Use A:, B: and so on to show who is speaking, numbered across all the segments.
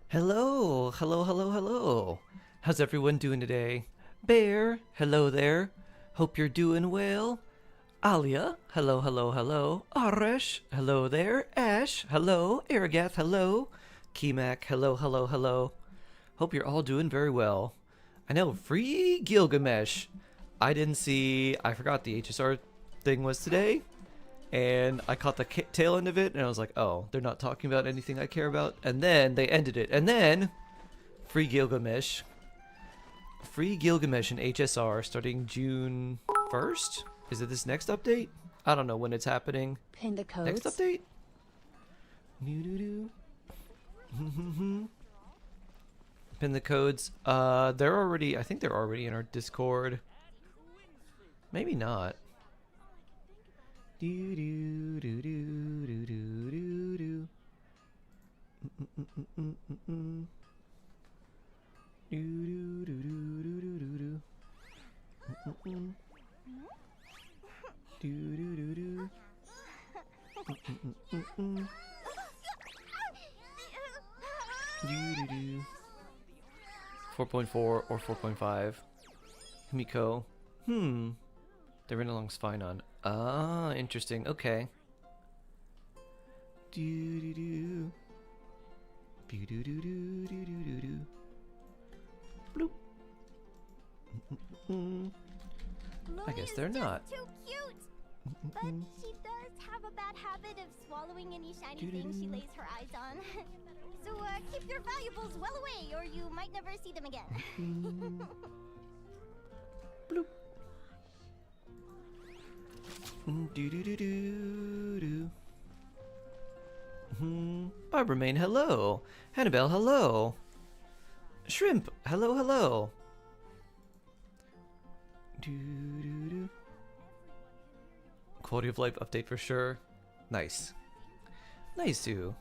A: Hello, hello, hello, hello. How's everyone doing today? Bear, hello there. Hope you're doing well. Alia, hello, hello, hello. Arash, hello there. Ash, hello. Aragath, hello. Kimak, hello, hello, hello. Hope you're all doing very well. I know, free Gilgamesh. I forgot the HSR thing was today, and I caught the tail end of it, and I was like, oh, they're not talking about anything I care about. And then they ended it, and then free Gilgamesh. Free Gilgamesh in HSR starting June 1st? Is it this next update? I don't know when it's happening.
B: Pin the codes.
A: Next update? Pin the codes. I think they're already in our Discord. Maybe not. Do do do do do do do do. Do do do do do do do. Do do do do. 4.4 or 4.5. Himiko. They're running along fine on. Ah, interesting. Okay. Do do do. Do do do do do do do. Bloop. I guess they're not.
C: Too cute. But she does have a bad habit of swallowing any shiny thing she lays her eyes on. So keep your valuables well away, or you might never see them again.
A: Bloop. Do do do do do. Barbermain, hello. Hannibal, hello. Shrimp, hello, hello. Do do do. Quality of life update for sure. Nice. Nice too.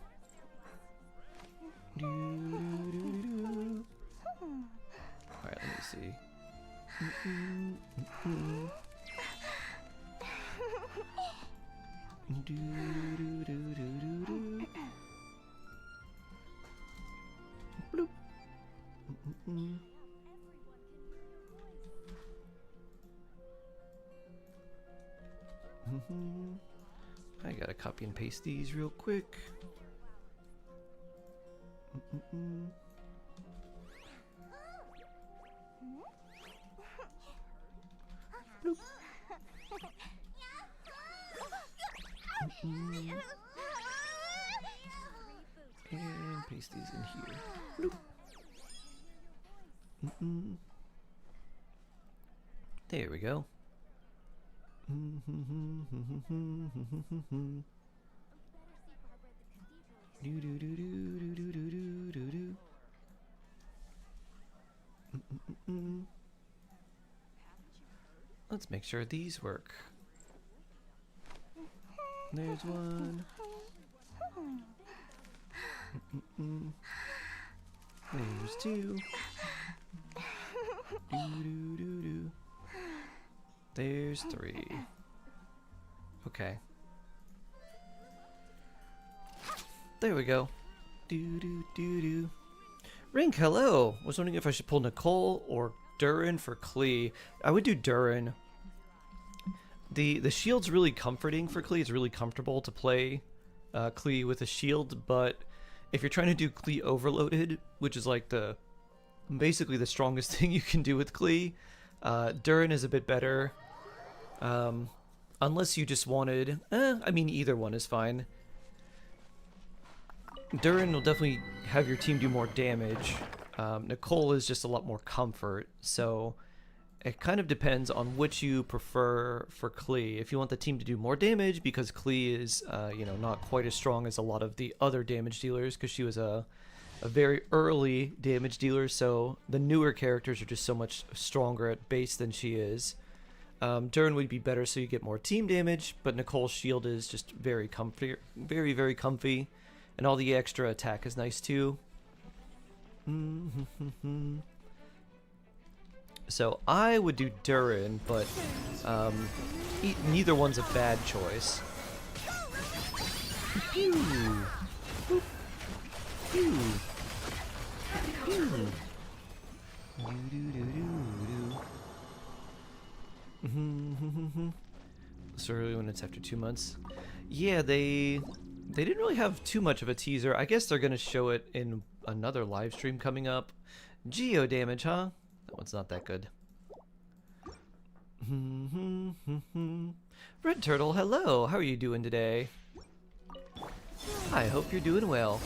A: Do do do do. All right, let me see. Do do do do do do. Bloop. I gotta copy and paste these real quick. Bloop. And paste these in here. Bloop. There we go. Do do do do do do do do do. Let's make sure these work. There's one. There's two. Do do do do. There's three. Okay. There we go. Do do do do. Rink, hello. Was wondering if I should pull Nicole or Durin for Klee. I would do Durin. The shield's really comforting for Klee. It's really comfortable to play Klee with a shield, but if you're trying to do Klee overloaded, which is like basically the strongest thing you can do with Klee, Durin is a bit better. Unless you just wanted, I mean either one is fine. Durin will definitely have your team do more damage. Nicole is just a lot more comfort, so it kind of depends on which you prefer for Klee. If you want the team to do more damage, because Klee is, not quite as strong as a lot of the other damage dealers, because she was a very early damage dealer, so the newer characters are just so much stronger at base than she is. Durin would be better so you get more team damage, but Nicole's shield is just very comfy, very, very comfy, and all the extra attack is nice too. So I would do Durin, but neither one's a bad choice. Pew! Pew! So early when it's after 2 months. Yeah, they didn't really have too much of a teaser. I guess they're gonna show it in another live stream coming up. Geo damage, huh? That one's not that good. Red Turtle, hello. How are you doing today? I hope you're doing well.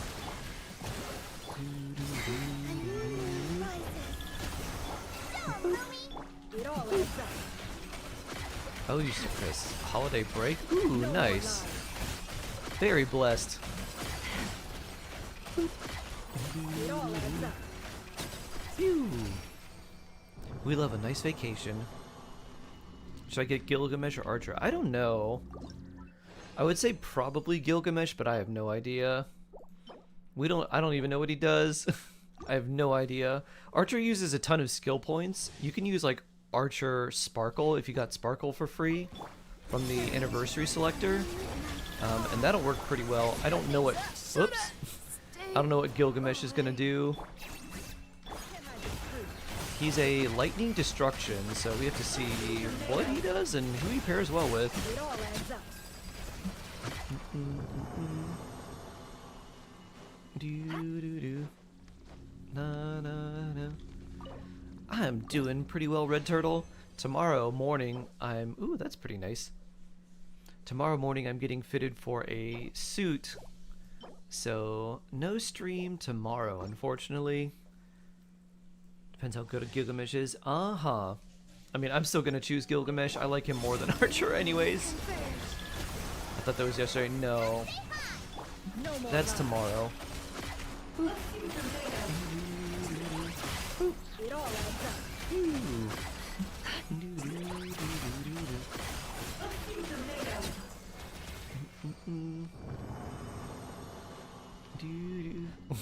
A: Oh, you see this holiday break? Ooh, nice. Very blessed. Phew. We love a nice vacation. Should I get Gilgamesh or Archer? I don't know. I would say probably Gilgamesh, but I have no idea. I don't even know what he does. I have no idea. Archer uses a ton of skill points. You can use like Archer Sparkle if you got Sparkle for free from the anniversary selector. And that'll work pretty well. I don't know what, oops. I don't know what Gilgamesh is gonna do. He's a lightning destruction, so we have to see what he does and who he pairs well with. I'm doing pretty well, Red Turtle. Tomorrow morning, ooh, that's pretty nice. Tomorrow morning, I'm getting fitted for a suit. So, no stream tomorrow, unfortunately. Depends how good a Gilgamesh is. Uh-huh. I mean, I'm still gonna choose Gilgamesh. I like him more than Archer anyways. I thought that was yesterday. No. That's tomorrow.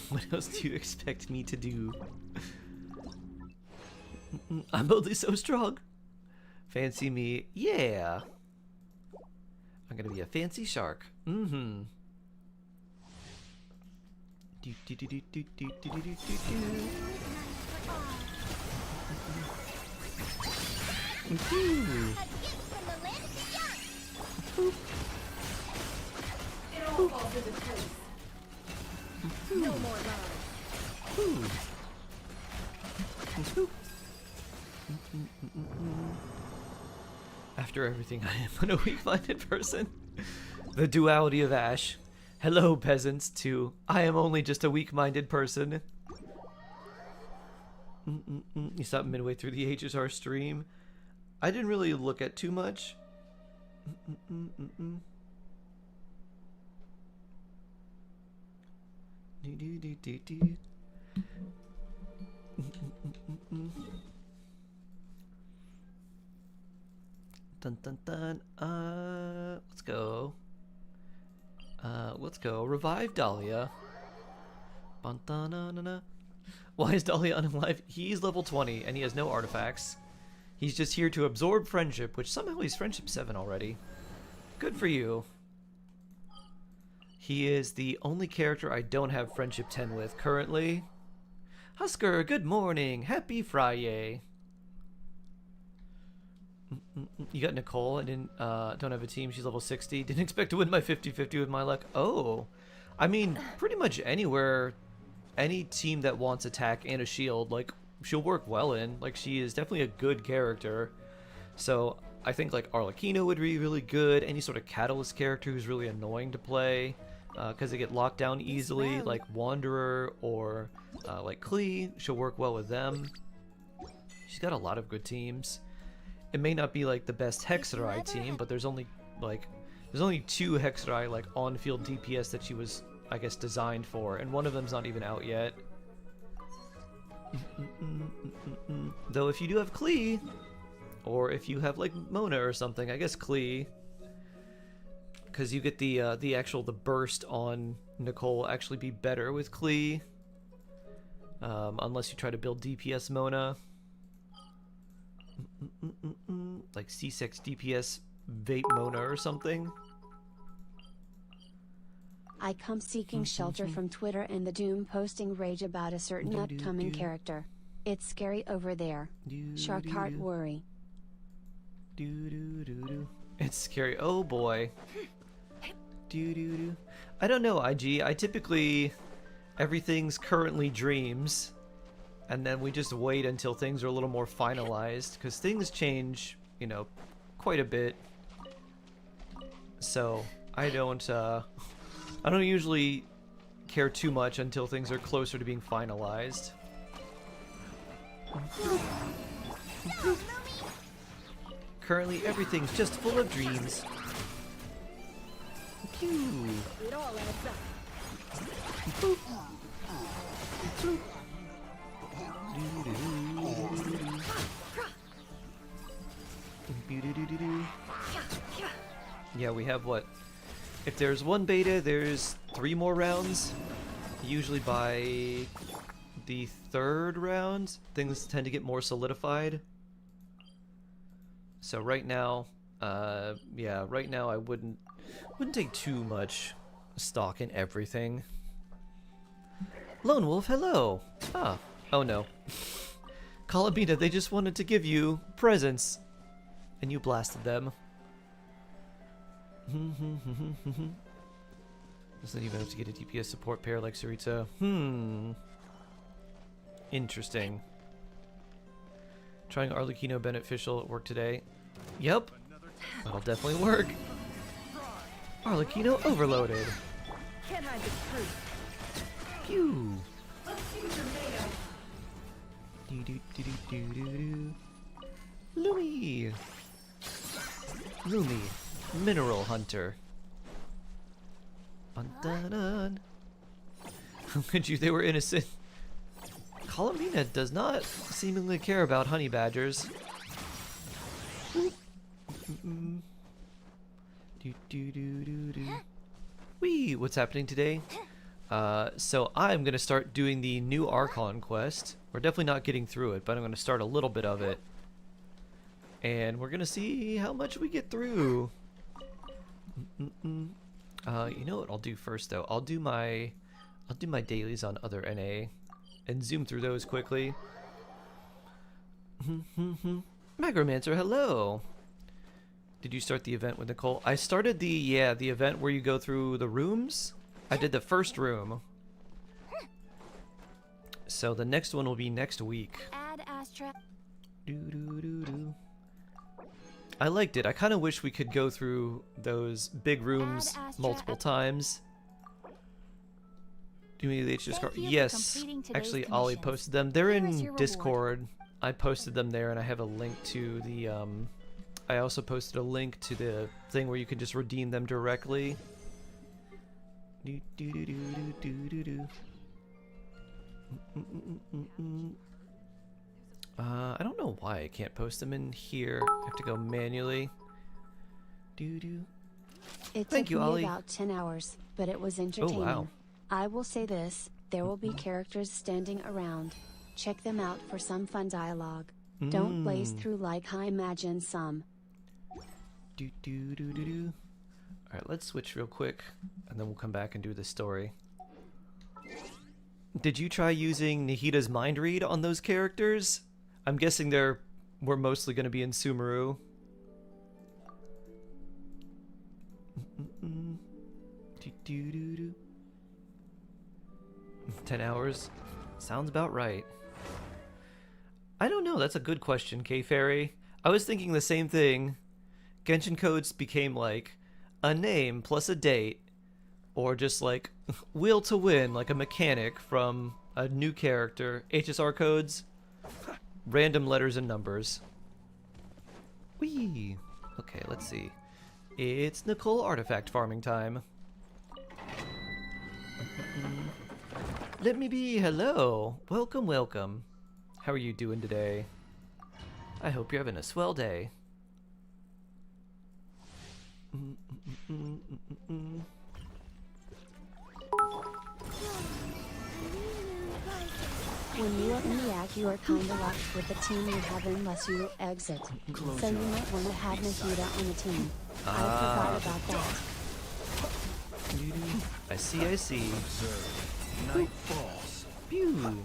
A: What else do you expect me to do? I'm only so strong. Fancy me. Yeah. I'm gonna be a fancy shark. Mm-hmm.
B: No more love.
A: After everything, I am a weak-minded person. The duality of Ash. Hello, peasants, to I am only just a weak-minded person. You stopped midway through the HSR stream. I didn't really look at too much. Dun dun dun. Let's go. Let's go. Revive Dahlia. Why is Dahlia unalive? He's level 20 and he has no artifacts. He's just here to absorb friendship, which somehow he's friendship 7 already. Good for you. He is the only character I don't have friendship 10 with currently. Husker, good morning. Happy Friday. You got Nicole. I don't have a team. She's level 60. Didn't expect to win my 50-50 with my luck. Oh. I mean, pretty much anywhere, any team that wants attack and a shield, like, she'll work well in. Like, she is definitely a good character. So, I think, like, Arlecchino would be really good. Any sort of Catalyst character who's really annoying to play, because they get locked down easily, like Wanderer or, like, Klee. She'll work well with them. She's got a lot of good teams. It may not be like the best Hexerai team, but there's only 2 Hexerai like on-field DPS that she was, I guess, designed for, and one of them's not even out yet. Though if you do have Klee, or if you have like Mona or something, I guess Klee, because you get the burst on Nicole actually be better with Klee, unless you try to build DPS Mona. Like C6 DPS Vape Mona or something.
D: I come seeking shelter from Twitter and the Doom posting rage about a certain upcoming character. It's scary over there. Shark heart worry.
A: It's scary. Oh boy. I don't know, IG. I typically, everything's currently dreams, and then we just wait until things are a little more finalized, because things change, you know, quite a bit. So I don't usually care too much until things are closer to being finalized. Currently, everything's just full of dreams. Pew.
B: It all adds up.
A: Boop. Boop. Yeah, we have what? If there's one beta, there's 3 more rounds. Usually by the 3rd round, things tend to get more solidified. So right now, yeah, right now I wouldn't take too much stock in everything. Lone Wolf, hello. Ah, oh no. Colabina, they just wanted to give you presents, and you blasted them. Doesn't even have to get a DPS support pair like Sarita. Interesting. Trying Arlecchino beneficial at work today. Yep, that'll definitely work. Arlecchino overloaded.
B: Can't hide the truth.
A: Pew. Lumi. Lumi, mineral hunter. Dun dun dun. Could you? They were innocent. Colomina does not seemingly care about honey badgers. Wee, what's happening today? So I'm gonna start doing the new Archon quest. We're definitely not getting through it, but I'm gonna start a little bit of it, and we're gonna see how much we get through. You know what I'll do first though? I'll do my dailies on other NA and zoom through those quickly. Macromancer, hello. Did you start the event with Nicole? I started the event where you go through the rooms. I did the first room. So the next one will be next week.
C: Add Astra.
A: I liked it. I kind of wish we could go through those big rooms multiple times. Do we the HSR? Yes. Actually, Ollie posted them. They're in Discord. I posted them there, and I have a link to the I also posted a link to the thing where you can just redeem them directly. I don't know why I can't post them in here. I have to go manually.
D: It
A: Thank
D: took
A: you,
D: me
A: Ollie.
D: about 10 hours, but it was entertaining.
A: wow.
D: I will say this, there will be characters standing around. Check them out for some fun dialogue. Don't blaze through like I imagine some.
A: Alright, let's switch real quick, and then we'll come back and do the story. Did you try using Nahita's mind read on those characters? I'm guessing we're mostly going to be in Sumeru. 10 hours? Sounds about right. I don't know, that's a good question, K-Fairy. I was thinking the same thing. Genshin codes became like a name plus a date, or just like will to win, like a mechanic from a new character. HSR codes, random letters and numbers. Whee! Okay, let's see. It's Nicole artifact farming time. Let me be. Hello. Welcome, welcome. How are you doing today? I hope you're having a swell day.
D: When you are in the act, you are kinda locked with the team you have unless you exit. So you might want to have Nahida on the team. I forgot about that.
A: I see, I see.
E: Observe. Night falls.
A: Pew.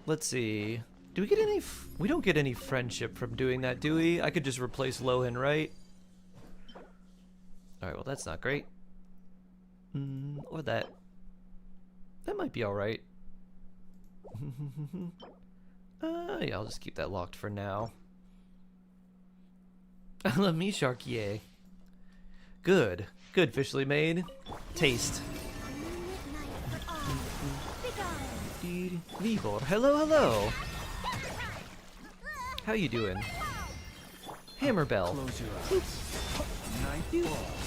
A: Let's see. Do we get any? We don't get any friendship from doing that, do we? I could just replace Lohan, right? Alright, well that's not great. Or that. That might be alright. Yeah, I'll just keep that locked for now. I love me, Sharkier. Good. Good, Fishly Made. Taste. Vibor, hello, hello. How you doing? Hammer Bell.
E: Close your eyes. Night falls.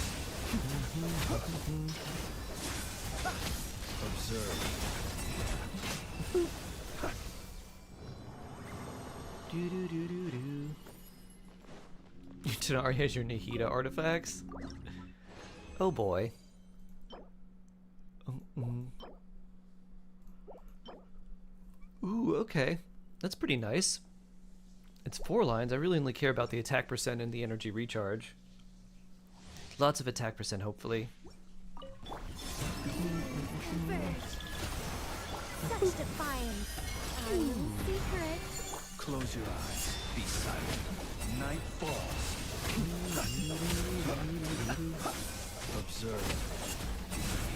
E: Observe.
A: Tanari has your Nahida artifacts? Oh boy. Ooh, okay. That's pretty nice. It's 4 lines. I really only care about the attack percent and the energy recharge. Lots of attack percent, hopefully.
C: Such defiance. Are you secret?
E: Close your eyes. Be silent. Night falls. Observe.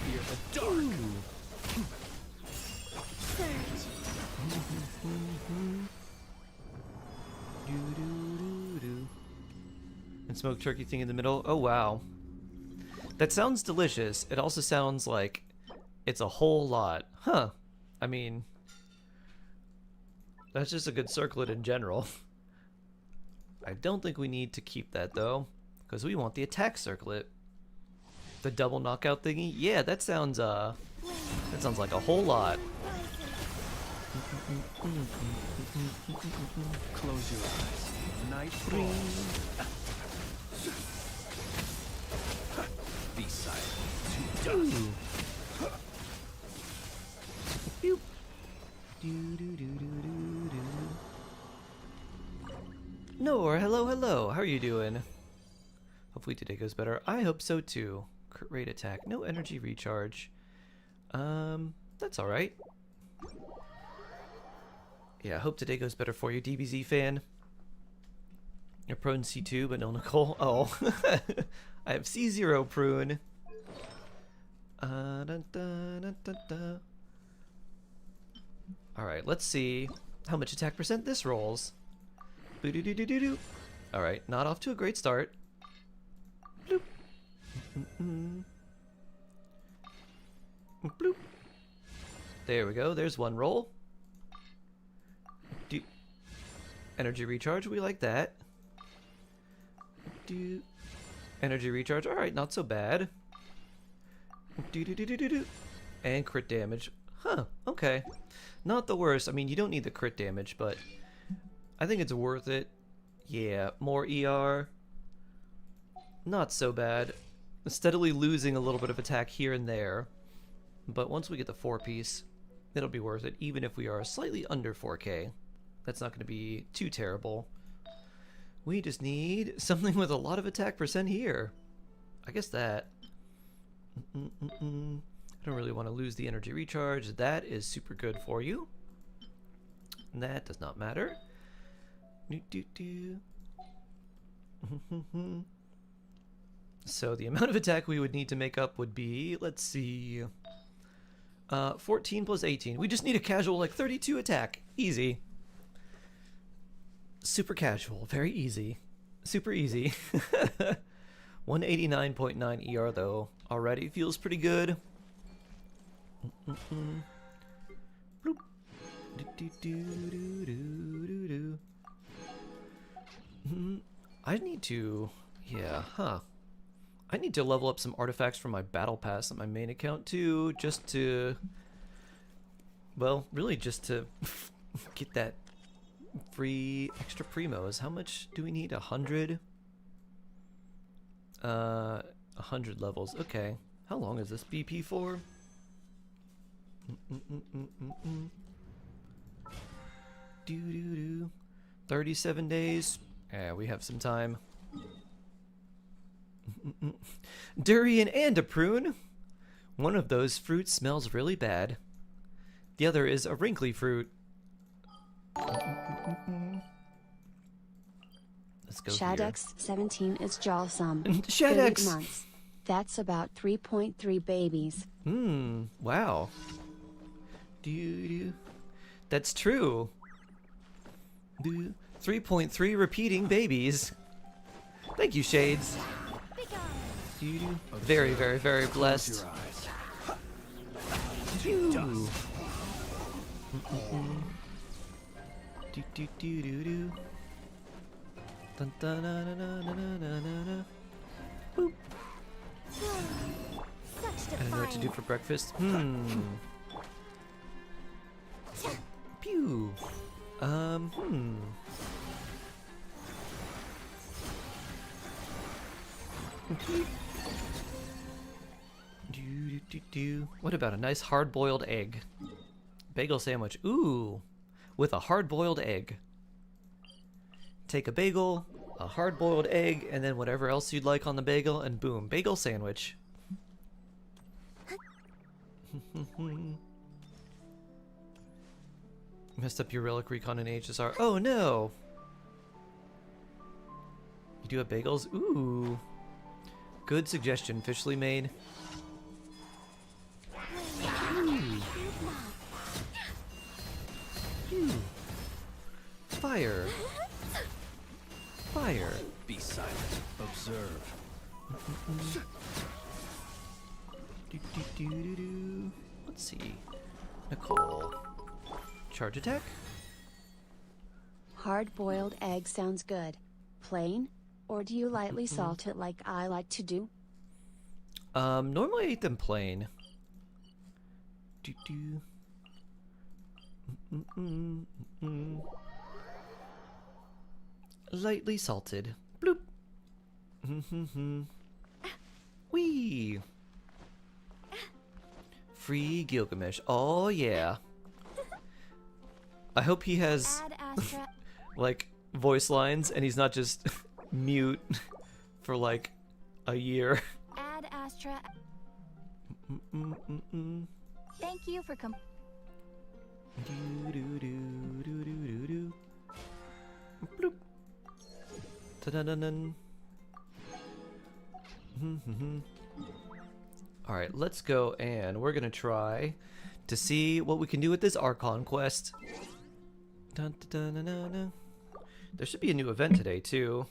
E: Fear the dark.
C: Surge.
A: And smoked turkey thing in the middle. Oh wow. That sounds delicious. It also sounds like it's a whole lot. Huh. I mean, that's just a good circlet in general. I don't think we need to keep that though, because we want the attack circlet. The double knockout thingy? Yeah, that sounds like a whole lot.
E: Close your eyes. Night falls. Be silent. To dust.
A: Nor, hello, hello. How are you doing? Hopefully today goes better. I hope so too. Crit rate attack. No energy recharge. That's alright. Yeah, I hope today goes better for you, DBZ fan. You're prone C2, but no Nicole. Oh. I have C0 prune. Alright, let's see how much attack percent this rolls. Alright, not off to a great start. Bloop. Bloop. There we go, there's one roll. Energy recharge, we like that. Energy recharge, alright, not so bad. And crit damage. Huh, okay. Not the worst. I mean, you don't need the crit damage, but I think it's worth it. Yeah, more ER. Not so bad. Steadily losing a little bit of attack here and there. But once we get the 4-piece, it'll be worth it, even if we are slightly under 4K. That's not going to be too terrible. We just need something with a lot of attack percent here. I guess that. I don't really want to lose the energy recharge. That is super good for you. That does not matter. So the amount of attack we would need to make up would be, let's see, 14 plus 18. We just need a casual like 32 attack. Easy. Super casual. Very easy. Super easy. 189.9 ER though. Already feels pretty good. Bloop. I need to, yeah, huh. I need to level up some artifacts from my battle pass on my main account too, just to, well, really just to get that free extra primos. How much do we need? 100? 100 levels. Okay. How long is this BP for? 37 days. Yeah, we have some time. Durian and a prune. One of those fruits smells really bad. The other is a wrinkly fruit. Let's go here.
D: Shadex 17 is jawsome.
A: Shadex!
D: 38 months. That's about 3.3 babies.
A: Wow. That's true. 3.3 repeating babies. Thank you, Shades. Very, very, very blessed. Phew. Dun, dun, na, na, na, na, na, na, na. Boop.
C: Such
A: I don't know what to do for breakfast. Pew. What about a nice hard-boiled egg? Bagel sandwich. Ooh, with a hard-boiled egg. Take a bagel, a hard-boiled egg, and then whatever else you'd like on the bagel, and boom, bagel sandwich. Messed up your relic recon in HSR. Oh no! You do have bagels? Ooh. Good suggestion, officially made. Fire. Fire.
E: Be silent. Observe.
A: Let's see. Nicole. Charge attack?
D: Hard-boiled egg sounds good. Plain? Or do you lightly salt it like I like to do?
A: Normally I eat them plain. Lightly salted. Bloop. Wee. Free Gilgamesh. Oh yeah. I hope he has like voice lines and he's not just mute for like a year.
C: Ad Astra. Thank you for
A: Bloop. Ta-da-dun-dun. Alright, let's go and we're gonna try to see what we can do with this Archon quest. Dun, dun, dun, dun, dun. There should be a new event today too.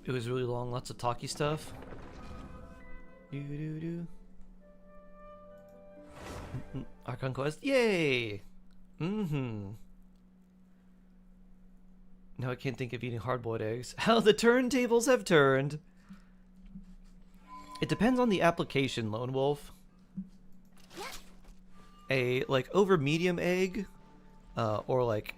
A: It was really long, lots of talky stuff. Archon quest, yay! Now I can't think of eating hard-boiled eggs. How the turntables have turned! It depends on the application, Lone Wolf. A, like, over medium egg, or, like,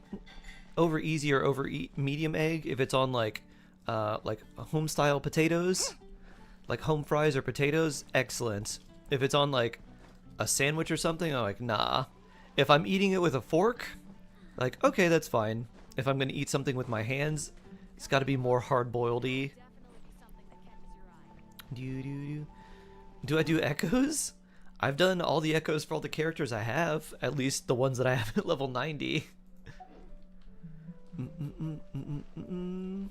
A: over easy or over medium egg, if it's on, like home-style potatoes, like home fries or potatoes, excellent. If it's on, like, a sandwich or something, I'm like, nah. If I'm eating it with a fork, like, okay, that's fine. If I'm gonna eat something with my hands, it's gotta be more hard-boiled-y. Do I do echoes? I've done all the echoes for all the characters I have, at least the ones that I have at level 90. You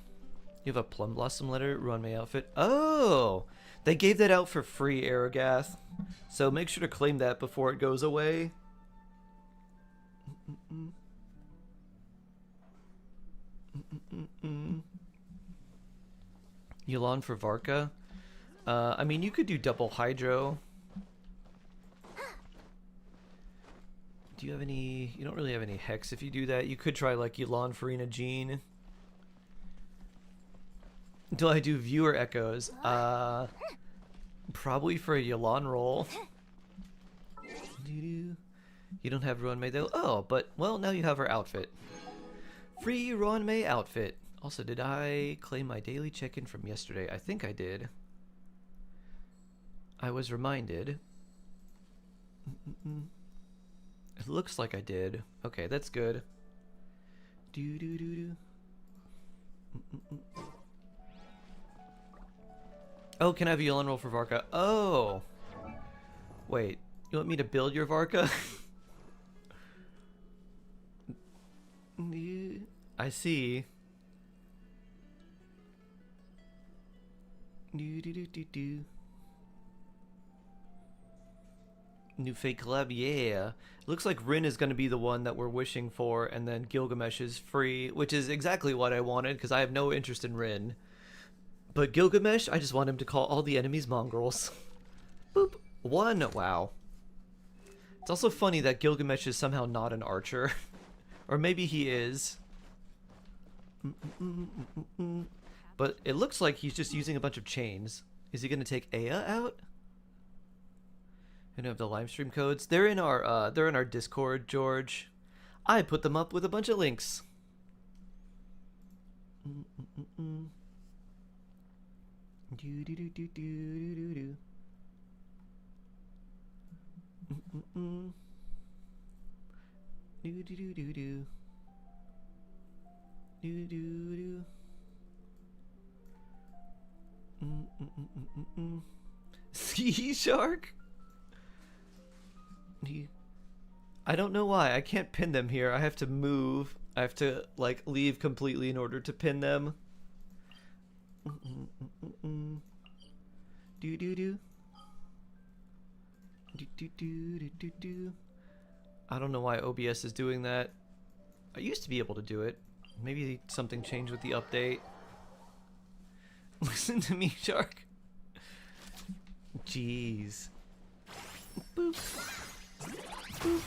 A: have a Plum Blossom letter, run my outfit. Oh! They gave that out for free, Aerogath. So make sure to claim that before it goes away. Yulan for Varka. I mean, you could do double hydro. Do you have any... You don't really have any hex if you do that. You could try, like, Yulan, Farina, Jean. Do I do viewer echoes? Probably for a Yulan roll. You don't have Ruan Mei though? Oh, but, well, now you have her outfit. Free Ruan Mei outfit. Also, did I claim my daily check-in from yesterday? I think I did. I was reminded. It looks like I did. Okay, that's good. Do do do do. Oh, can I have a Yulin roll for Varka? Oh! Wait, you want me to build your Varka? I see. Do do do do do. New fake collab, yeah. Looks like Rin is going to be the one that we're wishing for, and then Gilgamesh is free, which is exactly what I wanted, because I have no interest in Rin. But Gilgamesh, I just want him to call all the enemies mongrels. Boop. 1, wow. It's also funny that Gilgamesh is somehow not an archer. Or maybe he is. But it looks like he's just using a bunch of chains. Is he going to take Aya out? I don't have the live stream codes. They're in our Discord, George. I put them up with a bunch of links. Do do do do do do do. Do do do do do. Do do do. Sea shark? I don't know why. I can't pin them here. I have to move. I have to, like, leave completely in order to pin them. Do do do. Do do do do do do. I don't know why OBS is doing that. I used to be able to do it. Maybe something changed with the update. Listen to me, shark. Jeez. Boop. Boop.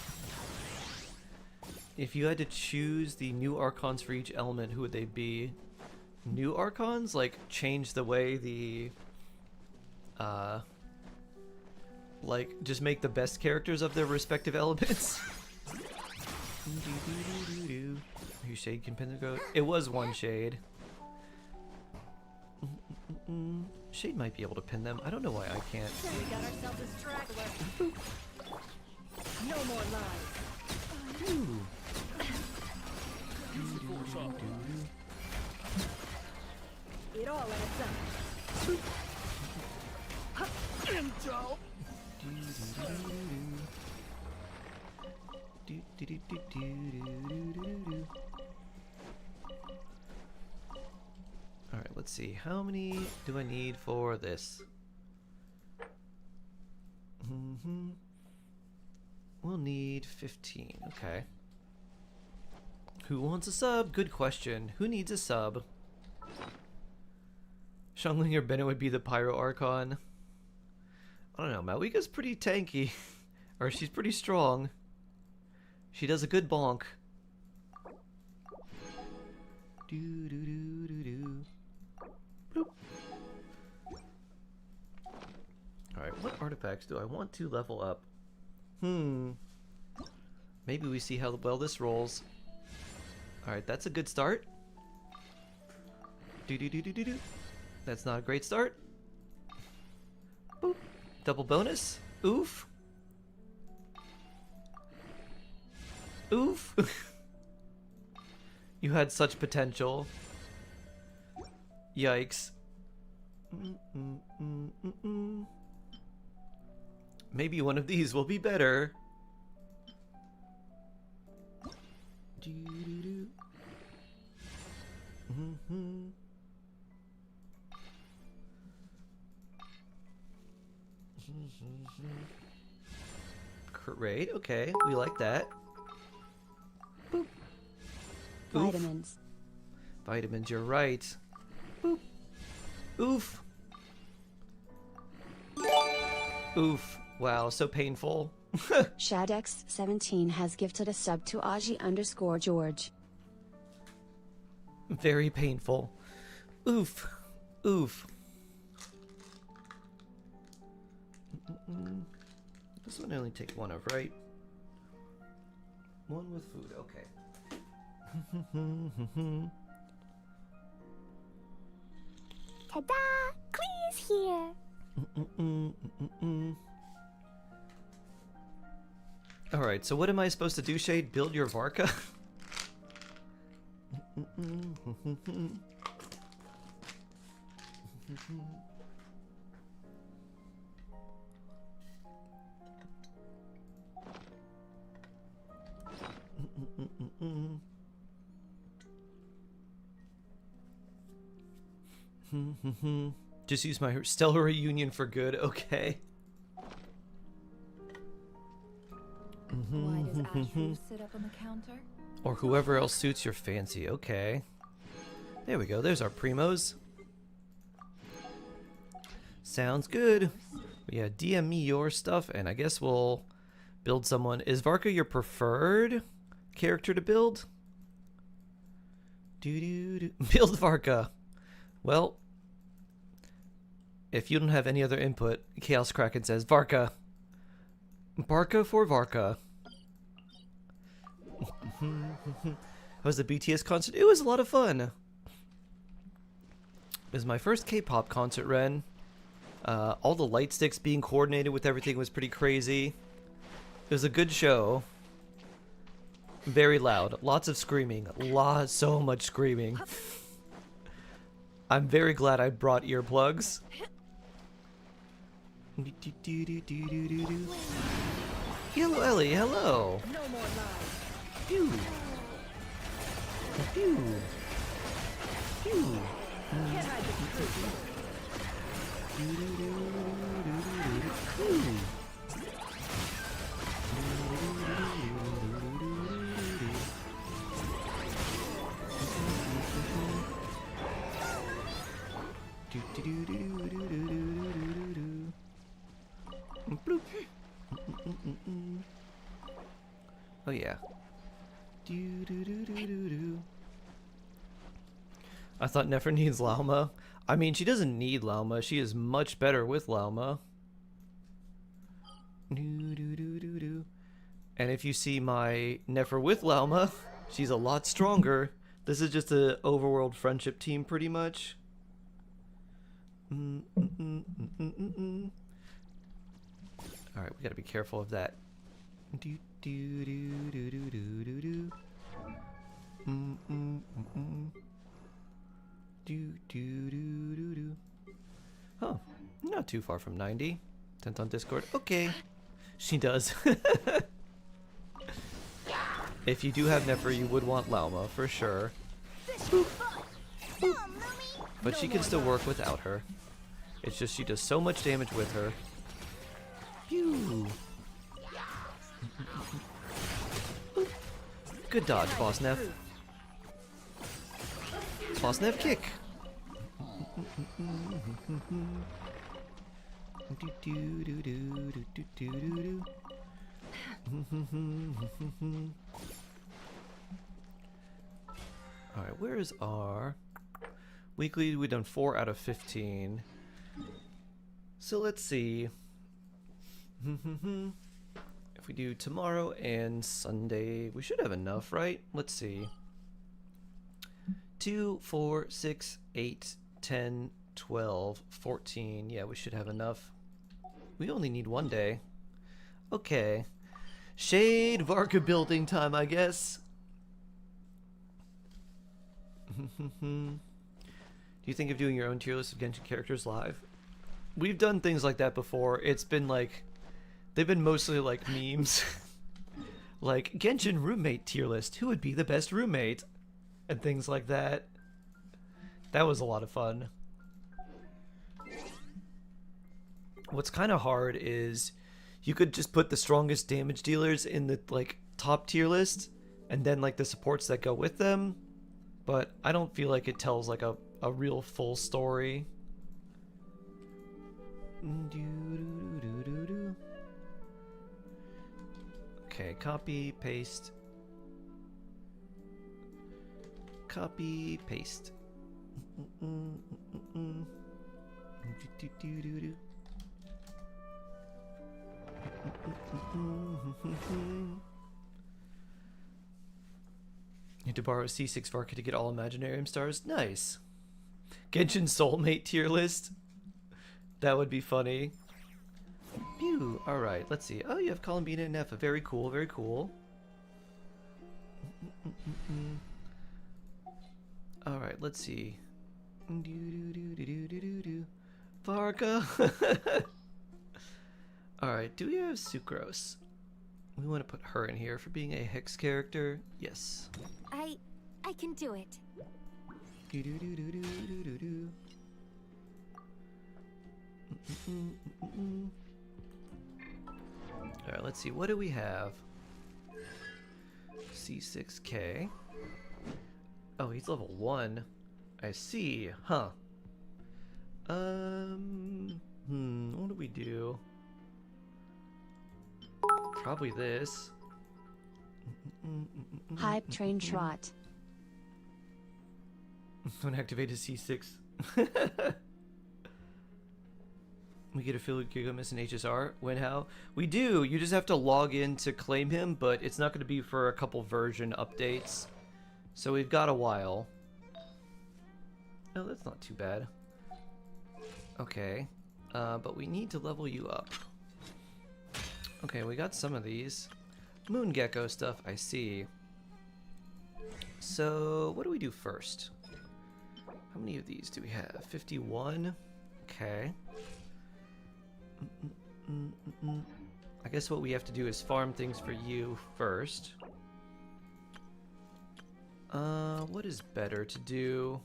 A: If you had to choose the new Archons for each element, who would they be? New Archons? Like, change the way the... like, just make the best characters of their respective elements? Who Shade can pin the goat? It was one Shade. Shade might be able to pin them. I don't know why I can't.
B: We got ourselves a straggler. No more lies.
A: Ooh.
B: It all adds up. Intro.
A: Alright, let's see. How many do I need for this? We'll need 15. Okay. Who wants a sub? Good question. Who needs a sub? Xiangling or Bennett would be the Pyro Archon. I don't know. Malwika's pretty tanky. Or she's pretty strong. She does a good bonk. Do do do do do. Bloop. Alright, what artifacts do I want to level up? Maybe we see how well this rolls. Alright, that's a good start. Do do do do do do. That's not a great start. Boop. Double bonus. Oof. Oof. You had such potential. Yikes. Maybe one of these will be better. Great, okay, we like that. Boop. Oof.
D: Vitamins.
A: Vitamins, you're right. Boop. Oof. Oof. Wow, so painful.
D: Shadex17 has gifted a sub to Aji_George.
A: Very painful. Oof. Oof. This one I only take one of, right? One with food, okay.
C: Ta-da! Clee's here!
A: Alright, so what am I supposed to do, Shade? Build your Varka? Just use my stellar reunion for good, okay.
F: Why does Ashru sit up on the counter?
A: Or whoever else suits your fancy, okay. There we go, there's our primos. Sounds good. Yeah, DM me your stuff, and I guess we'll build someone. Is Varka your preferred character to build? Build Varka. Well, if you don't have any other input, Chaos Kraken says Varka. Barca for Varka. How was the BTS concert? It was a lot of fun. It was my first K-pop concert, Ren. All the light sticks being coordinated with everything was pretty crazy. It was a good show. Very loud. Lots of screaming. So much screaming. I'm very glad I brought earplugs. Hello, Ellie. Hello.
B: No more lies.
A: Pew. Pew. Pew.
B: Can't hide the truth.
A: Oh yeah. I thought Nefer needs Lauma. I mean, she doesn't need Lauma. She is much better with Lauma. And if you see my Nefer with Lauma, she's a lot stronger. This is just an overworld friendship team, pretty much. Alright, we gotta be careful of that. Oh, not too far from 90. Sent on Discord. Okay. She does. If you do have Nefer, you would want Lauma, for sure. But she can still work without her. It's just she does so much damage with her. Pew! Good dodge, Boss Neff. Boss Neff kick! Alright, where is our... Weekly, we've done 4 out of 15. So let's see. If we do tomorrow and Sunday, we should have enough, right? Let's see. 2, 4, 6, 8, 10, 12, 14. Yeah, we should have enough. We only need 1 day. Okay. Shade Varka building time, I guess. Do you think of doing your own tier list of Genshin characters live? We've done things like that before. It's been like... They've been mostly like memes. Like, Genshin roommate tier list. Who would be the best roommate? And things like that. That was a lot of fun. What's kind of hard is you could just put the strongest damage dealers in the like top tier list and then like the supports that go with them. But I don't feel like it tells like a real full story. Okay, copy, paste. Copy, paste. to borrow C6 Varka to get all Imaginarium stars. Nice. Genshin soulmate tier list. That would be funny. Pew. All right, let's see. Oh, you have Columbina and Nefa. Very cool. Very cool. All right, let's see. Varka. All right, do we have Sucrose? We want to put her in here for being a Hex character. Yes.
C: I can do it.
A: All right, let's see. What do we have? C6K. Oh, he's level 1. I see. Huh. What do we do? Probably this.
D: Hype train trot.
A: Don't activate his C6. We get affiliate Gilgamesh and HSR. When how? We do. You just have to log in to claim him, but it's not going to be for a couple version updates. So we've got a while. Oh, that's not too bad. Okay. But we need to level you up. Okay, we got some of these. Moon Gecko stuff, I see. So, what do we do first? How many of these do we have? 51? Okay. I guess what we have to do is farm things for you first. What is better to do?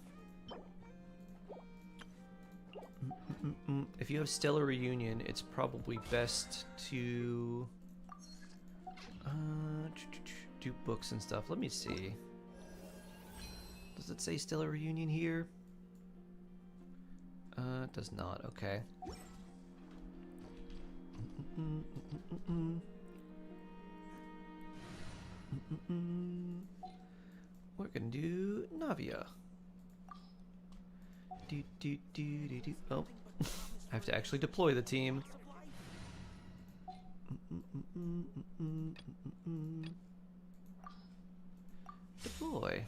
A: If you have Stellar Reunion, it's probably best to do books and stuff. Let me see. Does it say Stellar Reunion here? It does not. Okay. We're gonna do Navia. Oh, I have to actually deploy the team. Deploy.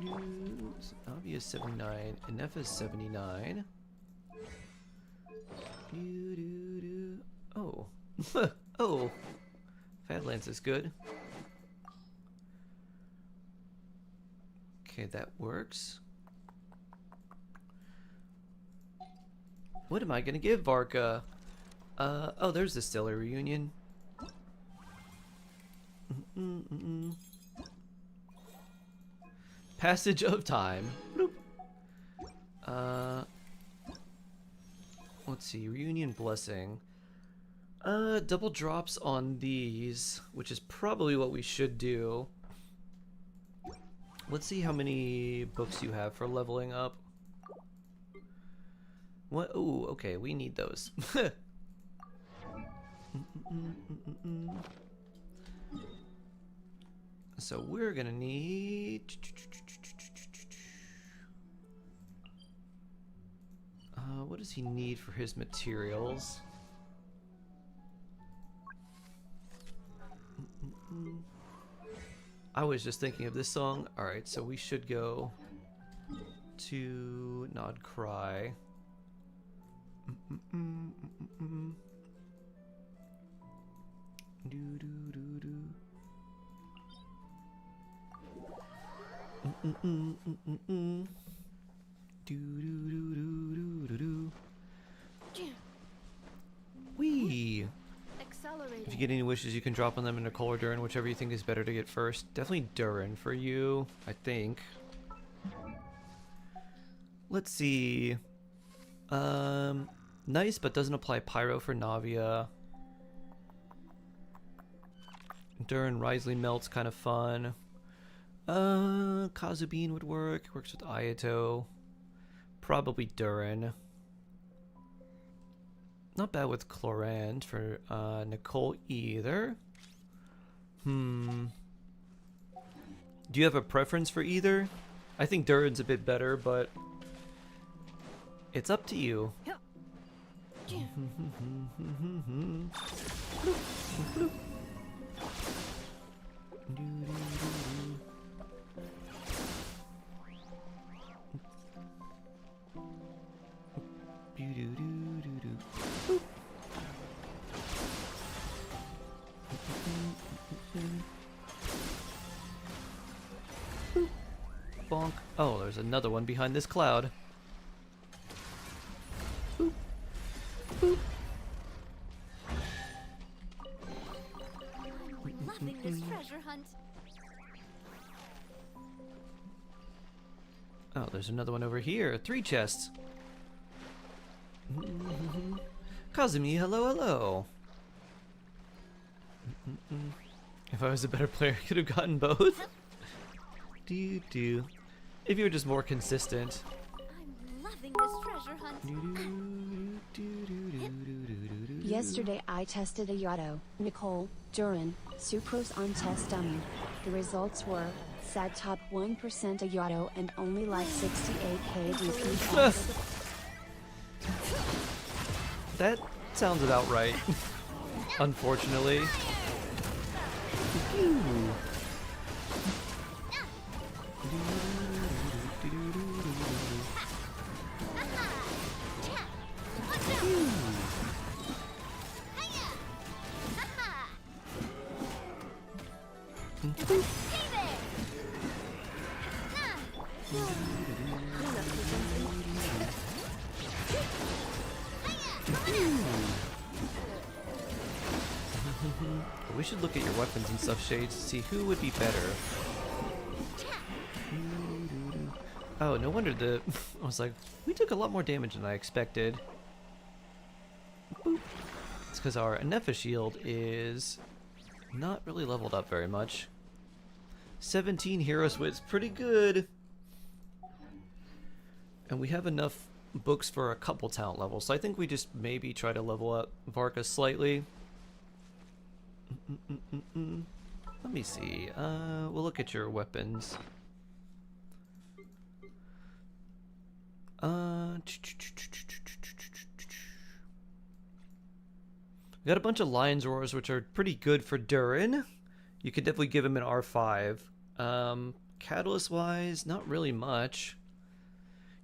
A: Navia is 79, and Nefa is 79. Oh. Oh. Fadlands is good. Okay, that works. What am I gonna give Varka? Oh, there's the Stellar Reunion. Passage of time. Bloop. Let's see, Reunion Blessing. Double drops on these, which is probably what we should do. Let's see how many books you have for leveling up. What? Ooh, okay, we need those. So we're gonna need... what does he need for his materials? I was just thinking of this song. Alright, so we should go to Nod Cry. Wee!
C: Accelerating.
A: If you get any wishes, you can drop on them in Nicole or Durin, whichever you think is better to get first. Definitely Durin for you, I think. Let's see. Nice, but doesn't apply Pyro for Navia. Durin Risley Melt's kind of fun. Kazubin would work. Works with Ayato. Probably Durin. Not bad with Chlorant for Nicole either. Do you have a preference for either? I think Durin's a bit better, but it's up to you. Bonk. Oh, there's another one behind this cloud. Boop. Boop.
C: I'm loving this treasure hunt.
A: Oh, there's another one over here. 3 chests. Kazumi, hello, hello. If I was a better player, I could have gotten both. Do. If you were just more consistent.
C: I'm loving this treasure hunt.
D: Yesterday I tested a Yato, Nicole, Durin, Sucrose on test dummy. The results were, sad top 1% a Yato and only like 68k DPS.
A: That sounds about right. Unfortunately. We should look at your weapons and stuff, Shades, to see who would be better. Oh, no wonder I was like, we took a lot more damage than I expected. Boop. It's because our Anefa shield is not really leveled up very much. 17 Heroes Wit's pretty good. And we have enough books for a couple talent levels, so I think we just maybe try to level up Varka slightly. Let me see. We'll look at your weapons. We got a bunch of Lion's Roars, which are pretty good for Durin. You could definitely give him an R5. Catalyst-wise, not really much.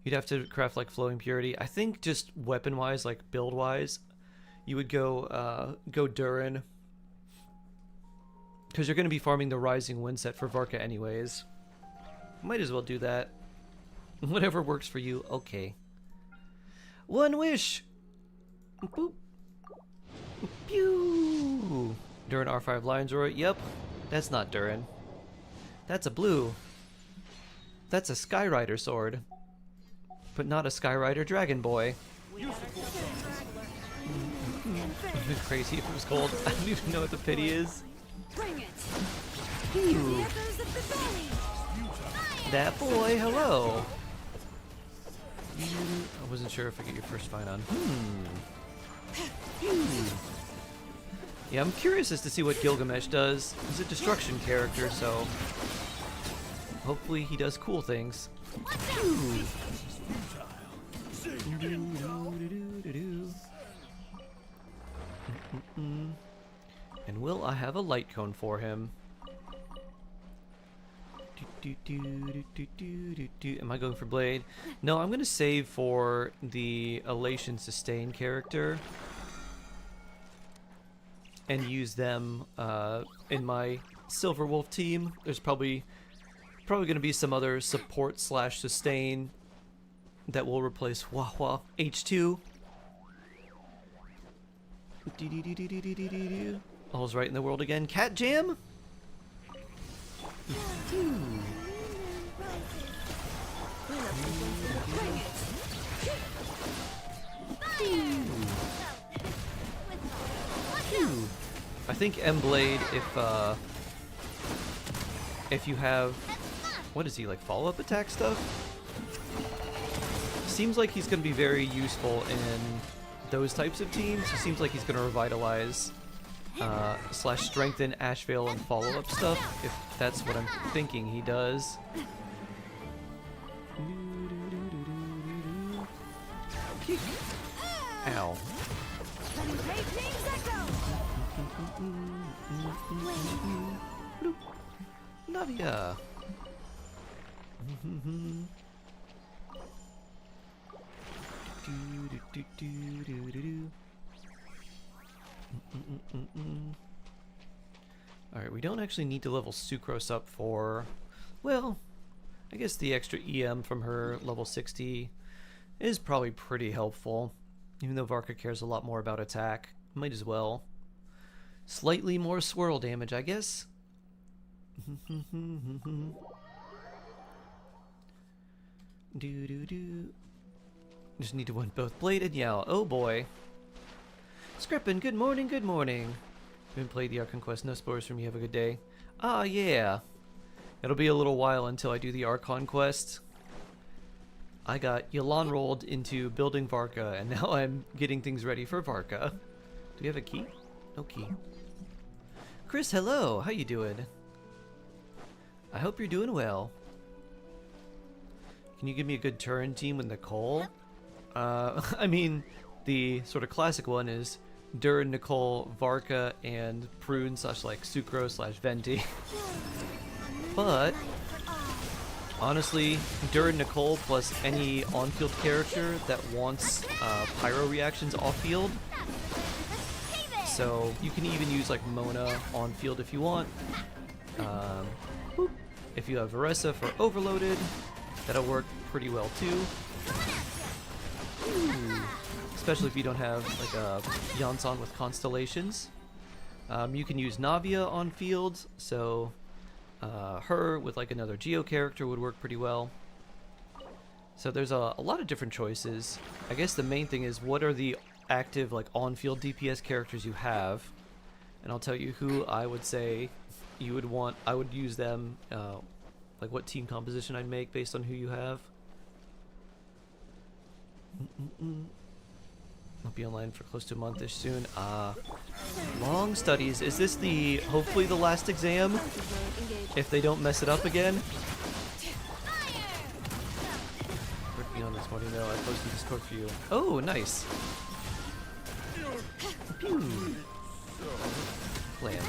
A: You'd have to craft like Flowing Purity. I think just weapon-wise, like build-wise, you would go Durin. Because you're going to be farming the Rising Wind set for Varka anyways. Might as well do that. Whatever works for you, okay. One wish! Boop. Pew! Durin R5 Lion's Roar. Yep, that's not Durin. That's a blue. That's a Skyrider sword. But not a Skyrider Dragon Boy. Crazy if it was gold. I don't even know what the pity is.
F: Bring it.
A: Ooh. That boy, hello. I wasn't sure if I get your first fight on. Yeah, I'm curious as to see what Gilgamesh does. He's a destruction character, so hopefully he does cool things. And will I have a light cone for him? Am I going for Blade? No, I'm going to save for the Elation Sustain character and use them in my Silver Wolf team. There's probably going to be some other support / sustain that will replace Wawa H2. All's right in the world again. Cat Jam? I think M-Blade, if you have, what is he, like follow-up attack stuff? Seems like he's going to be very useful in those types of teams. He seems like he's going to revitalize / strengthen Ashvale and follow-up stuff, if that's what I'm thinking he does. Ow. Navia. Alright, we don't actually need to level Sucrose up for, well, I guess the extra EM from her level 60 is probably pretty helpful. Even though Varka cares a lot more about attack, might as well. Slightly more swirl damage, I guess. Just need to win both Blade and Yao. Oh boy. Scrippin, good morning, good morning. Haven't played the Archon quest. No spoilers from you. Have a good day. Ah, yeah. It'll be a little while until I do the Archon quest. I got Yelan rolled into building Varka, and now I'm getting things ready for Varka. Do we have a key? No key. Chris, hello. How you doing? I hope you're doing well. Can you give me a good turn team with Nicole? I mean, the sort of classic one is Durin, Nicole, Varka, and Prune / like Sucrose / Venti. But honestly, Durin, Nicole plus any on-field character that wants pyro reactions off-field. So you can even use like Mona on-field if you want. If you have Varessa for overloaded, that'll work pretty well too. Ooh. Especially if you don't have like a Yansan with constellations. You can use Navia on field, so her with like another Geo character would work pretty well. So there's a lot of different choices. I guess the main thing is what are the active like on-field DPS characters you have, and I'll tell you who I would say you would want. I would use them, like what team composition I'd make based on who you have. I'll be online for close to a month-ish soon. Long studies. Is this the hopefully the last exam? If they don't mess it up again? Working on this morning though. I posted Discord for you. Oh, nice. Pew. Land.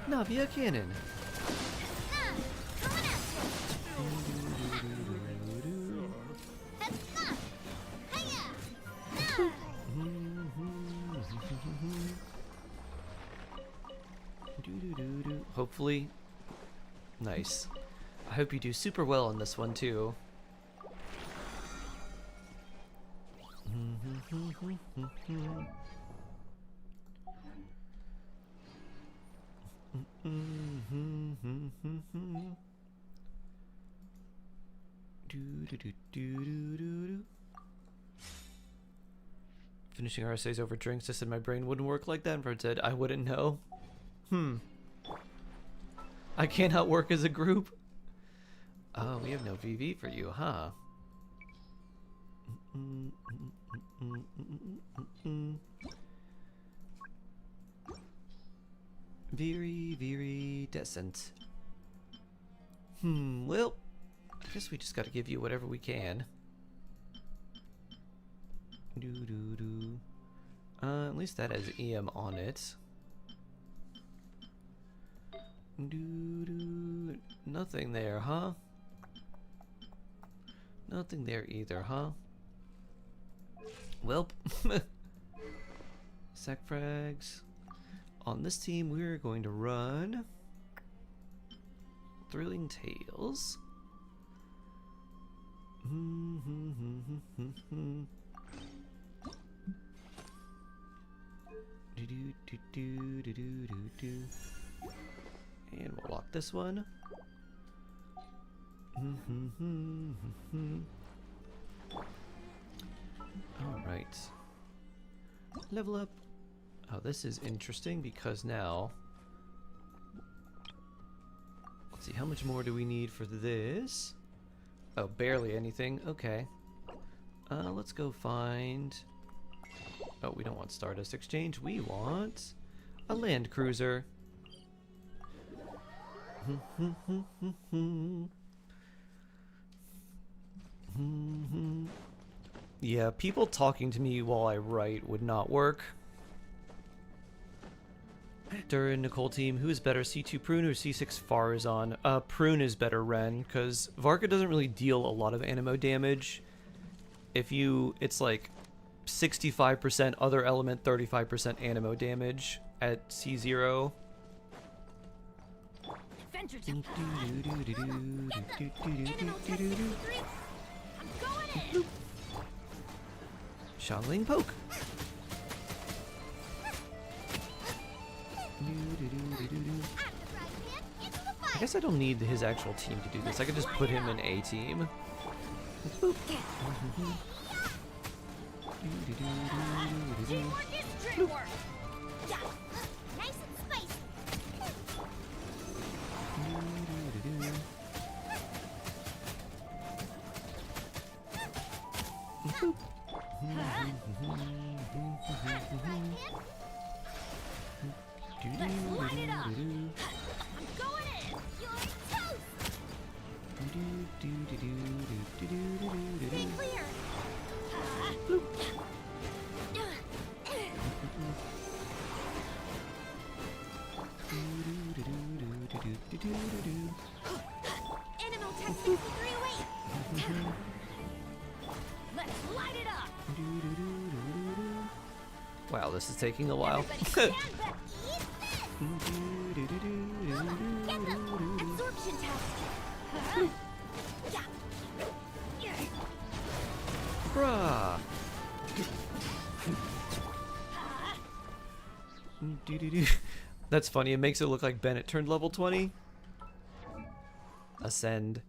A: Navia Cannon. Hopefully. Nice. I hope you do super well in this one too. Finishing our essays over drinks just said my brain wouldn't work like that. Fred said I wouldn't know. I cannot work as a group. Oh, we have no VV for you, huh? Very, very decent. Well, I guess we just gotta give you whatever we can. At least that has EM on it. Nothing there, huh? Nothing there either, huh? Welp. Sack frags. On this team, we're going to run Thrilling Tales. And we'll lock this one. Alright. Level up. Oh, this is interesting because now... Let's see, how much more do we need for this? Oh, barely anything. Okay. Let's go find... Oh, we don't want Stardust Exchange. We want a land cruiser. Yeah, people talking to me while I write would not work. Durin, Nicole team, who is better, C2 Prune or C6 Farazan? Prune is better, Ren, because Varka doesn't really deal a lot of animo damage. It's like 65% other element, 35% animo damage at C0.
C: Adventure time. Get them. Animal test 63. I'm going in.
A: Xiangling poke. I guess I don't need his actual team to do this. I could just put him in A team. Boop.
C: Teamwork is dream work. Yeah. Nice and spicy. Let's light it up. I'm going in. You're toast. Stay clear. Animal test 63 away. Let's light it up.
A: Wow, this is taking a while.
C: Everybody stand back. Eat this. Get them. Absorption test.
A: Bruh. That's funny. It makes it look like Bennett turned level 20. Ascend.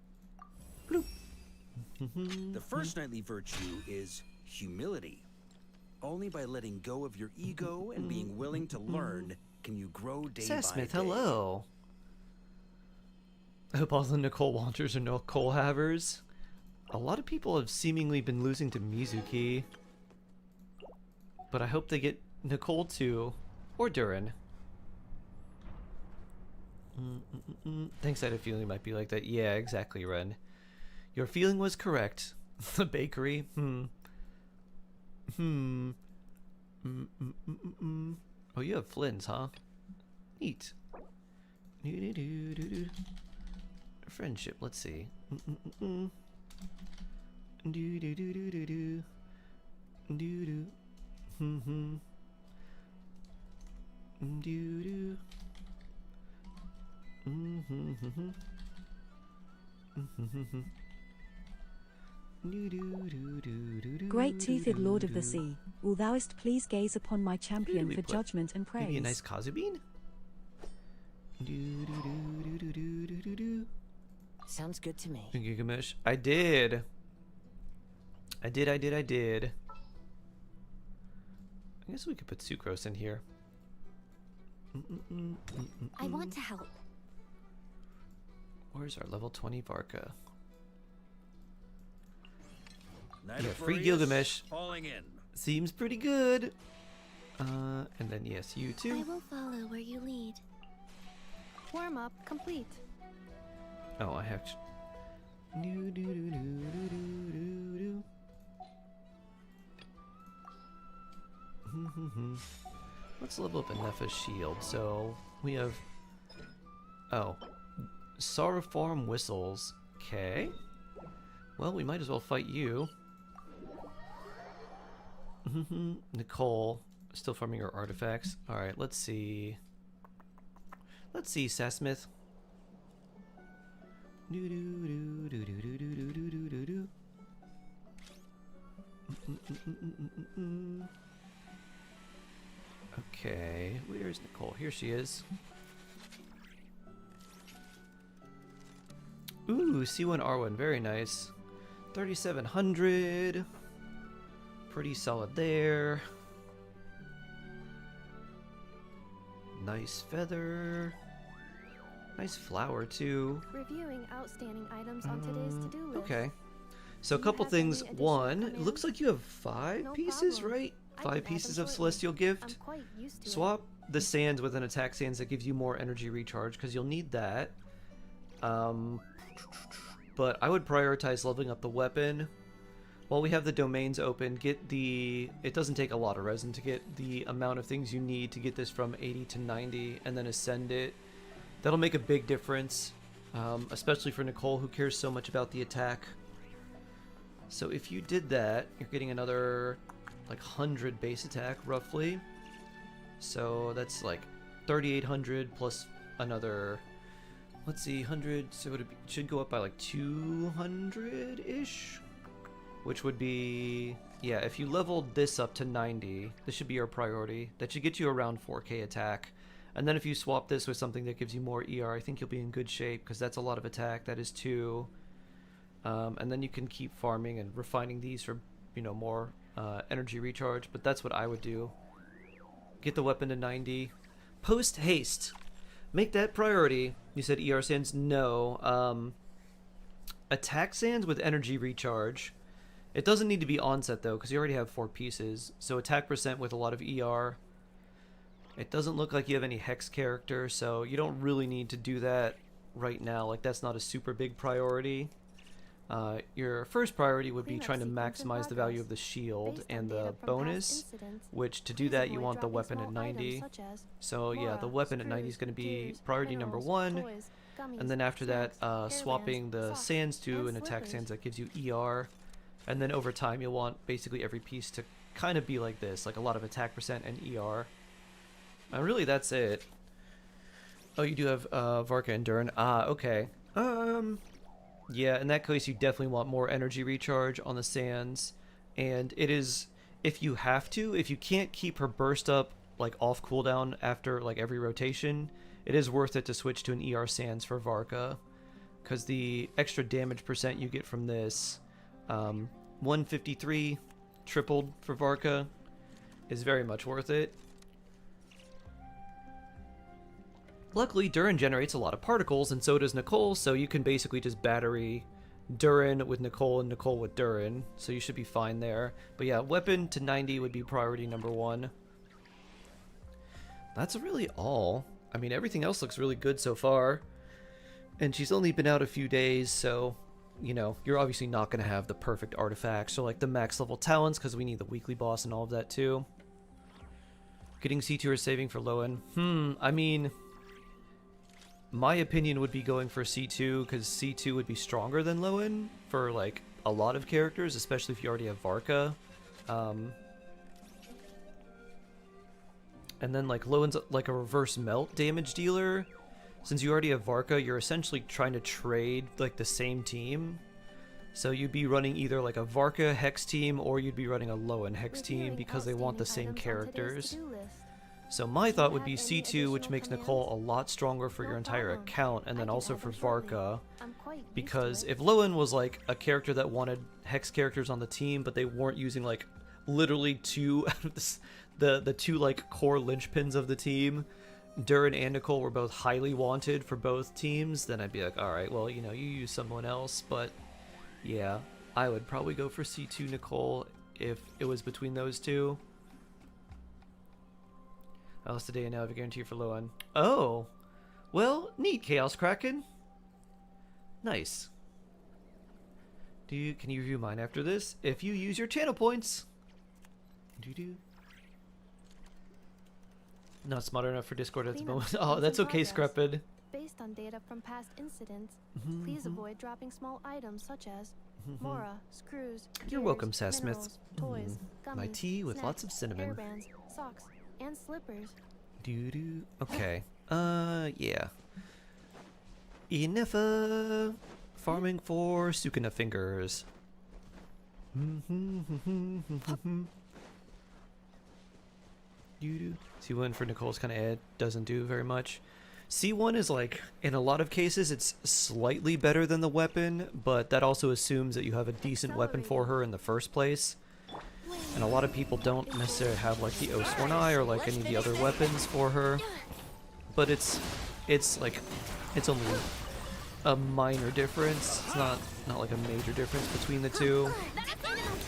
E: The first knightly virtue is humility. Only by letting go of your ego and being willing to learn can you grow day by
A: Smith,
E: day.
A: hello. I hope all the Nicole Walters are Nicole Havers. A lot of people have seemingly been losing to Mizuki. But I hope they get Nicole too. Or Durin. Thanks, I had a feeling it might be like that. Yeah, exactly, Ren. Your feeling was correct. The bakery? Oh, you have Flynn's, huh? Neat. Friendship, let's see.
B: Great-toothed Lord of the Sea, will thouest please gaze upon my champion
A: we
B: for
A: put?
B: judgment and praise.
A: Maybe a nice Kazubin?
F: Sounds good to me.
A: Gilgamesh. I did. I did. I guess we could put Sucrose in here.
C: I want to help.
A: Where's our level 20 Varka?
E: Knight
A: Yeah,
E: of
A: free
E: Boreas
A: Gilgamesh.
E: falling in.
A: Seems pretty good. And then yes, you
C: I
A: too.
C: will follow where you lead.
F: Warm up complete.
A: Oh, I have to. Let's level up Anepha's shield. So we have. Oh. Sauroform whistles. Okay. Well, we might as well fight you. Nicole. Still farming her artifacts. Alright, let's see. Let's see, Sasmith. Okay, where's Nicole? Here she is. Ooh, C1 R1, very nice. 3,700. Pretty solid there. Nice feather. Nice flower too.
F: Reviewing outstanding items on today's to-do list.
A: Okay. So a
F: Do you
A: couple
F: have any
A: things.
F: additional
A: One, it
F: commands?
A: looks like you have 5
F: No
A: pieces,
F: problem.
A: right?
F: I
A: 5
F: can add
A: pieces
F: them
A: of
F: shortly.
A: celestial
F: I'm
A: gift.
F: quite used to
A: Swap the sands with an attack sand that gives you more energy recharge because you'll need that. But I would prioritize leveling up the weapon. while we have the domains open, get the... It doesn't take a lot of resin to get the amount of things you need to get this from 80 to 90 and then ascend it. That'll make a big difference, especially for Nicole, who cares so much about the attack. So if you did that, you're getting another like 100 base attack roughly. So that's like 3,800 plus another, let's see, 100, so it should go up by like 200-ish, which would be, yeah, if you leveled this up to 90, this should be your priority. That should get you around 4k attack. And then if you swap this with something that gives you more ER, I think you'll be in good shape, because that's a lot of attack. That is 2. And then you can keep farming and refining these for, you know, more energy recharge, but that's what I would do. Get the weapon to 90. Post haste. Make that priority. You said ER sands? No. Attack sands with energy recharge. It doesn't need to be onset though, because you already have 4 pieces. So attack percent with a lot of ER. It doesn't look like you have any hex character, so you don't really need to do that right now. Like, that's not a super big priority. Your first priority would be trying to maximize the value of the shield and the bonus, which to do that you want the weapon at 90. So yeah, the weapon at 90 is going to be priority number 1, and then after that swapping the sands to an attack sands that gives you ER, and then over time you'll want basically every piece to kind of be like this, like a lot of attack percent and ER. And really that's it. Oh, you do have Varka and Durin. Ah, okay. Yeah, in that case, you definitely want more energy recharge on the sands. And it is, if you have to, if you can't keep her burst up like off cooldown after like every rotation, it is worth it to switch to an ER sands for Varka. Because the extra damage percent you get from this, 153 tripled for Varka, is very much worth it. Luckily, Durin generates a lot of particles, and so does Nicole, so you can basically just battery Durin with Nicole and Nicole with Durin, so you should be fine there. But yeah, weapon to 90 would be priority number 1. That's really all. I mean, everything else looks really good so far. And she's only been out a few days, so, you know, you're obviously not going to have the perfect artifacts, so like the max level talents, because we need the weekly boss and all of that too. Getting C2 or saving for Lowen. I mean... My opinion would be going for C2, because C2 would be stronger than Lowen for like a lot of characters, especially if you already have Varka. And then like Lowen's like a reverse melt damage dealer. Since you already have Varka, you're essentially trying to trade like the same team. So you'd be running either like a Varka Hex team or you'd be running a Lowen Hex team because they want the same characters. So my thought would be C2, which makes Nicole a lot stronger for your entire account, and then also for Varka, because if Lowen was like a character that wanted Hex characters on the team, but they weren't using like literally 2 out of the 2 like core linchpins of the team, Durin and Nicole were both highly wanted for both teams, then I'd be like, alright, well, you know, you use someone else, but yeah, I would probably go for C2 Nicole if it was between those two. Else today and now I have a guarantee for Lowen. Oh! Well, neat, Chaos Kraken. Nice. Can you review mine after this? If you use your channel points. Not smart enough for Discord at the moment. Oh, that's okay, Screpid.
F: Based on data from past incidents, please avoid dropping small items such as Mora, screws,
A: You're welcome, Sassmith.
F: Toys, gummies,
A: My tea with
F: snacks,
A: lots of cinnamon.
F: hairbands, socks, and slippers.
A: Okay. Yeah. Enough farming for Sukuna fingers. C1 for Nicole's kind of doesn't do very much. C1 is like, in a lot of cases, it's slightly better than the weapon, but that also assumes that you have a decent weapon for her in the first place. And a lot of people don't necessarily have like the Osworn Eye or like any of the other weapons for her. But it's like, it's only a minor difference. It's not like a major difference between the two.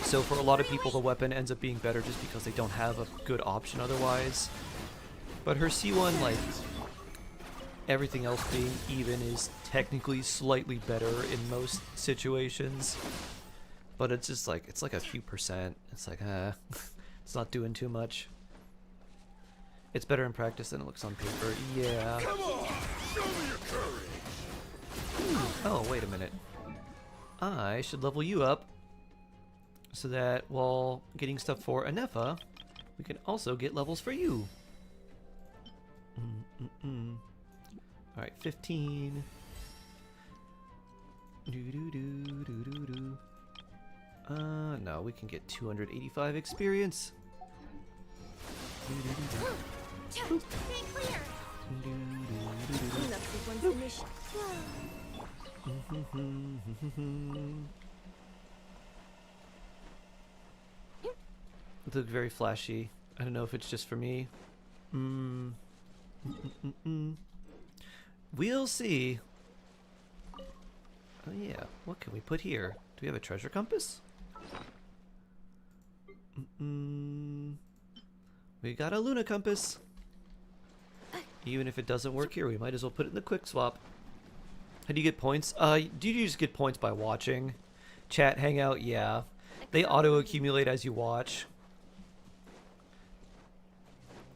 A: So for a lot of people the weapon ends up being better just because they don't have a good option otherwise. But her C1, like, everything else being even, is technically slightly better in most situations. But it's just like, it's like a few percent. It's like, it's not doing too much. It's better in practice than it looks on paper. Yeah.
G: Come on, show me your courage.
A: Oh, wait a minute. I should level you up so that while getting stuff for Anefa, we can also get levels for you. Alright, 15. No, we can get 285 experience.
C: Stay clear.
F: Clean up sequence initial.
A: It looks very flashy. I don't know if it's just for me. We'll see. Oh yeah, what can we put here? Do we have a treasure compass? We got a Luna compass. Even if it doesn't work here, we might as well put it in the quick swap. How do you get points? Do you just get points by watching? Chat, hangout, yeah. They auto-accumulate as you watch.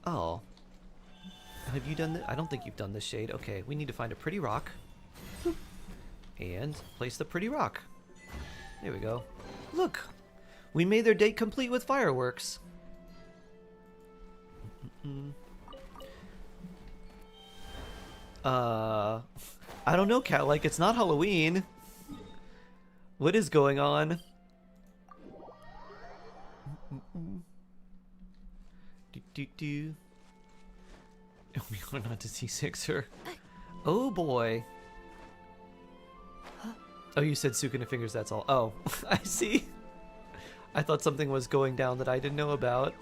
A: Oh. Have you done this? I don't think you've done this shade. Okay, we need to find a pretty rock. And place the pretty rock. There we go. Look! We made their date complete with fireworks. I don't know, Cat. Like, it's not Halloween. What is going on? We are not to C6er. Oh boy. Oh, you said Sukuna fingers, that's all. Oh, I see. I thought something was going down that I didn't know about.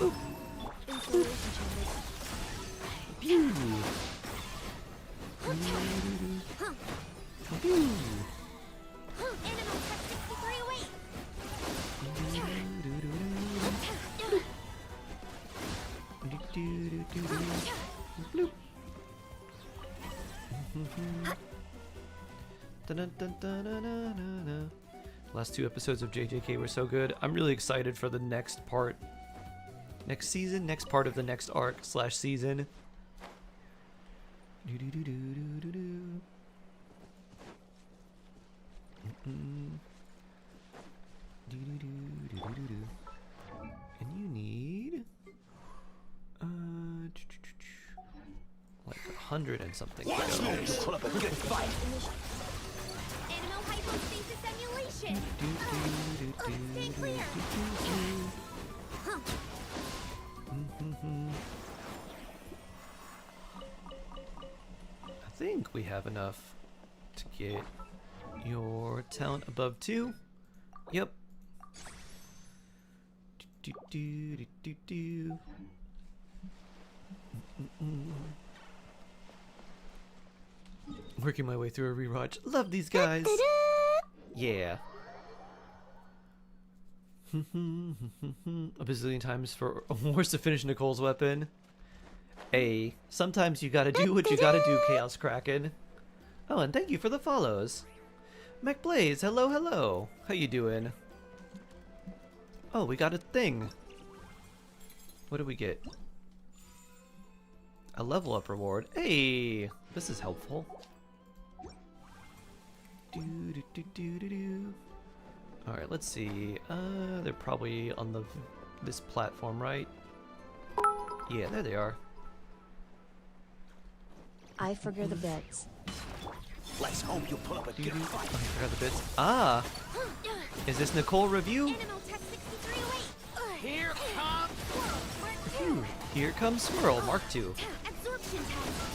A: Ooh. Pew. Pew.
C: Animal tech 63 away.
A: Bloop. Dun-dun-dun-dun-dun-dun-dun. Last 2 episodes of JJK were so good. I'm really excited for the next part. Next season, next part of the next arc / season. And you need like 100 and something to go.
G: Pull up a good fight.
C: Animal hypostasis emulation. Stay clear.
A: I think we have enough to get your talent above 2. Yep. Working my way through a rewatch. Love these guys. Yeah. A bazillion times for Wars to finish Nicole's weapon. Hey, sometimes you gotta do what you gotta do, Chaos Kraken. Oh, and thank you for the follows. MacBlaze, hello, hello. How you doing? Oh, we got a thing. What do we get? A level up reward. Hey, this is helpful. All right, let's see. They're probably on this platform, right? Yeah, there they are.
B: I forgot the bits.
G: Let's hope you pull up a good fight.
A: I forgot the bits. Ah, is this Nicole review?
C: Animal tech 63 away.
G: Here comes.
A: Phew. Here comes Swirl Mark II.
C: Absorption test.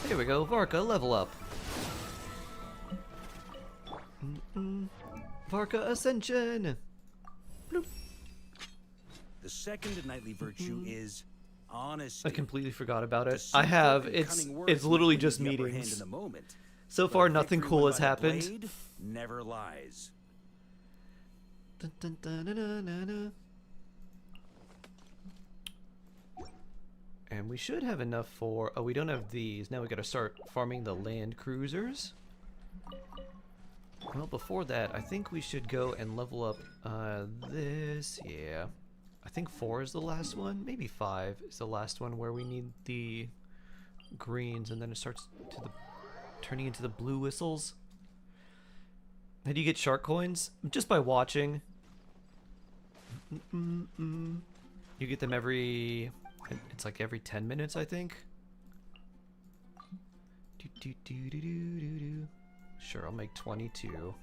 A: Here we go, Varka, level up. Varka Ascension. Bloop.
E: The second knightly virtue is honesty.
A: I completely forgot about
E: To
A: it.
E: suit
A: I have.
E: and
A: It's
E: cunning words
A: literally
E: might win
A: just
E: you the upper hand
A: meetings.
E: in the moment,
A: So
E: but
A: far,
E: a
A: nothing
E: victory
A: cool
E: won
A: has
E: by the
A: happened.
E: blade never lies.
A: Dun, dun, dun, dun, dun, dun. And we should have enough for... Oh, we don't have these. Now we gotta start farming the land cruisers. Well, before that, I think we should go and level up this. Yeah. I think 4 is the last one. Maybe 5 is the last one where we need the greens, and then it starts turning into the blue whistles. How do you get shark coins? Just by watching. You get them every... It's like every 10 minutes, I think. Sure, I'll make 22.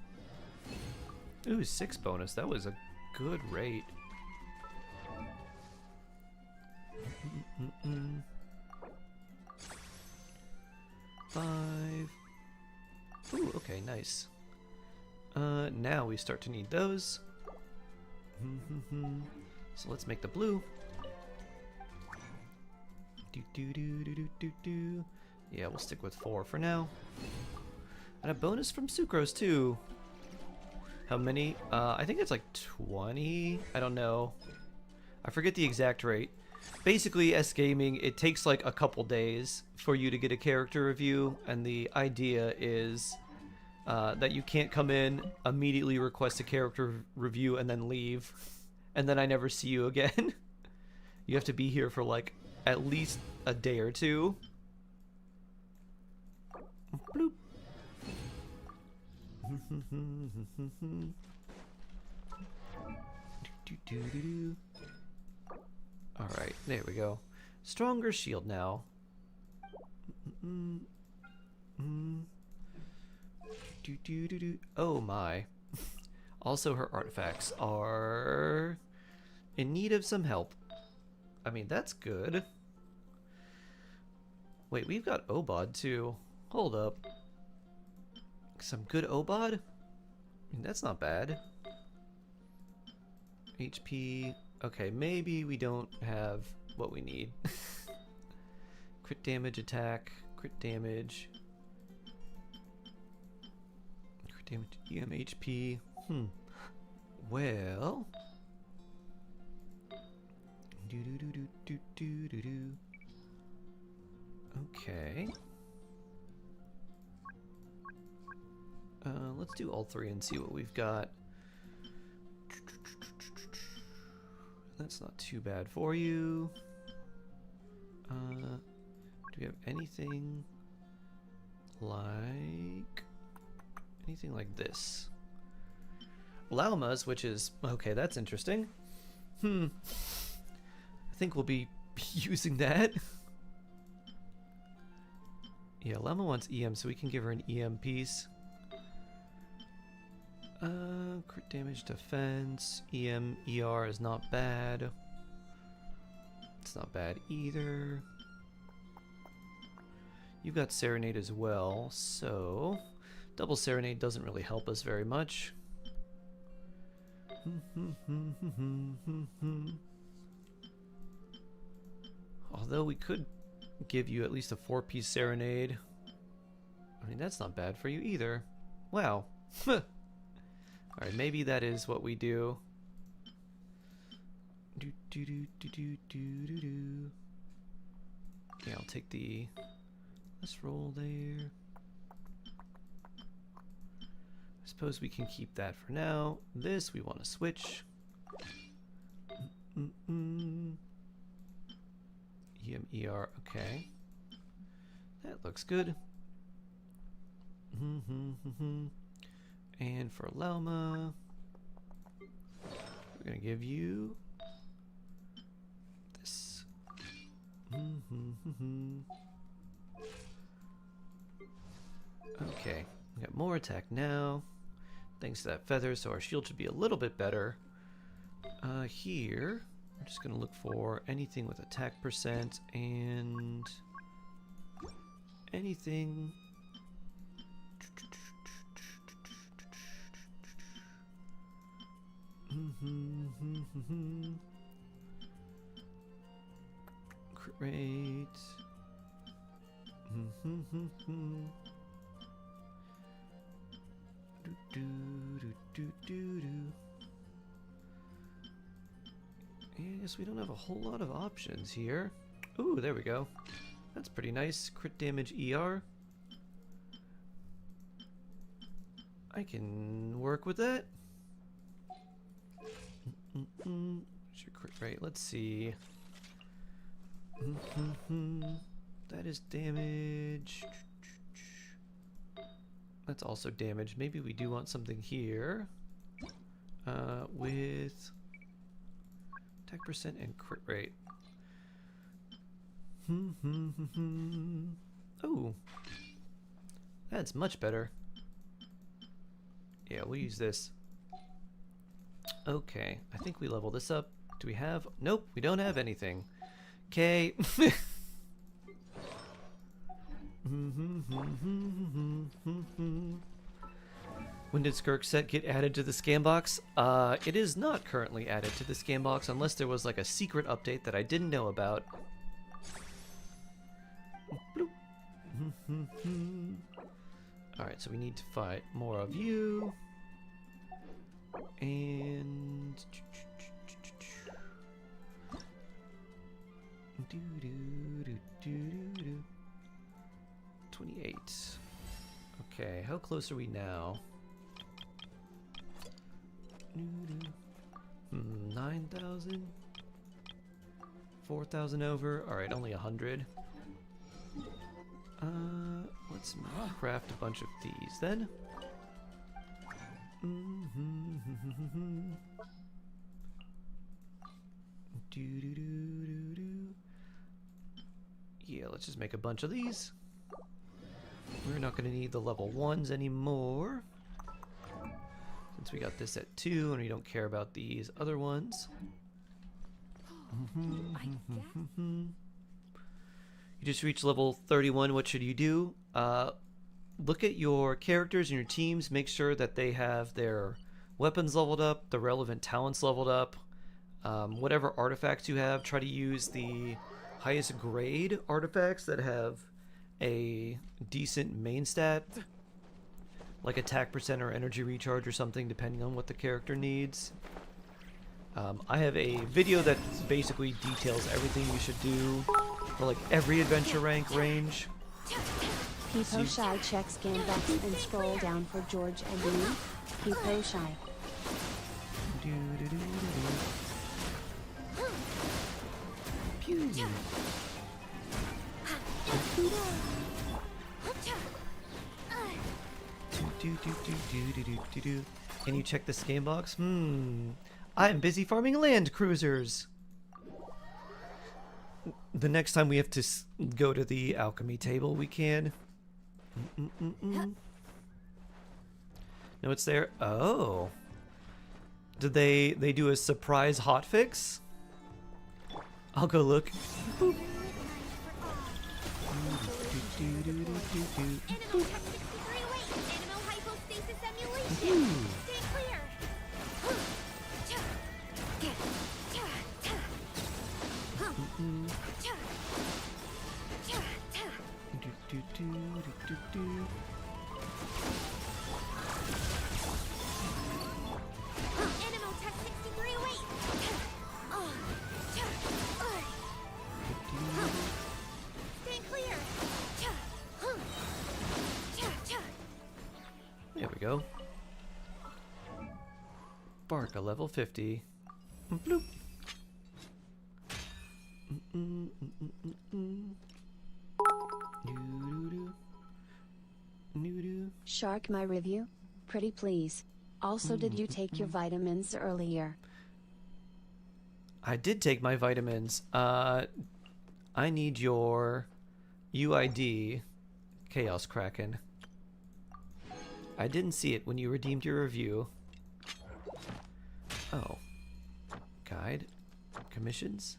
A: Ooh, 6 bonus. That was a good rate. 5. Ooh, okay, nice. Now we start to need those. So let's make the blue. Yeah, we'll stick with 4 for now. And a bonus from Sucrose too. How many? I think it's like 20. I don't know. I forget the exact rate. Basically, S Gaming, it takes like a couple days for you to get a character review, and the idea is that you can't come in, immediately request a character review, and then leave, and then I never see you again. You have to be here for like at least a day or two. Bloop. Alright, there we go. Stronger shield now. Oh my. Also, her artifacts are in need of some help. I mean, that's good. Wait, we've got Obod too. Hold up. Some good Obod? I mean, that's not bad. HP. Okay, maybe we don't have what we need. Crit damage, attack, crit damage. Crit damage, EM, HP. Well. Okay. Let's do all 3 and see what we've got. That's not too bad for you. Do we have anything like this? Laumas, which is okay, that's interesting. I think we'll be using that. Yeah, Llama wants EM, so we can give her an EM piece. Crit damage, defense, EM, ER is not bad. It's not bad either. You've got Serenade as well, so double Serenade doesn't really help us very much. Although we could give you at least a 4-piece Serenade. I mean, that's not bad for you either. Wow. Alright, maybe that is what we do. Yeah, I'll take the... Let's roll there. I suppose we can keep that for now. This we want to switch. EMER, okay. That looks good. And for Lauma, we're gonna give you this. Okay, we got more attack now, thanks to that feather, so our shield should be a little bit better. Here, we're just gonna look for anything with attack percent and anything. Crit rate. I guess we don't have a whole lot of options here. Ooh, there we go. That's pretty nice. Crit damage ER. I can work with that. What's your crit rate? Let's see. That is damage. That's also damage. Maybe we do want something here. With attack percent and crit rate. Oh, that's much better. Yeah, we'll use this. Okay, I think we level this up. Do we have? Nope, we don't have anything. Okay. When did Skirk set get added to the scam box? It is not currently added to the scam box unless there was like a secret update that I didn't know about. Alright, so we need to fight more of you. And 28. Okay, how close are we now? 9,000? 4,000 over? Alright, only 100. Let's craft a bunch of these then. Yeah, let's just make a bunch of these. We're not going to need the level 1s anymore, since we got this at 2 and we don't care about these other ones. You just reached level 31. What should you do? Look at your characters and your teams. Make sure that they have their weapons leveled up, the relevant talents leveled up. Whatever artifacts you have, try to use the highest grade artifacts that have a decent main stat, like attack percent or energy recharge or something, depending on what the character needs. I have a video that basically details everything you should do for like every adventure rank range.
D: Peepo Shy checks Gambox and scroll down for George and me. Peepo Shy.
A: Pew. Can you check the scam box? I'm busy farming land cruisers. The next time we have to go to the alchemy table, we can. No, it's there. Oh. Did they do a surprise hotfix? I'll go look. Boop. There we go. Barca level 50. Bloop.
D: Shark, my review? Pretty please. Also, did you take your vitamins earlier?
A: I did take my vitamins. I need your UID, Chaos Kraken. I didn't see it when you redeemed your review. Oh. Guide. Commissions.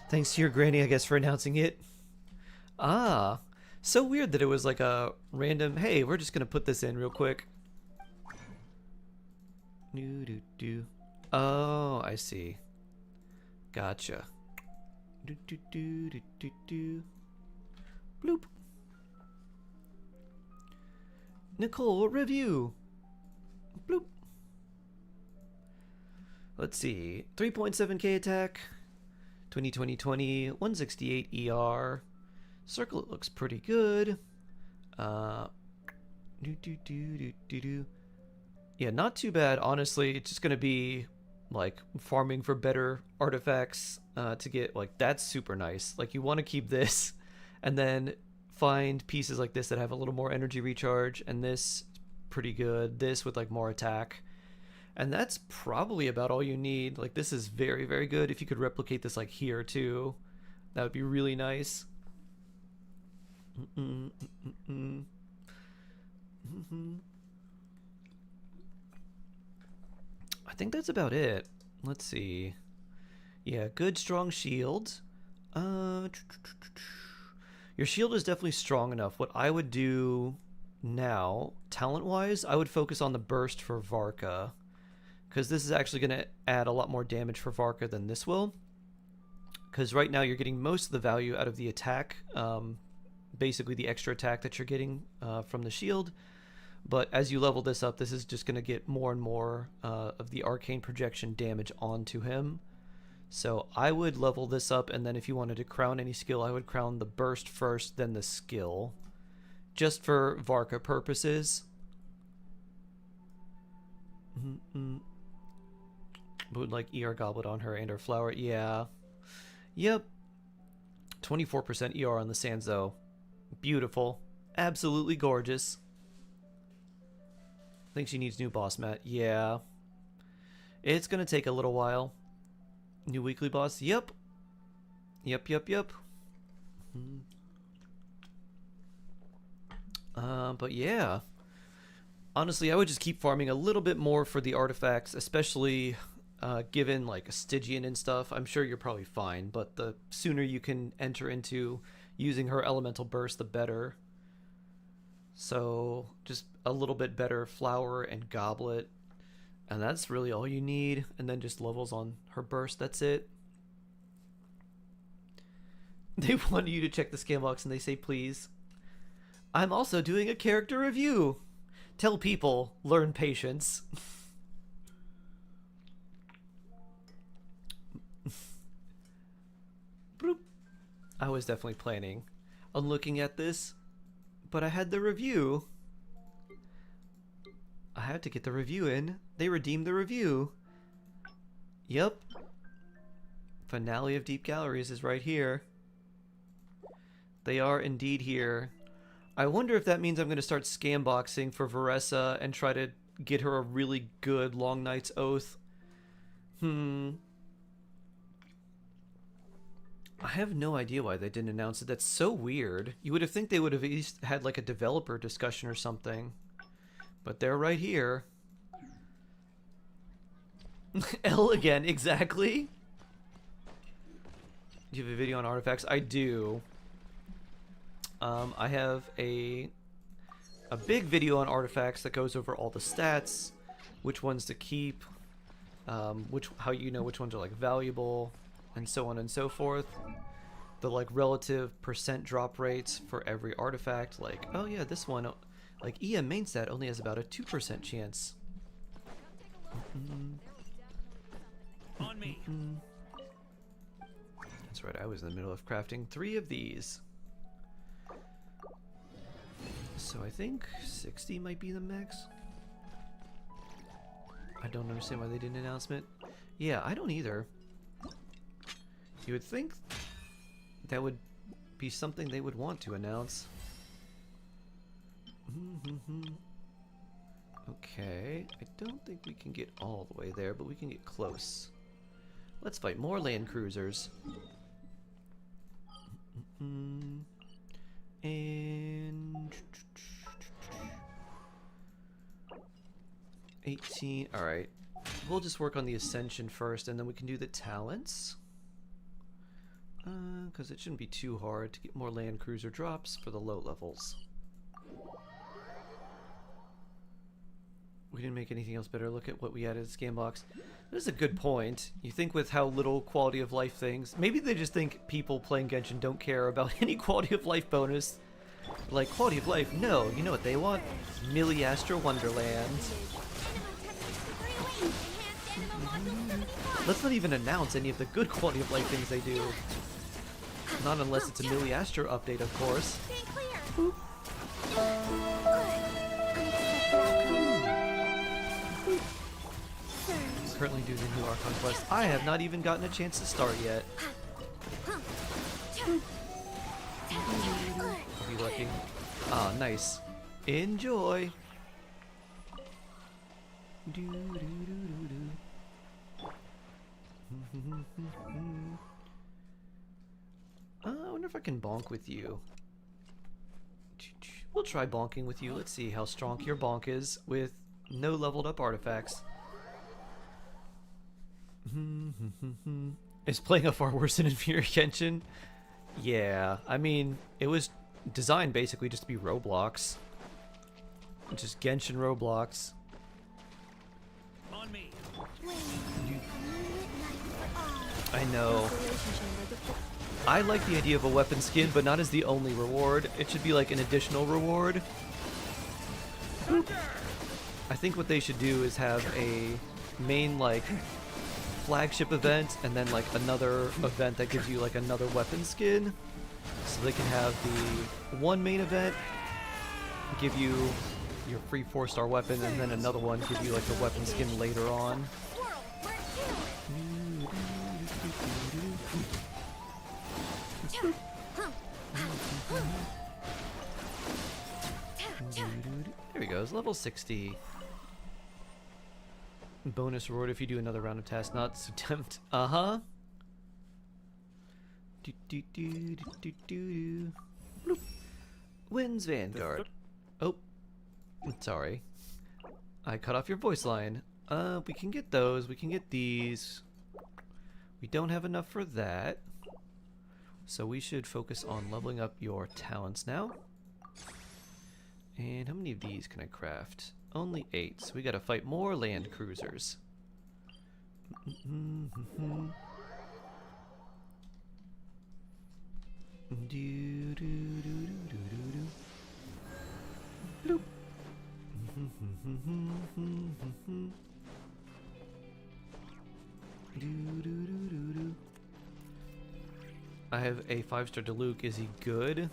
A: Thanks to your granny, I guess, for announcing it. Ah, so weird that it was like a random, hey, we're just gonna put this in real quick. Oh, I see. Gotcha. Bloop. Nicole, review. Bloop. Let's see. 3.7k attack. 20, 168 ER. Circle looks pretty good. Yeah, not too bad. Honestly, it's just gonna be like farming for better artifacts to get like that's super nice. Like you want to keep this, and then find pieces like this that have a little more energy recharge, and this pretty good. This with like more attack. And that's probably about all you need. Like this is very, very good. If you could replicate this like here too, that would be really nice. I think that's about it. Let's see. Yeah, good strong shield. Your shield is definitely strong enough. What I would do now, talent-wise, I would focus on the burst for Varka. Because this is actually going to add a lot more damage for Varka than this will. Because right now you're getting most of the value out of the attack. Basically the extra attack that you're getting from the shield. But as you level this up, this is just going to get more and more of the arcane projection damage onto him. So I would level this up, and then if you wanted to crown any skill, I would crown the burst first, then the skill. Just for Varka purposes. Would like ER Goblet on her and her flower. Yeah. Yep. 24% ER on the Sanzo. Beautiful. Absolutely gorgeous. I think she needs new boss mat. Yeah. It's going to take a little while. New weekly boss. Yep. Yep. But yeah. Honestly, I would just keep farming a little bit more for the artifacts, especially given like Stygian and stuff. I'm sure you're probably fine, but the sooner you can enter into using her elemental burst, the better. So just a little bit better flower and goblet, and that's really all you need. And then just levels on her burst. That's it. They want you to check the scam box and they say please. I'm also doing a character review. Tell people, learn patience. Bloop. I was definitely planning on looking at this, but I had the review. I had to get the review in. They redeemed the review. Yep. Finale of Deep Galleries is right here. They are indeed here. I wonder if that means I'm going to start scam boxing for Veressa and try to get her a really good Long Night's Oath. I have no idea why they didn't announce it. That's so weird. You would have think they would have at least had like a developer discussion or something. But they're right here. L again, exactly. Do you have a video on artifacts? I do. I have a big video on artifacts that goes over all the stats, which ones to keep, how you know which ones are like valuable, and so on and so forth. The like relative percent drop rates for every artifact. Like, oh yeah, this one, like EM main stat only has about a 2% chance.
E: On me.
A: That's right. I was in the middle of crafting 3 of these. So I think 60 might be the max. I don't understand why they did an announcement. Yeah, I don't either. You would think that would be something they would want to announce. Okay, I don't think we can get all the way there, but we can get close. Let's fight more land cruisers. And 18. All right, we'll just work on the ascension first, and then we can do the talents. Because it shouldn't be too hard to get more land cruiser drops for the low levels. We didn't make anything else better. Look at what we added to scan box. This is a good point. You think with how little quality of life things, maybe they just think people playing Genshin don't care about any quality of life bonus. Like, quality of life, no. You know what they want? Milliastra Wonderland. Let's not even announce any of the good quality of life things they do. Not unless it's a Milliastra update, of course. Currently doing the new Archon quest. I have not even gotten a chance to start yet. I'll be lucky. Ah, nice. Enjoy. I wonder if I can bonk with you. We'll try bonking with you. Let's see how strong your bonk is with no leveled up artifacts. Is playing a far worse than inferior Genshin? Yeah, I mean, it was designed basically just to be Roblox. Just Genshin Roblox.
E: On me.
A: I know. I like the idea of a weapon skin, but not as the only reward. It should be like an additional reward. I think what they should do is have a main like flagship event and then like another event that gives you like another weapon skin. So they can have the one main event give you your free 4-star weapon and then another one give you like a weapon skin later on. There we go, it's level 60. Bonus reward if you do another round of tasks not to tempt. Uh-huh. Bloop. Wins Vanguard. Oh. Sorry. I cut off your voice line. We can get those. We can get these. We don't have enough for that. So we should focus on leveling up your talents now. And how many of these can I craft? Only 8, so we gotta fight more land cruisers. Bloop. I have a 5-star Diluc. Is he good?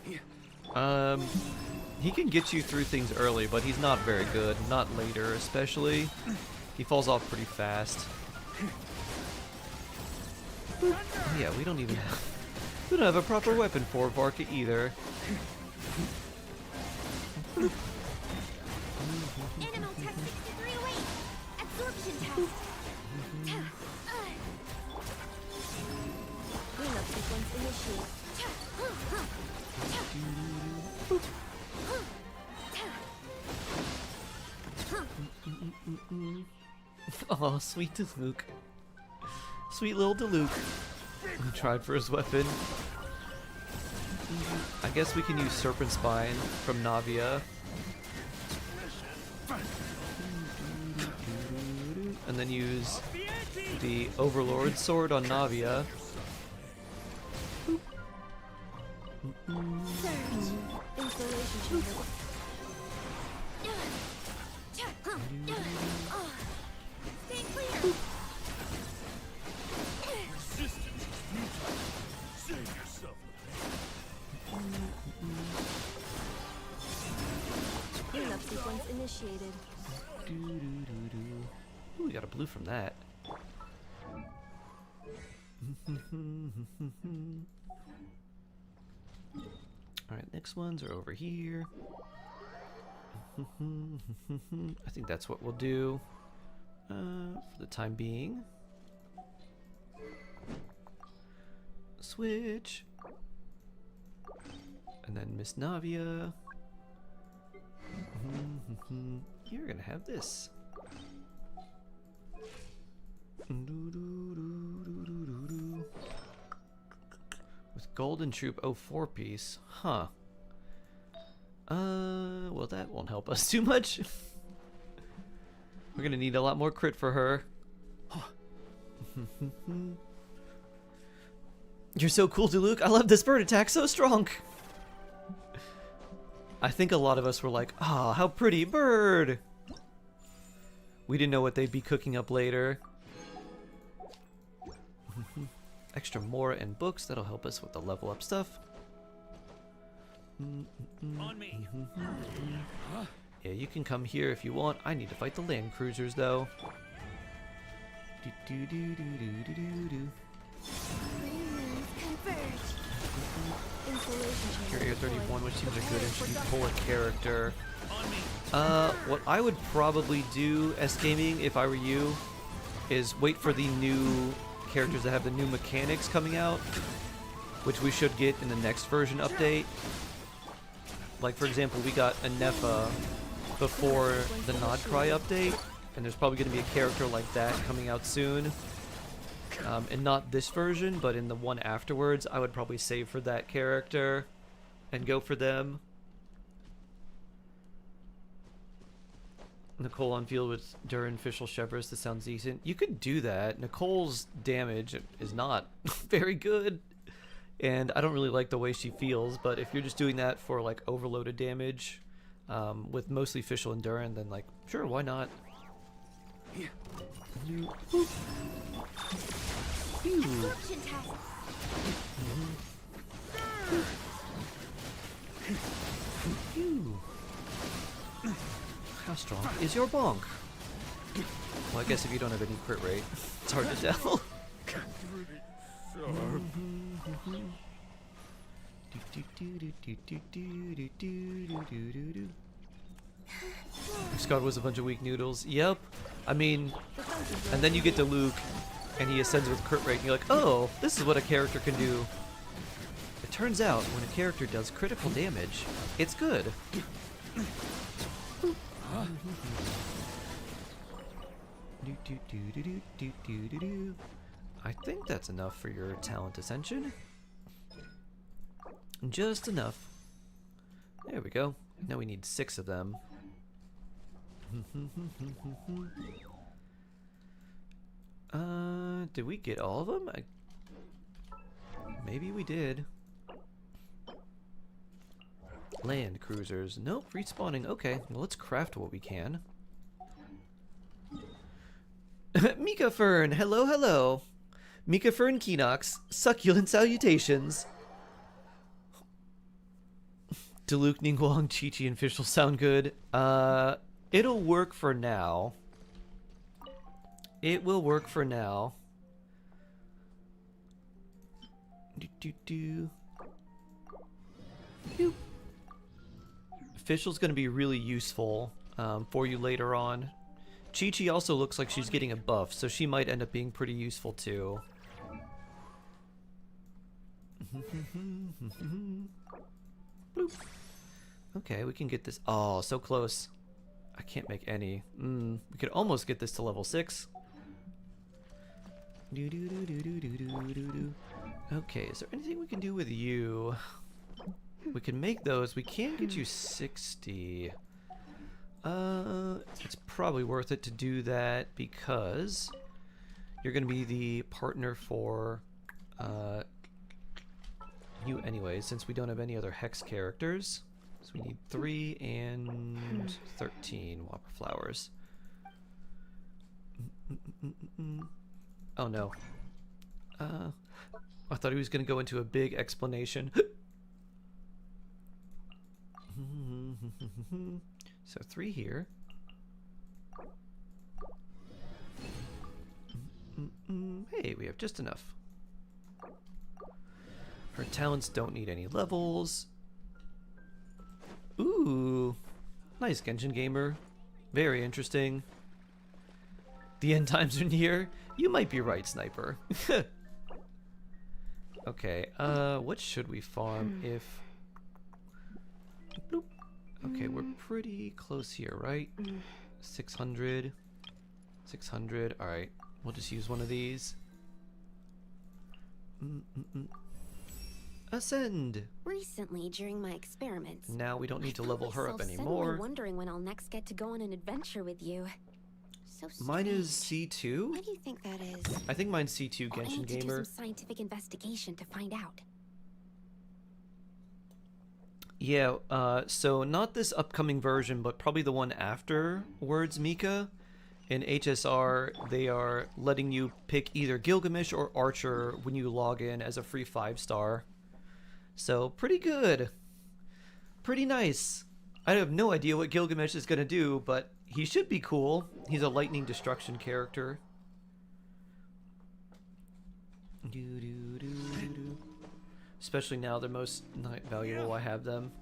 A: He can get you through things early, but he's not very good. Not later, especially. He falls off pretty fast. Oh, yeah, we don't have a proper weapon for Varka either.
C: Animal test 63 away. Absorption test.
F: Cleanup sequence initiated.
A: Oh, sweet Diluc. Sweet little Diluc. He tried for his weapon. I guess we can use Serpent Spine from Navia. And then use the Overlord Sword on Navia.
F: Installation chamber.
C: Stay clear.
G: Resistance is futile. Save yourself
F: Cleanup sequence initiated.
A: Ooh, we got a blue from that. Alright, next ones are over here. I think that's what we'll do for the time being. Switch. And then Miss Navia. You're gonna have this. With Golden Troop 04 piece. Huh. Well that won't help us too much. We're gonna need a lot more crit for her. You're so cool, Diluc. I love this bird attack, so strong. I think a lot of us were like, ah, how pretty bird. We didn't know what they'd be cooking up later. Extra Mora and books, that'll help us with the level up stuff.
E: On me.
A: Yeah, you can come here if you want. I need to fight the land cruisers though. Carrier 31, which seems a good and should pull a character. What I would probably do, S-Gaming, if I were you, is wait for the new characters that have the new mechanics coming out, which we should get in the next version update. Like, for example, we got a Nefa before the Nod Cry update, and there's probably going to be a character like that coming out soon. And not this version, but in the one afterwards, I would probably save for that character and go for them. Nicole on field with Durin, Fischl, Shepherds, that sounds decent. You could do that. Nicole's damage is not very good, and I don't really like the way she feels, but if you're just doing that for like overloaded damage with mostly Fischl and Durin, then like, sure, why not? How strong is your bonk? Well, I guess if you don't have any crit rate, it's hard to tell. Scott was a bunch of weak noodles. Yep. I mean, and then you get to Luke, and he ascends with crit rate, and you're like, oh, this is what a character can do. It turns out, when a character does critical damage, it's good. I think that's enough for your talent ascension. Just enough. There we go. Now we need 6 of them. Did we get all of them? Maybe we did. Land cruisers. Nope, respawning. Okay, well, let's craft what we can. Mika Fern, hello, hello. Mika Fern Keenox, succulent salutations. Diluc, Ningguang, Chi-Chi, and Fischl sound good. It'll work for now. It will work for now. Fischl's going to be really useful for you later on. Chi-Chi also looks like she's getting a buff, so she might end up being pretty useful too. Bloop. Okay, we can get this. Oh, so close. I can't make any. We could almost get this to level 6. Okay, is there anything we can do with you? We can make those. We can get you 60. It's probably worth it to do that because you're going to be the partner for you anyway, since we don't have any other Hex characters. So we need 3 and 13 Whopper Flowers. Oh no. I thought he was going to go into a big explanation. So 3 here. Hey, we have just enough. Her talents don't need any levels. Ooh, nice Genshin gamer. Very interesting. The end times are near. You might be right, Sniper. Okay, what should we farm if... Bloop. Okay, we're pretty close here, right? 600. 600. Alright, we'll just use one of these. Ascend!
H: Recently, during my experiments,
A: Now we don't need to level her up
H: suddenly
A: anymore.
H: wondering when I'll next get to go on an adventure with you. So strange.
A: Mine is C2?
H: Why do you think that is?
A: I think mine's C2
H: I
A: Genshin
H: need to do
A: Gamer.
H: some scientific investigation to find out.
A: Yeah, so not this upcoming version, but probably the one afterwards, Mika. In HSR, they are letting you pick either Gilgamesh or Archer when you log in as a free 5-star. So, pretty good. Pretty nice. I have no idea what Gilgamesh is going to do, but he should be cool. He's a lightning destruction character. Especially now they're most valuable. I have them.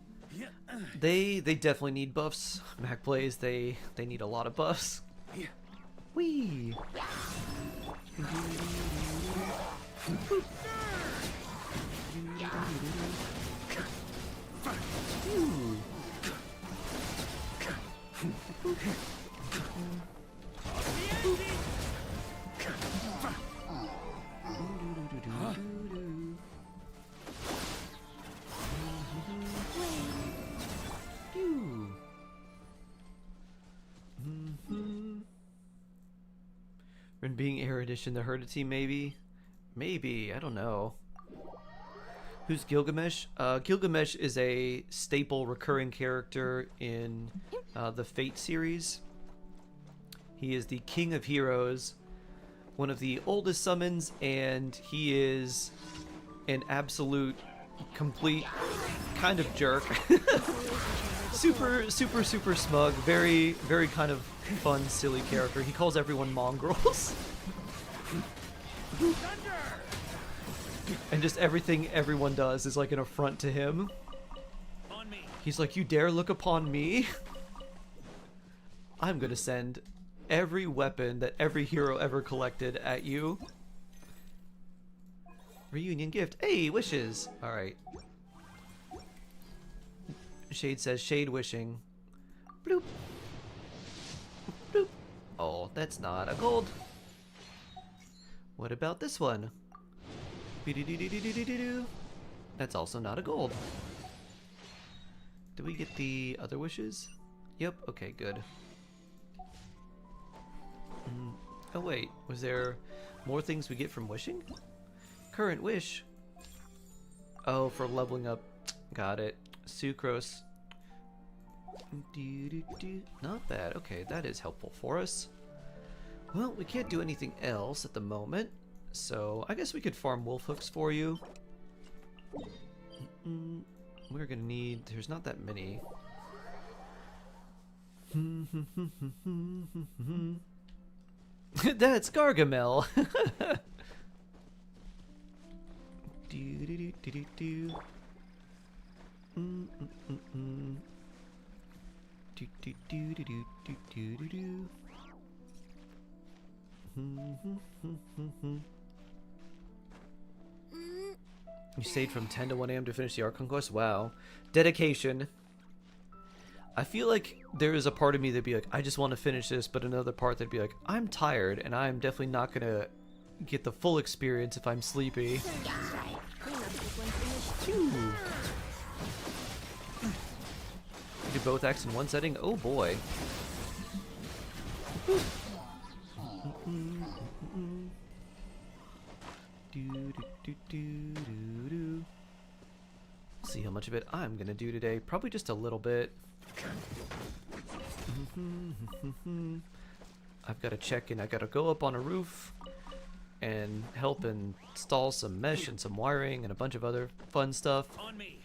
A: They definitely need buffs. Mac plays, they need a lot of buffs. Whee! Ooh. And being Air Edition, the Herdity, maybe? Maybe, I don't know. Who's Gilgamesh? Gilgamesh is a staple recurring character in the Fate series. He is the king of heroes, one of the oldest summons, and he is an absolute, complete kind of jerk. super smug, very kind of fun, silly character. He calls everyone mongrels. And just everything everyone does is like an affront to him. He's like, you dare look upon me? I'm gonna send every weapon that every hero ever collected at you. Reunion gift. Hey, wishes. Alright. Shade says shade wishing. Bloop. Bloop. Oh, that's not a gold. What about this one? That's also not a gold. Did we get the other wishes? Yep, okay, good. Oh wait, was there more things we get from wishing? Current wish. Oh, for leveling up. Got it. Sucrose. Not bad. Okay, that is helpful for us. Well, we can't do anything else at the moment, so I guess we could farm wolf hooks for you. We're gonna need... There's not that many. That's Gargamel! You stayed from 10 to 1 a.m. to finish the Archon quest? Wow. Dedication. I feel like there is a part of me that'd be like, I just want to finish this, but another part that'd be like, I'm tired, and I'm definitely not gonna get the full experience if I'm sleepy. You do both acts in one setting? Oh boy. See how much of it I'm gonna do today. Probably just a little bit. I've got to check in. I got to go up on a roof and help install some mesh and some wiring and a bunch of other fun stuff.
E: On me.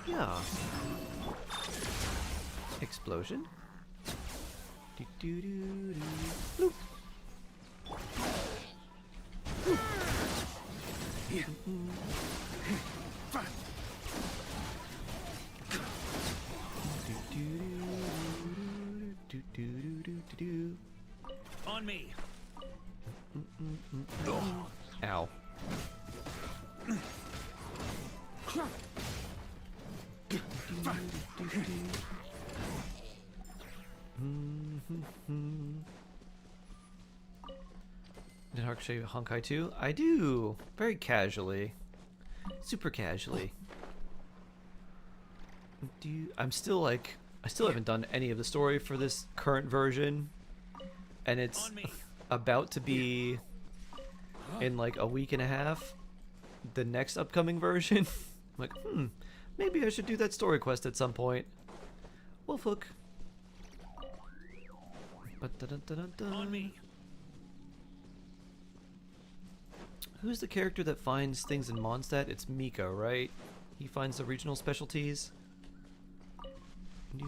A: Yeah. Explosion. Bloop.
E: On me.
A: Ow. actually Honkai too? I do. Very casually. Super casually. I'm still like, I still haven't done any of the story for this current version. And it's about to be in like a week and a half. The next upcoming version. I'm like, maybe I should do that story quest at some point. Wolfhook.
E: On me.
A: Who's the character that finds things in Mondstadt? It's Miko, right? He finds the regional specialties. I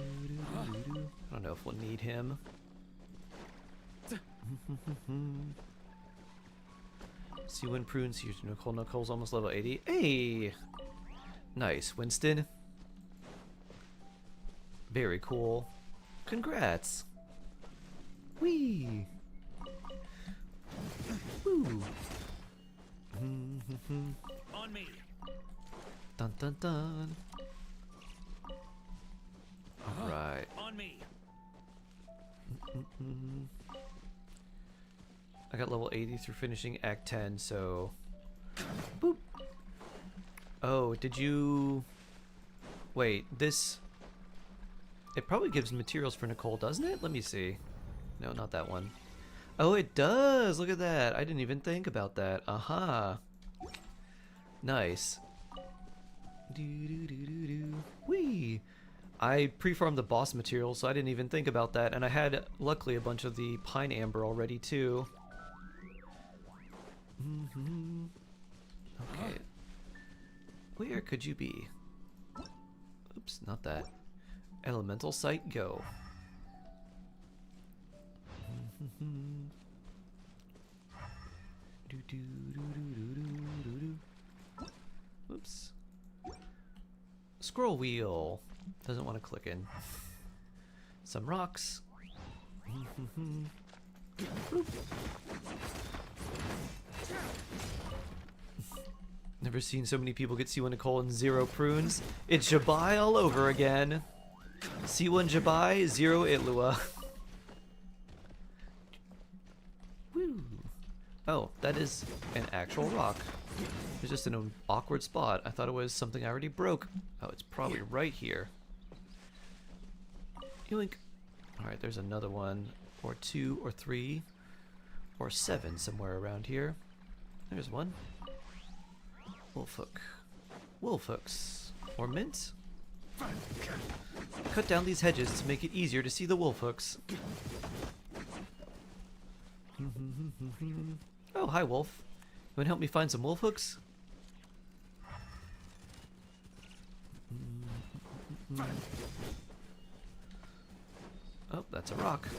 A: don't know if we'll need him. See when prunes use Nicole. Nicole's almost level 80. Hey! Nice. Winston. Very cool. Congrats. Whee! Woo!
E: On me.
A: Dun dun dun. Alright.
E: On me.
A: I got level 80 through finishing Act 10, so... Boop! Oh, did you... Wait, this... It probably gives materials for Nicole, doesn't it? Let me see. No, not that one. Oh, it does! Look at that! I didn't even think about that. Aha! Nice. Whee! I pre-farmed the boss material, so I didn't even think about that. And I had, luckily, a bunch of the pine amber already, too. Okay. Where could you be? Oops, not that. Elemental site, go. Oops. Scroll wheel. Doesn't want to click in. Some rocks. Never seen so many people get C1 Nicole and 0 prunes. It's Jabai all over again. C1 Jabai, 0 Itlua. Woo. Oh, that is an actual rock. It's just in an awkward spot. I thought it was something I already broke. Oh, it's probably right here. Yoink. Alright, there's another one. Or 2, or 3, or 7 somewhere around here. There's one. Wolfhook. Wolfhooks. Or mint? Cut down these hedges to make it easier to see the wolfhooks. Oh, hi wolf. You wanna help me find some wolfhooks? Oh, that's a rock.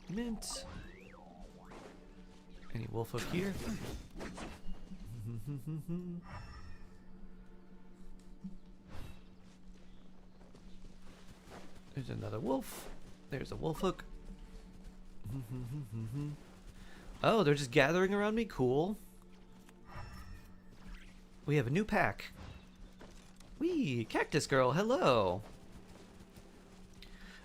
A: Mint. Any wolfhook here? There's another wolf. There's a wolfhook. Oh, they're just gathering around me? Cool. We have a new pack. Whee! Cactus Girl, hello!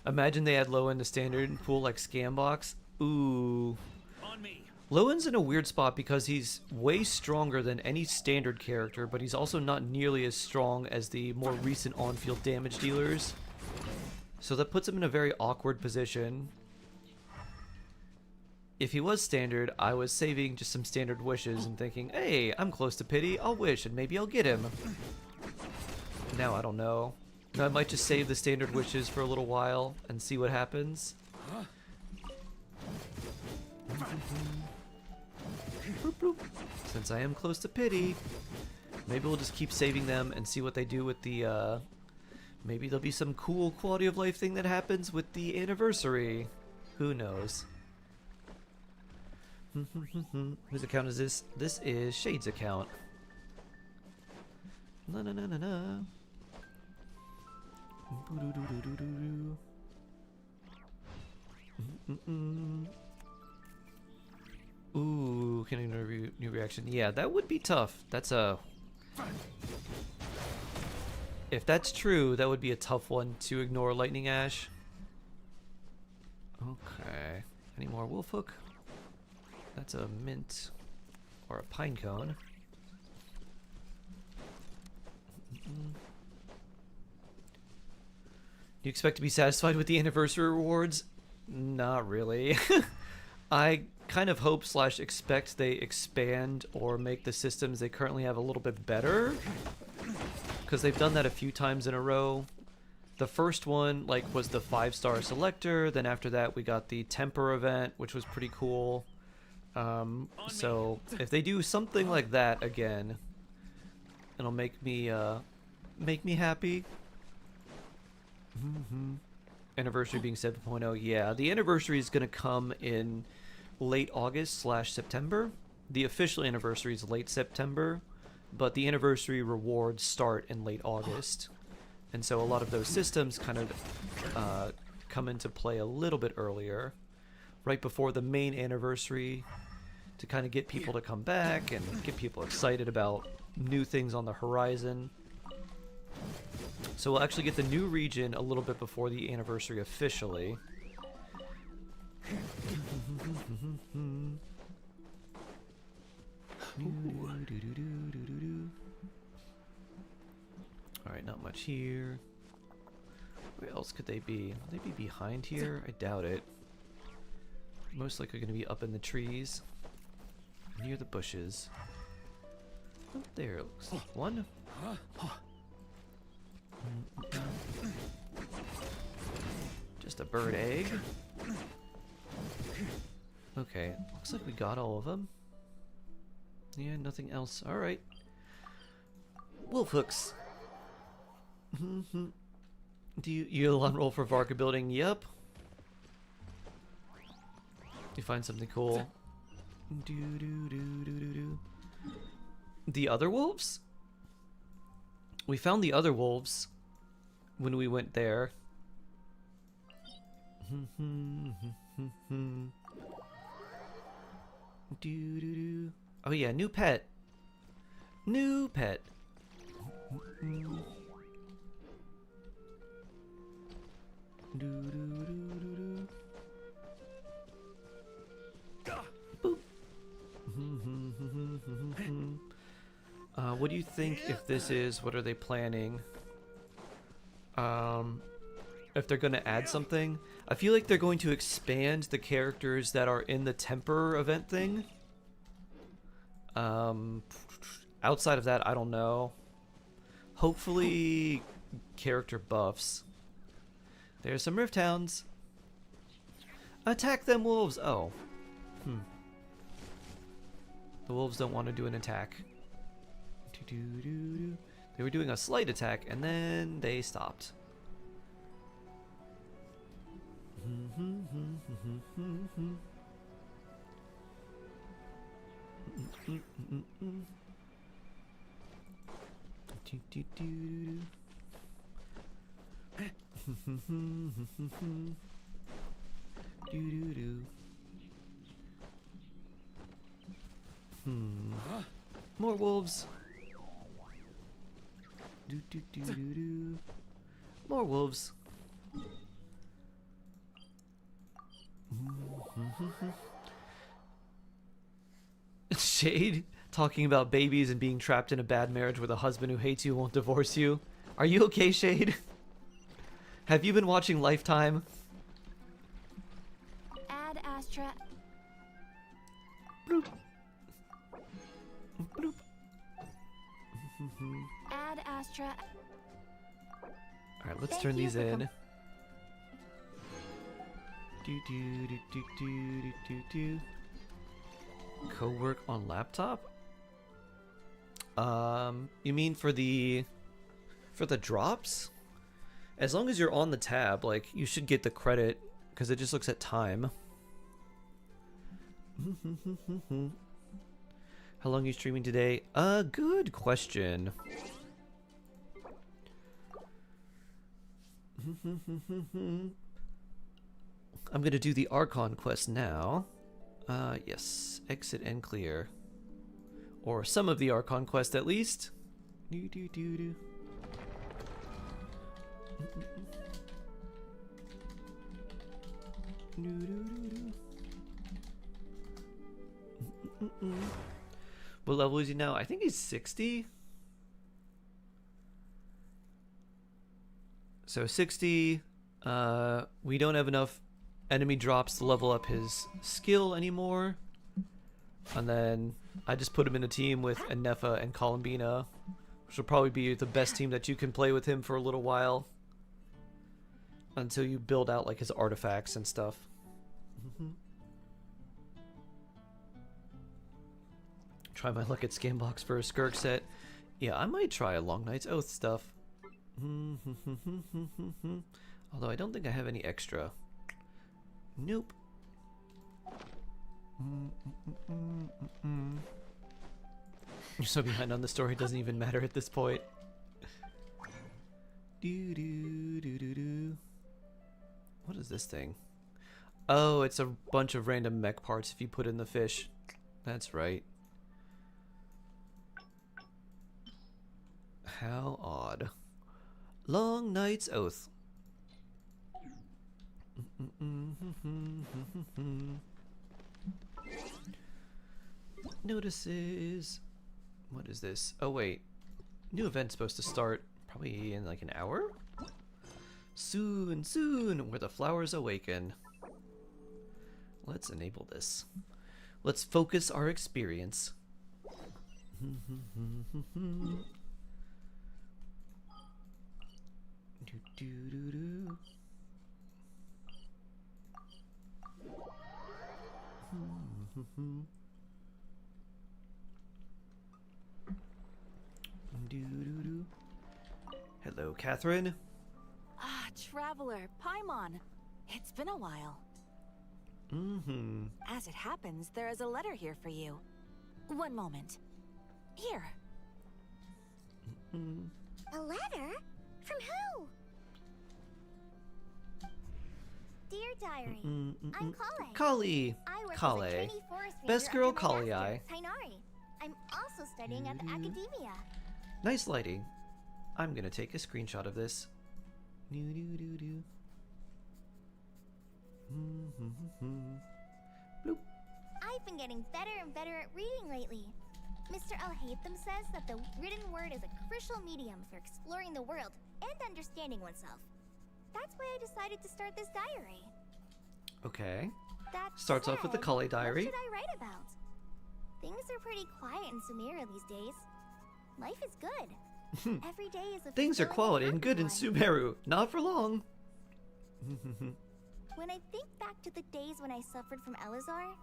A: Imagine they had Lowen to standard pool like Scambox. Ooh.
E: On me.
A: Lowen's in a weird spot because he's way stronger than any standard character, but he's also not nearly as strong as the more recent on-field damage dealers. So that puts him in a very awkward position. If he was standard, I was saving just some standard wishes and thinking, hey, I'm close to pity, I'll wish and maybe I'll get him. Now I don't know. I might just save the standard wishes for a little while and see what happens. Bloop, bloop. Since I am close to pity, maybe we'll just keep saving them and see what they do with the, maybe there'll be some cool quality of life thing that happens with the anniversary. Who knows? Whose account is this? This is Shade's account. Na na na na na. Ooh, can I know new reaction? Yeah, that would be tough. That's a... If that's true, that would be a tough one to ignore Lightning Ash. Any more wolf hook? That's a mint or a pine cone. You expect to be satisfied with the anniversary rewards? Not really. I kind of hope / expect they expand or make the systems they currently have a little bit better, because they've done that a few times in a row. The first one was the 5-star selector, then after that we got the temper event, which was pretty cool. So if they do something like that again, it'll make me happy. Anniversary being 7.0, yeah, the anniversary is gonna come in late August / September. The official anniversary is late September, but the anniversary rewards start in late August, and so a lot of those systems kind of come into play a little bit earlier, right before the main anniversary, to kind of get people to come back and get people excited about new things on the horizon. So we'll actually get the new region a little bit before the anniversary officially. Alright, not much here. Where else could they be? Would they be behind here? I doubt it. Most likely going to be up in the trees, near the bushes. Oh, there looks like one. Just a bird egg. Okay, looks like we got all of them. Yeah, nothing else. Alright. Wolf hooks. Do you'll unroll for Varka building? Yep. You find something cool. The other wolves? We found the other wolves when we went there. Oh yeah, new pet. New pet. Boop. What do you think if this is, what are they planning? If they're going to add something? I feel like they're going to expand the characters that are in the temper event thing. Outside of that, I don't know. Hopefully character buffs. There's some Rift Hounds. Attack them wolves! Oh. The wolves don't want to do an attack. They were doing a slight attack and then they stopped. More wolves. More wolves. Shade talking about babies and being trapped in a bad marriage with a husband who hates you and won't divorce you. Are you okay, Shade? Have you been watching Lifetime?
F: Add Astra.
A: Bloop. Bloop.
F: Add Astra.
A: Alright, let's
F: Thank
A: turn
F: you
A: these
F: for
A: in. Co-work on laptop? You mean for the drops? As long as you're on the tab, like, you should get the credit, because it just looks at time. How long are you streaming today? Good question. I'm gonna do the Archon quest now. Yes. Exit and clear. Or some of the Archon quest at least. What level is he now? I think he's 60. So 60. We don't have enough enemy drops to level up his skill anymore. And then I just put him in a team with Anefa and Columbina, which will probably be the best team that you can play with him for a little while. Until you build out like his artifacts and stuff. Try my luck at Scambox for a Skirk set. Yeah, I might try a Long Night's Oath stuff. Although I don't think I have any extra. Nope. You're so behind on the story, it doesn't even matter at this point. What is this thing? Oh, it's a bunch of random mech parts if you put in the fish. That's right. How odd. Long Night's Oath. Notices. What is this? Oh wait. New event's supposed to start probably in like an hour? Soon, soon, where the flowers awaken. Let's enable this. Let's focus our experience. Hello, Catherine.
I: Ah, Traveler, Paimon. It's been a while. As it happens, there is a letter here for you. One moment. Here.
C: A letter? From who? Dear Diary, I'm Kale.
A: Kali.
C: I work
A: Kale.
C: as a trainee forest ranger
A: Best girl,
C: under my
A: Kali.
C: master, Tainari. I'm also studying at the academia.
A: Nice lighting. I'm gonna take a screenshot of this. Bloop.
C: I've been getting better and better at reading lately. Mr. Al-Haytham says that the written word is a crucial medium for exploring the world and understanding oneself. That's why I decided to start this diary.
A: Okay.
C: That
A: Starts off with the
C: said,
A: Kali diary.
C: What should I write about? Things are pretty quiet in Sumeru these days. Life is good. Every day is a
A: Things are
C: fulfilling
A: quiet and good in
C: happy one.
A: Sumeru. Not for long.
C: When I think back to the days when I suffered from Elazar,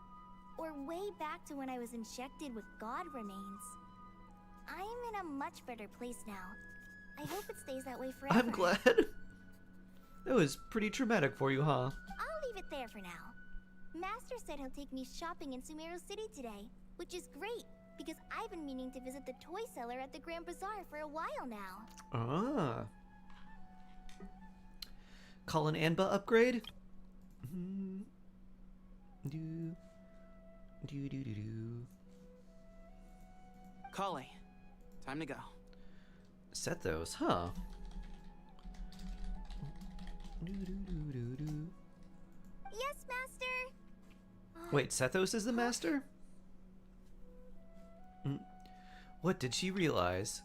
C: or way back to when I was injected with God remains, I'm in a much better place now. I hope it stays that way forever.
A: I'm glad. That was pretty traumatic for you, huh?
C: I'll leave it there for now. Master said he'll take me shopping in Sumeru City today, which is great, because I've been meaning to visit the toy seller at the Grand Bazaar for a while now.
A: Ah. Call an Anba upgrade?
E: Kale, time to go.
A: Set those, huh?
C: Yes, Master!
A: Wait, Sethos is the master? What did she realize?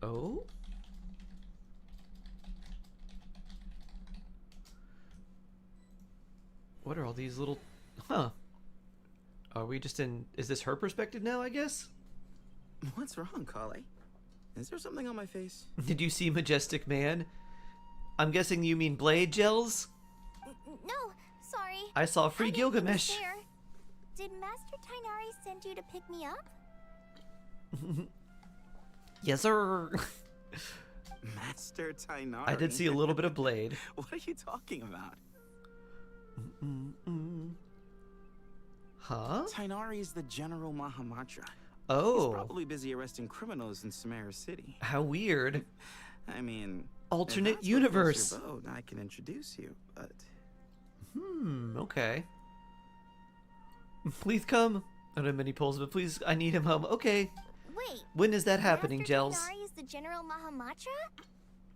A: Oh? What are all these little... Huh. Are we just in... Is this her perspective now, I guess?
E: What's wrong, Kale? Is there something on my face?
A: Did you see Majestic Man? I'm guessing you mean Blade Gels?
C: No, sorry.
A: I saw free
C: I didn't think it was
A: Gilgamesh.
C: fair. Did Master Tainari send you to pick me up?
A: Yes, sir.
E: Master Tainari.
A: I did see a little bit of Blade.
E: What are you talking about?
A: Huh?
E: Tainari is the General Mahamatra.
A: Oh.
E: He's probably busy arresting criminals in Sumeru City.
A: How weird.
E: I mean,
A: Alternate
E: if that's what
A: universe.
E: floats your boat, I can introduce you, but
A: Okay. Please come. I don't have many polls, but please, I need him home. Okay.
C: Wait.
A: When is that happening,
C: Master
A: Gels?
C: Tainari is the General Mahamatra?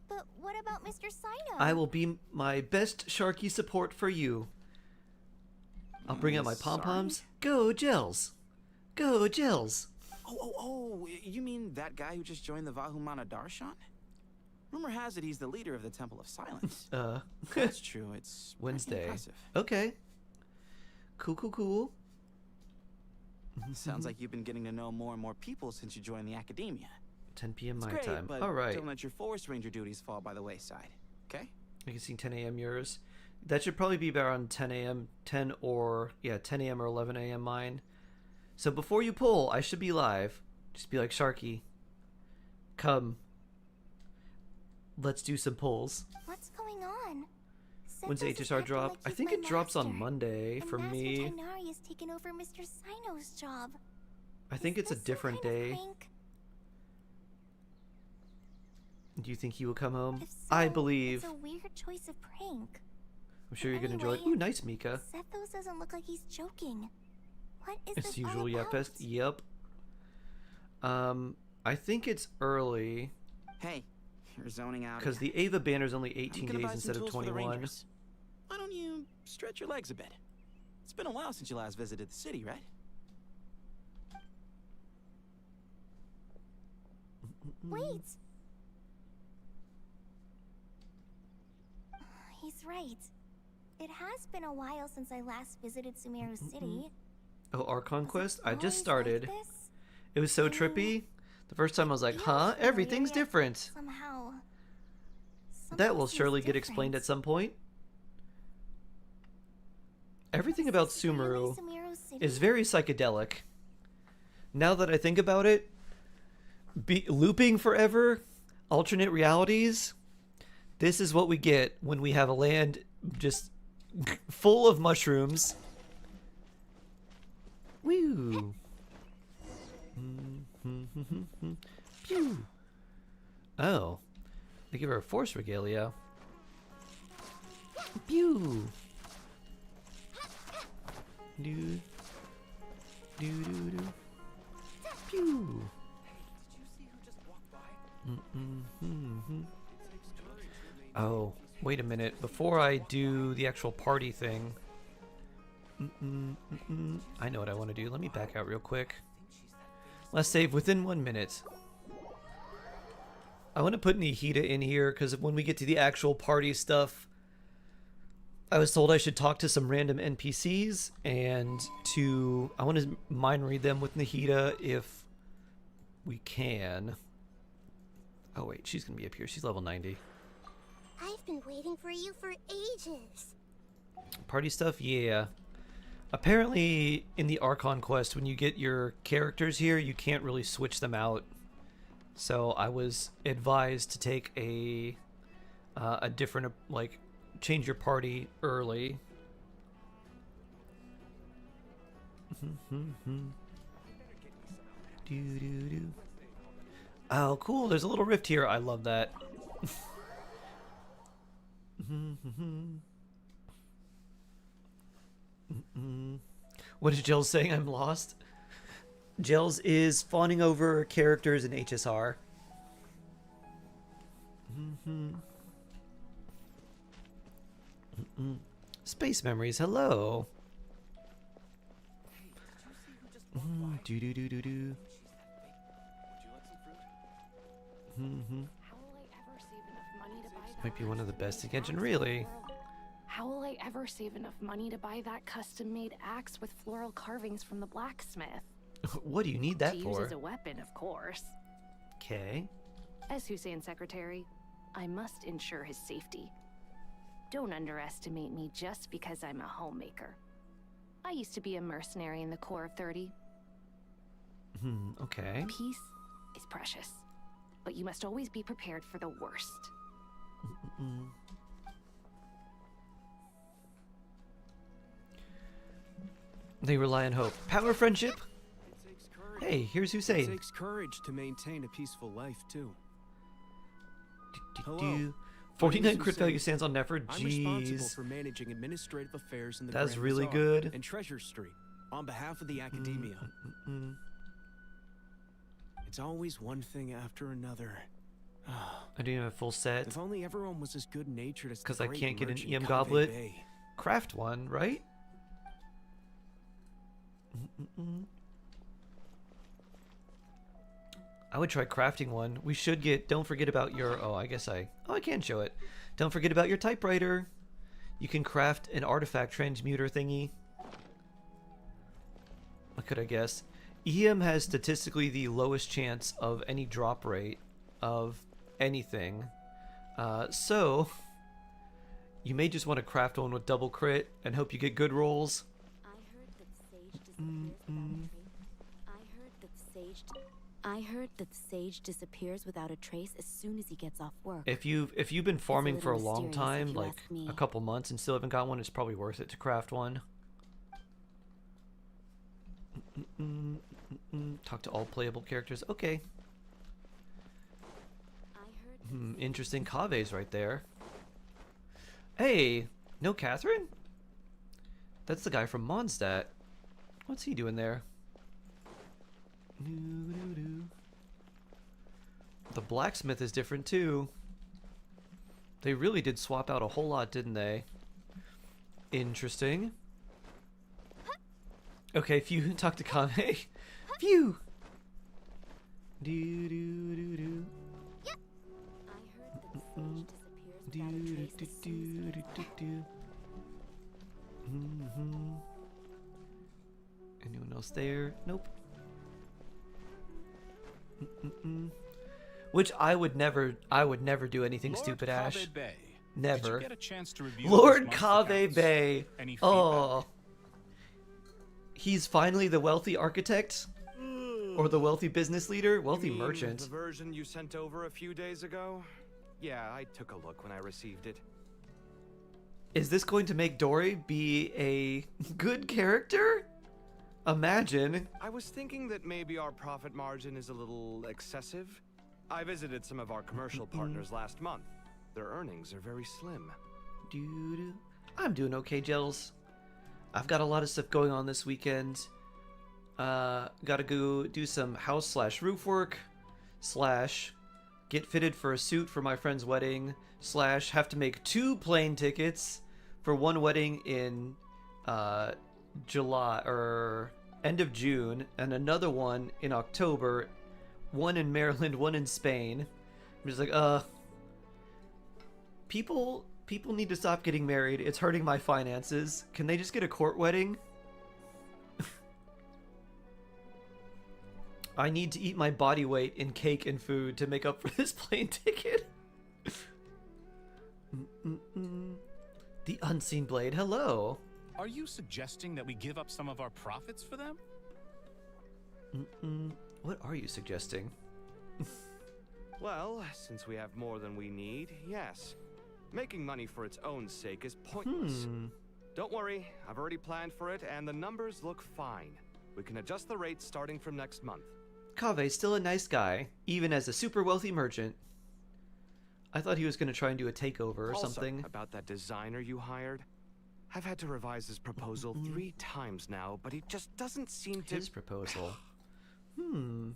C: But what about Mr. Sino?
A: I will be my best Sharky support for you. I'll bring out my pom-poms. Go, Gels! Go, Gels!
E: Oh, you mean that guy who just joined the Vahumana Darshan? Rumor has it he's the leader of the Temple of Silence. That's true. It's pretty
A: Wednesday.
E: impressive.
A: Okay. Cool.
E: Sounds like you've been getting to know more and more people since you joined the academia.
A: 10 p.m.
E: It's
A: my
E: great,
A: time.
E: but
A: All right.
E: don't let your forest ranger duties fall by the wayside, okay?
A: I can see 10 a.m. yours. That should probably be around 10 a.m. 10 or 10 a.m. or 11 a.m. mine. So before you pull, I should be live. Just be like, Sharky, come. Let's do some pulls.
C: What's going on?
A: When's the HSR drop? I think it drops on Monday for me.
C: And Master Tainari has taken over Mr. Sino's job.
A: I think it's a
C: Is this some
A: different
C: kind of
A: day.
C: prank?
A: Do you think he will come home?
C: If so,
A: I believe.
C: It's a weird choice of prank.
A: I'm sure you're gonna enjoy it.
C: Anyway,
A: Ooh, nice, Mika.
C: Zethos doesn't look like he's joking. What is
A: As
C: this
A: usual,
C: all about?
A: Yepest. Yep. I think it's early
E: Hey, you're zoning out.
A: because
E: again.
A: the Ava banner's only
E: I'm
A: 18
E: gonna
A: days
E: buy some
A: instead of
E: tools for the
A: 21.
E: Rangers. Why don't you stretch your legs a bit? It's been a while since you last visited the city, right?
C: Wait! He's right. It has been a while since I last visited Sumeru City.
A: Oh, Archon
C: Was it
A: Quest? I
C: always
A: just
C: like
A: started.
C: this?
A: It was so trippy. The first time I was like,
C: Feels
A: huh?
C: familiar,
A: Everything's
C: yet
A: different.
C: Somehow.
A: That will
C: something
A: surely
C: seems
A: get explained at
C: different.
A: some point. Everything about
C: Is this really
A: Sumeru
C: Sumeru City?
A: is very psychedelic. Now that I think about it, looping forever, alternate realities, this is what we get when we have a land just full of mushrooms. Woo! Pew! Oh, they give her a force regalia. Pew! Do do do do. Pew! Oh, wait a minute. Before I do the actual party thing, I know what I want to do. Let me back out real quick. Let's save within 1 minute. I want to put Nihita in here because when we get to the actual party stuff, I was told I should talk to some random NPCs and I want to mind read them with Nihita if we can. Oh wait, she's going to be up here. She's level 90.
C: I've been waiting for you for ages.
A: Party stuff? Yeah. Apparently, in the Archon quest, when you get your characters here, you can't really switch them out. So I was advised to take a different, like, change your party early. Oh, cool. There's a little rift here. I love that. What is Gels saying? I'm lost. Gels is fawning over characters in HSR. Space memories. Hello. Do do do do do.
F: How will I ever save enough money to buy that?
A: Might be one of the best in Genshin, really.
F: How will I ever save enough money to buy that custom-made axe with floral carvings from the blacksmith?
A: What do you need that
F: to
A: for?
F: use as a weapon, of course.
A: Okay.
F: As Hussein's secretary, I must ensure his safety. Don't underestimate me just because I'm a homemaker. I used to be a mercenary in the Corps of 30.
A: Okay.
F: Peace is precious, but you must always be prepared for the worst.
A: They rely on hope. Power friendship?
G: It takes courage.
A: Hey, here's
G: It
A: Hussein.
G: takes courage to maintain a peaceful life, too. Hello.
A: 49
G: My name is
A: crit value
G: Hussein.
A: stands on Nefer.
G: I'm responsible
A: Jeez.
G: for managing administrative affairs in the
A: That's
G: Grand
A: really
G: Bazaar
A: good.
G: and Treasure Street on behalf of the academia. It's always one thing after another.
A: I didn't have a full set
G: If only everyone was as good-natured as the
A: because I
G: great
A: can't get an
G: merchant
A: EM
G: Kaveh
A: goblet.
G: Bey.
A: Craft one, right? I would try crafting one. We should get. Don't forget about your. Oh, I guess I. Oh, I can show it. Don't forget about your typewriter. You can craft an artifact transmuter thingy. What could I guess? EM has statistically the lowest chance of any drop rate of anything. So you may just want to craft one with double crit and hope you get good rolls.
J: I heard that Sage disappears without a trace as soon as he gets off work.
A: If you've been farming for a
J: little
A: long
J: mysterious, if
A: time,
J: you
A: like
J: ask me.
A: a couple months, and still haven't got one, it's probably worth it to craft one. Talk to all playable characters. Okay. Interesting. Kave's right there. Hey, no Catherine? That's the guy from Mondstadt. What's he doing there? The blacksmith is different too. They really did swap out a whole lot, didn't they? Interesting. Okay, Phew, talk to Kame. Phew! Do do do do. Do do do do do do. Anyone else there? Nope. Which I would never do anything
K: Lord
A: stupid, Ash.
K: Kaveh Bey,
A: Never.
K: Did you get a chance to review
A: Lord
K: this month's
A: Kaveh
K: accounts?
A: Bey.
K: Any
A: Oh. He's finally the wealthy architect? Or the wealthy business leader? Wealthy
L: You mean
A: merchant.
L: the version you sent over a few days ago? Yeah, I took a look when I received it.
A: Is this going to make Dory be a good character? Imagine.
L: I was thinking that maybe our profit margin is a little excessive. I visited some of our commercial partners last month. Their earnings are very slim.
A: Doo-doo. I'm doing okay, Gels. I've got a lot of stuff going on this weekend. Gotta go do some house/roof work, / get fitted for a suit for my friend's wedding, / have to make 2 plane tickets for one wedding in July or end of June, and another one in October, one in Maryland, one in Spain. I'm just like, people need to stop getting married. It's hurting my finances. Can they just get a court wedding? I need to eat my body weight in cake and food to make up for this plane ticket. The Unseen Blade, hello.
K: Are you suggesting that we give up some of our profits for them?
A: What are you suggesting?
L: Well, since we have more than we need, yes. Making money for its own sake is pointless. Don't worry, I've already planned for it, and the numbers look fine. We can adjust the rates starting from next month.
A: Kave's still a nice guy, even as a super wealthy merchant. I thought he was going to try and do a takeover or
L: Also,
A: something.
L: about that designer you hired, I've had to revise his proposal 3 times now, but he just doesn't seem to...
A: His proposal. Do.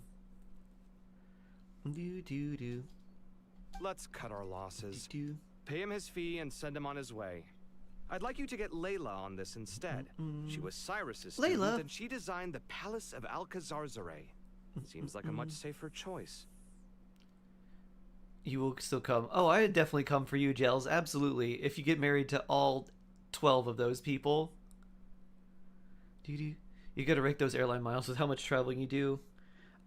L: Let's cut our losses.
A: Do.
L: Pay him his fee and send him on his way. I'd like you to get Layla on this instead. She was Cyrus's student,
A: Layla?
L: and she designed the Palace of Alcazarzaray. Seems like a much safer choice.
A: You will still come. Oh, I'd definitely come for you, Gels. Absolutely. If you get married to all 12 of those people. You gotta rate those airline miles with how much traveling you do.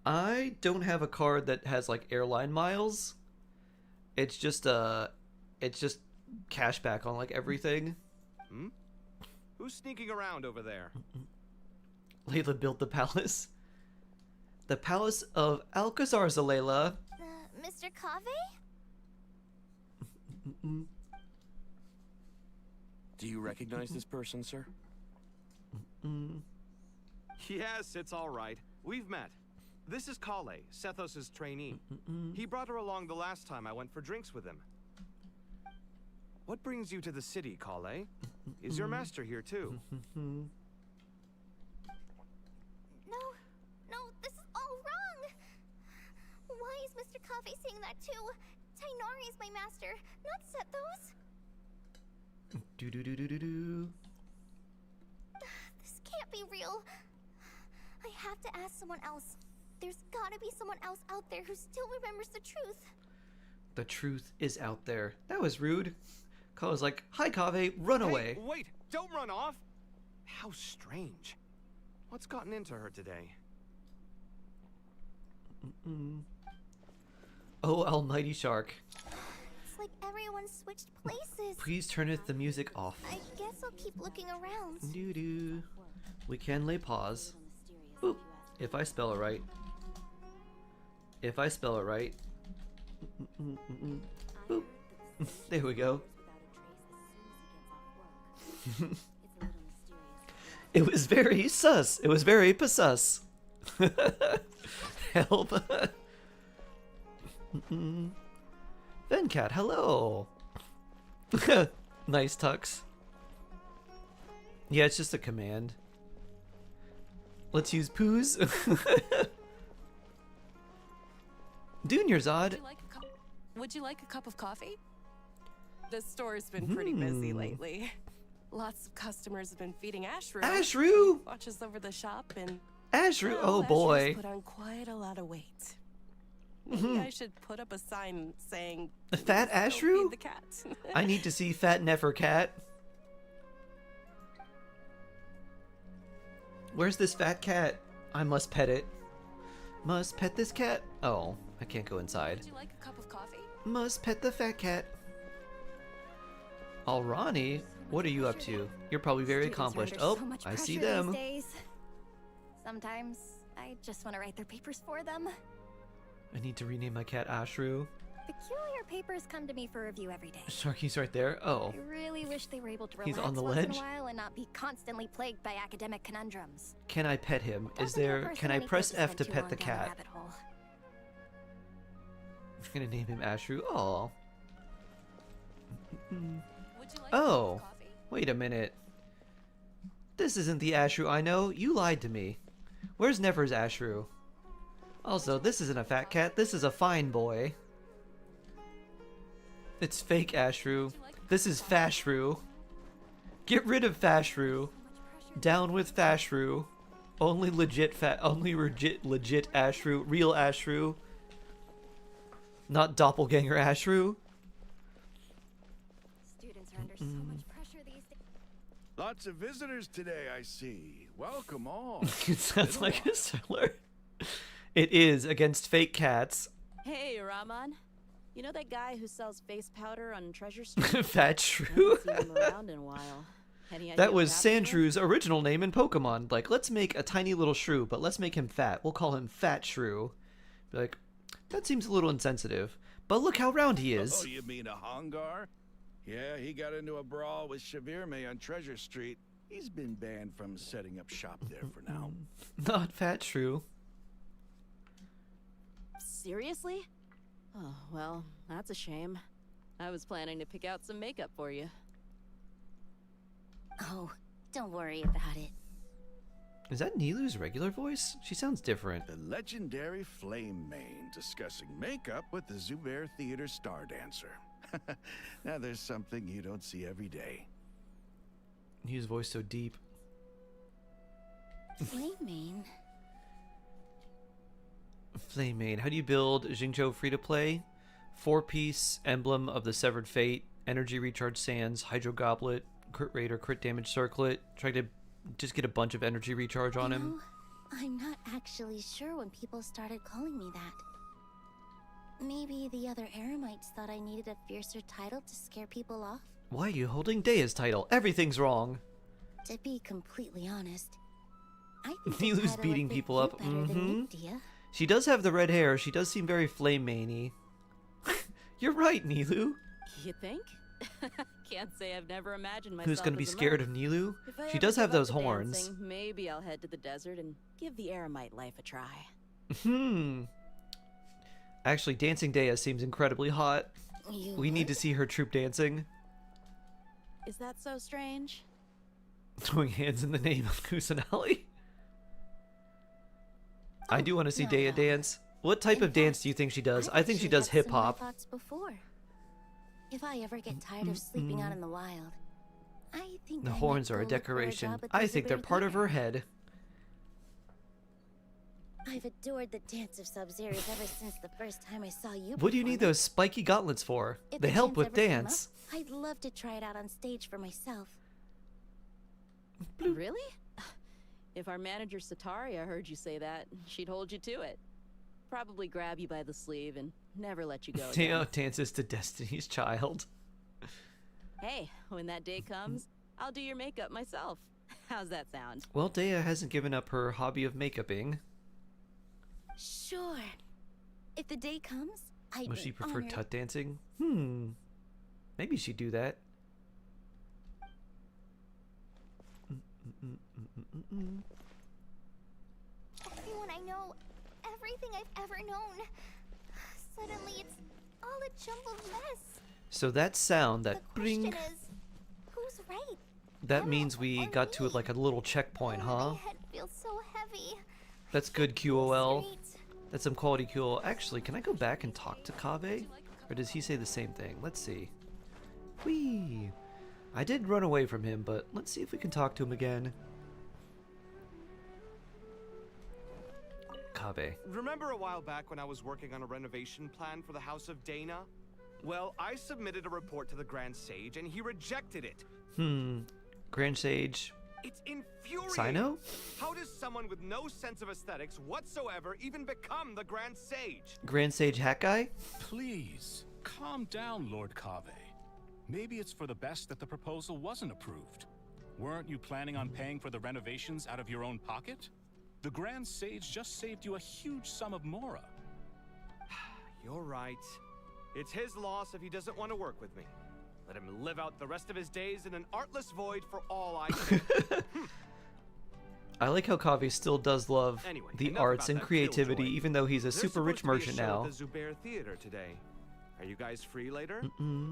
A: I don't have a card that has like airline miles. It's just cash back on like everything.
L: Who's sneaking around over there?
A: Layla built the palace. The Palace of Alcazarza, Layla.
C: Mr. Kaveh?
M: Do you recognize this person, sir?
L: Yes, it's all right. We've met. This is Kale, Sethos' trainee. He brought her along the last time I went for drinks with him. What brings you to the city, Kale? Is your master here too?
C: No, this is all wrong. Why is Mr. Master Kafei saying that too. Tainari is my master, not Sethos.
A: Do do do do do do.
C: This can't be real. I have to ask someone else. There's gotta be someone else out there who still remembers the truth.
A: The truth is out there. That was rude. Kawa's like, "Hi, Kaveh, run away."
L: Wait, don't run off. How strange. What's gotten into her today?
A: Oh, almighty shark.
C: It's like everyone switched places.
A: Please turneth the music off.
C: I guess I'll keep looking around.
A: Doo doo. We can lay pause. Boop. If I spell it right. If I spell it right. Boop. There we go. It was very sus. It was very possess. Help. Venkat, hello. Nice tux. Yeah, it's just a command. Let's use poos. Dunyarzad.
N: Would you like a cup of coffee? The store's been pretty busy lately. Lots of customers have been feeding Ashru.
A: Ashru!
N: Watches over the shop and...
A: Ashru, oh
N: Ashru's
A: boy.
N: put on quite a lot of weight. Maybe I should put up a sign saying...
A: Fat Ashru?
N: Feed the cat.
A: I need to see Fat Nefercat. Where's this fat cat? I must pet it. Must pet this cat. Oh, I can't go inside.
N: Would you like a cup of coffee?
A: Must pet the fat cat. Alrani, what are you up to? You're probably very accomplished. Oh, I see them.
C: Sometimes I just want to write their papers for them.
A: I need to rename my cat Ashru.
C: Peculiar papers come to me for review every day.
A: Sharky's right there. Oh.
C: I really wish they were able to
A: He's
C: relax
A: on the
C: once
A: ledge?
C: in a while and not be constantly plagued by academic conundrums.
A: Can I pet him? Is there... Can I press F to pet the cat? I'm gonna name him Ashru. Oh. Oh. Wait a minute. This isn't the Ashru I know. You lied to me. Where's Nefer's Ashru? Also, this isn't a fat cat. This is a fine boy. It's fake Ashru. This is Fashru. Get rid of Fashru. Down with Fashru. Only legit legit Ashru. Real Ashru. Not doppelganger Ashru.
C: Students are under so much pressure these days.
O: Lots of visitors today, I see. Welcome all.
A: It sounds like a seller. It is against fake cats.
J: Hey, Rahman. You know that guy who sells face powder on Treasure Street?
A: Fat Shrew.
J: I haven't seen him around in a while. Any idea
A: That was
J: what happened to him?
A: Sandshrews' original name in Pokemon. Like, let's make a tiny little shrew, but let's make him fat. We'll call him Fat Shrew. Be like, that seems a little insensitive. But look how round he is.
O: Oh, you mean a Hongar? Yeah, he got into a brawl with Shavirme on Treasure Street. He's been banned from setting up shop there for now.
A: Not Fat Shrew.
J: Seriously? Oh, well, that's a shame. I was planning to pick out some makeup for you.
C: Oh, don't worry about it.
A: Is that Nilu's regular voice? She sounds different.
O: The legendary Flame Mane discussing makeup with the Zubair Theater star dancer. Now there's something you don't see every day.
A: Nilu's voice so deep.
C: Flame Mane?
A: Flame Mane. How do you build Xingqiu free-to-play? 4-piece emblem of the Severed Fate, energy recharge sands, hydro goblet, crit rate or crit damage circlet. Try to just get a bunch of energy recharge on him.
C: I'm not actually sure when people started calling me that. Maybe the other Eremites thought I needed a fiercer title to scare people off?
A: Why are you holding Dea's title? Everything's wrong.
C: To be completely honest, I think
A: Nilu's beating people up. She does have the red hair. She does seem very flame maney. You're right, Nilu.
J: You think? Can't say I've never imagined myself.
A: Who's gonna be
J: as a
A: scared
J: monk.
A: of Nilu?
J: If I
A: She
J: ever
A: does have
J: give up
A: those
J: to
A: horns.
J: dancing, maybe I'll head to the desert and give the Eremite life a try.
A: Actually, Dancing Dea seems incredibly hot. We need to see her troop dancing.
J: Is that so strange?
A: Throwing hands in the name of Kusanali. I do want to see Dea dance. What type of dance do you think she does? I think she does hip hop.
C: Thoughts before. If I ever get tired of sleeping out in the wild, I think
A: The
C: I
A: horns
C: might
A: are a
C: go look for
A: decoration.
C: job at the
A: I think they're
C: Zubair
A: part of
C: Theater.
A: her head.
C: I've adored the dance of Sub-Zeros ever since the first time I saw you.
A: What do you need
C: perform it.
A: those spiky gauntlets for?
C: If
A: They
C: the
A: help
C: chance
A: with
C: ever came
A: dance.
C: up, I'd love to try it out on stage for myself.
J: Really? If our manager Sataria heard you say that, she'd hold you to it. Probably grab you by the sleeve and never let you go again.
A: Teo dances to Destiny's Child.
J: Hey, when that day comes, I'll do your makeup myself. How's that sound?
A: Well, Dea hasn't given up her hobby of makeuping.
C: Sure. If the day comes, I'd
A: Must she
C: be
A: prefer
C: honored.
A: tut dancing? Maybe she'd do that.
C: Everyone I know, everything I've ever known. Suddenly it's all a jumbled mess.
A: So that sound, that
C: The question
A: bring,
C: is, who's right?
A: that means we got to like a little checkpoint, huh?
C: My head feels so heavy.
A: That's good QOL.
C: Straight.
A: That's some quality QOL. Actually, can I go back and talk to Kaveh? Or does he say the same thing? Let's see. Whee! I did run away from him, but let's see if we can talk to him again. Kaveh.
L: Remember a while back when I was working on a renovation plan for the House of Dana? Well, I submitted a report to the Grand Sage and he rejected it.
A: Grand Sage.
L: It's infuriating.
A: Sino?
L: How does someone with no sense of aesthetics whatsoever even become the Grand Sage?
A: Grand Sage Hat Guy?
K: Please, calm down, Lord Kaveh. Maybe it's for the best that the proposal wasn't approved. Weren't you planning on paying for the renovations out of your own pocket? The Grand Sage just saved you a huge sum of Mora.
L: You're right. It's his loss if he doesn't want to work with me. Let him live out the rest of his days in an artless void for all I care.
A: I like how Kaveh still does love
L: Anyway,
A: the
L: enough
A: arts
L: about
A: and
L: that
A: creativity,
L: killjoy.
A: even though he's a
L: There's
A: super rich
L: supposed to be a
A: merchant
L: show
A: now.
L: at the Zubair Theater today. Are you guys free later?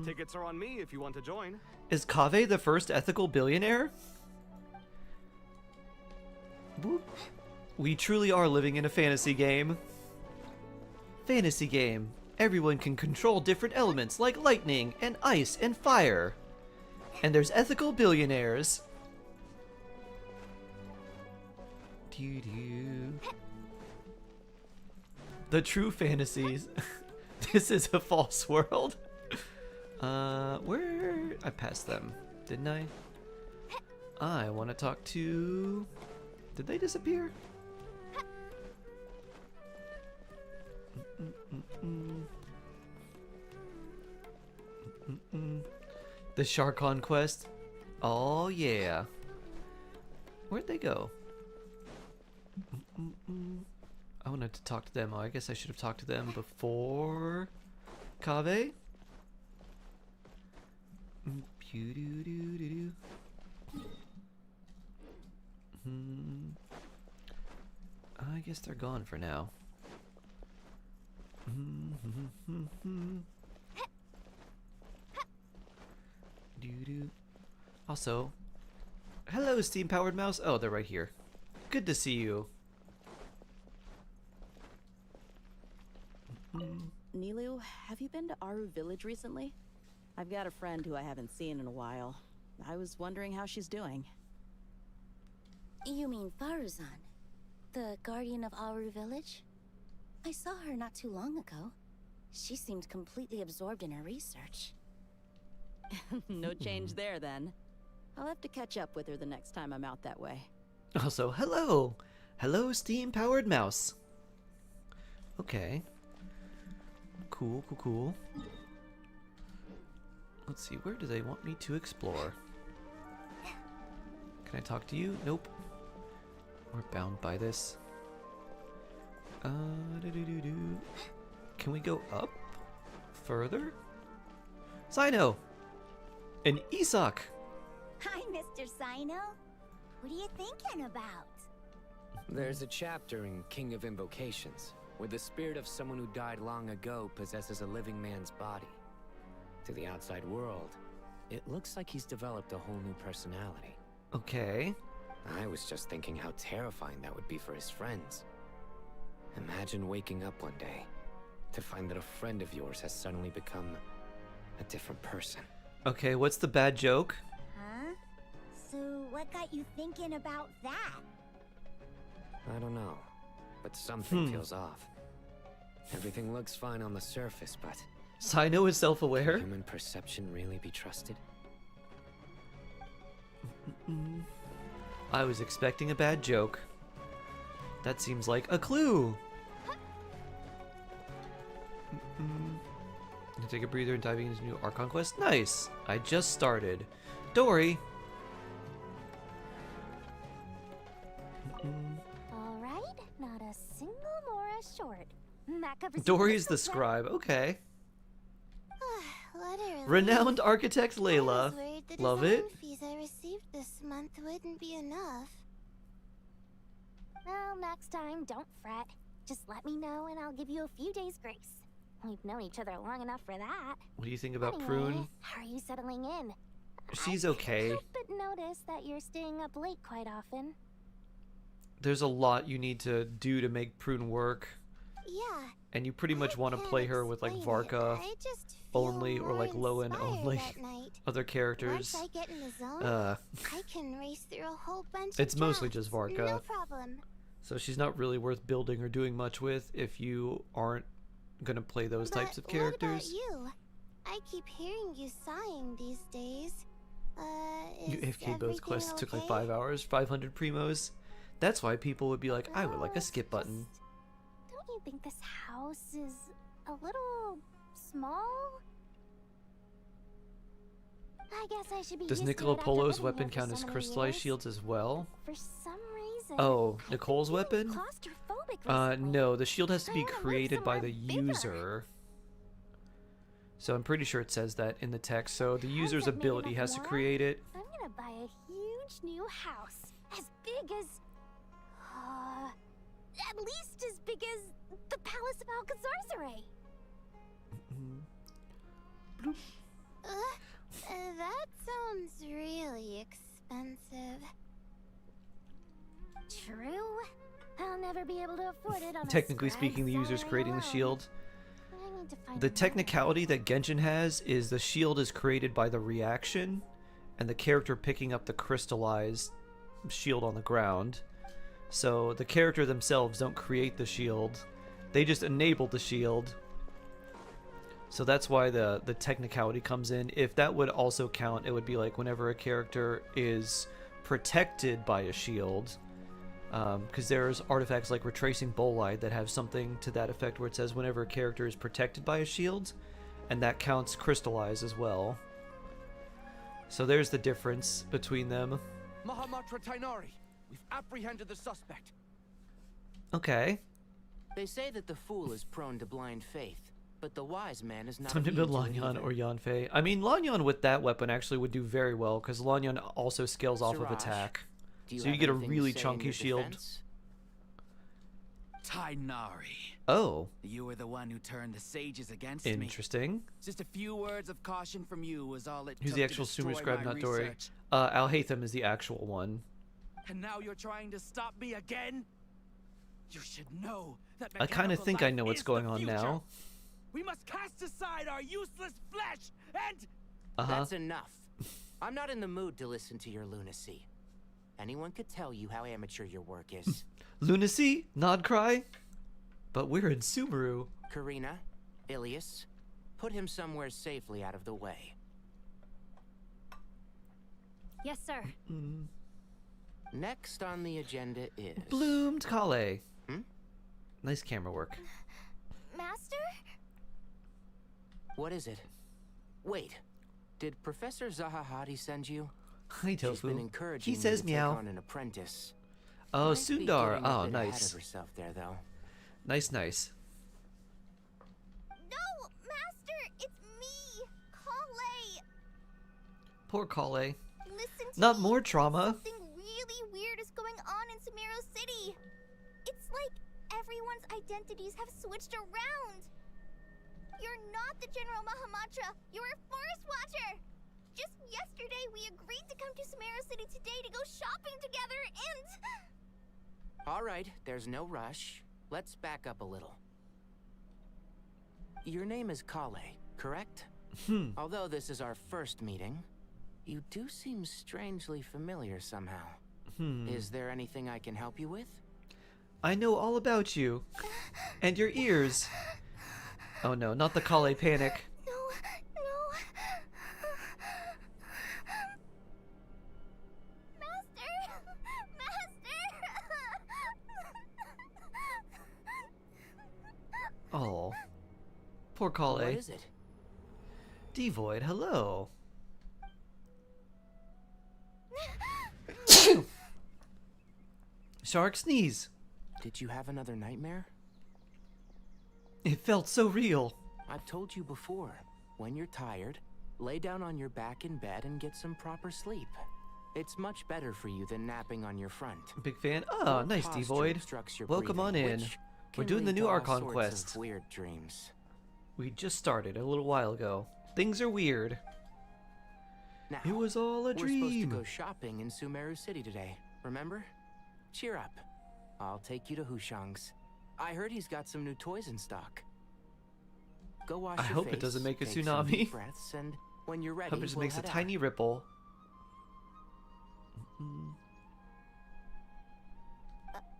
L: Tickets are on me if you want to join.
A: Is Kaveh the first ethical billionaire? Boop. We truly are living in a fantasy game. Fantasy game. Everyone can control different elements like lightning and ice and fire. And there's ethical billionaires. Doo-doo. The true fantasies. This is a false world. Where? I passed them, didn't I? I want to talk to... Did they disappear? The Sharkon quest? Oh yeah. Where'd they go? I wanted to talk to them. Oh, I guess I should have talked to them before Kaveh. I guess they're gone for now. Also, hello, steam-powered mouse. Oh, they're right here. Good to see you.
J: Nilu, have you been to Aru Village recently? I've got a friend who I haven't seen in a while. I was wondering how she's doing.
C: You mean Faruzan, the guardian of Aru Village? I saw her not too long ago. She seemed completely absorbed in her research.
J: No change there, then. I'll have to catch up with her the next time I'm out that way.
A: Also, hello! Hello, steam-powered mouse. Okay. Cool, cool, cool. Let's see, where do they want me to explore? Can I talk to you? Nope. We're bound by this. Doo-doo-doo-doo. Can we go up? Further? Sino! An Isak!
C: Hi, Mr. Sino. What are you thinking about?
P: There's a chapter in King of Invocations where the spirit of someone who died long ago possesses a living man's body. To the outside world, it looks like he's developed a whole new personality.
A: Okay.
P: I was just thinking how terrifying that would be for his friends. Imagine waking up one day to find that a friend of yours has suddenly become a different person.
A: Okay, what's the bad joke?
C: Huh? So what got you thinking about that?
P: I don't know, but something feels off. Everything looks fine on the surface, but...
A: Sino is self-aware?
P: Can human perception really be trusted?
A: I was expecting a bad joke. That seems like a clue. Take a breather and diving into new Archon quest. Nice. I just started. Dory.
C: All right, not a single Mora short. That covers
A: Dory's the scribe. Okay.
C: Literally.
A: Renowned architect
C: I was
A: Layla.
C: worried the
A: Love
C: design
A: it.
C: fees I received this month wouldn't be enough. Well, next time, don't fret. Just let me know and I'll give you a few days grace. We've known each other long enough for that.
A: What do you think about
C: Anyway,
A: Prune?
C: how are you settling in?
A: She's okay.
C: Help but notice that you're staying up late quite often.
A: There's a lot you need to do to make Prune work.
C: Yeah.
A: And you pretty much want to play her with like Varka
C: I just
A: only or like Lowen
C: inspired
A: only.
C: at night.
A: Other characters.
C: Once I get in the zone, I can race through a whole bunch
A: It's
C: of
A: mostly
C: tasks,
A: just Varka.
C: No problem.
A: So she's not really worth building or doing much with if you aren't gonna play those types of characters.
C: What about you? I keep hearing you sighing these days.
A: You
C: Is
A: AFK both quests
C: everything
A: took like
C: okay?
A: 5 hours, 500 primos. That's why people would be like, I would like a skip button.
C: Don't you think this house is a little small? I guess I should be
A: Does
C: used to
A: Nicola
C: it after
A: Polo's
C: living
A: weapon
C: here for
A: count
C: so
A: as
C: many
A: crystallized
C: years.
A: shields as well?
C: For some reason.
A: Oh, Nicole's weapon?
C: Claustrophobic recently.
A: No, the shield has to
C: I
A: be
C: wanna move
A: created by the
C: somewhere bigger.
A: user. So I'm pretty sure it says that in the text. So the user's
C: Hasn't made
A: ability
C: enough
A: has to
C: more?
A: create it.
C: I'm gonna buy a huge new house, as big as, at least as big as the Palace of Alcazar. That sounds really expensive. True. I'll never be able to afford it on
A: Technically
C: a
A: speaking, the
C: scribe's
A: user's
C: salary
A: creating the
C: alone.
A: shield.
C: I need to find
A: The
C: another
A: technicality that Genshin has is the shield is created by the reaction and the character picking up the crystallized shield on the ground. So the character themselves don't create the shield. They just enable the shield. So that's why the technicality comes in. If that would also count, it would be like whenever a character is protected by a shield. Because there's artifacts like Retracing Bolide that have something to that effect where it says whenever a character is protected by a shield, and that counts crystallized as well. So there's the difference between them.
M: Mahamatra Tainari, we've apprehended the suspect.
A: Okay.
Q: They say that the fool is prone to blind faith, but the wise man is not.
A: Time to build
Q: immune to it
A: Lanyan
Q: either.
A: or Yanfei. I mean, Lanyan with that weapon actually would do very well, because Lanyan also scales off of
Q: Siraj,
A: attack.
Q: do you
A: So you
Q: have
A: get a
Q: anything to
A: really
Q: say in
A: chunky
Q: your
A: shield.
Q: defense?
R: Tainari.
A: Oh.
R: You were the one who turned the sages against me.
A: Interesting.
R: Just a few words of caution from you was all it
A: Who's
R: took
A: the
R: to
A: actual
R: destroy
A: Sumer Scribe,
R: my
A: not Dory?
R: research.
A: Al-Haytham is the actual one.
R: And now you're trying to stop me again? You should know that
A: I kind of
R: mechanical
A: think I
R: life
A: know what's
R: is
A: going
R: the
A: on
R: future.
A: now.
R: We must cast aside our useless flesh and...
Q: That's enough. I'm not in the mood to listen to your lunacy. Anyone could tell you how amateur your work is.
A: Lunacy? Nod cry? But we're in Subaru.
Q: Karina, Ilias, put him somewhere safely out of the way.
C: Yes, sir.
Q: Next on the agenda is...
A: Bloomed Kale.
Q: Hmm?
A: Nice camera work.
C: Master?
Q: What is it? Wait, did Professor Zahahati send you?
A: Hi,
Q: She's been
A: Tofu.
Q: encouraging
A: He
Q: me
A: says
Q: to take
A: meow.
Q: on an apprentice.
A: Oh,
Q: Might be
A: Sundar.
Q: getting a
A: Oh,
Q: bit ahead
A: nice.
Q: of herself there, though.
A: Nice, nice.
C: No, Master, it's me, Kale.
A: Poor Kale.
C: Listen to
A: Not
C: me.
A: more trauma.
C: Something really weird is going on in Sumeru City. It's like everyone's identities have switched around. You're not the General Mahamatra. You're a forest watcher. Just yesterday, we agreed to come to Sumeru City today to go shopping together, and...
Q: All right, there's no rush. let's back up a little. Your name is Kale, correct? Although this is our first meeting, you do seem strangely familiar somehow. Is there anything I can help you with?
A: I know all about you. And your ears. Oh no, not the Kale panic. Oh. Poor Kale.
Q: What is it?
A: Devoid, hello. Shark sneeze.
Q: Did you have another nightmare?
A: It felt so real.
Q: I've told you before, when you're tired, lay down on your back in bed and get some proper sleep. It's much better for you than napping on your front.
A: Big fan. Oh, nice, Devoid. Welcome on in. We're doing the new Archon quest.
Q: Weird dreams.
A: We just started a little while ago. Things are weird.
Q: Now,
A: it was all a dream.
Q: We're supposed to go shopping in Sumeru City today, remember? Cheer up. I'll take you to Hushang's. I heard he's got some new toys in stock. Go wash your face.
A: I hope it doesn't make a
Q: take some
A: tsunami.
Q: deep breaths, and when you're ready,
A: Hope it just
Q: we'll
A: makes a
Q: head out.
A: tiny ripple.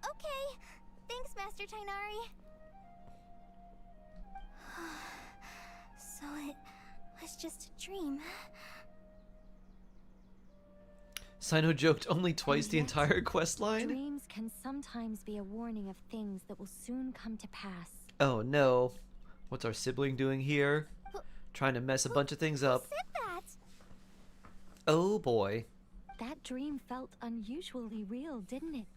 C: Okay. Thanks, Master Tainari. So it was just a dream.
A: Sino joked only twice the entire quest line.
S: Dreams can sometimes be a warning of things that will soon come to pass.
A: Oh no. What's our sibling doing here? Trying to mess a bunch of things up.
C: Who said that?
A: Oh boy.
S: That dream felt unusually real, didn't it?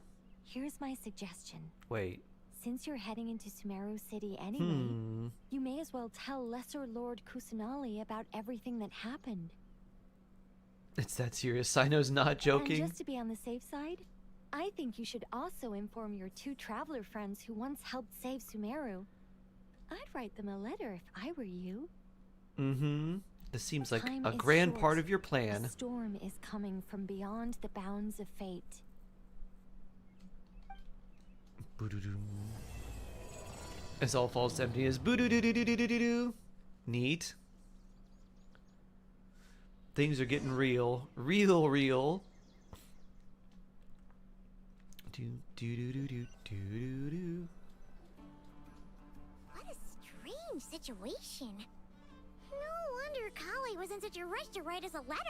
S: Here's my suggestion.
A: Wait.
S: Since you're heading into Sumeru City anyway, you may as well tell Lesser Lord Kusanali about everything that happened.
A: It's that serious. Sino's not joking.
S: And just to be on the safe side, I think you should also inform your two traveler friends who once helped save Sumeru. I'd write them a letter if I were you.
A: This seems like
S: Time
A: a
S: is
A: grand
S: short.
A: part of your plan.
S: A storm is coming from beyond the bounds of fate.
A: As all falls to empty is boo-doo-doo-doo-doo-doo-doo. Neat. Things are getting real. Real. Do-do-do-do-do-do-do.
C: What a strange situation. No wonder Kale was in such a rush to write us a letter.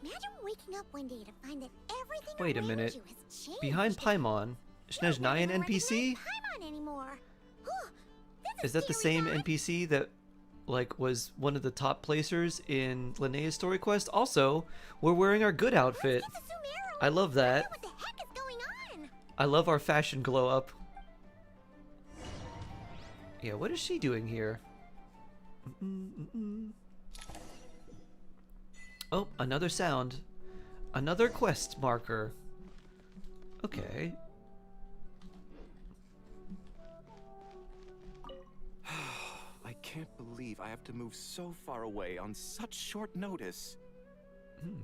C: Imagine waking up one day to find that everything
A: Wait a
C: around
A: minute.
C: you has changed.
A: Behind Paimon, Snezh Nai an NPC?
C: Paimon anymore.
A: Is that the same NPC that was one of the top placers in Linnea's story quest? Also, we're wearing our good outfit. I love that.
C: What the heck is going on?
A: I love our fashion glow up. Yeah, what is she doing here? Oh, another sound. Another quest marker. Okay.
T: I can't believe I have to move so far away on such short notice.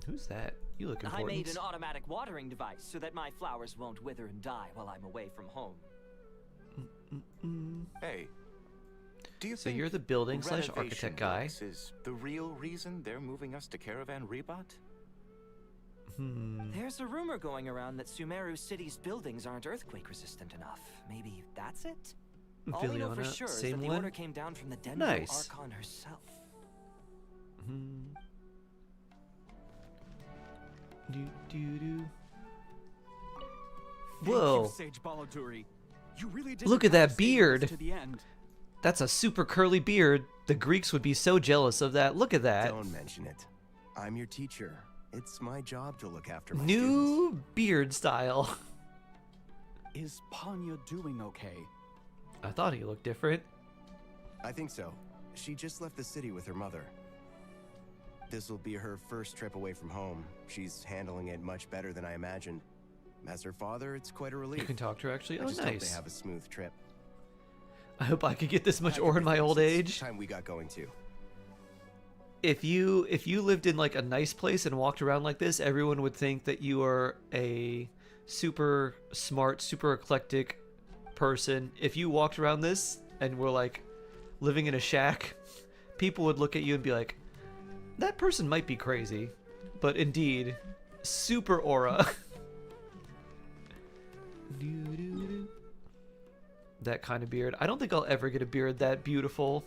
A: Who's that? You look important.
U: I made an automatic watering device so that my flowers won't wither and die while I'm away from home.
T: Hey, do you
A: So
T: think
A: you're the building /
T: renovation
A: architect guy.
T: works is the real reason they're moving us to Caravan Rebot?
U: There's a rumor going around that Sumeru City's buildings aren't earthquake resistant enough. Maybe that's it? All we know for
A: Viliana,
U: sure is
A: same
U: that the
A: one?
U: order came down from the Den
A: Nice.
U: Archon herself.
A: Whoa.
G: Thank you, Sage Balladuri. You really did
A: Look at that beard.
G: to the end.
A: That's a super curly beard. The Greeks would be so jealous of that. Look at that.
V: Don't mention it. I'm your teacher. It's my job to look after my
A: New beard style.
G: Is Panya doing okay?
A: I thought he looked different.
V: I think so. She just left the city with her mother. This will be her first trip away from home. She's handling it much better than I imagined. As her father, it's quite a relief.
A: You can talk to her actually.
V: I
A: Oh,
V: just hope they
A: nice.
V: have a smooth trip.
A: I hope I could get this much ore in my old age.
V: Time we got going to.
A: If you lived in like a nice place and walked around like this, everyone would think that you are a super smart, super eclectic person, if you walked around this and were like living in a shack, people would look at you and be like, that person might be crazy, but indeed, super aura. That kind of beard. I don't think I'll ever get a beard that beautiful.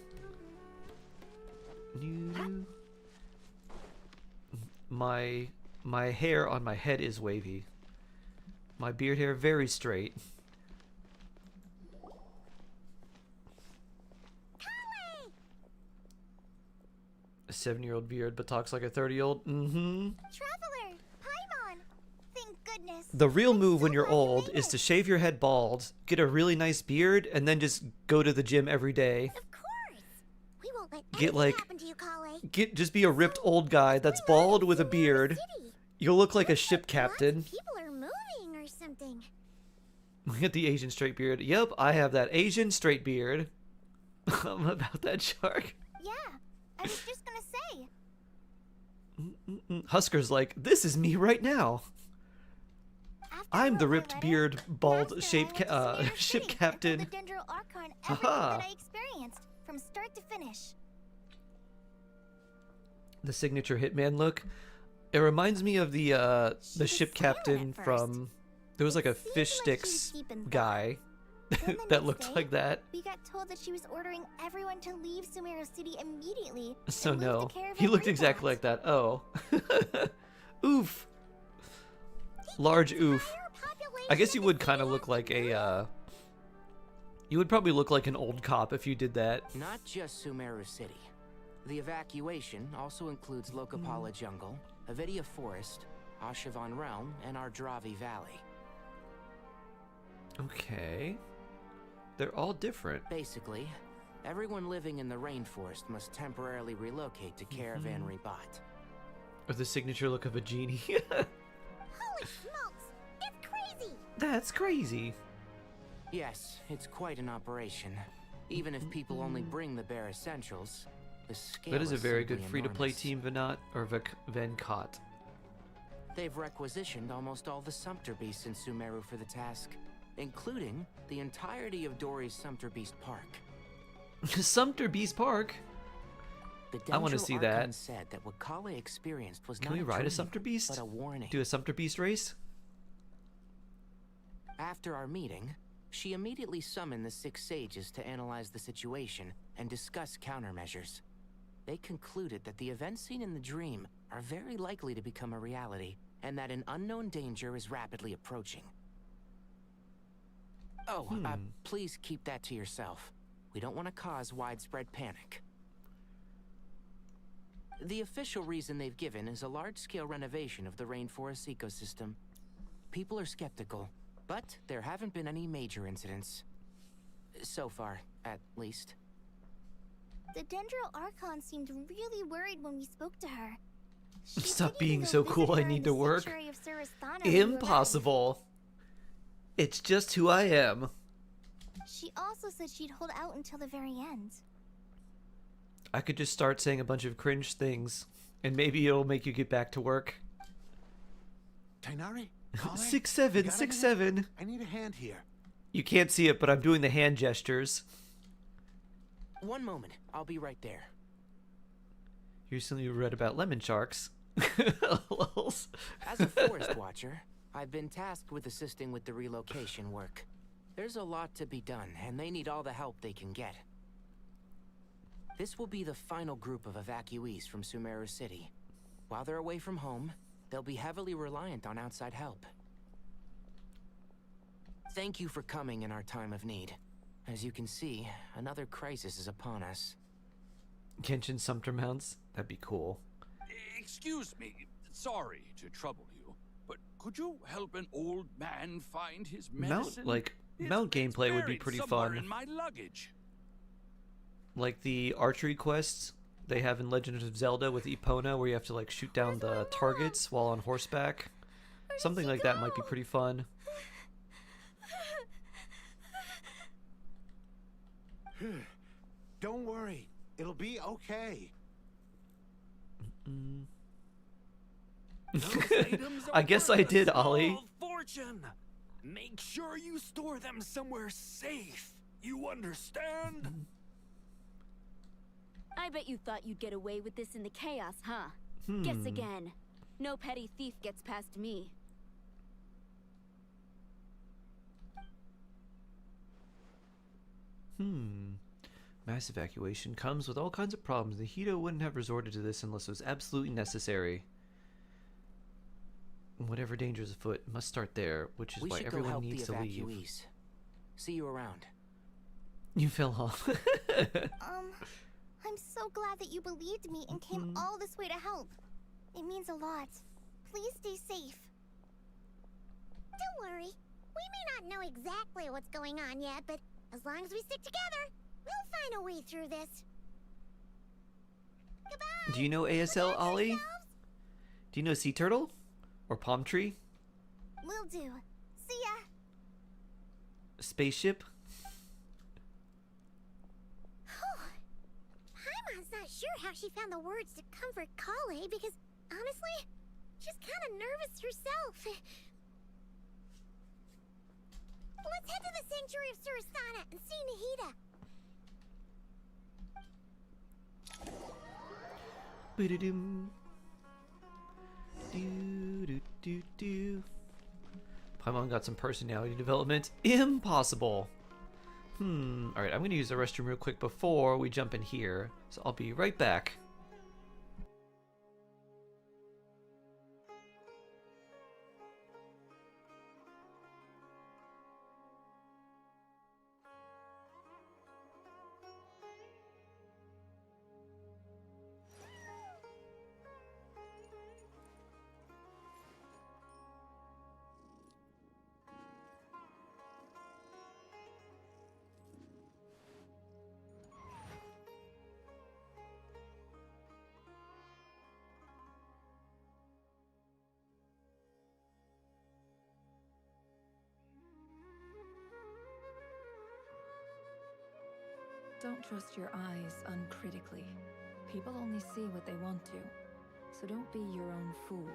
A: My hair on my head is wavy. My beard hair very straight. A 7-year-old beard, but talks like a 30-year-old. Mm-hmm.
C: Traveler, Paimon. Thank goodness.
A: The real move when you're old is to shave your head bald, get a really nice beard, and then just go to the gym every day.
C: Of course. We won't let
A: Get
C: anything
A: like,
C: happen to you, Kale.
A: just be a ripped old guy that's bald with a beard. You'll look like a ship captain.
C: People are moving or something.
A: Get the Asian straight beard. Yep, I have that Asian straight beard. I'm about that shark.
C: Yeah, I was just gonna say.
A: Husker's like, this is me right now. I'm the ripped beard, bald ship captain.
C: The Dendro Archon, everything
A: Haha.
C: that I experienced from start to finish.
A: The signature hitman look. It reminds me of the ship captain from. There was like a fish sticks guy that looked like that.
C: We got told that she was ordering everyone to leave Sumeru City immediately.
A: So
C: and move
A: no,
C: to Caravan
A: he looked
C: Reborn.
A: exactly like that. Oh, oof, large oof. I guess you would kind of look like a. You would probably look like an old cop if you did that.
Q: Not just Sumeru City. The evacuation also includes Lokapala Jungle, Avidia Forest, Ashavan Realm, and Ardravi Valley.
A: Okay. They're all different.
Q: Basically, everyone living in the rainforest must temporarily relocate to Caravan Rebat.
A: Or the signature look of a genie.
C: Holy smokes! It's crazy!
A: That's crazy.
Q: Yes, it's quite an operation. Even if people only bring the bare essentials, the scale
A: That is a very
Q: simply
A: good free-to-play
Q: enormous.
A: team, Venat or Venkot.
Q: They've requisitioned almost all the Sumpter Beasts in Sumeru for the task, including the entirety of Dory's Sumpter Beast Park.
A: Sumpter Beast Park?
Q: The
A: I want to
Q: Dendro
A: see
Q: Archon
A: that.
Q: said that what Kale experienced was
A: Can
Q: not
A: we
Q: a
A: ride a
Q: dream,
A: Sumpter Beast?
Q: but a warning.
A: Do a Sumpter Beast race?
Q: After our meeting, she immediately summoned the 6 sages to analyze the situation and discuss countermeasures. They concluded that the events seen in the dream are very likely to become a reality, and that an unknown danger is rapidly approaching. Oh, please keep that to yourself. We don't want to cause widespread panic. The official reason they've given is a large-scale renovation of the rainforest ecosystem. People are skeptical, but there haven't been any major incidents. So far, at least.
C: The Dendro Archon seemed really worried when we spoke to her. She
A: Stop
C: didn't
A: being
C: even
A: so
C: visit
A: cool, I
C: her in
A: need
C: the
A: to work.
C: sanctuary of Surasthana when we were
A: Impossible. It's just who I am.
C: back. She also said she'd hold out until the very end.
A: I could just start saying a bunch of cringe things, and maybe it'll make you get back to work.
O: Tainari?
A: 6'7", 6'7".
O: I need a hand here.
A: You can't see it, but I'm doing the hand gestures.
Q: One moment, I'll be right there.
A: You recently read about lemon sharks. Lols.
Q: As a forest watcher, I've been tasked with assisting with the relocation work. There's a lot to be done, and they need all the help they can get. This will be the final group of evacuees from Sumeru City. While they're away from home, they'll be heavily reliant on outside help. Thank you for coming in our time of need. As you can see, another crisis is upon us.
A: Genshin Sumpter mounts? That'd be cool.
B: Excuse me, sorry to trouble you, but could you help an old man find his medicine?
A: Mount gameplay would be
B: Buried
A: pretty
B: somewhere
A: fun.
B: in my luggage.
A: Like the archery quests they have in Legend of Zelda with Epona, where you have to like shoot down the targets while on horseback. Something like that might be pretty fun.
O: Don't worry. It'll be okay.
A: I guess I did, Ollie.
R: Fortune.
M: Make sure you store them somewhere safe. You understand?
C: I bet you thought you'd get away with this in the chaos, huh? Guess again. No petty thief gets past me.
A: Mass evacuation comes with all kinds of problems. The Hito wouldn't have resorted to this unless it was absolutely necessary. Whatever dangers afoot must start there, which is why everyone needs to leave.
Q: See you around.
A: You fell off.
C: I'm so glad that you believed me and came all this way to help. It means a lot. Please stay safe. Don't worry. We may not know exactly what's going on yet, but as long as we stick together, we'll find a way through this. Goodbye.
A: Do you know ASL, Ollie? Do you know Sea Turtle? Or Palm Tree?
C: Will do. See ya.
A: Spaceship?
C: Paimon's not sure how she found the words to comfort Kale because, honestly, she's kind of nervous herself. Let's head to the Sanctuary of Surasana and see Nahida.
A: Ba-da-dum. Paimon got some personality development. Impossible. Alright, I'm going to use the restroom real quick before we jump in here. So I'll be right back.
D: Don't trust your eyes uncritically. People only see what they want to, so don't be your own fool.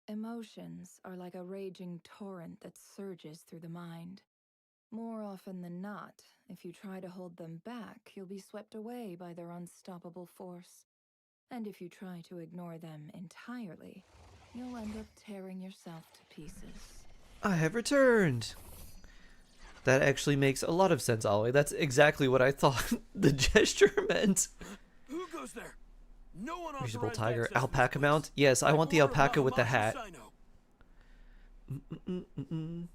D: Emotions are like a raging torrent that surges through the mind. More often than not, if you try to hold them back, you'll be swept away by their unstoppable force. And if you try to ignore them entirely, you'll end up tearing yourself to pieces.
A: I have returned! That actually makes a lot of sense, Ollie. That's exactly what I thought the gesture meant.
M: Who goes there? No one
A: Reasonable
M: authorized
A: tiger.
M: access to
A: Alpaca
M: this
A: mount? Yes, I want the alpaca with the hat.
M: Signo.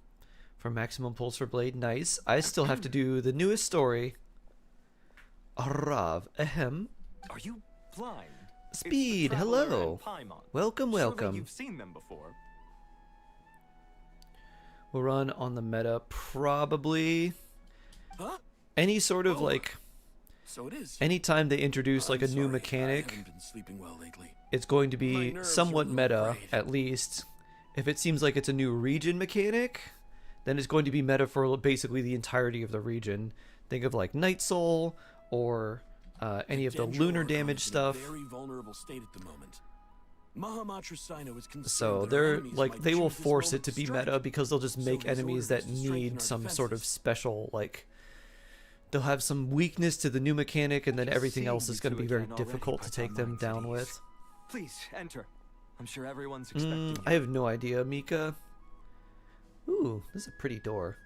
A: For maximum pulse for blade. Nice. I still have to do the newest story. Arav. Ahem.
U: Are you blind?
A: Speed.
U: It's the Traveler
A: Hello.
U: and Paimon.
A: Welcome,
U: Surely
A: welcome.
U: You've seen them before.
A: We'll run on the meta probably.
M: Huh?
A: Any sort of like.
M: So it is.
A: Anytime they introduce like a new
M: I
A: mechanic,
M: haven't been sleeping well lately.
A: it's going to
M: My
A: be
M: nerves
A: somewhat
M: are a little
A: meta,
M: frayed.
A: at least. If it seems like it's a new region mechanic, then it's going to be meta for basically the entirety of the region. Think of like Night Soul or any of the lunar damage stuff.
M: Very vulnerable state at the moment. Mahamatra is concerned
A: So
M: that our
A: they're
M: enemies
A: like
M: might
A: they will
M: choose this
A: force
M: moment
A: it to be
M: to strike.
A: meta because they'll just
M: So
A: make
M: he's
A: enemies
M: ordered
A: that
M: us to strengthen
A: need
M: our
A: some sort of
M: defenses.
A: special, like they'll have some weakness to the new mechanic, and then everything else is going to be very difficult to take them down with.
U: Please enter. I'm sure everyone's expecting you.
A: I have no idea, Mika. Ooh, this is a pretty door.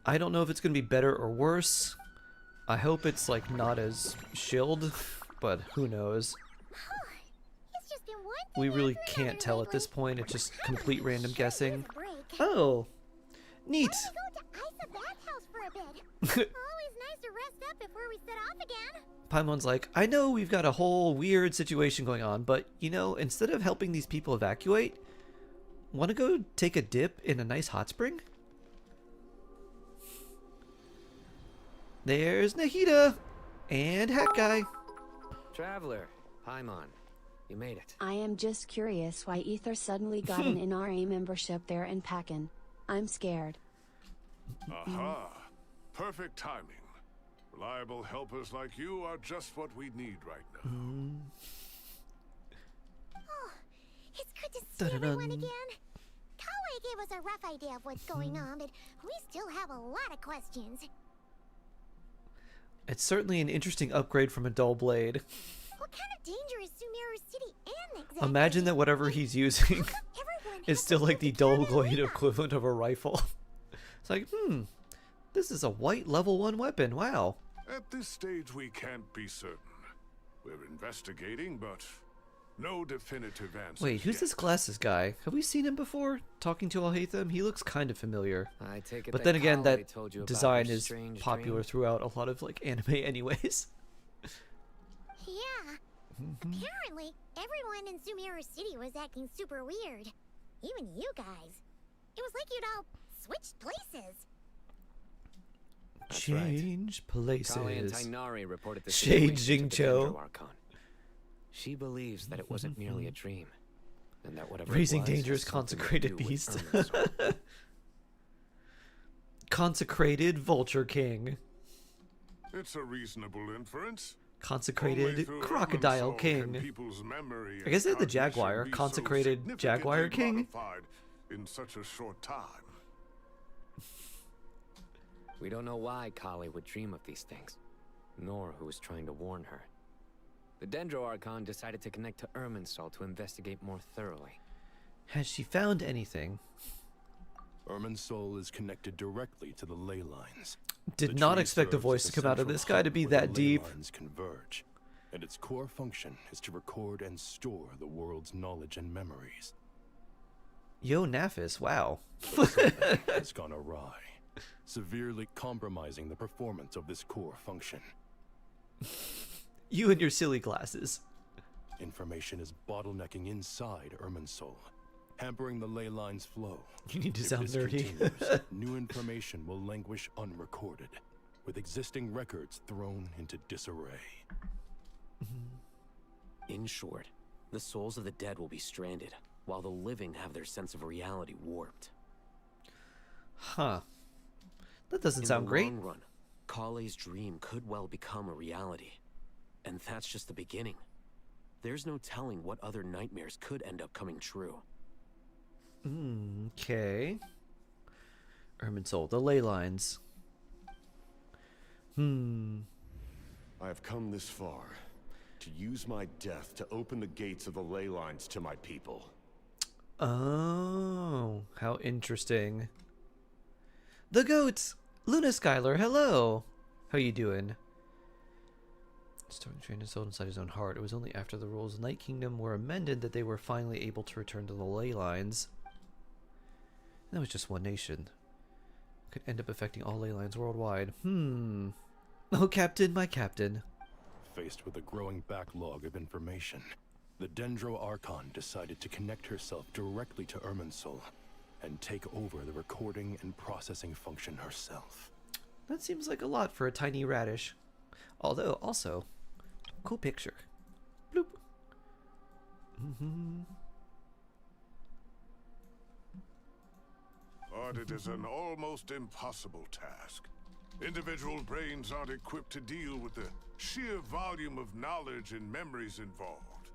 A: I don't know if it's going to be better or worse. I hope it's like not as shilled, but who knows.
C: It's just been one
A: We really can't tell at this point. It's just complete random guessing. Oh, neat.
C: Go to Isa bathhouse for a bit. Always nice to rest up before we set off again.
A: Paimon's like, I know we've got a whole weird situation going on, but you know, instead of helping these people evacuate, want to go take a dip in a nice hot spring? There's Nahida and Hat Guy.
P: Traveler, Paimon, you made it.
H: I am just curious why Ether suddenly got an NRA membership there in Packen. I'm scared.
I: Aha! Perfect timing. Reliable helpers like you are just what we need right now.
C: Oh, it's good to see everyone again. Kawaii gave us a rough idea of what's going on, but we still have a lot of questions.
A: It's certainly an interesting upgrade from a dull blade.
C: What kind of danger is Sumeru City in exactly?
A: Imagine that whatever he's using is still like the dull blade equivalent of a rifle. It's like, this is a white level 1 weapon. Wow.
I: At this stage, we can't be certain. We're investigating, but no definitive answer.
A: Wait, who's this glasses guy? Have we seen him before? Talking to Alhaitham? He looks kind of familiar.
P: I take it
A: But
P: that
A: then again,
P: Kali
A: that
P: told you about
A: design
P: your
A: is
P: strange
A: popular
P: dream?
A: throughout a lot of like anime anyways.
C: Yeah. Apparently, everyone in Sumeru City was acting super weird. Even you guys. It was like you'd all switched places.
P: That's
A: Change places.
P: Kali and Tainari reported the
A: Shade
P: situation to the
A: Jingcho.
P: Dendro Archon. She believes that it wasn't merely a dream, and that whatever
A: Raising
P: it was
A: Danger's
P: has something to
A: consecrated
P: do with
A: beast.
P: Irminsul.
A: Consecrated Vulture King.
I: It's a reasonable inference.
A: Consecrated
I: Only through
A: Crocodile
I: Irminsul can
A: King.
I: people's memory
A: I guess they're
I: and
A: the
I: cognition
A: Jaguar.
I: be so
A: Consecrated Jaguar
I: significantly
A: King.
I: modified in such a short time.
P: We don't know why Kali would dream of these things, nor who was trying to warn her. The Dendro Archon decided to connect to Irminsul to investigate more thoroughly.
A: Has she found anything?
W: Irminsul is connected directly to the ley lines.
A: Did
W: The
A: not
W: tree
A: expect a
W: serves
A: voice
W: as
A: to come out of
W: central
A: this guy to
W: hub
A: be
W: where
A: that
W: the ley
A: deep.
W: lines converge, and its core function is to record and store the world's knowledge and memories.
A: Yo, Nafis, wow.
W: But something has gone awry, severely compromising the performance of this core function.
A: You and your silly glasses.
W: Information is bottlenecking inside Irminsul, hampering the ley lines' flow.
A: You need to
W: If
A: sound
W: this
A: nerdy.
W: continues, new information will languish unrecorded, with existing records thrown into disarray.
X: In short, the souls of the dead will be stranded, while the living have their sense of reality warped.
A: Huh. That doesn't
X: In
A: sound
X: the
A: great.
X: long run, Kale's dream could well become a reality. And that's just the beginning. There's no telling what other nightmares could end up coming true.
A: Okay. Irminsul, the ley lines.
Y: I have come this far to use my death to open the gates of the ley lines to my people.
A: Oh, how interesting. The goats! Luna Skylar, hello! How you doing? Starting trained his soul inside his own heart. It was only after the rules of Night Kingdom were amended that they were finally able to return to the ley lines. That was just one nation. Could end up affecting all ley lines worldwide. Oh, Captain, my Captain.
W: Faced with a growing backlog of information, the Dendro Archon decided to connect herself directly to Irminsul and take over the recording and processing function herself.
A: That seems like a lot for a tiny radish. Although, also, cool picture. Bloop.
I: But it is an almost impossible task. Individual brains aren't equipped to deal with the sheer volume of knowledge and memories involved.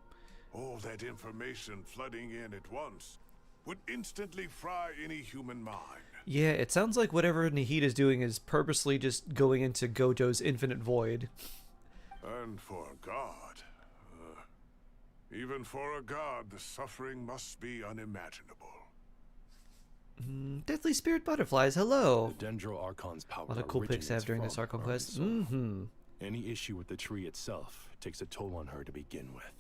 I: All that information flooding in at once would instantly fry any human mind.
A: Yeah, it sounds like whatever Nahid is doing is purposely just going into Gojo's infinite void.
I: And for a god, even for a god, the suffering must be unimaginable.
A: Deathly Spirit Butterflies, hello!
W: The Dendro Archon's power
A: A lot of cool pics to have during this Archon quest.
W: Any issue with the tree itself takes a toll on her to begin with.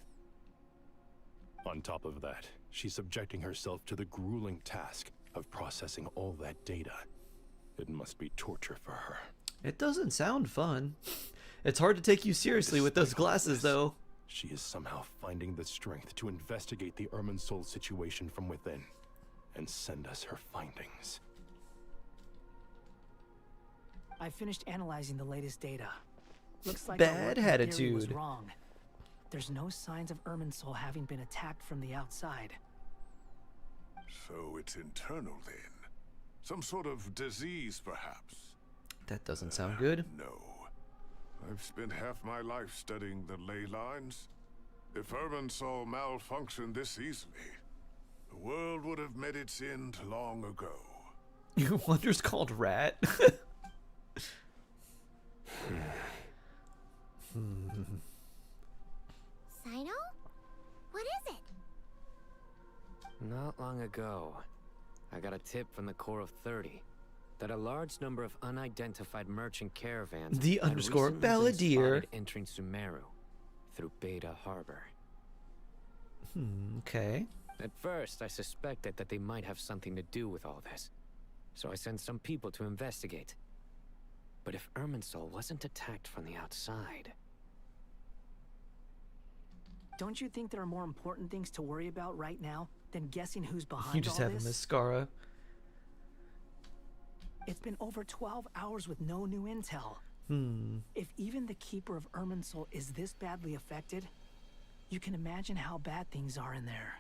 W: On top of that, she's subjecting herself to the grueling task of processing all that data. It must be torture for her.
A: It doesn't sound fun. It's hard to take you seriously with those glasses, though.
W: She is somehow finding the strength to investigate the Irminsul situation from within and send us her findings.
E: I finished analyzing the latest data. Looks like
A: Bad
E: our working theory was
A: attitude.
E: wrong. There's no signs of Irminsul having been attacked from the outside.
I: So it's internal then. Some sort of disease, perhaps.
A: That doesn't sound good.
I: No. I've spent half my life studying the ley lines. If Irminsul malfunctioned this easily, the world would have met its end long ago.
A: Your wonder's called Rat.
C: Sino? What is it?
P: Not long ago, I got a tip from the Core of 30 that a large number of unidentified merchant caravans
A: The
P: had
A: underscore
P: recently been
A: Balladeer.
P: spotted entering Sumeru through Beta Harbor.
A: Okay.
P: At first, I suspected that they might have something to do with all this, so I sent some people to investigate. But if Irminsul wasn't attacked from the outside...
E: Don't you think there are more important things to worry about right now than guessing who's behind
A: You just
E: all
A: have
E: this?
A: a mascara.
E: It's been over 12 hours with no new intel. If even the Keeper of Irminsul is this badly affected, you can imagine how bad things are in there.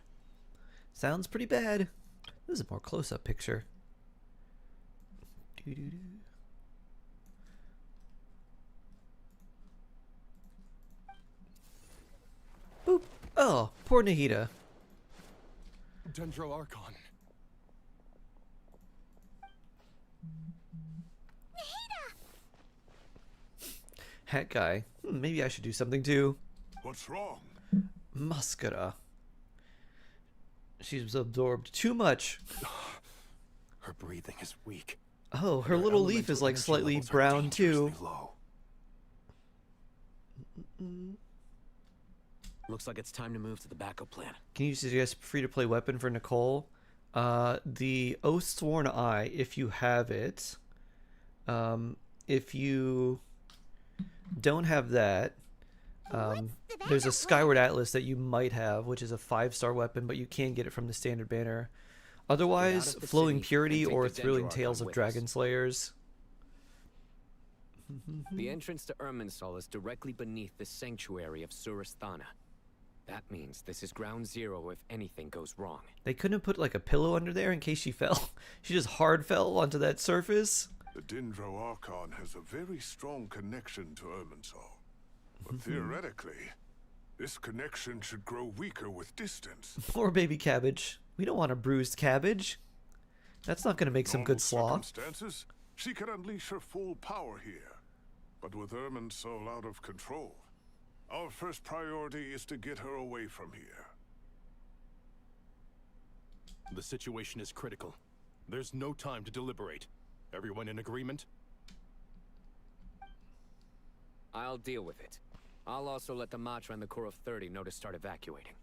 A: Sounds pretty bad. This is a more close-up picture. Doo-doo-doo. Boop. Oh, poor Nahida.
W: Dendro Archon.
A: Hat guy. Maybe I should do something too.
I: What's wrong?
A: Muscata. She's absorbed too much.
W: Her breathing is weak.
A: Oh, her little leaf is like slightly brown too.
X: Looks like it's time to move to the backup plan.
A: Can you suggest free-to-play weapon for Nicole? The Oathsworn Eye, if you have it. If you don't have that, there's a Skyward Atlas that you might have, which is a 5-star weapon, but you can get it from the standard banner. Otherwise, Flowing Purity or Thrilling Tales of Dragon Slayers.
P: The entrance to Irminsul is directly beneath the sanctuary of Surasthana. That means this is ground zero if anything goes wrong.
A: They couldn't have put like a pillow under there in case she fell. She just hard fell onto that surface.
I: The Dendro Archon has a very strong connection to Irminsul. But theoretically, this connection should grow weaker with distance.
A: Poor baby cabbage. We don't want a bruised cabbage. That's not going to make some good slaw.
I: Circumstances, she could unleash her full power here. But with Irminsul out of control, our first priority is to get her away from here.
W: The situation is critical. There's no time to deliberate. Everyone in agreement?
P: I'll deal with it. I'll also let the Matra and the Core of 30 know to start evacuating.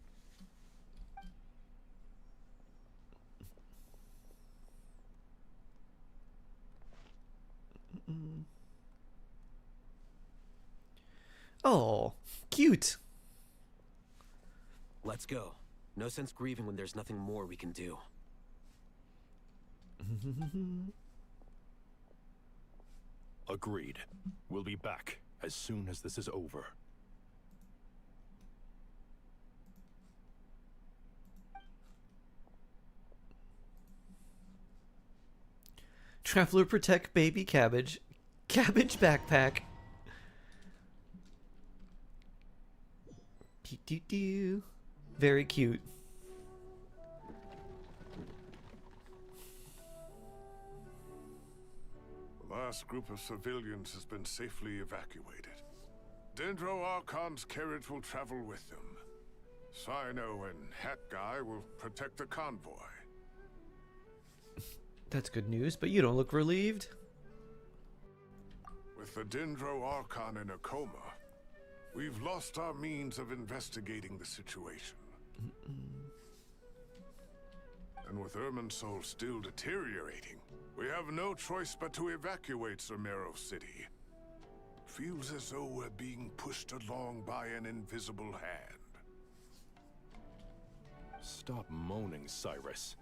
A: Oh, cute.
X: Let's go. No sense grieving when there's nothing more we can do.
W: Agreed. We'll be back as soon as this is over.
A: Traveler protect baby cabbage. Cabbage backpack. Do. Very cute.
I: The last group of civilians has been safely evacuated. Dendro Archon's carriage will travel with them. Sino and Hat Guy will protect the convoy.
A: That's good news, but you don't look relieved.
I: With the Dendro Archon in a coma, we've lost our means of investigating the situation. And with Irminsul still deteriorating, we have no choice but to evacuate Sumeru City. Feels as though we're being pushed along by an invisible hand.
W: Stop moaning, Cyrus.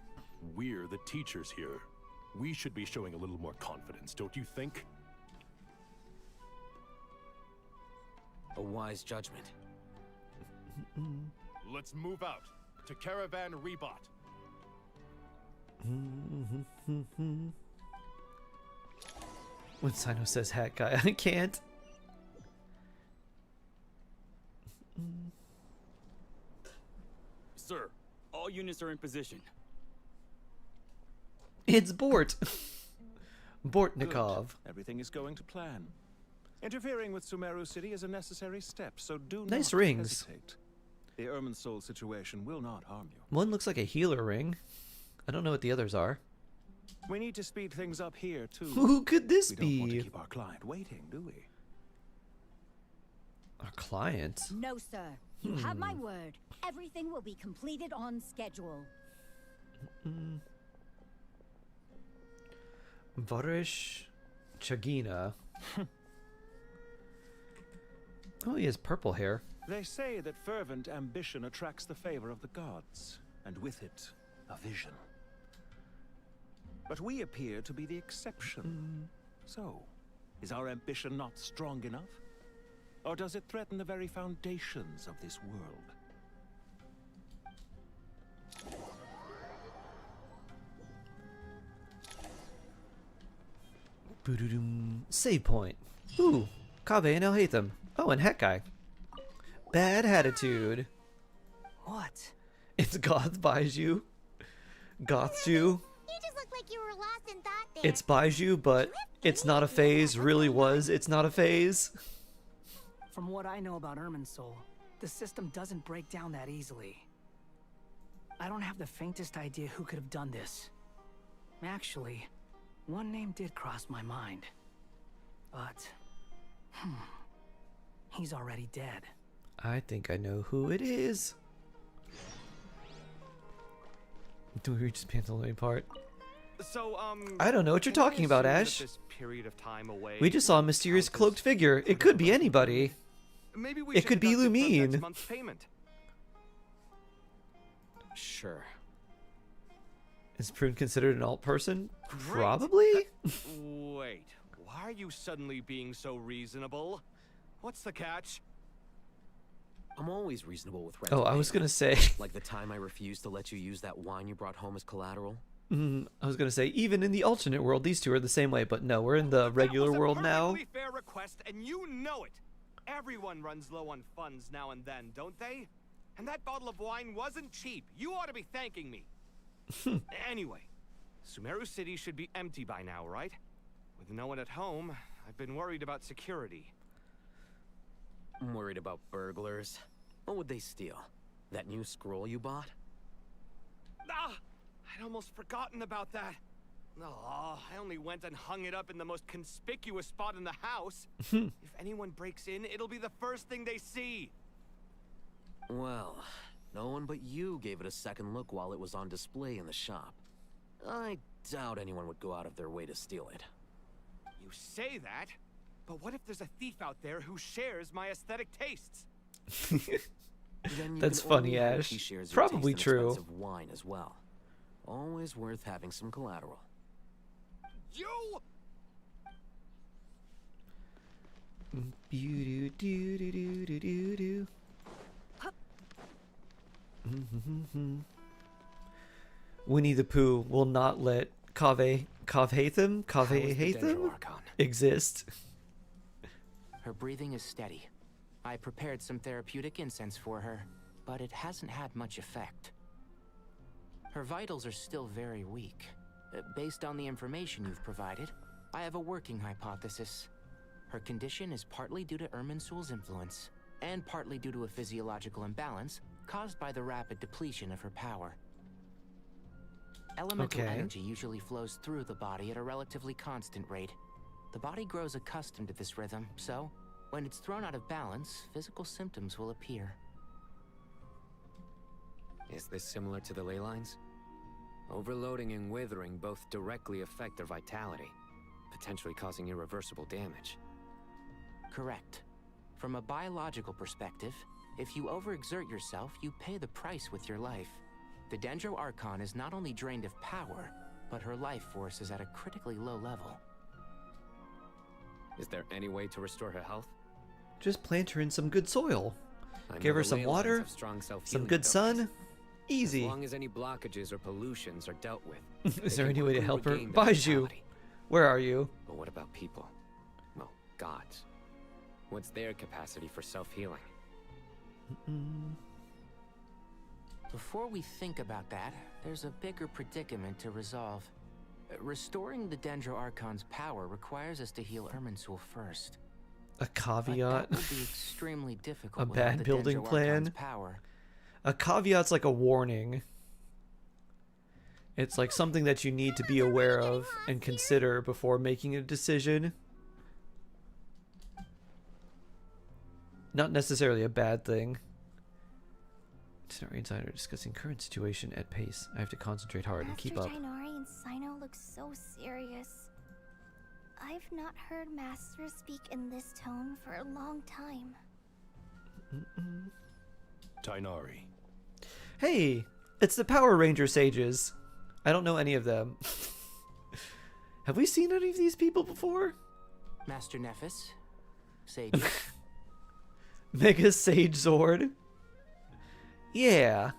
W: We're the teachers here. We should be showing a little more confidence, don't you think?
P: A wise judgment.
W: Let's move out to Caravan Rebot.
A: When Sino says Hat Guy, I can't.
F: Sir, all units are in position.
A: It's Bort. Bortnikov.
G: Good. Everything is going to plan. Interfering with Sumeru City is a necessary step, so do
A: Nice
G: not
A: rings.
G: hesitate. The Irminsul situation will not harm you.
A: One looks like a healer ring. I don't know what the others are.
G: We need to speed things up here, too.
A: Who could this
G: we
A: be?
G: don't want to keep our client waiting, do we?
A: Our client?
J: No, sir. You have my word. Everything will be completed on schedule.
A: Varish Chagina. Oh, he has purple hair.
G: They say that fervent ambition attracts the favor of the gods, and with it, a vision. But we appear to be the exception. So, is our ambition not strong enough? Or does it threaten the very foundations of this world?
A: Save point. Ooh, Kaveh and Elhatham. Oh, and Hat Guy. Bad attitude.
E: What?
A: It's Goth Baiju. Gothju.
C: You just look like you were lost in thought there.
A: It's Baiju, but it's not a phase. Really was. It's not a phase.
E: From what I know about Irminsul, the system doesn't break down that easily. I don't have the faintest idea who could have done this. Actually, one name did cross my mind. But, he's already dead.
A: I think I know who it is. Do we reach the pantaloon part?
M: So,
A: I don't know what you're
M: can I
A: talking about,
M: assume that
A: Ash.
M: this period of time away
A: We just saw a mysterious cloaked figure. It could be anybody.
M: Maybe we
A: It
M: should
A: could be
M: deduct it from next
A: Lumine.
M: month's payment.
P: Sure.
A: Is Prune considered an alt person?
M: Great.
A: Probably.
M: Wait, why are you suddenly being so reasonable? What's the catch?
P: I'm always reasonable with rent.
A: Oh, I was gonna say.
P: Like the time I refused to let you use that wine you brought home as collateral.
A: I was gonna say, even in the alternate world, these two are the same way. But no, we're in the regular world now.
M: Perfectly fair request, and you know it. Everyone runs low on funds now and then, don't they? And that bottle of wine wasn't cheap. You ought to be thanking me. Anyway, Sumeru City should be empty by now, right? With no one at home, I've been worried about security.
P: I'm worried about burglars. What would they steal? That new scroll you bought?
M: Ah! I'd almost forgotten about that. Oh, I only went and hung it up in the most conspicuous spot in the house. If anyone breaks in, it'll be the first thing they see.
P: Well, no one but you gave it a second look while it was on display in the shop. I doubt anyone would go out of their way to steal it.
M: You say that, but what if there's a thief out there who shares my aesthetic tastes?
P: Then you
A: That's
P: can only
A: funny,
P: hope
A: Ash.
P: he shares your
A: Probably
P: taste in
A: true.
P: expensive wine as well. Always worth having some collateral.
M: You!
A: Winnie the Pooh will not let Kavhatham exist.
Q: Her breathing is steady. I prepared some therapeutic incense for her. but it hasn't had much effect. Her vitals are still very weak. Based on the information you've provided, I have a working hypothesis. Her condition is partly due to Irminsul's influence, and partly due to a physiological imbalance caused by the rapid depletion of her power. Elemental energy usually flows through the body at a relatively constant rate. The body grows accustomed to this rhythm, so when it's thrown out of balance, physical symptoms will appear.
P: Is this similar to the ley lines? Overloading and withering both directly affect their vitality, potentially causing irreversible damage.
Q: Correct. From a biological perspective, if you overexert yourself, you pay the price with your life. The Dendro Archon is not only drained of power, but her life force is at a critically low level.
P: Is there any way to restore her health?
A: Just plant her in some good soil. Give her some water, some good sun. Easy.
P: As long as any blockages or pollutions are dealt with.
A: Is there any way to help her? Baiju, where are you?
P: But what about people? Well, gods. What's their capacity for self-healing?
Q: Before we think about that, there's a bigger predicament to resolve. Restoring the Dendro Archon's power requires us to heal Irminsul first.
A: A caveat.
Q: That would be extremely difficult.
A: A bad building plan. A caveat's like a warning. It's like something that you need to be aware of and consider before making a decision. Not necessarily a bad thing. Scenario Insider discussing current situation at pace. I have to concentrate hard and keep up.
C: Master Tighnari and Sino look so serious. I've not heard Master speak in this tone for a long time.
W: Tighnari.
A: Hey, it's the Power Ranger sages. I don't know any of them. Have we seen any of these people before?
Q: Master Nephis, Sage.
A: Mega Sage Zord. Yeah.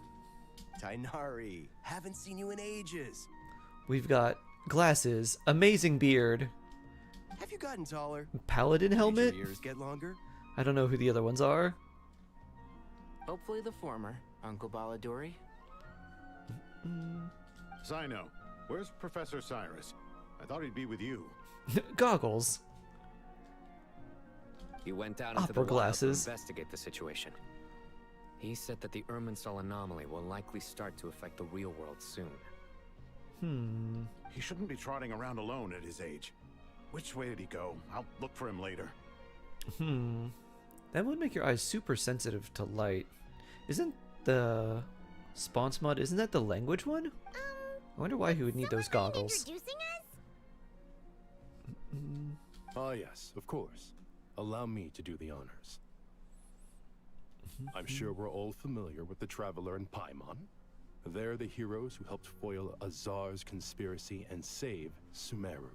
V: Tighnari, haven't seen you in ages.
A: We've got glasses, amazing beard.
V: Have you gotten taller?
A: Paladin helmet?
V: Did your ears get longer?
A: I don't know who the other ones are.
Q: Hopefully the former, Uncle Baladuri.
K: Sino, where's Professor Cyrus? I thought he'd be with you.
A: Goggles.
P: He went out into the wild to investigate the situation. He said that the Irminsul anomaly will likely start to affect the real world soon.
K: He shouldn't be trotting around alone at his age. Which way did he go? I'll look for him later.
A: That would make your eyes super sensitive to light. Isn't the Spawns mod, isn't that the language one? I wonder why he would need those goggles.
W: Ah, yes, of course. Allow me to do the honors. I'm sure we're all familiar with the Traveler and Paimon. They're the heroes who helped foil Azar's conspiracy and save Sumeru.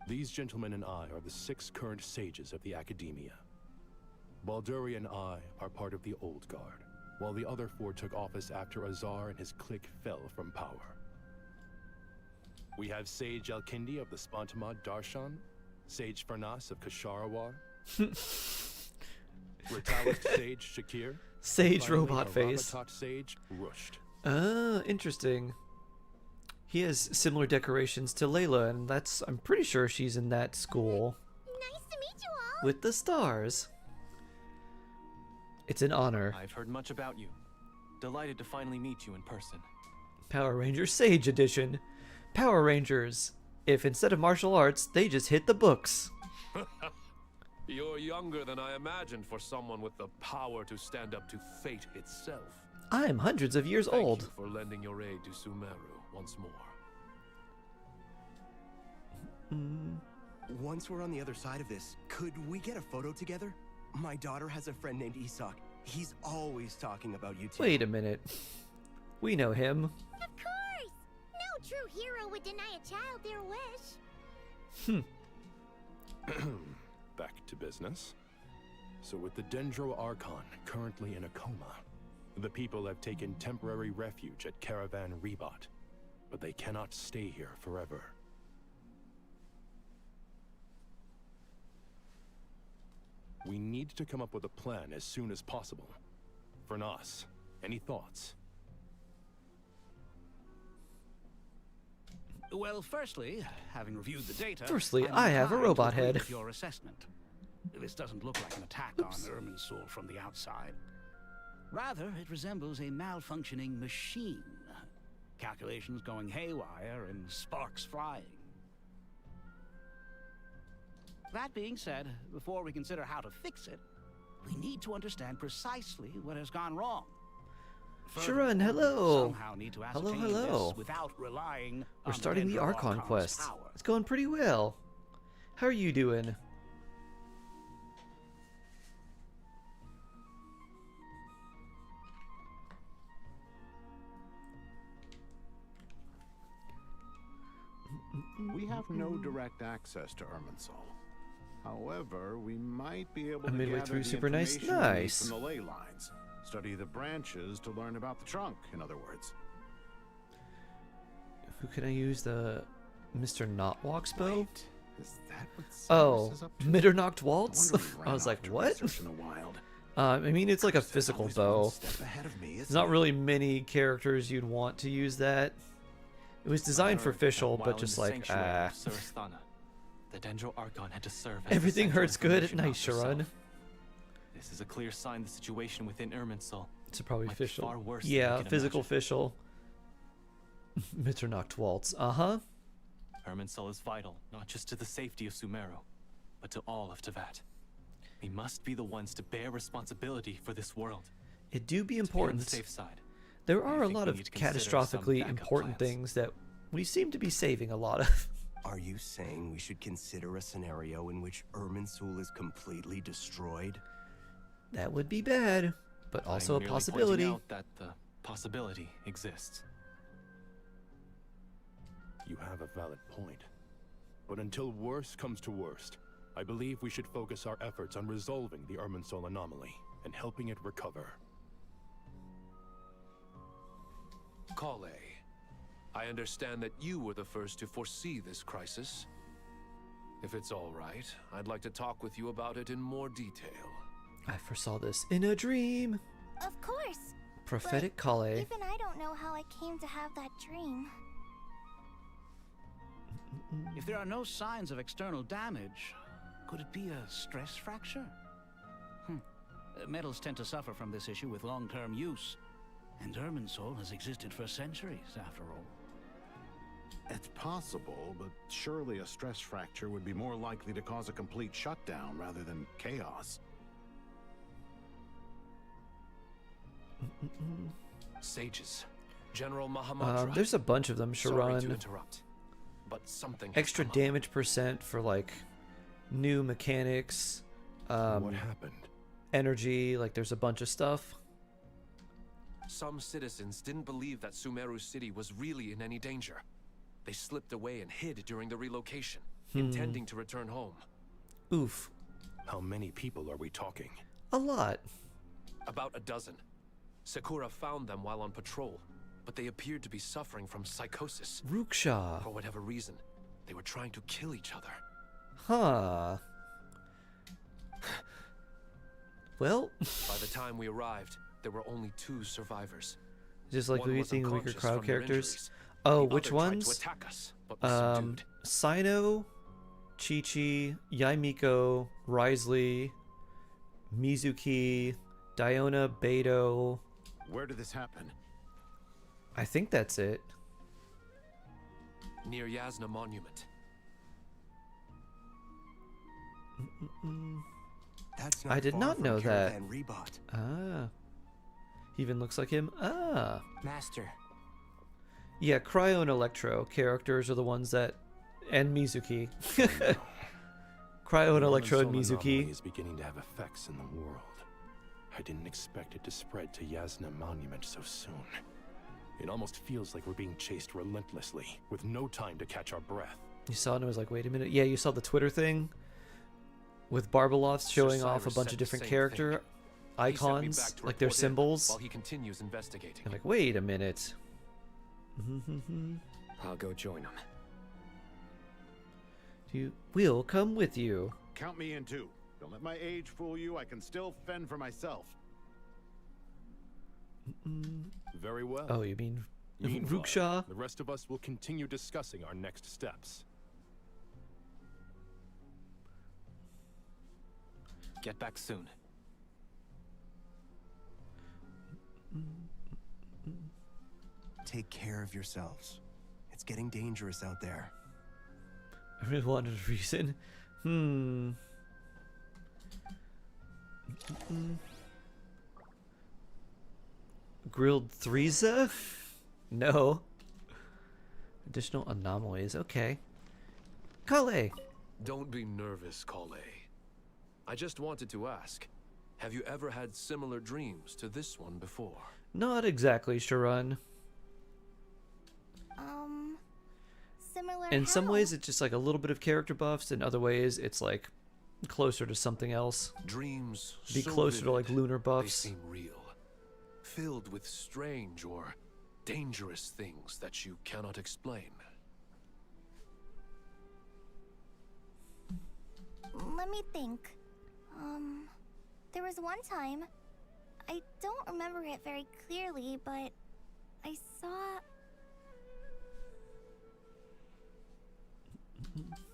W: These gentlemen and I are the 6 current sages of the Academia. Balduri and I are part of the Old Guard, while the other 4 took office after Azar and his clique fell from power. We have Sage Elkindi of the Spontamod Darshan, Sage Farnas of Kasharawar, Retalist Sage Shakir,
A: Sage
W: finally,
A: robot face.
W: Sage Rusht.
A: Ah, interesting. He has similar decorations to Layla, and I'm pretty sure she's in that school.
C: Nice to meet you all.
A: With the stars. It's an honor.
L: I've heard much about you. Delighted to finally meet you in person.
A: Power Rangers Sage Edition. Power Rangers. If instead of martial arts, they just hit the books.
N: You're younger than I imagined for someone with the power to stand up to fate itself.
A: I'm hundreds of years old.
N: Thank you for lending your aid to Sumeru once more.
V: Once we're on the other side of this, could we get a photo together? My daughter has a friend named Isak. He's always talking about you two.
A: Wait a minute. We know him.
C: Of course! No true hero would deny a child their wish.
W: Back to business. So with the Dendro Archon currently in a coma, the people have taken temporary refuge at Caravan Rebot, but they cannot stay here forever. We need to come up with a plan as soon as possible. for Nos. Any thoughts?
B: Well, firstly, having reviewed the data,
A: Firstly,
B: I'm
A: I have a
B: inclined to
A: robot
B: agree
A: head.
B: with your assessment. This doesn't look like an attack on Irminsul from the outside. Rather, it resembles a malfunctioning machine. Calculations going haywire and sparks flying. That being said, before we consider how to fix it, we need to understand precisely what has gone wrong.
A: Sharon, hello.
B: Somehow need to
A: Hello,
B: ascertain
A: hello.
B: this without relying
A: We're
B: on
A: starting the
B: Dendro
A: Archon
B: Archon's
A: quest.
B: power.
A: It's going pretty well. How are you doing?
K: We have no direct access to Irminsul. However, we might be able to
A: midway
K: gather
A: through,
K: the
A: super nice.
K: information we need
A: Nice.
K: from the ley lines. Study the branches to learn about the trunk, in other words.
A: Who can I use? The Mr. Notwalk's bow?
K: Is that what
A: Oh,
K: Cyrus is up to?
A: Mitternacht Waltz?
K: No wonder he
A: I
K: ran
A: was
K: off
A: like,
K: to
A: what?
K: research in the wild.
A: I mean, it's like a physical
K: always
A: bow.
K: one step ahead of me,
A: There's
K: isn't
A: not
K: he?
A: really many characters you'd want to use that. It was designed for Fischl,
L: While
A: but
L: in
A: just
L: the
A: like,
L: sanctuary of Surasthana, the Dendro Archon had to serve as the
A: everything
L: center
A: hurts
L: of
A: good.
L: information
A: Nice,
L: about
A: Sharon.
L: herself. This is a clear sign the situation within Irminsul
A: It's probably
L: might be
A: Fischl.
L: far worse than
A: Yeah,
L: we can
A: physical
L: imagine.
A: Fischl. Mitternacht Waltz. Uh-huh.
L: Irminsul is vital, not just to the safety of Sumeru, but to all of Teyvat. We must be the ones to bear responsibility for this world.
A: It do be
L: To be on the
A: important.
L: safe side,
A: There
L: I
A: are a
L: think
A: lot
L: we
A: of
L: need to consider some
A: catastrophically
L: backup
A: important
L: plans.
A: things that we seem to be saving a lot of.
V: Are you saying we should consider a scenario in which Irminsul is completely destroyed?
A: That would be bad, but also
L: I'm
A: a
L: merely
A: possibility.
L: pointing out that the possibility exists.
W: You have a valid point. But until worst comes to worst, I believe we should focus our efforts on resolving the Irminsul anomaly and helping it recover.
N: Kale, I understand that you were the first to foresee this crisis. If it's all right, I'd like to talk with you about it in more detail.
A: I foresaw this in a dream.
C: Of course.
A: Prophetic
C: but
A: Kale.
C: Even I don't know how I came to have that dream.
B: If there are no signs of external damage, could it be a stress fracture? Metals tend to suffer from this issue with long-term use, and Irminsul has existed for centuries, after all.
K: It's possible, but surely a stress fracture would be more likely to cause a complete shutdown rather than chaos.
N: Sages, General Mahamudra.
A: There's a bunch of them,
N: Sorry to
A: Sharon.
N: interrupt, but something has
A: Extra
N: come up.
A: damage percent for like new mechanics.
W: What happened?
A: Energy, like there's a bunch of stuff.
N: Some citizens didn't believe that Sumeru City was really in any danger. They slipped away and hid during the relocation, intending to return home.
A: Oof.
W: How many people are we talking?
A: A lot.
N: About a dozen. Sakura found them while on patrol, but they appeared to be suffering from psychosis.
A: Ruksha.
N: For whatever reason, they were trying to kill each other.
A: Huh. Well.
N: By the time we arrived, there were only 2 survivors.
A: Just like
N: One was
A: using weaker
N: unconscious
A: crowd
N: from their
A: characters.
N: injuries.
A: Oh,
N: The
A: which
N: other tried to
A: ones?
N: attack us, but was subdued.
A: Sino, Chi-Chi, Yaimiko, Risley, Mizuki, Diona, Beto.
K: Where did this happen?
A: I think that's it.
N: Near Yasna Monument.
V: That's
A: I did
V: far
A: not
V: from
A: know that.
V: Caravan Rebot.
A: Ah. He even looks like him. Ah.
Q: Master.
A: Yeah, Cryo and Electro characters are the ones that... And Mizuki. Cryo and Electro and
W: Irminsul anomaly
A: Mizuki.
W: is beginning to have effects in the world. I didn't expect it to spread to Yasna Monument so soon. It almost feels like we're being chased relentlessly, with no time to catch our breath.
A: You saw it and it was like, wait a minute. Yeah, you saw the Twitter thing with Barbalovs showing off a
N: Cyrus
A: bunch
N: said
A: of
N: the
A: different
N: same
A: character
N: thing. He sent me
A: icons,
N: back to
A: like their
N: report in
A: symbols.
N: while he continues investigating.
A: I'm like, wait a minute.
P: I'll go join him.
A: We'll come with you.
K: Count me in too. Don't let my age fool you. I can still fend for myself.
W: Very well.
A: Oh, you mean
W: Meanwhile,
A: Ruksha?
W: the rest of us will continue discussing our next steps.
L: Get back soon.
V: Take care of yourselves. It's getting dangerous out there.
A: I really wanted a reason. Grilled Threesa? No. Additional anomalies. Okay. Kale.
N: Don't be nervous, Kale. I just wanted to ask, have you ever had similar dreams to this one before?
A: Not exactly, Sharon.
C: Similar.
A: In some ways, it's just like a little bit of character buffs. In other ways, it's like closer to something else.
N: Dreams
A: Be
N: so
A: closer to like
N: vivid,
A: lunar buffs.
N: They seem real, filled with strange or dangerous things that you cannot explain.
C: Let me think. There was one time, I don't remember it very clearly, but I saw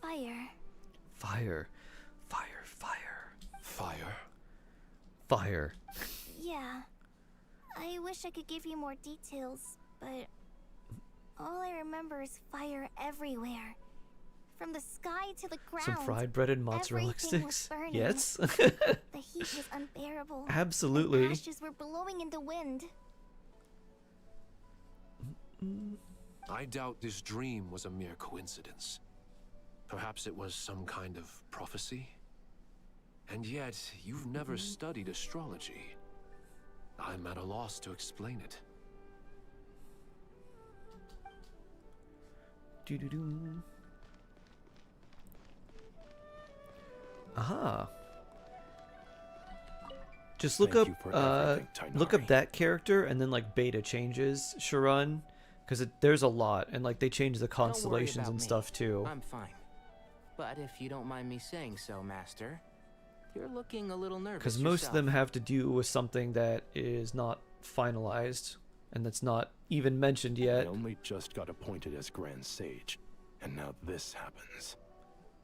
C: fire.
A: Fire. Fire. Fire.
N: Fire?
A: Fire.
C: Yeah. I wish I could give you more details, but all I remember is fire everywhere. From the sky to the ground.
A: Some fried bread and mozzarella
C: everything was
A: sticks.
C: burning.
A: Yes.
C: The heat was unbearable.
A: Absolutely.
C: And ashes were blowing in the wind.
N: I doubt this dream was a mere coincidence. Perhaps it was some kind of prophecy? And yet, you've never studied astrology. I'm at a loss to explain it.
A: Doo-doo-doo. Aha. Just look
W: Thank you for
A: up
W: everything,
A: look up that character and then like beta changes, Sharon, because there's a lot and like they change the constellations
Q: about
A: and
Q: me.
A: stuff too.
Q: I'm fine. But if you don't mind me saying so, Master, you're looking a little nervous
A: Because most of
Q: yourself.
A: them have to do with something that is not finalized and that's not even mentioned yet.
W: I only just got appointed as Grand Sage, and now this happens.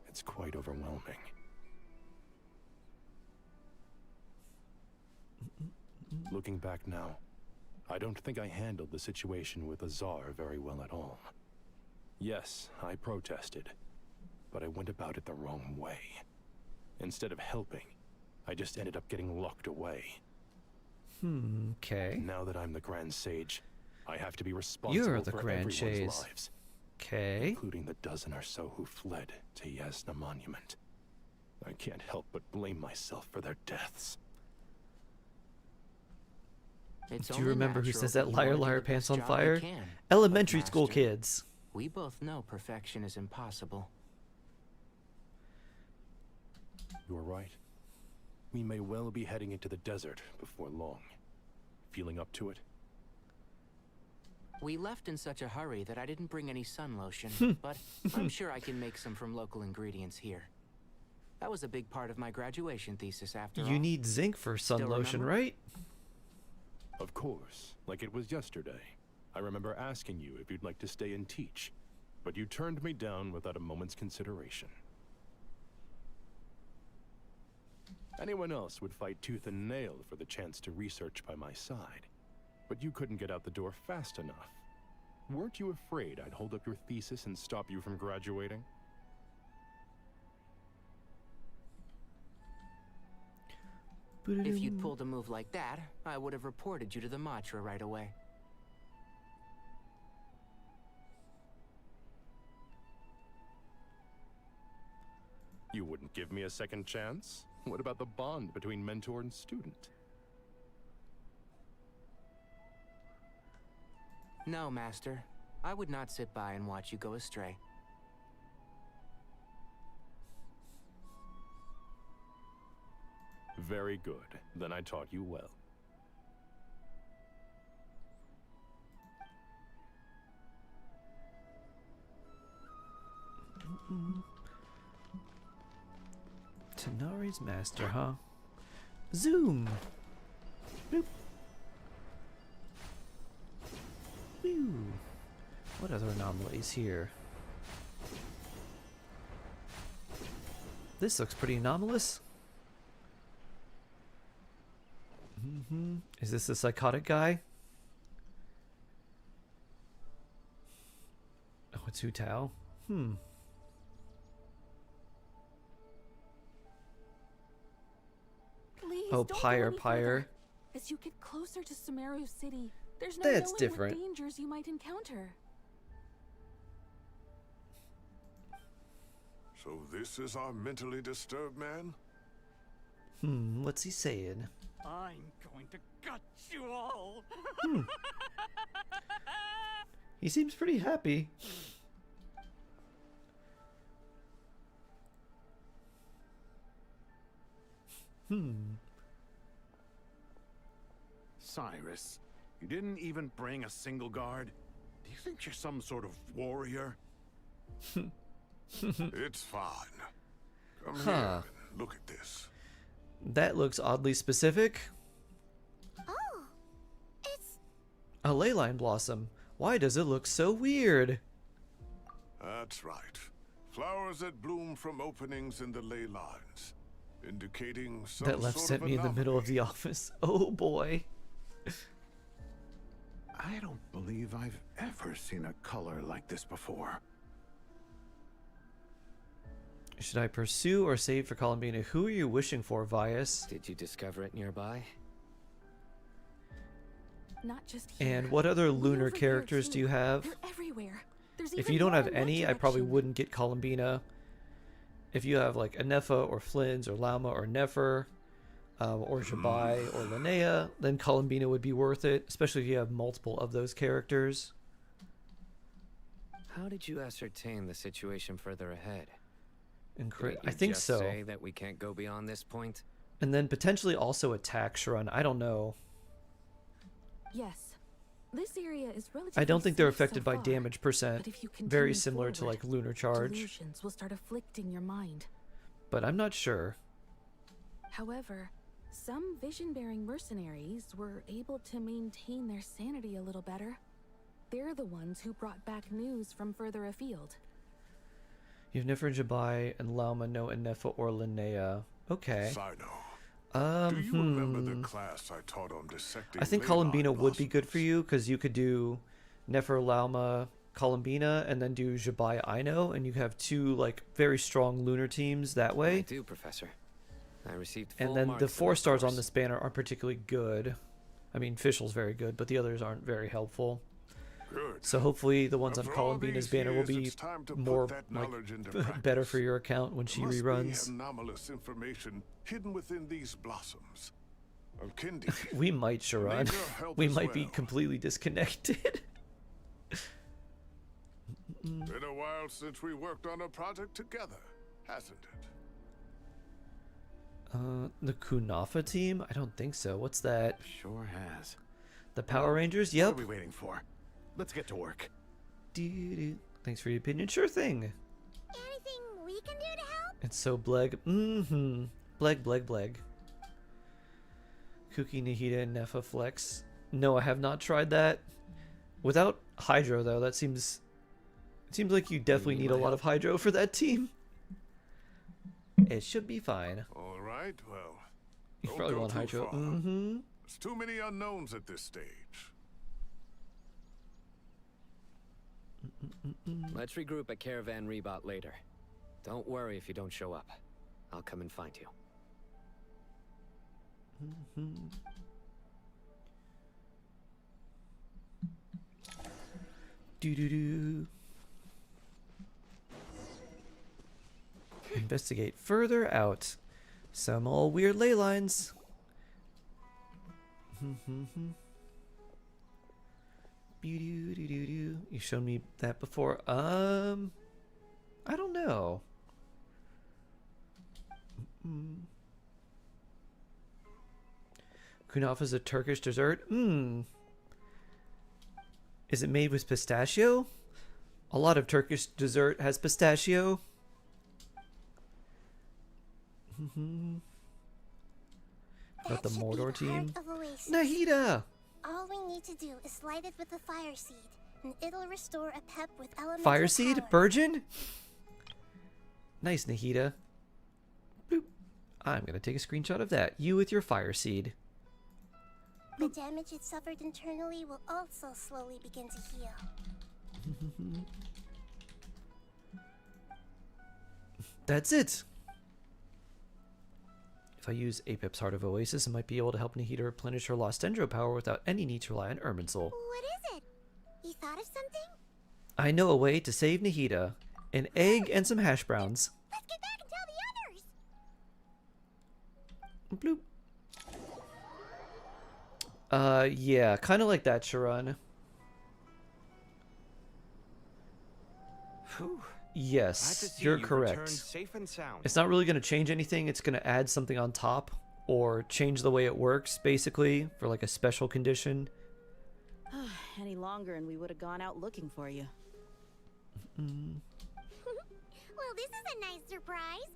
W: It's quite overwhelming. Looking back now, I don't think I handled the situation with Azar very well at all. Yes, I protested, but I went about it the wrong way. Instead of helping, I just ended up getting locked away.
A: Okay.
W: Now that I'm the Grand Sage, I have to be responsible
A: You're the
W: for
A: Grand
W: everyone's
A: Sage.
W: lives,
A: Okay.
W: including the dozen or so who fled to Yasna Monument. I can't help but blame myself for their deaths.
A: Do you remember who says that liar, liar, pants on
Q: job
A: fire?
Q: we can.
A: Elementary
Q: But,
A: school
Q: Master,
A: kids.
Q: We both know perfection is impossible.
W: You're right. We may well be heading into the desert before long. Feeling up to it?
Q: We left in such a hurry that I didn't bring any sun lotion, but I'm sure I can make some from local ingredients here. That was a big part of my graduation thesis after all.
A: You need zinc for sun
Q: Still
A: lotion,
Q: remember?
A: right?
W: Of course, like it was yesterday. I remember asking you if you'd like to stay and teach, but you turned me down without a moment's consideration. Anyone else would fight tooth and nail for the chance to research by my side, but you couldn't get out the door fast enough. Weren't you afraid I'd hold up your thesis and stop you from graduating?
Q: If you'd pulled a move like that, I would have reported you to the Matra right away.
W: You wouldn't give me a second chance? What about the bond between mentor and student?
Q: No, Master. I would not sit by and watch you go astray.
W: Very good. Then I taught you well.
A: Tanari's master, huh? Zoom. Boop. What other anomalies here? This looks pretty anomalous. Is this the psychotic guy? Oh, it's Hu Tao.
D: Please
A: Oh,
D: don't go
A: Pyre,
D: any
A: Pyre.
D: further. As you get closer to Sumeru City, there's no
A: That's
D: knowing
A: different.
D: what dangers you might encounter.
I: So this is our mentally disturbed man?
A: What's he saying?
M: I'm going to gut you all.
A: He seems pretty happy.
K: Cyrus, you didn't even bring a single guard? Do you think you're some sort of warrior?
I: It's fine. Come
A: Huh.
I: here and look at this.
A: That looks oddly specific.
C: Oh, it's
A: A leyline blossom. Why does it look so weird?
I: That's right. Flowers that bloom from openings in the ley lines, indicating some
A: That left
I: sort
A: sent
I: of
A: me in the middle of the office. Oh boy.
K: I don't believe I've ever seen a color like this before.
A: Should I pursue or save for Columbina? Who are you wishing for, Vias?
P: Did you discover it nearby?
D: Not just here.
A: And what other
D: Way
A: lunar
D: over there,
A: characters do
D: too.
A: you have?
D: They're everywhere. There's
A: If
D: even
A: you don't
D: more
A: have
D: in that
A: any, I probably
D: direction.
A: wouldn't get Columbina. If you have like a Nefa or Flins or Lauma or Nefer, or Jabai or Linnea, then Columbina would be worth it, especially if you have multiple of those characters.
P: How did you ascertain the situation further ahead?
A: Incredible.
P: Didn't
A: I
P: you
A: think
P: just
A: so.
P: say that we can't go beyond this point?
A: And then potentially also a tax run. I don't know.
D: Yes. This area is relatively
A: I don't think they're
D: safe so
A: affected by
D: far,
A: damage percent.
D: but if you
A: Very
D: continue
A: similar to
D: forward,
A: like Lunar Charge.
D: delusions will start afflicting your mind.
A: But I'm not sure.
D: However, some vision-bearing mercenaries were able to maintain their sanity a little better. They're the ones who brought back news from further afield.
A: You have Nefer, Jabai, and Lauma, no Nefa or Linnea. Okay.
I: Sino, do you remember the class I taught on dissecting?
A: I think
I: ley
A: Columbina
I: line
A: would be good for you because you could do Nefer, Lauma, Columbina, and then do Jabai, Ino, and you have two like very strong lunar teams that
P: I
A: way.
P: do, Professor. I received full
A: And then
P: marks
A: the
P: in
A: 4
P: that
A: stars on
P: course.
A: this banner aren't particularly good. I mean, Fischl's very good, but the others aren't very helpful.
I: Good.
A: So hopefully the ones on
I: After all
A: Columbina's
I: these
A: banner will
I: years,
A: be
I: it's time to put
A: more
I: that
A: like
I: knowledge into
A: better
I: practice.
A: for your account when she
I: There must
A: reruns.
I: be anomalous information hidden within these blossoms. Kindi,
A: We might, Sharon.
I: need your help
A: We
I: as
A: might be
I: well.
A: completely disconnected.
I: Been a while since we worked on a project together, hasn't it?
A: The Kunafa team? I don't think so. What's that?
K: Sure has.
A: The Power Rangers?
K: What
A: Yep.
K: are we waiting for? Let's get to work.
A: Doo-doo. Thanks for your opinion. Sure thing.
C: anything we can do to help?
A: It's so bleg. Bleg, bleg, bleg. Kuki, Nahida, and Nefa Flex. No, I have not tried that. Without Hydro, though, that seems... It seems like you definitely need a lot of Hydro for that team. It should be fine.
I: All right, well,
A: You
I: don't
A: probably
I: go
A: want
I: too
A: Hydro.
I: far. There's too many unknowns at this stage.
P: Let's regroup at Caravan Rebot later. Don't worry if you don't show up. I'll come and find you.
A: Doo-doo-doo. Investigate further out. Some all weird ley lines. You showed me that before. I don't know. Kunafa is a Turkish dessert. Is it made with pistachio? A lot of Turkish dessert has pistachio. About the Mordor team.
C: Of Oasis.
A: Nahida!
C: All we need to do is light it with the fire seed. It'll restore a pep with elemental
A: Fire seed?
C: power.
A: Virgin? Nice, Nahida. Bloop. I'm gonna take a screenshot of that. You with your fire seed.
C: The damage it suffered internally will also slowly begin to heal.
A: That's it. If I use Apep's Heart of Oasis, I might be able to help Nahida replenish her lost Dendro power without any need to rely on Irminsul.
C: What is it? You thought of something?
A: I know a way to save Nahida. An egg and some hash browns.
C: Let's get back and tell the others!
A: Bloop. Yeah, kind of like that, Sharon.
M: Whew.
A: Yes, you're correct.
M: Safe and sound.
A: It's not really going to change anything. It's going to add something on top or change the way it works, basically, for like a special condition.
O: Any longer and we would have gone out looking for you.
C: Well, this is a nice surprise.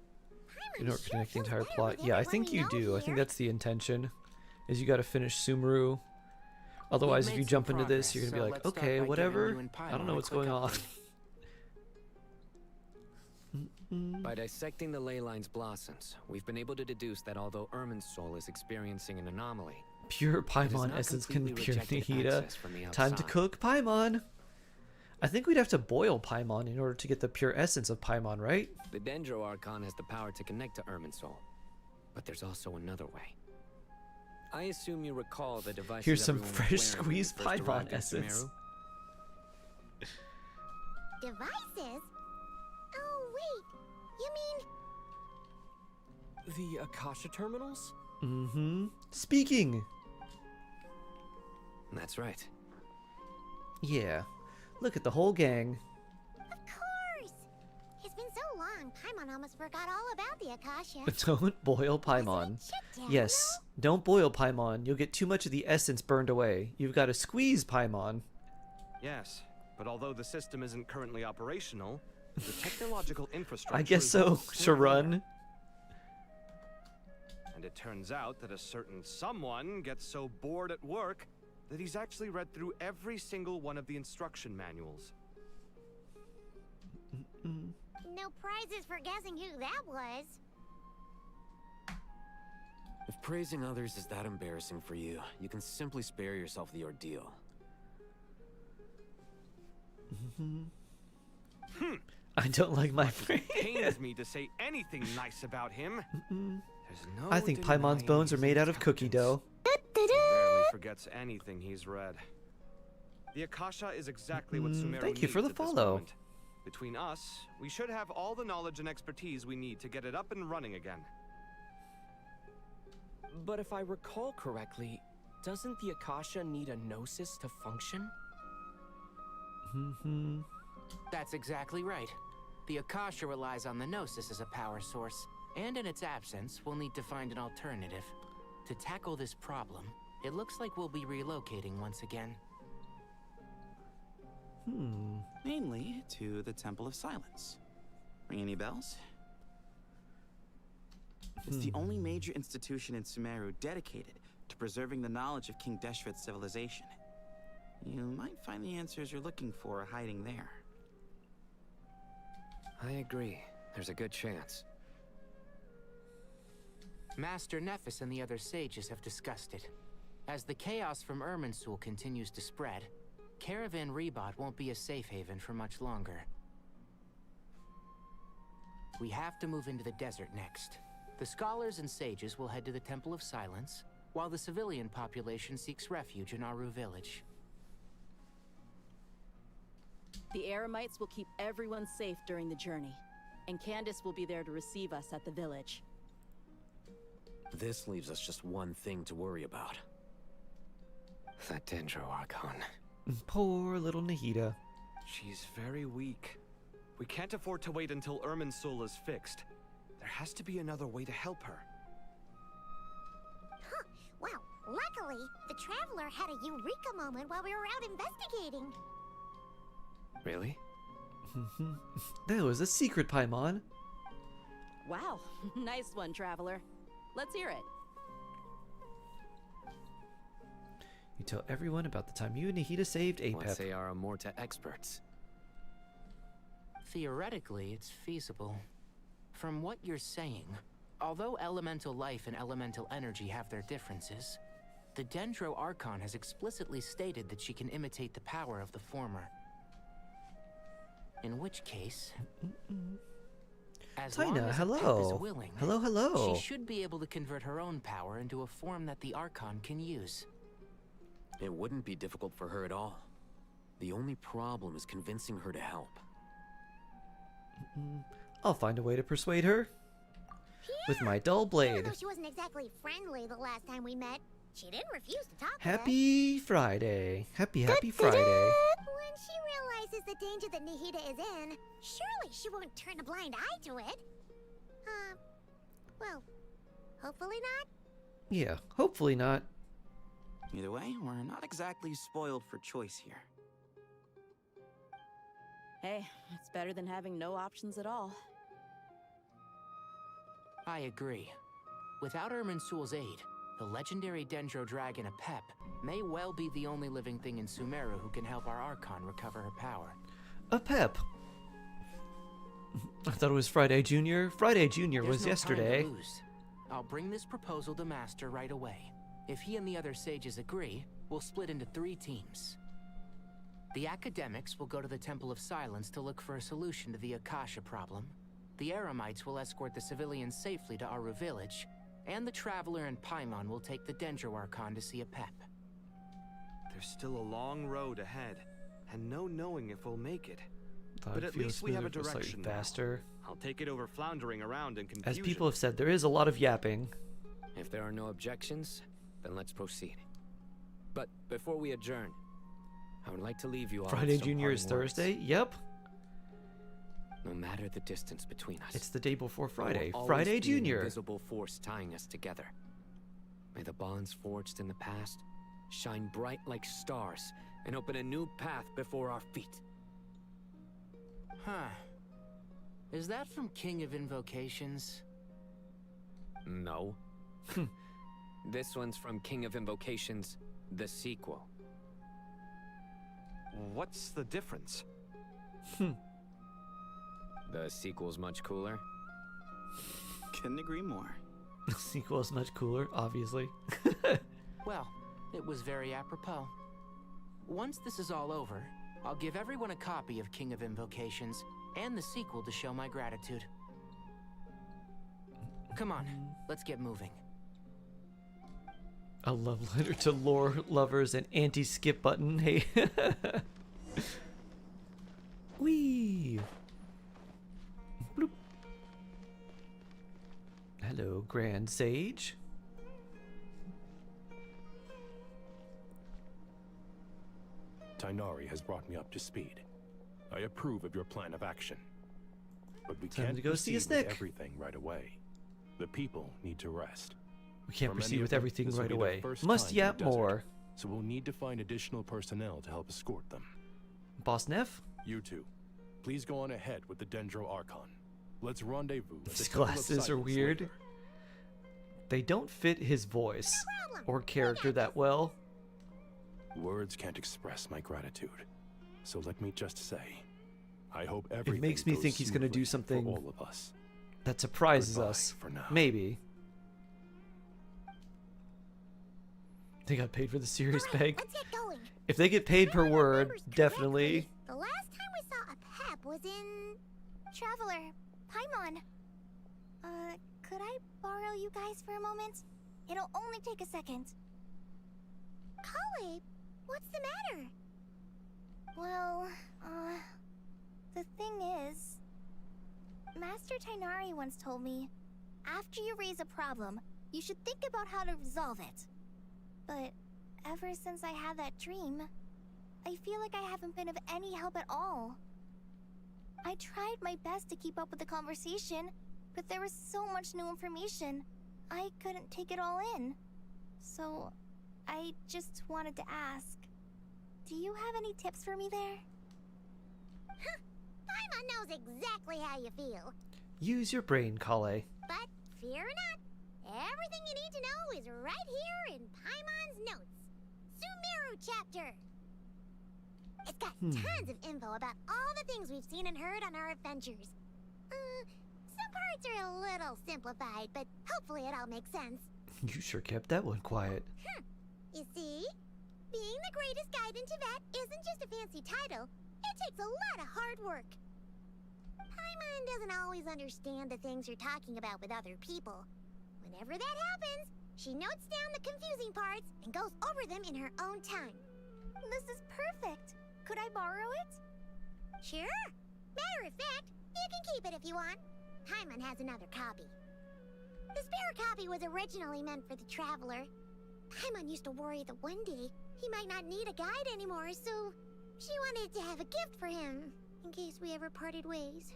A: You don't connect the entire plot. Yeah, I think you do. I think that's the intention. Is you got to finish Sumeru. Otherwise, if you jump into this, you're going to be like, okay, whatever. I don't know what's going on.
P: By dissecting the ley line's blossoms, we've been able to deduce that although Irminsul is experiencing an anomaly,
A: Pure Paimon essence can cure Nahida. Time to cook Paimon. I think we'd have to boil Paimon in order to get the pure essence of Paimon, right?
P: The Dendro Archon has the power to connect to Irminsul, but there's also another way. I assume you recall the device.
A: Here's some fresh squeezed Paimon essence.
C: Devices? Oh, wait. You mean...
R: The Akasha terminals?
A: Mm-hmm. Speaking.
P: That's right.
A: Yeah. Look at the whole gang.
C: Of course! It's been so long, Paimon almost forgot all about the Akasha.
A: Don't boil Paimon. Yes, don't boil Paimon. You'll get too much of the essence burned away. You've got to squeeze Paimon.
M: Yes, but although the system isn't currently operational, the technological infrastructure
A: I guess so, Sharon.
M: And it turns out that a certain someone gets so bored at work that he's actually read through every single one of the instruction manuals.
C: No prizes for guessing who that was.
X: If praising others is that embarrassing for you, you can simply spare yourself the ordeal.
A: I don't like my friend.
M: It pains me to say anything nice about him. There's no
A: I think Paimon's
M: denying
A: bones are
M: his
A: made out of cookie dough.
M: He rarely forgets anything he's read. The Akasha is exactly what Sumeru
A: Thank you for
M: needs
A: the
M: at this
A: follow.
M: moment. Between us, we should have all the knowledge and expertise we need to get it up and running again.
R: But if I recall correctly, doesn't the Akasha need a gnosis to function?
Q: That's exactly right. The Akasha relies on the Gnosis as a power source, and in its absence, we'll need to find an alternative. To tackle this problem, it looks like we'll be relocating once again.
S: Mainly to the Temple of Silence. Ring any bells? It's the only major institution in Sumeru dedicated to preserving the knowledge of King Deshret's civilization. You might find the answers you're looking for hiding there.
P: I agree. There's a good chance.
Q: Master Nephis and the other sages have discussed it. As the chaos from Irminsul continues to spread, Caravan Rebot won't be a safe haven for much longer. We have to move into the desert next. The scholars and sages will head to the Temple of Silence, while the civilian population seeks refuge in Aru village.
O: The Eremites will keep everyone safe during the journey, and Candace will be there to receive us at the village.
X: This leaves us just one thing to worry about.
P: That Dendro Archon.
A: Poor little Nahida.
M: She's very weak. We can't afford to wait until Irminsul is fixed. There has to be another way to help her.
C: Huh. Wow. Luckily, the Traveler had a eureka moment while we were out investigating.
P: Really?
A: That was a secret Paimon.
O: Wow, nice one, Traveler. Let's hear it.
A: You tell everyone about the time you and Nahida saved Apep.
P: Let's say our Amorta experts.
Q: Theoretically, it's feasible. From what you're saying, although elemental life and elemental energy have their differences, the Dendro Archon has explicitly stated that she can imitate the power of the former. In which case, as long
A: Tina,
Q: as
A: hello.
Q: Apep is willing,
A: Hello, hello.
Q: she should be able to convert her own power into a form that the Archon can use.
X: It wouldn't be difficult for her at all. The only problem is convincing her to help.
A: I'll find a way to persuade her. With my dull blade.
C: Even though she wasn't exactly friendly the last time we met, she didn't refuse to talk to us.
A: Happy Friday. Happy Friday.
C: When she realizes the danger that Nahida is in, surely she won't turn a blind eye to it. Well, hopefully not.
A: Yeah, hopefully not.
S: Either way, we're not exactly spoiled for choice here.
O: Hey, it's better than having no options at all.
Q: I agree. Without Irminsul's aid, the legendary Dendro Dragon Apep may well be the only living thing in Sumeru who can help our Archon recover her power.
A: Apep. I thought it was Friday Jr. Friday Jr. was
Q: There's no
A: yesterday.
Q: time to lose. I'll bring this proposal to Master right away. If he and the other sages agree, we'll split into 3 teams. The academics will go to the Temple of Silence to look for a solution to the Akasha problem. The Eremites will escort the civilians safely to Aru village, and the Traveler and Paimon will take the Dendro Archon to see Apep.
M: There's still a long road ahead, and no knowing if we'll make it.
A: Thought
M: But
A: it
M: at
A: feels
M: least we have a
A: smoother, slightly
M: direction now.
A: faster.
M: I'll take it over floundering around in
A: As
M: confusion.
A: people have said, there is a lot of yapping.
P: If there are no objections, then let's proceed. But before we adjourn, I would like to leave you all with
A: Friday
P: some
A: Jr. is
P: parting words.
A: Thursday? Yep.
P: No matter the distance between us,
A: It's the day before
P: there will
A: Friday.
P: always
A: Friday
P: be an
A: Jr.
P: invisible force tying us together. May the bonds forged in the past shine bright like stars and open a new path before our feet.
Q: Huh. Is that from King of Invocations?
P: No. This one's from King of Invocations, the sequel.
M: What's the difference?
P: The sequel's much cooler.
S: Couldn't agree more.
A: The sequel is much cooler, obviously.
Q: Well, it was very apropos. Once this is all over, I'll give everyone a copy of King of Invocations and the sequel to show my gratitude. Come on, let's get moving.
A: A love letter to lore lovers and anti-skip button. Hey. Wee. Bloop. Hello, Grand Sage.
W: Tighnari has brought me up to speed. I approve of your plan of action. But we
A: Time
W: can't
A: to go see a
W: proceed with
A: Snick.
W: everything right away. The people need to rest.
A: We can't
W: For many
A: proceed
W: of
A: with
W: them,
A: everything
W: this will
A: right
W: be their
A: away.
W: first
A: Must
W: time in the
A: yap
W: desert,
A: more.
W: So we'll need to find additional personnel to help escort them.
A: Boss Neff?
W: You two, please go on ahead with the Dendro Archon. Let's rendezvous. at the
A: His
W: Temple of
A: glasses are
W: Silence
A: weird.
W: later.
A: They don't fit his voice or character that well.
W: Words can't express my gratitude. So let me just say, I hope everything
A: It makes me
W: goes
A: think he's going to do
W: smoothly
A: something
W: for all of us.
A: that surprises
W: Goodbye
A: us.
W: for now.
A: Maybe. They got paid for the serious bag.
C: Let's get going.
A: If they get paid per word, definitely.
C: The last time we saw a Pep was in Traveler, Paimon. Could I borrow you guys for a moment? It'll only take a second. Kale, what's the matter? Well, the thing is, Master Tighnari once told me, after you raise a problem, you should think about how to resolve it. But ever since I had that dream, I feel like I haven't been of any help at all. I tried my best to keep up with the conversation, but there was so much new information, I couldn't take it all in. So, I just wanted to ask, do you have any tips for me there? Huh, Paimon knows exactly how you feel.
A: Use your brain, Kale.
C: But fear not, everything you need to know is right here in Paimon's notes. chapter. It's got tons of info about all the things we've seen and heard on our adventures. Some parts are a little simplified, but hopefully it all makes sense.
A: You sure kept that one quiet.
C: You see? Being the greatest guide in Tibet isn't just a fancy title. It takes a lot of hard work. Paimon doesn't always understand the things you're talking about with other people. Whenever that happens, she notes down the confusing parts and goes over them in her own time.
F: This is perfect. Could I borrow it?
C: Sure. Matter of fact, you can keep it if you want. Paimon has another copy. The spare copy was originally meant for the traveler. Paimon used to worry that one day he might not need a guide anymore, so she wanted to have a gift for him in case we ever parted ways.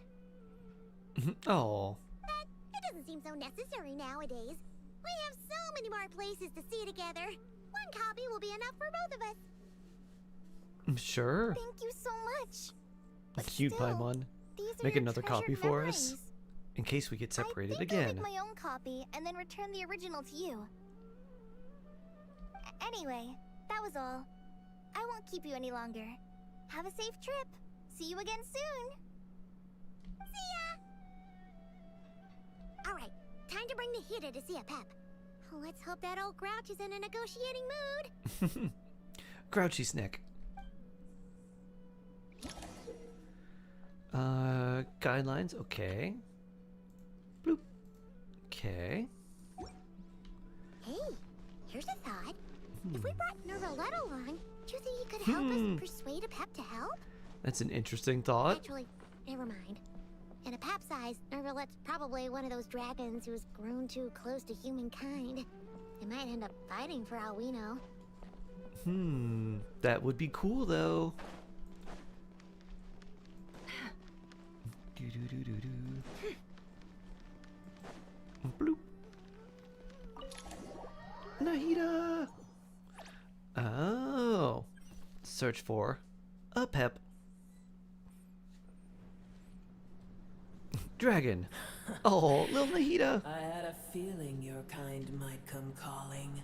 A: Oh.
C: But it doesn't seem so necessary nowadays. We have so many more places to see together. One copy will be enough for both of us.
A: Sure.
F: Thank you so much.
A: Cute, Paimon. Make another copy for us, in case we get separated again.
F: I make my own copy and then return the original to you. Anyway, that was all. I won't keep you any longer. Have a safe trip. See you again soon.
C: See ya! Alright, time to bring the Hida to see a Pep. Let's hope that old Grouch is in a negotiating mood.
A: Grouchy Snick. Guidelines, okay. Bloop. Okay.
C: Hey, here's a thought. If we brought Nervalette along, do you think he could help us persuade a Pep to help?
A: That's an interesting thought.
C: Actually, never mind. In a Pep size, Nervalette's probably one of those dragons who's grown too close to humankind. They might end up fighting for all we know.
A: That would be cool though. Bloop. Nahida. Oh. Search for a Pep. Dragon. Oh, little Nahida.
H: I had a feeling your kind might come calling.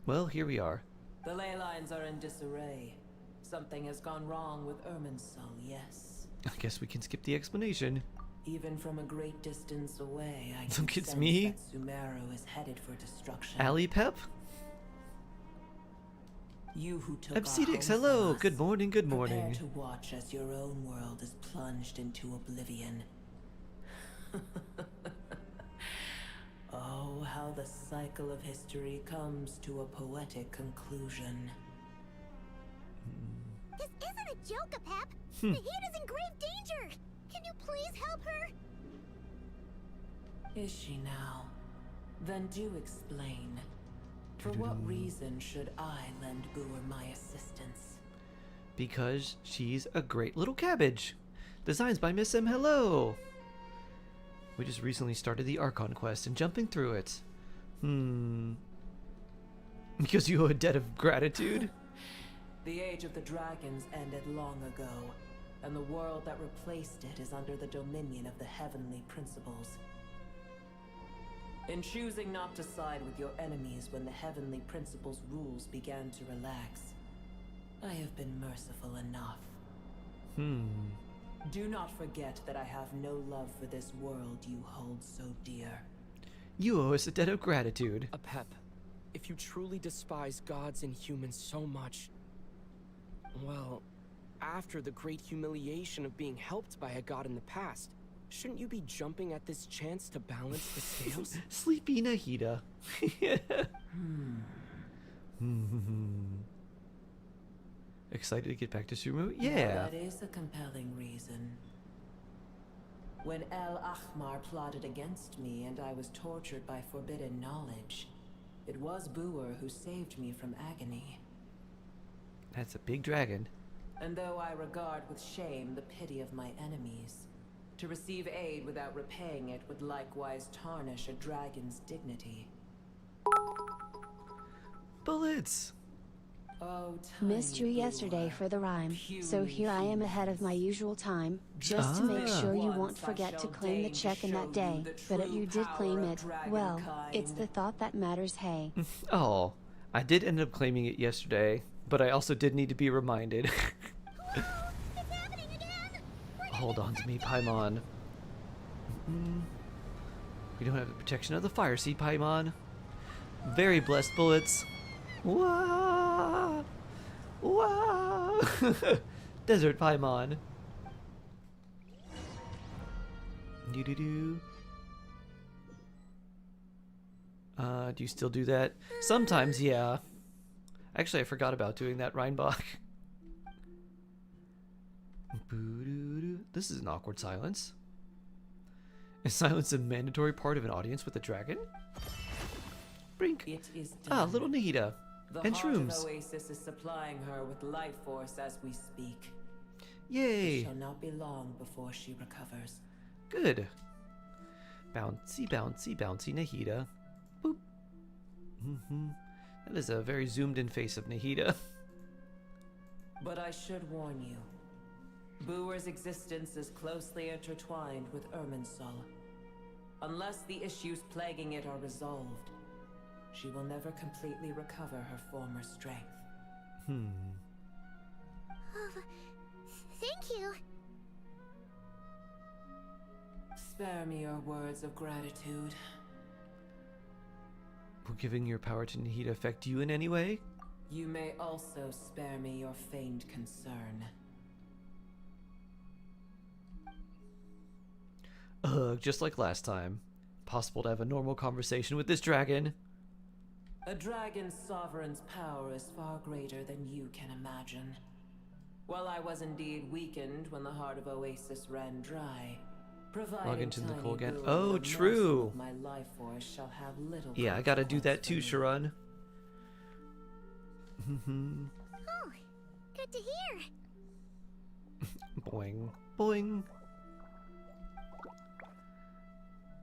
A: Well, here we are.
H: The ley lines are in disarray. Something has gone wrong with Irminsul, yes.
A: I guess we can skip the explanation.
H: Even from a great distance away, I
A: Look,
H: can
A: it's
H: sense
A: me.
H: that Sumeru is headed for destruction.
A: Ali Pep?
H: You who took
A: Absidix, hello. Good morning, good morning.
H: Prepare to watch as your own world is plunged into oblivion. Oh, how the cycle of history comes to a poetic conclusion.
C: This isn't a joke, Pep. Nahida's in grave danger. Can you please help her?
H: Is she now? Then do explain. For what reason should I lend Boer my assistance?
A: Because she's a great little cabbage. Designs by Miss M. Hello. We just recently started the Archon quest and jumping through it. Because you owe a debt of gratitude?
H: The age of the dragons ended long ago, and the world that replaced it is under the dominion of the heavenly principles. In choosing not to side with your enemies when the heavenly principles' rules began to relax, I have been merciful enough. Do not forget that I have no love for this world you hold so dear.
A: You owe us a debt of gratitude.
R: A Pep, if you truly despise gods and humans so much, well, after the great humiliation of being helped by a god in the past, shouldn't you be jumping at this chance to balance the scales?
A: Sleepy Nahida. Excited to get back to Sumeru? Yeah.
H: That is a compelling reason. When El Ahmar plotted against me and I was tortured by forbidden knowledge, it was Boer who saved me from agony.
A: That's a big dragon.
H: And though I regard with shame the pity of my enemies, to receive aid without repaying it would likewise tarnish a dragon's dignity.
A: Bullets!
H: Oh,
T: Missed you yesterday for the rhyme, so here I am ahead of my usual time, just to make sure you won't forget to claim the check in that day. But if you did claim it, well, it's the thought that matters, hey.
A: Oh, I did end up claiming it yesterday, but I also did need to be reminded. Hold on to me, Paimon. We don't have the protection of the fire sea, Paimon. Very blessed bullets. Wah! Wah! Desert Paimon. Do-do-do. Do you still do that? Sometimes, yeah. Actually, I forgot about doing that, Reinbach. This is an awkward silence. Is silence a mandatory part of an audience with a dragon? Brink.
H: It is
A: Ah,
H: done.
A: little Nahida.
H: The
A: And
H: heart of
A: shrooms.
H: Oasis is supplying her with life force as we speak.
A: Yay.
H: It shall not be long before she recovers.
A: Good. Bouncy, bouncy, bouncy Nahida. Boop. That is a very zoomed in face of Nahida.
H: But I should warn you. Booer's existence is closely intertwined with Irminsul. Unless the issues plaguing it are resolved, she will never completely recover her former strength.
F: Oh, thank you.
H: Spare me your words of gratitude.
A: Will giving your power to Nahida affect you in any way?
H: You may also spare me your feigned concern.
A: Ugh, just like last time. Possible to have a normal conversation with this dragon.
H: A dragon's sovereign's power is far greater than you can imagine. While I was indeed weakened when the heart of Oasis ran dry,
A: Log into the
H: tiny
A: call again.
H: Boo
A: Oh,
H: with the
A: true.
H: morsel of my life force shall have little
A: Yeah, I gotta do that too,
H: consequence
A: Sharon.
F: Oh, good to hear.
A: Boing. Boing.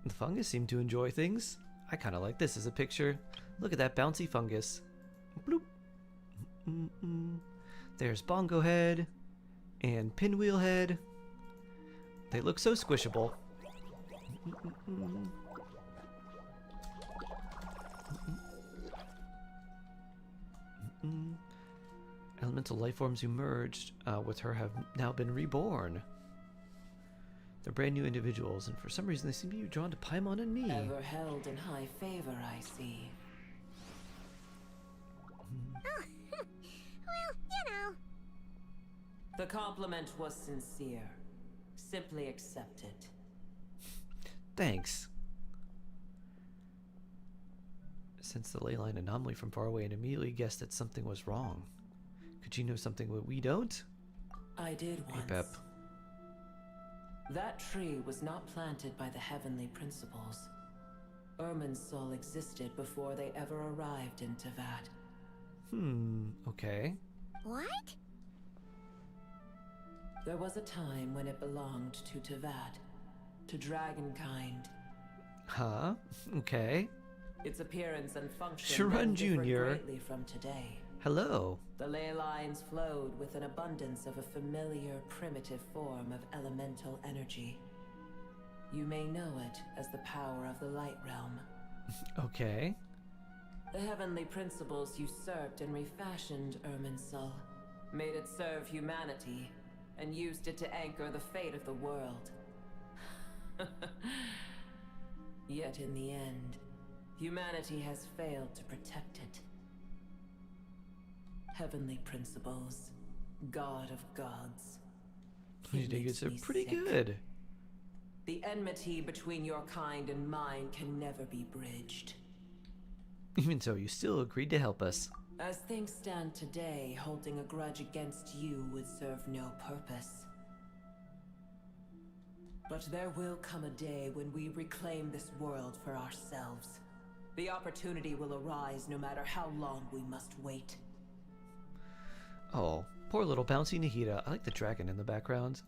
A: The fungus seemed to enjoy things. I kind of like this as a picture. Look at that bouncy fungus. Bloop. There's Bongo Head and Pinwheel Head. They look so squishable. Elemental life forms who merged with her have now been reborn. They're brand new individuals, and for some reason they seem to be drawn to Paimon and me.
H: Ever held in high favor, I see.
F: Oh, well, you know.
H: The compliment was sincere. Simply accept it.
A: Thanks. Sensed the ley line anomaly from far away and immediately guessed that something was wrong. Could you know something that we don't?
H: I did once.
A: Pep.
H: That tree was not planted by the heavenly principles. Irminsul existed before they ever arrived in Tevat.
A: Okay.
F: What?
H: There was a time when it belonged to Tevat, to dragonkind.
A: Huh? Okay.
H: Its appearance and function
A: Sharon
H: differed
A: Jr.
H: greatly from today.
A: Hello.
H: The ley lines flowed with an abundance of a familiar, primitive form of elemental energy. You may know it as the power of the Light Realm.
A: Okay.
H: The heavenly principles usurped and refashioned Irminsul, made it serve humanity, and used it to anchor the fate of the world. Yet in the end, humanity has failed to protect it. Heavenly principles, God of gods.
A: You think it's pretty good.
H: The enmity between your kind and mine can never be bridged.
A: Even so, you still agreed to help us.
H: As things stand today, holding a grudge against you would serve no purpose. But there will come a day when we reclaim this world for ourselves. The opportunity will arise no matter how long we must wait.
A: Oh, poor little bouncy Nahida. I like the dragon in the background.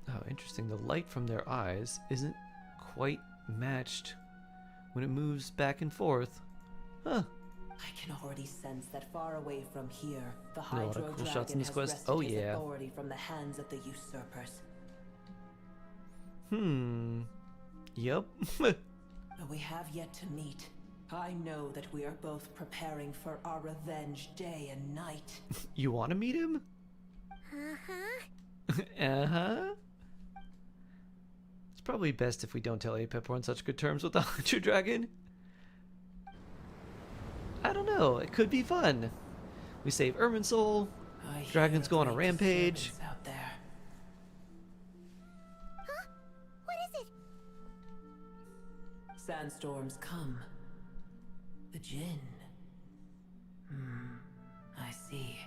A: Oh, interesting. The light from their eyes isn't quite matched when it moves back and forth. Huh.
H: I can already sense that far away from here, the
A: A lot of
H: Hydro
A: cool shots in
H: Dragon
A: this
H: has
A: quest.
H: wrested
A: Oh,
H: his
A: yeah.
H: authority from the hands of the usurpers.
A: Yep.
H: But we have yet to meet. I know that we are both preparing for our revenge day and night.
A: You want to meet him?
F: Uh-huh.
A: Uh-huh. It's probably best if we don't tell Apep we're on such good terms with the Hydro Dragon. I don't know. It could be fun. We save Irminsul. Dragons go on a rampage.
H: Out there.
F: Huh? What is it?
H: Sandstorms come. The Jinn. I see.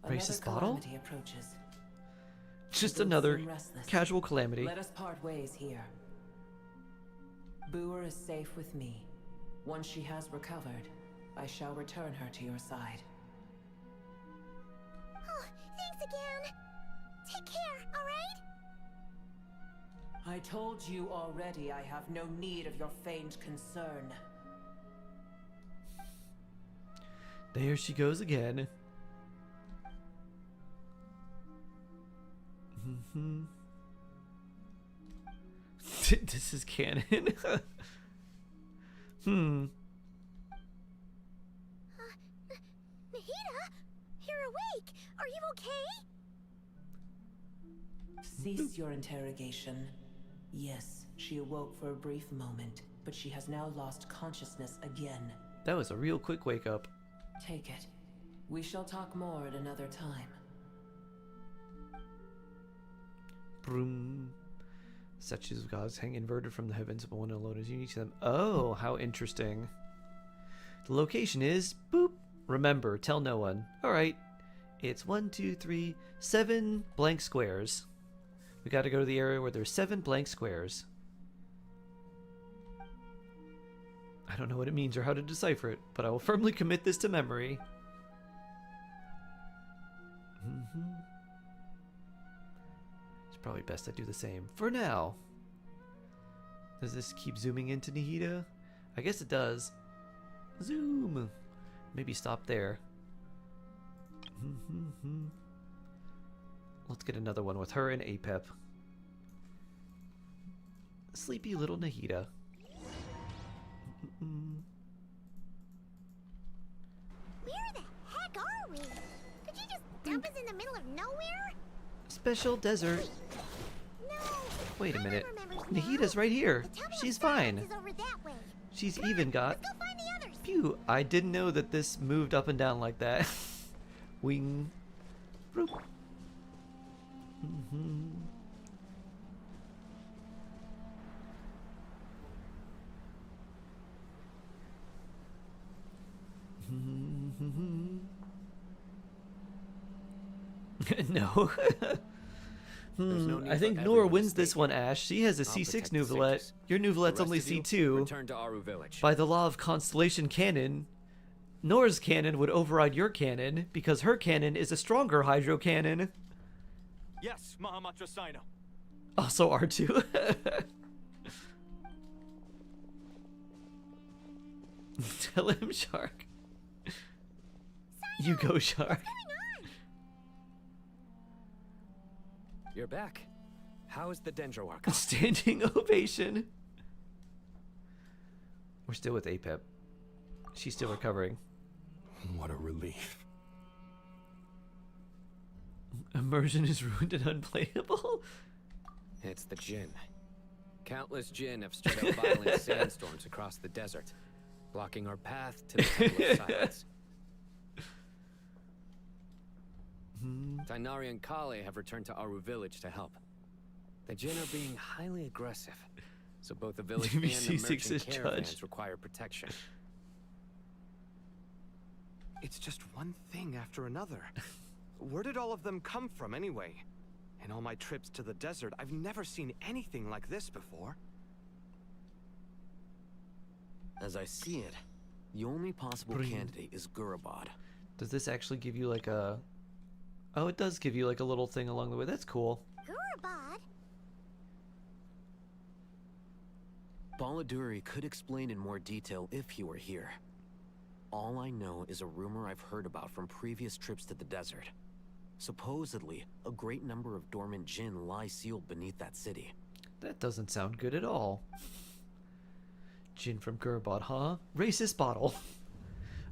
A: Racist
H: Another
A: bottle?
H: calamity approaches.
A: Just
H: Both
A: another
H: seem restless.
A: casual calamity.
H: Let us part ways here. Boer is safe with me. Once she has recovered, I shall return her to your side.
F: Oh, thanks again. Take care, alright?
H: I told you already I have no need of your feigned concern.
A: There she goes again. This is canon.
F: Nahida, you're awake. Are you okay?
H: Cease your interrogation. Yes, she awoke for a brief moment, but she has now lost consciousness again.
A: That was a real quick wake up.
H: Take it. We shall talk more at another time.
A: Broom. Statues of gods hang inverted from the heavens, but one alone is unique to them. Oh, how interesting. The location is boop. Remember, tell no one. Alright. It's 1, 2, 3, 7 blank squares. We gotta go to the area where there's 7 blank squares. I don't know what it means or how to decipher it, but I will firmly commit this to memory. It's probably best I do the same for now. Does this keep zooming into Nahida? I guess it does. Zoom. Maybe stop there. Let's get another one with her and Apep. Sleepy little Nahida.
F: Where the heck are we? Did you just dump us in the middle of nowhere?
A: Special desert.
F: No.
A: Wait a minute.
F: remembers now.
A: Nahida's right here.
F: The Temple
A: She's
F: of Silence
A: fine.
F: is over that way.
A: She's even got...
F: Let's go find the others.
A: Pew, I didn't know that this moved up and down like that. Wing. Broop. No.
P: no need
A: I think
P: for
A: Nora
P: everyone to
A: wins this
P: stay
A: one, Ash. She has a
P: I'll
A: C6
P: protect the
A: Nouvelette.
P: sages.
A: Your Nouvelette's
P: The
A: only
P: rest of you,
A: C2.
P: return to Aru Village.
A: By the law of constellation canon, Nora's cannon would override your cannon because her cannon is a stronger hydro cannon.
L: Yes, Mahamatra Sino.
A: Also R2. Tell him, Shark. You go, Shark.
P: You're back. How is the Dendro Archon?
A: Standing ovation. We're still with Apep. She's still recovering.
W: What a relief.
A: Immersion is ruined and unplayable.
P: It's the Jinn. Countless Jinn have stirred up violent sandstorms across the desert, blocking our path to the Temple of Silence. Tainari and Kali have returned to Aru Village to help. The Jinn are being highly aggressive, so both the village and the
A: DBC6
P: merchant
A: is
P: caravans
A: judged.
P: require protection.
M: It's just one thing after another. Where did all of them come from anyway? In all my trips to the desert, I've never seen anything like this before.
X: As I see it, the only possible candidate is Gurabad.
A: Does this actually give you like a... Oh, it does give you like a little thing along the way. That's cool.
F: Gurabad?
X: Baladuri could explain in more detail if he were here. All I know is a rumor I've heard about from previous trips to the desert. Supposedly, a great number of dormant jinn lie sealed beneath that city.
A: That doesn't sound good at all. Jinn from Gurbod, huh? Racist bottle.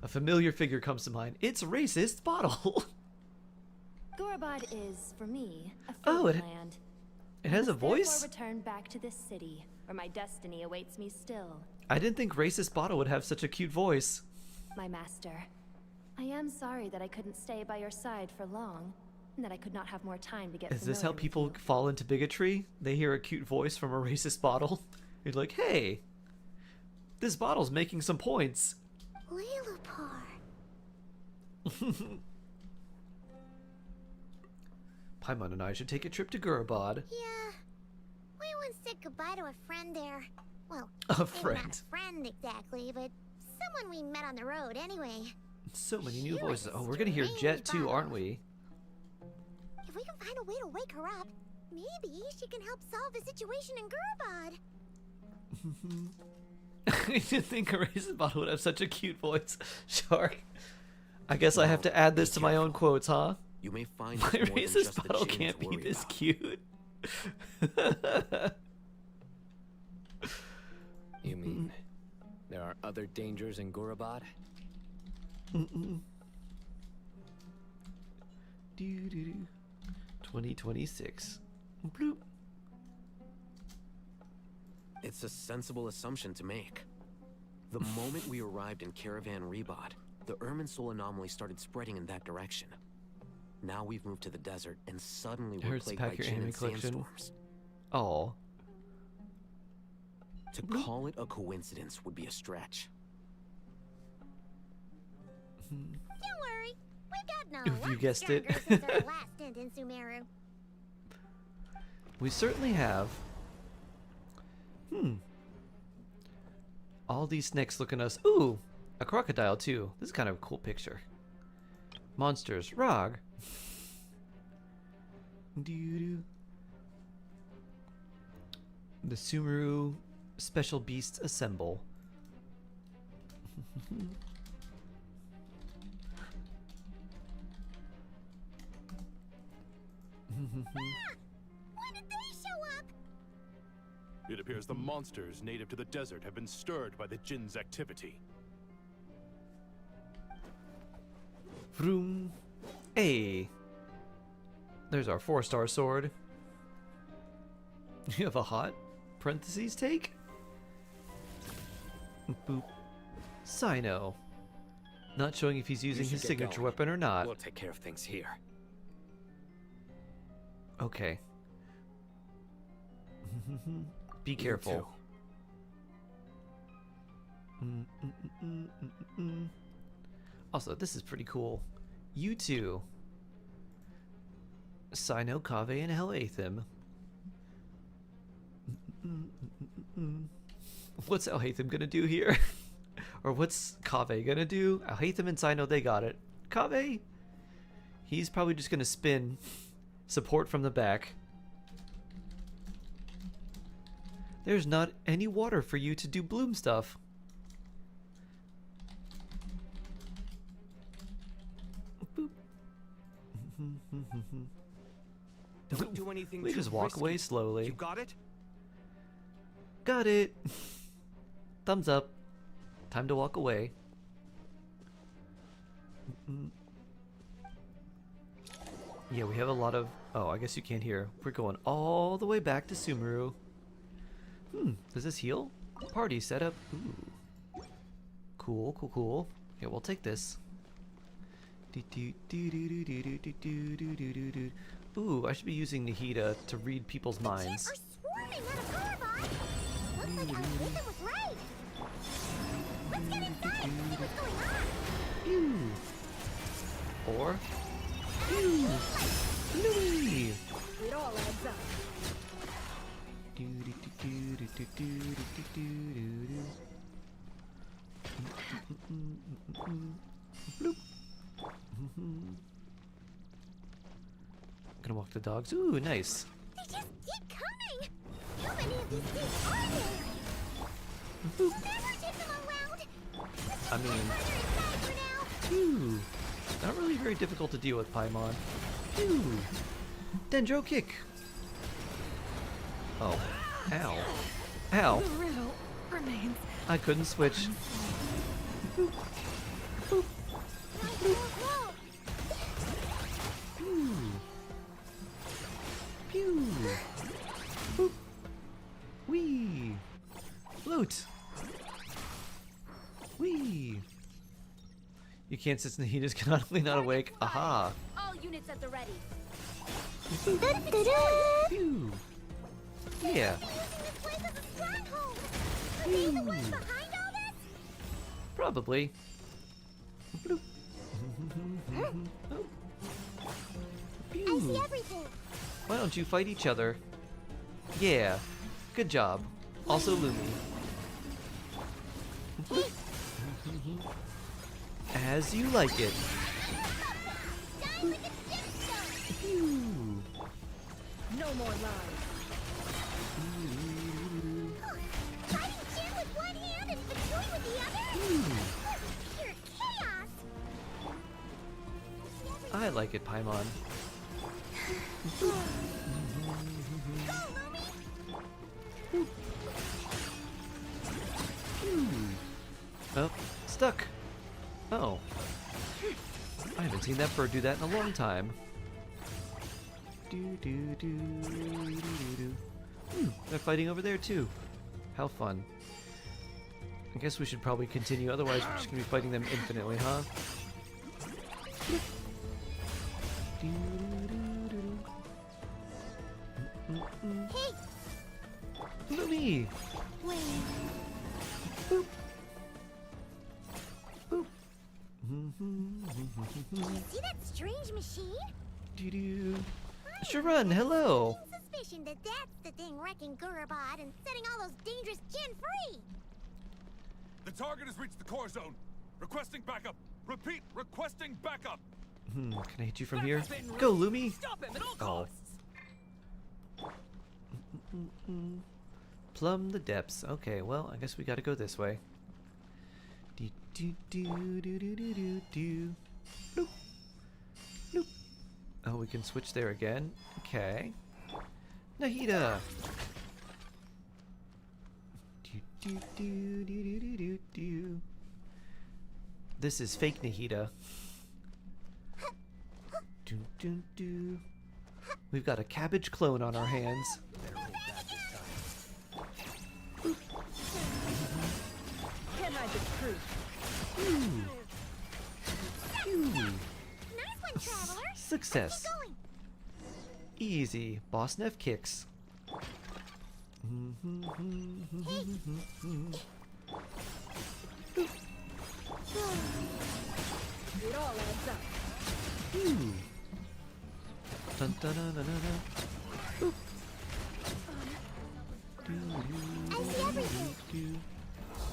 A: A familiar figure comes to mind. It's racist bottle.
E: Gurbod is, for me, a
A: Oh,
E: foreign land.
A: It has a
E: Therefore
A: voice?
E: return back to this city, where my destiny awaits me still.
A: I didn't think racist bottle would have such a cute voice.
E: My master, I am sorry that I couldn't stay by your side for long, and that I could not have more time to get
A: Is this how
E: familiar with
A: people fall into bigotry? They hear a cute voice from a racist bottle. You're like, hey, this bottle's making some points.
F: Lilupar.
A: Paimon and I should take a trip to Gurbod.
F: Yeah. We once said goodbye to a friend there. Well,
A: A
F: maybe
A: friend.
F: not a friend exactly, but someone we met on the road anyway.
A: So many new
F: She was
A: voices.
F: a
A: Oh, we're gonna hear
F: strange
A: Jet too,
F: bottle.
A: aren't we?
F: If we can find a way to wake her up, maybe she can help solve the situation in Gurbod.
A: I didn't think a racist bottle would have such a cute voice. Shark. I guess I have to add this to my own quotes, huh?
X: You may find
A: My
X: there's more than
A: racist
X: just the
A: bottle
X: jinn
A: can't
X: to
A: be
X: worry
A: this
X: about.
A: cute.
P: You mean there are other dangers in Gurbod?
A: Mm-mm. 2026. Bloop.
X: It's a sensible assumption to make. The moment we arrived in Caravan Rebod, the Irminsul anomaly started spreading in that direction. Now we've moved to the desert, and suddenly we're
A: Hurts to
X: plagued by
A: pack your
X: jinn
A: anime
X: and
A: collection.
X: sandstorms.
A: Oh.
X: To call it a coincidence would be a stretch.
F: Don't worry, we got no
A: If you
F: lot
A: guessed it.
F: stronger since our last stint in Sumeru.
A: We certainly have. All these snakes looking at us. Ooh, a crocodile too. This is kind of a cool picture. Monsters. Rog. Doo-doo. The Sumeru special beasts assemble.
F: When did they show up?
W: It appears the monsters native to the desert have been stirred by the jinn's activity.
A: Vroom. Hey. There's our 4-star sword. You have a hot parentheses take? Boop. Sino. Not showing if he's using
P: You
A: his
P: should get
A: signature
P: going.
A: weapon or not.
P: We'll take care of things here.
A: Okay. Be
P: You
A: careful. Also, this is pretty cool. You two. Sino, Kave, and Helathim. What's Alhaitham gonna do here? Or what's Kave gonna do? Alhaitham and Sino, they got it. Kave? He's probably just gonna spin. Support from the back. There's not any water for you to do bloom stuff. Boop.
M: Don't do anything
A: We
M: too
A: just walk
M: risky.
A: away slowly.
M: You got it?
A: Got it. Thumbs up. Time to walk away. Yeah, we have a lot of... Oh, I guess you can't hear. We're going all the way back to Sumeru. Does this heal? Party setup. Ooh. Cool, cool, cool. Yeah, we'll take this. Ooh, I should be using Nahida to read people's minds.
F: Swarming out of Gurbod. Looks like our vision was right. Let's get inside and see what's going on.
A: Or... Louis!
E: It all adds up.
A: Bloop. Gonna walk the dogs. Ooh, nice.
F: They just keep coming. How many of these things are there?
A: I mean, phew. Not really very difficult to deal with, Paimon. Phew. Dendro kick. Oh. Ow. Ow.
D: The riddle remains.
A: I couldn't switch. Boop. Boop. Boop. Pew. Pew. Boop. Wee. Float. Wee. You can't since Nahida's canonically not awake. Aha.
F: All units at the ready.
A: Pew. Yeah. Probably. Bloop.
F: I see everything.
A: Why don't you fight each other? Yeah. Good job. Also Lumi. As you like it.
F: No more lies. Fighting Jin with one hand and Fatui with the other? Pure chaos!
A: I like it, Paimon. Oh, stuck. Oh. I haven't seen that bird do that in a long time. They're fighting over there too. How fun. I guess we should probably continue, otherwise we're just gonna be fighting them infinitely, huh?
F: Hey!
A: Lumi!
F: Wait.
A: Boop. Boop.
F: Do you see that strange machine?
A: Doo-doo. Sharon, hello!
F: Suspicion that that's the thing wrecking Gurabot and setting all those dangerous Jin free!
B: The target has reached the core zone. Requesting backup. Repeat, requesting backup.
A: Can I hit you from here? Go, Lumi!
B: Stop him at all
A: costs! Plumb the depths. Okay, well, I guess we gotta go this way. Bloop. Bloop. Oh, we can switch there again. Okay. Nahida! This is fake Nahida. We've got a cabbage clone on our hands.
F: Can't hide the truth. Nice one, traveler.
A: Success.
F: Keep going.
A: Easy. Boss Neff kicks.
F: It all adds up.
A: Dun, dun, dun, dun, dun, dun.
F: I see everything.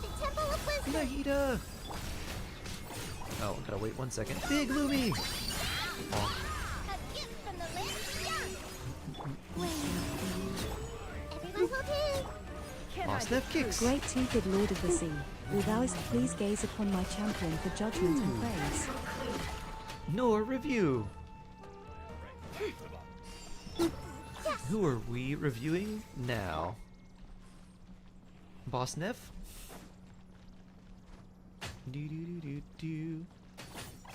F: The Temple of Wisdom.
A: Nahida! Oh, gotta wait 1 second. Big Lumi! Oh.
F: A gift from the land beyond. Wait. Everyone hold his.
A: Boss Neff kicks.
G: Great toothed Lord of the Sea, will thou please gaze upon my champion for judgment and praise?
A: Nor review. Who are we reviewing now? Boss Neff?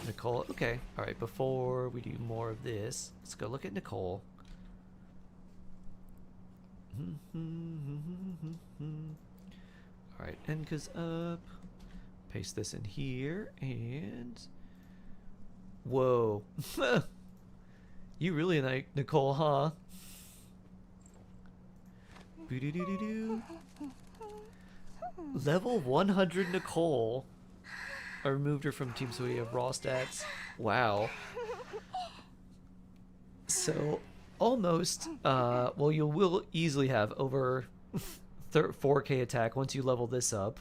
A: Nicole, okay. Alright, before we do more of this, let's go look at Nicole. Alright, Enka's up. Paste this in here, and... Whoa. You really like Nicole, huh? Boo-doo-doo-doo-doo. Level 100 Nicole. I removed her from Team Sweetie of raw stats. Wow. So, almost, well, you will easily have over 4k attack once you level this up.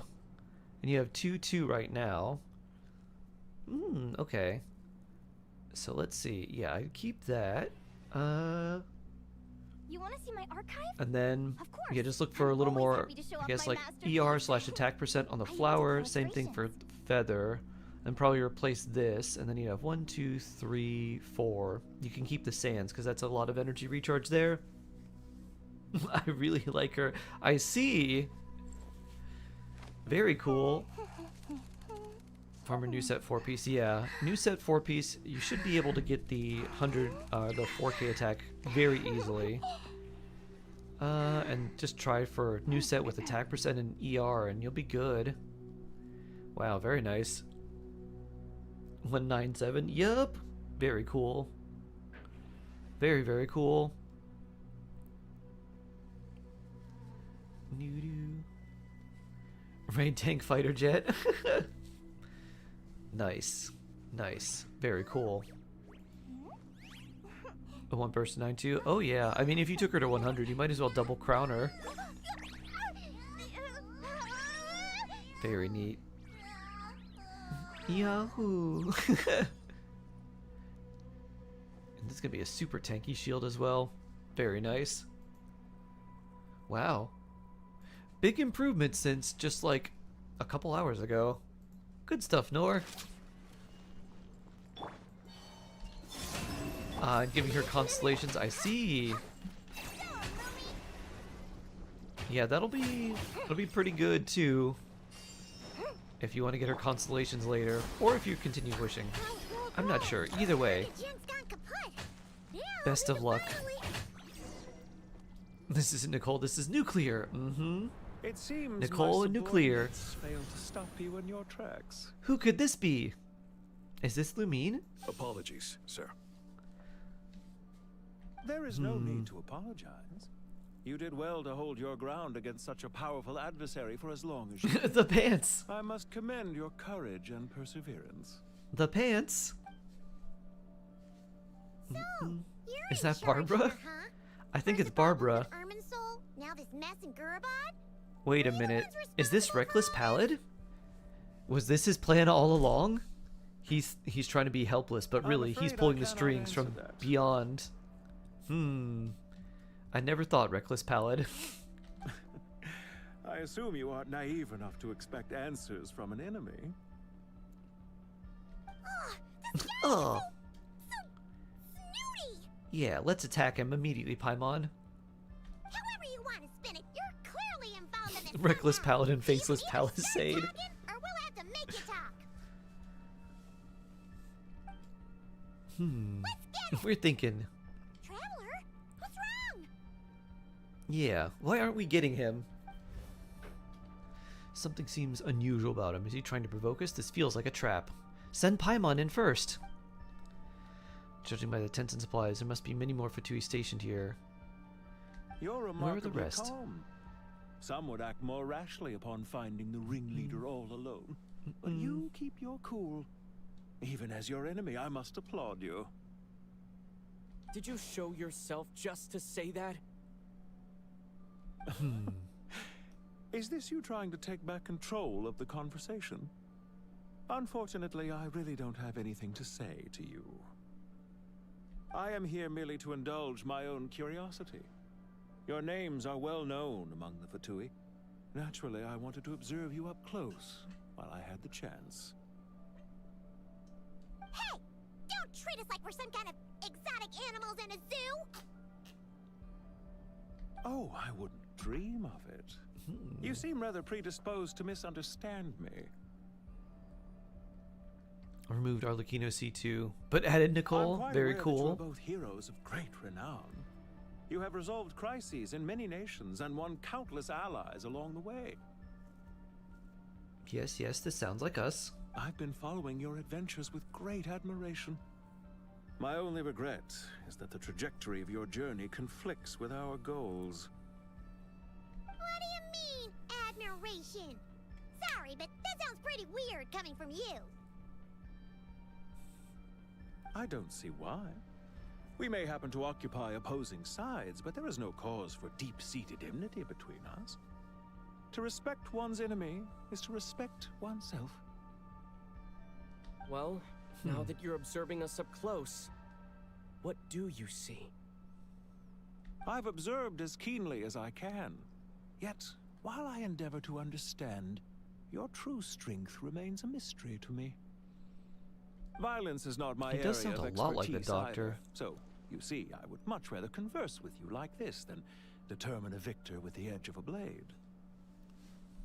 A: And you have 2-2 right now. Okay. So let's see. Yeah, I'd keep that.
C: You want to see my archive?
A: And then,
C: Of course.
A: yeah, just look for a little
C: always
A: more,
C: happy to show
A: I
C: off
A: guess,
C: my
A: like
C: masterpiece.
A: ER/attack% on the
C: I use it
A: flower.
C: for
A: Same thing for feather. And probably replace this. And then you have 1, 2, 3, 4. You can keep the sands because that's a lot of energy recharge there. I really like her. I see. Very cool. Farmer new set 4-piece. Yeah, new set 4-piece. You should be able to get the 4K attack very easily. And just try for new set with attack % and ER, and you'll be good. Wow, very nice. 197. Yup. Very cool. Very, very cool. Rain tank fighter jet. Nice. Nice. Very cool. A 1 person 92. Oh yeah. I mean, if you took her to 100, you might as well double crown her. Very neat. Yahoo! And this is gonna be a super tanky shield as well. Very nice. Wow. Big improvement since just like a couple hours ago. Good stuff, Nor. Giving her constellations. I see. Yeah, that'll be pretty good too. If you want to get her constellations later, or if you continue wishing. I'm not sure. Either way. Best of luck. This isn't Nicole, this is Nuclear. Mm-hmm.
J: It seems
A: Nicole and Nuclear.
J: Failed to stop you in your tracks.
A: Who could this be? Is this Lumine?
I: Apologies, sir.
J: There is no need to apologize. You did well to hold your ground against such a powerful adversary for as long as you did.
A: The pants.
J: I must commend your courage and perseverance.
A: The pants.
F: So,
A: Is that Barbara? I think it's Barbara.
F: Irminsul, now this mess in Gurabad?
A: Wait a minute. Is this Reckless Pallid? Was this his plan all along? He's trying to be helpless, but really he's pulling the strings from beyond. I never thought Reckless Pallid.
J: I assume you aren't naive enough to expect answers from an enemy.
A: Oh. Yeah, let's attack him immediately, Paimon.
F: However you want to spin it, you're clearly involved in this.
A: Reckless Paladin, Faceless Palisade.
F: Or we'll have to make you talk.
A: We're thinking.
F: Traveler, what's wrong?
A: Yeah, why aren't we getting him? Something seems unusual about him. Is he trying to provoke us? This feels like a trap. Send Paimon in first. Judging by the tents and supplies, there must be many more Fatui stationed here.
J: You're
A: Where are the
J: remarkably
A: rest?
J: calm. Some would act more rashly upon finding the ringleader all alone. But you keep your cool. Even as your enemy, I must applaud you.
R: Did you show yourself just to say that?
J: Is this you trying to take back control of the conversation? Unfortunately, I really don't have anything to say to you. I am here merely to indulge my own curiosity. Your names are well known among the Fatui. Naturally, I wanted to observe you up close while I had the chance.
F: Hey! Don't treat us like we're some kind of exotic animals in a zoo!
J: Oh, I wouldn't dream of it. You seem rather predisposed to misunderstand me.
A: Removed Arlecchino C2, but added Nicole.
J: I'm quite
A: Very
J: aware that
A: cool.
J: you are both heroes of great renown. You have resolved crises in many nations and won countless allies along the way.
A: Yes, yes, this sounds like us.
J: I've been following your adventures with great admiration. My only regret is that the trajectory of your journey conflicts with our goals.
F: What do you mean, admiration? Sorry, but that sounds pretty weird coming from you.
J: I don't see why. We may happen to occupy opposing sides, but there is no cause for deep-seated enmity between us. To respect one's enemy is to respect oneself.
R: Well, now that you're observing us up close, what do you see?
J: I've observed as keenly as I can. Yet, while I endeavor to understand, your true strength remains a mystery to me. Violence is not my
A: He
J: area
A: does sound
J: of
A: a lot like the
J: expertise
A: Doctor.
J: either. So, you see, I would much rather converse with you like this than determine a victor with the edge of a blade.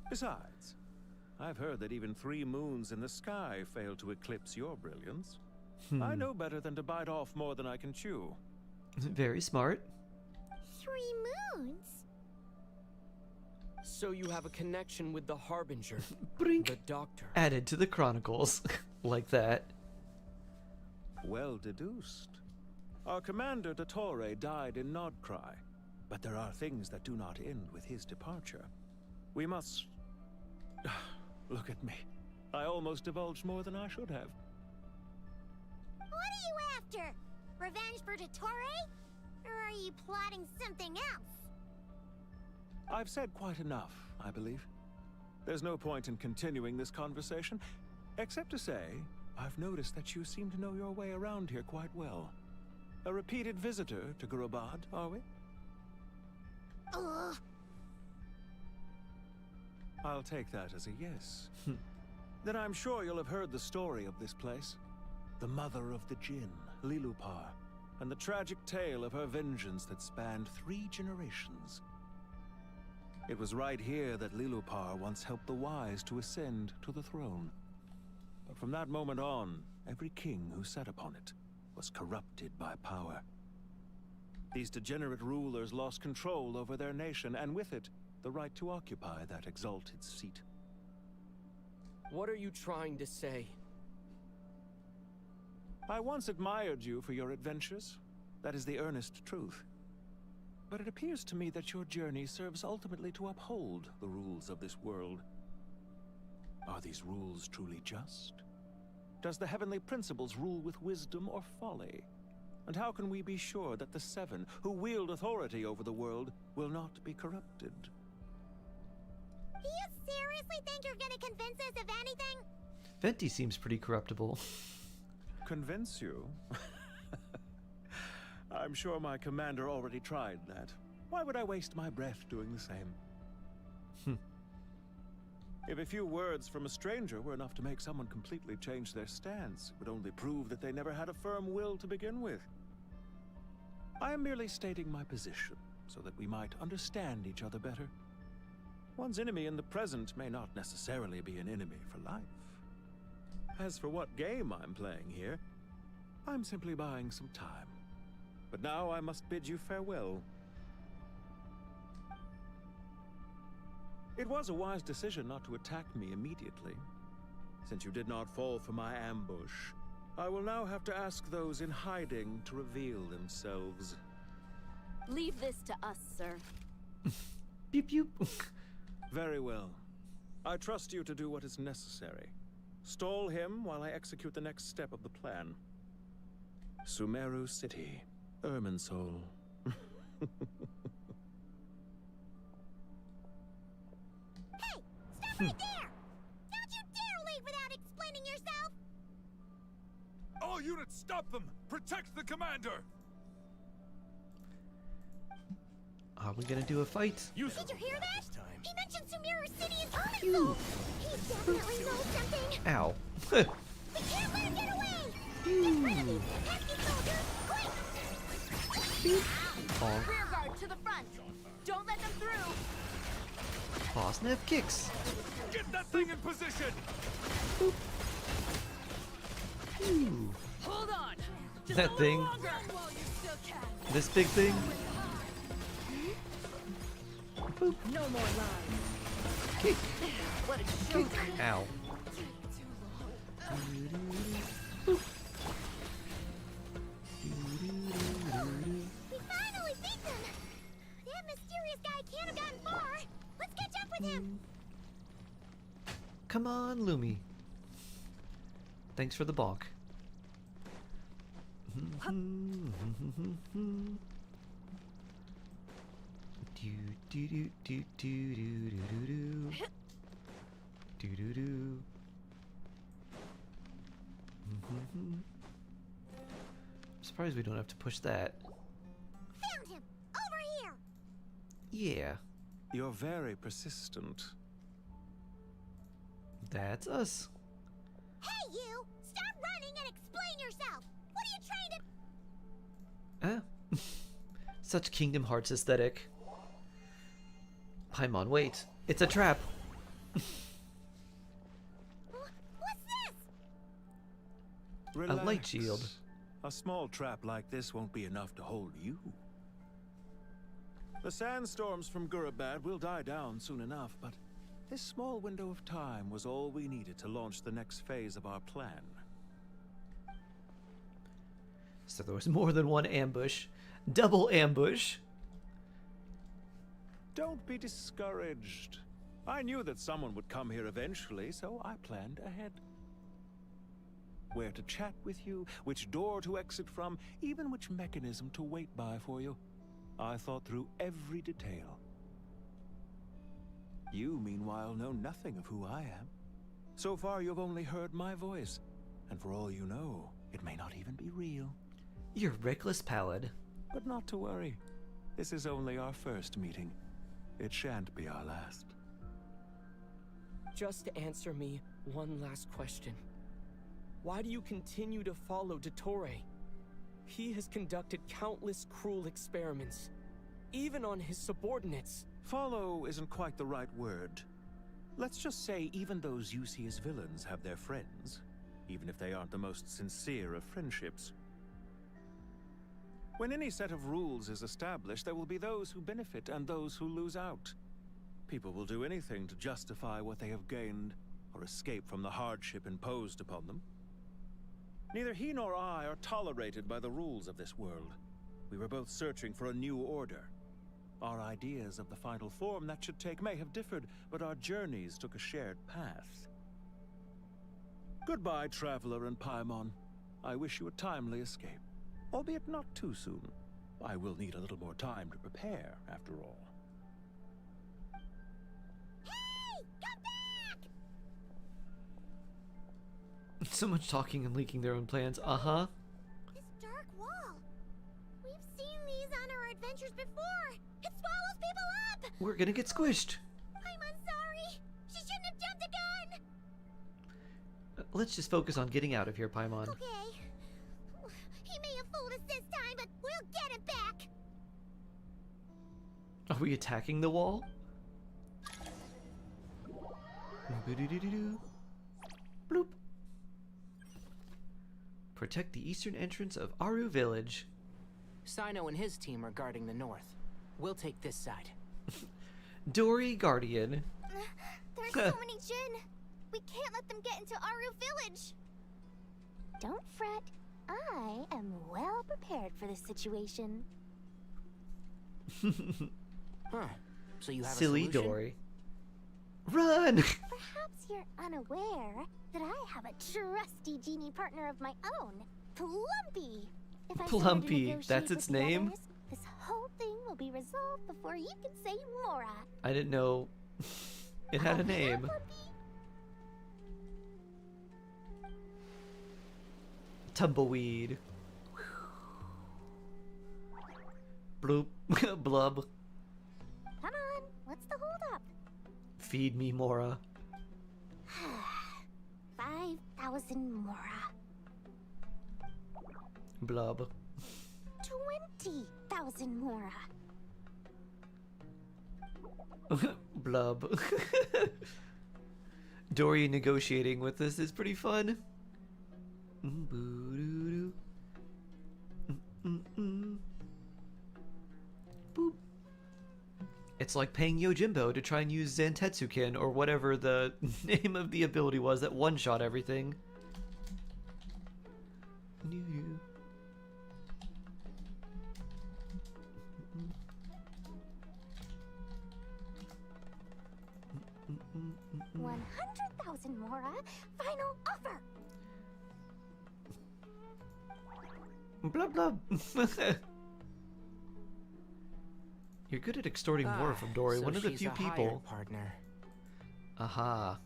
J: Besides, I've heard that even 3 moons in the sky fail to eclipse your brilliance. I know better than to bite off more than I can chew.
A: Very smart.
F: 3 moons?
R: So you have a connection with the Harbinger,
A: Brink.
R: the Doctor.
A: Added to the Chronicles. Like that.
J: Well deduced. Our commander, Dottore, died in Nodcry, but there are things that do not end with his departure. We must... Look at me. I almost divulged more than I should have.
F: What are you after? Revenge for Dottore? Or are you plotting something else?
J: I've said quite enough, I believe. There's no point in continuing this conversation, except to say, I've noticed that you seem to know your way around here quite well. A repeated visitor to Gurabad, are we?
F: Ugh.
J: I'll take that as a yes. Then I'm sure you'll have heard the story of this place. The mother of the Jinn, Lilupar, and the tragic tale of her vengeance that spanned 3 generations. It was right here that Lilupar once helped the wise to ascend to the throne. But from that moment on, every king who sat upon it was corrupted by power. These degenerate rulers lost control over their nation, and with it, the right to occupy that exalted seat.
R: What are you trying to say?
J: I once admired you for your adventures. That is the earnest truth. But it appears to me that your journey serves ultimately to uphold the rules of this world. Are these rules truly just? Does the heavenly principles rule with wisdom or folly? And how can we be sure that the 7 who wield authority over the world will not be corrupted?
F: Do you seriously think you're gonna convince us of anything?
A: Venti seems pretty corruptible.
J: Convince you? I'm sure my commander already tried that. Why would I waste my breath doing the same? If a few words from a stranger were enough to make someone completely change their stance, it would only prove that they never had a firm will to begin with. I am merely stating my position, so that we might understand each other better. One's enemy in the present may not necessarily be an enemy for life. As for what game I'm playing here, I'm simply buying some time. But now I must bid you farewell. It was a wise decision not to attack me immediately. Since you did not fall for my ambush, I will now have to ask those in hiding to reveal themselves.
O: Leave this to us, sir.
A: Pew pew.
J: Very well. I trust you to do what is necessary. Stall him while I execute the next step of the plan. Sumeru City, Irminsul.
F: Hey! Stop right there! Don't you dare leave without explaining yourself!
B: All units, stop them! Protect the commander!
A: Are we gonna do a fight?
F: Did you hear that? He mentioned Sumeru City and Irminsul! He definitely knows something!
A: Ow.
F: We can't let him get away! Get rid of these pesky soldiers, quick!
A: Oh.
O: Rear guard to the front. Don't let them through.
A: Aw, snap kicks.
B: Get that thing in position!
A: Ooh.
O: Hold on. Just
A: That
O: a little
A: thing.
O: longer while you still can.
A: This big thing. Boop.
O: No more lies.
A: Kick.
O: What a
A: Kick.
O: showdown.
A: Ow.
F: We finally beat them! That mysterious guy can't have gotten far! Let's catch up with him!
A: Come on, Lumi. Thanks for the bonk. Do do do do do do do do do do do. Surprised we don't have to push that.
F: Found him! Over
A: Yeah.
J: You're very persistent.
A: That's us.
F: Hey, you! Stop running and explain yourself! What are you trying to...
A: Such Kingdom Hearts aesthetic. Paimon, wait. It's a trap.
F: What's this?
J: Relax.
A: A light shield.
J: A small trap like this won't be enough to hold you. The sandstorms from Gurabad will die down soon enough, but this small window of time was all we needed to launch the next phase of our plan.
A: So there was more than one ambush. Double ambush.
J: Don't be discouraged. I knew that someone would come here eventually, so I planned ahead. Where to chat with you, which door to exit from, even which mechanism to wait by for you. I thought through every detail. You, meanwhile, know nothing of who I am. So far, you've only heard my voice, and for all you know, it may not even be real.
A: You're reckless pallid.
J: But not to worry. This is only our first meeting. It shan't be our last.
R: Just answer me one last question. Why do you continue to follow Dottore? He has conducted countless cruel experiments, even on his subordinates.
J: Follow isn't quite the right word. Let's just say even those you see as villains have their friends, even if they aren't the most sincere of friendships. When any set of rules is established, there will be those who benefit and those who lose out. People will do anything to justify what they have gained or escape from the hardship imposed upon them. Neither he nor I are tolerated by the rules of this world. We were both searching for a new order. Our ideas of the final form that should take may have differed, but our journeys took a shared path. Goodbye, Traveler and Paimon. I wish you a timely escape. Albeit not too soon. I will need a little more time to prepare, after all.
F: Hey! Come back!
A: So much talking and leaking their own plans. Uh-huh.
F: This dark wall. We've seen these on our adventures before. It swallows people up!
A: We're gonna get squished.
F: I'm sorry. She shouldn't have jumped a gun!
A: Let's just focus on getting out of here, Paimon.
F: Okay. He may have fooled us this time, but we'll get it back!
A: Are we attacking the wall? Boop-a-doo-doo-doo-doo. Bloop. Protect the eastern entrance of Aru Village.
Q: Sino and his team are guarding the north. We'll take this side.
A: Dory Guardian.
F: There's so many Jinn. We can't let them get into Aru Village. Don't fret. I am well prepared for this situation.
Q: Huh. So you have
A: Silly
Q: a solution?
A: Dory. Run!
F: Perhaps you're unaware that I have a trusty genie partner of my own, Plumpy. If I start to
A: Plumpy,
F: negotiate
A: that's
F: with
A: its
F: the
A: name?
F: others, this whole thing will be resolved before you can say Mora.
A: I didn't know it had a name. Tumbleweed. Bloop. Blub.
F: Come on, what's the holdup?
A: Feed me, Mora.
F: 5,000 Mora.
A: Blub.
F: 20,000 Mora.
A: Blub. Dory negotiating with us is pretty fun. Boo-doo-doo. Boop. It's like paying Yojimbo to try and use Zantetsuken or whatever the name of the ability was that one-shot everything.
F: 100,000 Mora. Final offer.
A: Blub blub. You're good at extorting more from Dory.
Q: So
A: One of the
Q: she's
A: few
Q: a
A: people.
Q: hired partner.
A: Aha.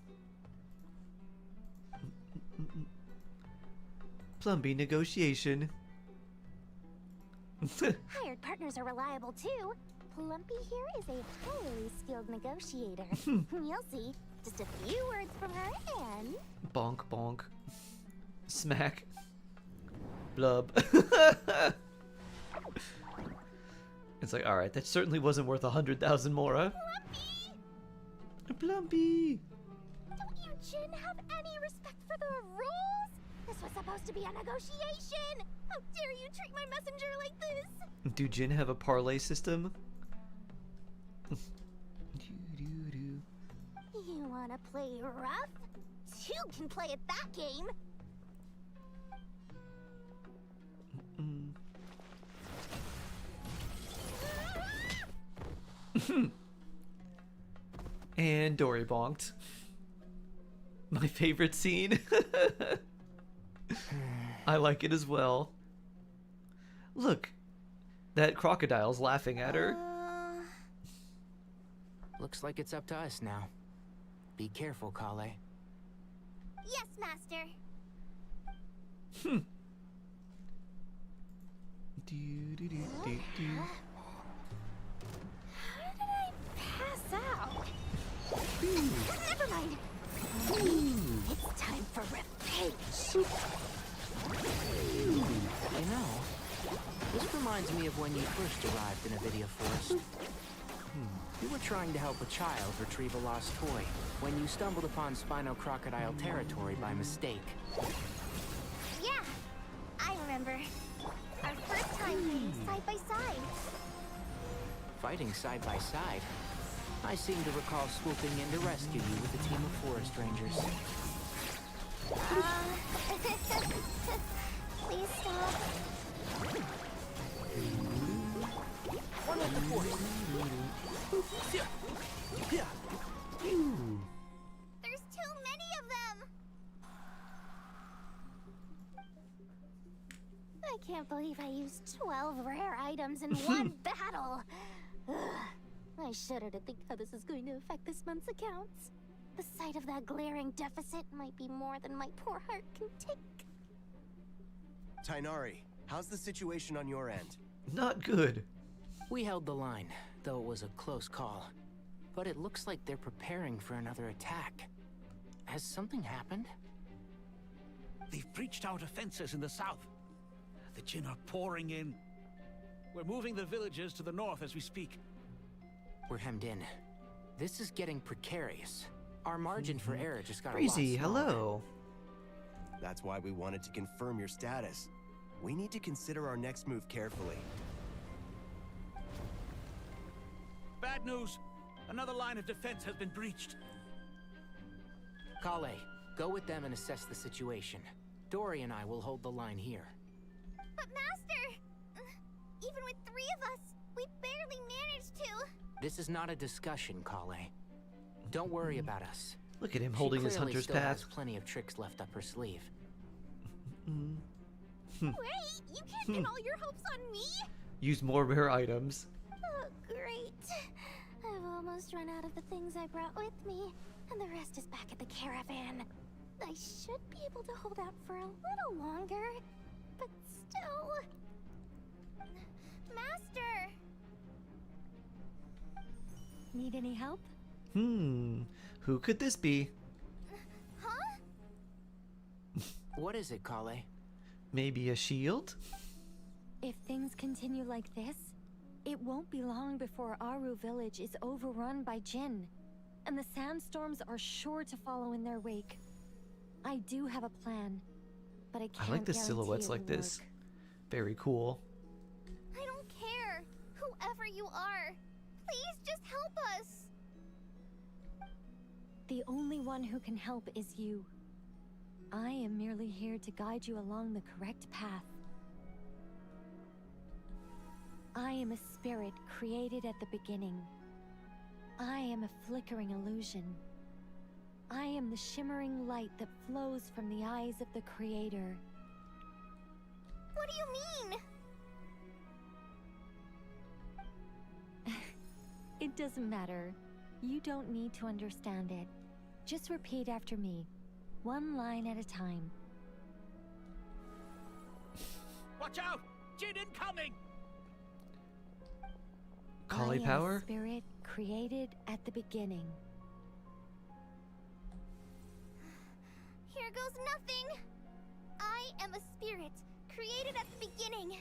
A: Plumpy negotiation.
F: Hired partners are reliable too. Plumpy here is a highly skilled negotiator. You'll see. Just a few words from her and...
A: Bonk, bonk. Smack. Blub. It's like, alright, that certainly wasn't worth 100,000 Mora. Plumpy!
F: Don't you, Jin, have any respect for the rules? This was supposed to be a negotiation! How dare you treat my messenger like this?
A: Do Jin have a parlay system?
F: You wanna play rough? Two can play at that game!
A: And Dory bonked. My favorite scene. I like it as well. Look, that crocodile's laughing at her.
Q: Looks like it's up to us now. Be careful, Kale.
F: Yes, Master. How did I pass out? Never mind. It's time for revenge.
Q: You know, this reminds me of when you first arrived in Avidia Forest. You were trying to help a child retrieve a lost toy when you stumbled upon Spino Crocodile territory by mistake.
F: Yeah, I remember. Our first time fighting side by side.
Q: Fighting side by side? I seem to recall swooping in to rescue you with a team of forest rangers.
F: Please stop.
Q: One with the force.
F: There's too many of them. I can't believe I used 12 rare items in one battle. Ugh. I shudder to think how this is going to affect this month's accounts. The sight of that glaring deficit might be more than my poor heart can take.
K: Tainari, how's the situation on your end?
A: Not good.
Q: We held the line, though it was a close call. But it looks like they're preparing for another attack. Has something happened?
N: They've breached our defenses in the south. The Jin are pouring in. We're moving the villagers to the north as we speak.
Q: We're hemmed in. This is getting precarious. Our margin for error just got
A: Breezy,
Q: a lot smaller.
A: hello.
K: That's why we wanted to confirm your status. We need to consider our next move carefully.
N: Bad news. Another line of defense has been breached.
Q: Kale, go with them and assess the situation. Dory and I will hold the line here.
F: But Master! Even with 3 of us, we barely managed to.
Q: This is not a discussion, Kale. Don't worry about us.
A: Look at him holding his hunter's
Q: She clearly
A: path.
Q: still has plenty of tricks left up her sleeve.
F: Wait, you can't pin all your hopes on me?
A: Use more rare items.
F: Oh, great. I've almost run out of the things I brought with me, and the rest is back at the caravan. I should be able to hold out for a little longer, but still... Master!
T: Need any help?
A: Who could this be?
F: Huh?
Q: What is it, Kale?
A: Maybe a shield?
T: If things continue like this, it won't be long before Aru village is overrun by Jin, and the sandstorms are sure to follow in their wake. I do have a plan, but I can't
A: I like the
T: guarantee
A: silhouettes
T: it
A: like
T: will
A: this.
T: work.
A: Very cool.
F: I don't care. Whoever you are, please just help us.
T: The only one who can help is you. I am merely here to guide you along the correct path. I am a spirit created at the beginning. I am a flickering illusion. I am the shimmering light that flows from the eyes of the Creator.
F: What do you mean?
T: It doesn't matter. You don't need to understand it. Just repeat after me, one line at a time.
N: Watch out! Jin incoming!
A: Kali
T: I
A: power?
T: am a spirit created at the beginning.
C: Here goes nothing. I am a spirit created at the beginning.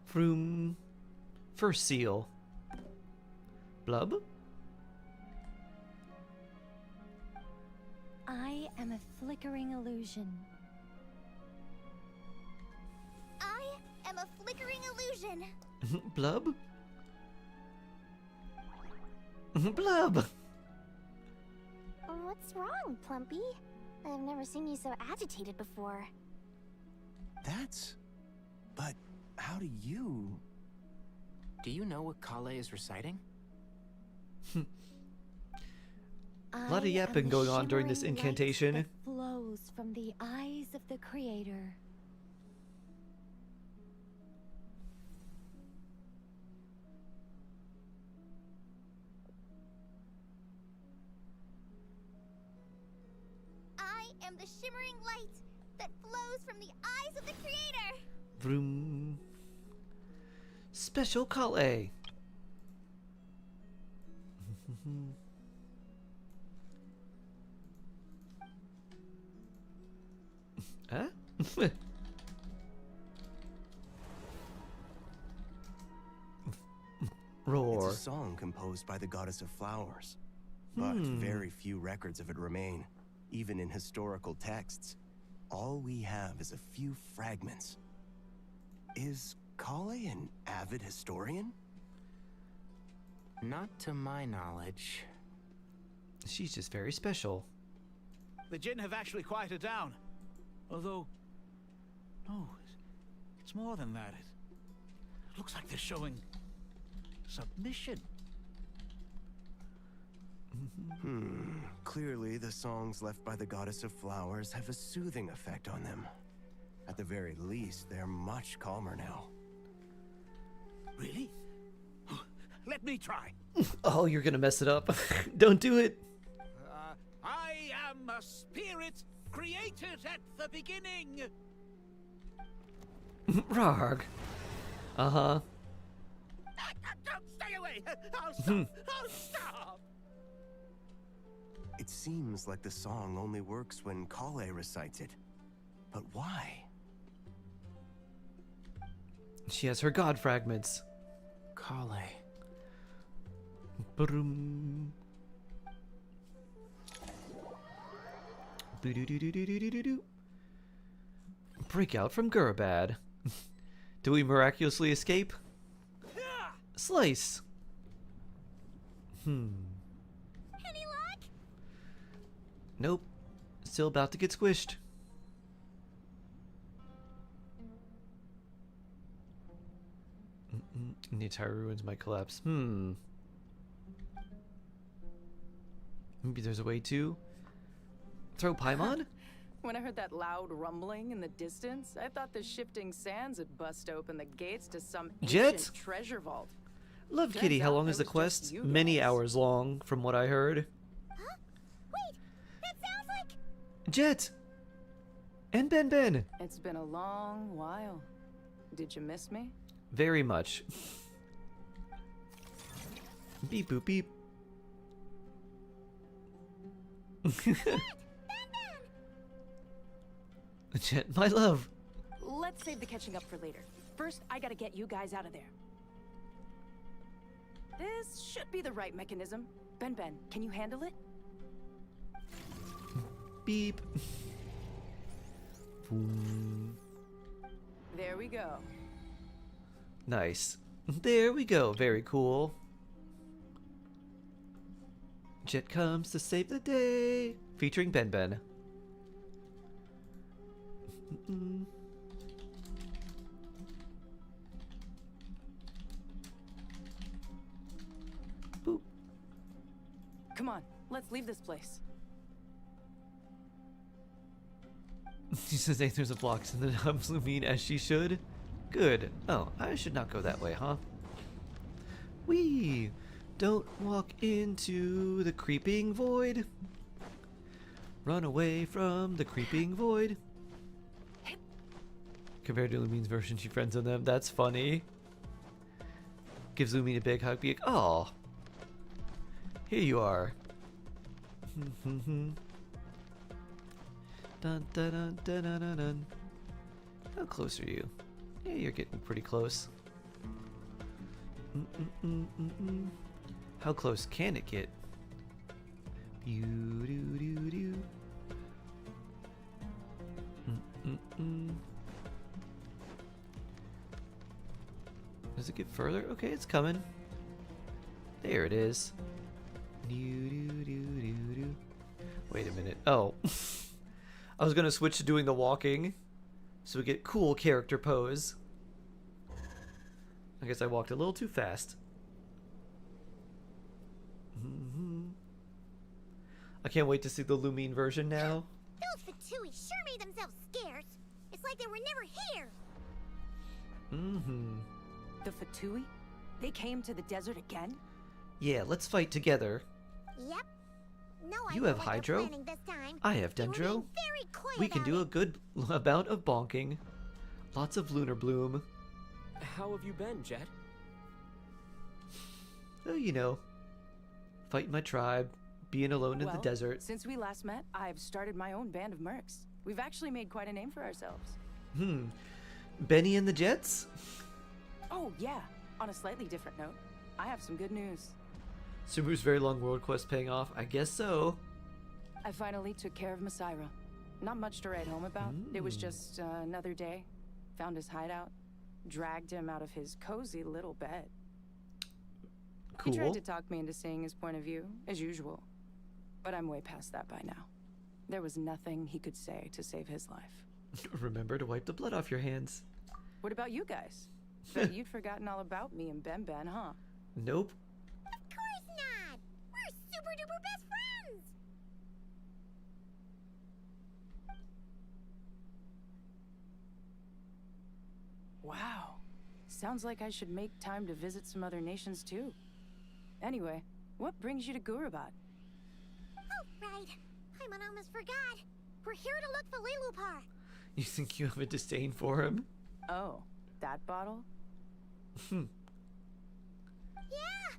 A: Vroom. First seal. Blub?
T: I am a flickering illusion.
C: I am a flickering illusion.
A: Blub? Blub!
F: What's wrong, Plumpy? I've never seen you so agitated before.
K: But how do you...
Q: Do you know what Kale is reciting?
A: A lot of yapping going on during this incantation.
T: That flows from the eyes of the Creator.
C: I am the shimmering light that flows from the eyes of the Creator.
A: Vroom. Special Kale. Huh? Roar.
K: It's a song composed by the goddess of flowers. But very few records of it remain, even in historical texts. All we have is a few fragments. Is Kale an avid historian?
Q: Not to my knowledge.
A: She's just very special.
N: The Jinn have actually quieted down. Although... no, it's more than that. It looks like they're showing... submission.
K: Clearly, the songs left by the goddess of flowers have a soothing effect on them. At the very least, they're much calmer now.
N: Really? Let me try.
A: Oh, you're gonna mess it up. Don't do it.
N: I am a spirit created at the beginning.
A: Rarg. Uh-huh.
N: Don't stay away. I'll stop. I'll stop.
K: It seems like the song only works when Kale recites it. But why?
A: She has her god fragments.
Q: Kale.
A: Boom. Boo-doo-doo-doo-doo-doo-doo. Break out from Gurbad. Do we miraculously escape? Slice.
C: Any luck?
A: Nope. Still about to get squished. The entire ruins might collapse. Maybe there's a way to throw Paimon?
O: When I heard that loud rumbling in the distance, I thought the shifting sands had bust open the gates to some
A: Jet?
O: ancient treasure vault.
A: Love
O: Turns
A: Kitty, how
O: out
A: long
O: it
A: is the
O: was just
A: quest?
O: you
A: Many
O: guys.
A: hours long, from what I heard.
C: Wait, that sounds like...
A: Jet! And Ben Ben!
O: It's been a long while. Did you miss me?
A: Very much. Beep boop beep. Jet, my love.
O: Let's save the catching up for later. First, I gotta get you guys out of there. This should be the right mechanism. Ben, can you handle it?
A: Beep. Boom.
O: There we go.
A: Nice. There we go. Very cool. Jet comes to save the day. Featuring Ben Ben. Boop.
O: Come on, let's leave this place.
A: She says there's a blocks and then humps Lumine as she should. Good. Oh, I should not go that way, huh? Wee! Don't walk into the creeping void. Run away from the creeping void. Compared to Lumine's version, she friends on them. That's funny. Gives Lumine a big hug. Be like, oh, here you are. Dun, dun, dun, dun, dun, dun, dun. How close are you? Yeah, you're getting pretty close. How close can it get? Does it get further? Okay, it's coming. There it is. Wait a minute. Oh. I was gonna switch to doing the walking so we get cool character pose. I guess I walked a little too fast. I can't wait to see the Lumine version now.
F: Those Fatui sure made themselves scarce. It's like they were never here.
H: The Fatui? They came to the desert again?
A: Yeah, let's fight together.
F: Yep. No,
A: You have Hydro. I have Dendro. We can do a good amount of bonking. Lots of Lunar Bloom.
R: How have you been, Jet?
A: Oh, you know, fighting my tribe, being alone in the desert.
H: Since we last met, I've started my own band of mercs. We've actually made quite a name for ourselves.
A: Benny and the Jets?
H: Oh, yeah. On a slightly different note, I have some good news.
A: Subaru's very long world quest paying off? I guess so.
H: I finally took care of Masaira. Not much to write home about. It was just another day. Found his hideout. Dragged him out of his cozy little bed.
A: Cool.
H: He tried to talk me into seeing his point of view, as usual. But I'm way past that by now. There was nothing he could say to save his life.
A: Remember to wipe the blood off your hands.
H: What about you guys? Bet you'd forgotten all about me and Ben, huh?
A: Nope.
F: Of course not. We're super duper best friends.
H: Wow. Sounds like I should make time to visit some other nations too. Anyway, what brings you to Gurabat?
F: Oh, right. I almost forgot. We're here to look for Lilupar.
A: You think you have a disdain for him?
H: Oh, that bottle?
F: Yeah.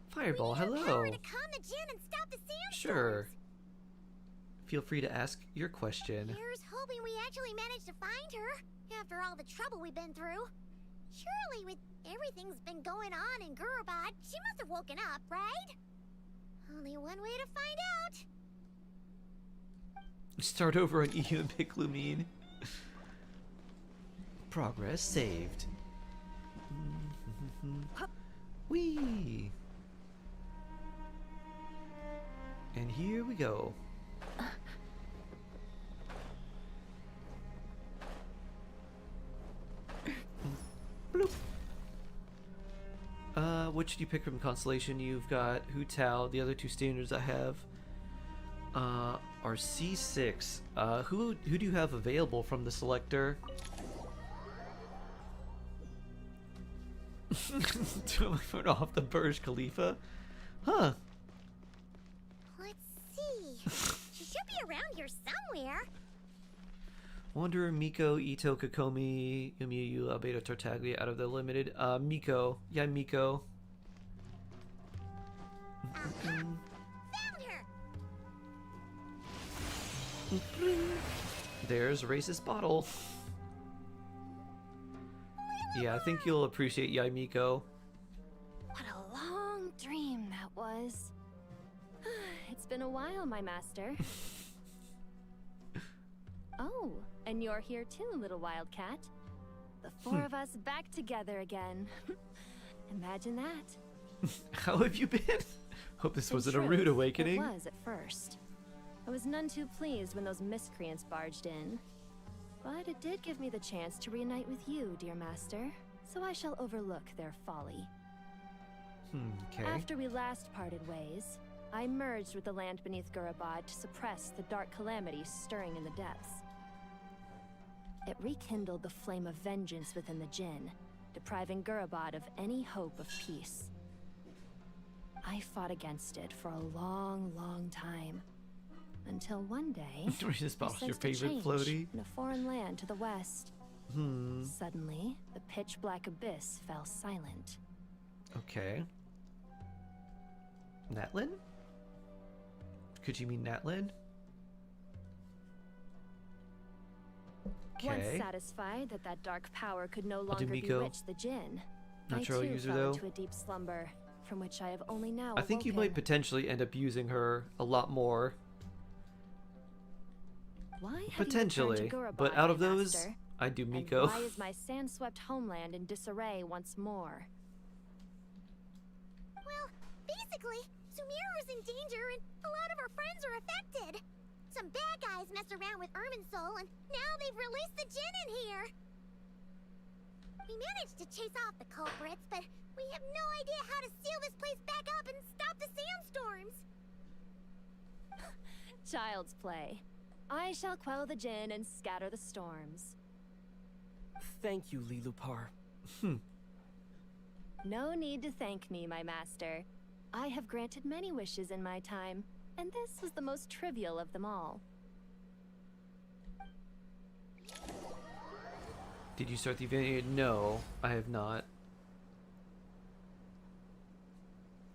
A: Fireball,
F: we need
A: hello.
F: Power to calm the Jinn and stop the sandstorms.
A: Sure. Feel free to ask your question.
F: Here's hoping we actually managed to find her after all the trouble we've been through. Surely, with everything's been going on in Gurubad, she must have woken up, right? Only one way to find out.
A: Start over on EU and pick Lumine. Progress saved. Whee! And here we go. Bloop. Which do you pick from Constellation? You've got Hu Tao. The other two standards I have are C6. Who do you have available from the selector? Do my phone off the Burj Khalifa? Huh.
F: Let's see. She should be around here somewhere.
A: Wanderer, Miko, Ito, Kokomi, Yumiyu, Albedo, Tartaglia out of the limited. Miko. Yeah, Miko.
F: Found her.
A: There's racist bottle. Yeah, I think you'll appreciate Yaimiko.
T: What a long dream that was. It's been a while, my master. Oh, and you're here too, little wildcat. The four of us back together again. Imagine that.
A: How have you been? Hope this wasn't a
T: In
A: rude
T: truth,
A: awakening.
T: It was at first. I was none too pleased when those miscreants barged in. But it did give me the chance to reunite with you, dear master, so I shall overlook their folly.
A: Okay.
T: After we last parted ways, I merged with the land beneath Gurubad to suppress the dark calamities stirring in the depths. It rekindled the flame of vengeance within the Jinn, depriving Gurubad of any hope of peace. I fought against it for a long, long time. Until one day,
A: This bottle's
T: I
A: your
T: sensed a
A: favorite
T: change
A: floaty.
T: in a foreign land to the west. Suddenly, the pitch-black abyss fell silent.
A: Okay. Natlin? Could you mean Natlin?
E: Once
A: Okay.
E: satisfied that that dark power could no
A: do
E: longer
A: Miko.
E: bewitch the Jinn,
A: Not
E: I
A: sure I'll
E: too
A: use her,
E: fell
A: though.
E: into a deep slumber, from which I have only now
A: I think you
E: awoken.
A: might potentially end up using her a lot more.
E: Why have
A: Potentially.
E: you returned to
A: But
E: Gurabad,
A: out of
E: my
A: those,
E: master?
A: I do
E: And
A: Miko.
E: why is my sand-swept homeland in disarray once more?
F: Well, basically, Sumeru's in danger and a lot of our friends are affected. Some bad guys messed around with Irminsul and now they've released the Jinn in here. We managed to chase off the culprits, but we have no idea how to seal this place back up and stop the sandstorms.
E: Child's play. I shall quell the Jinn and scatter the storms.
R: Thank you, Lilupar.
E: No need to thank me, my master. I have granted many wishes in my time, and this was the most trivial of them all.
A: Did you start the event? No, I have not.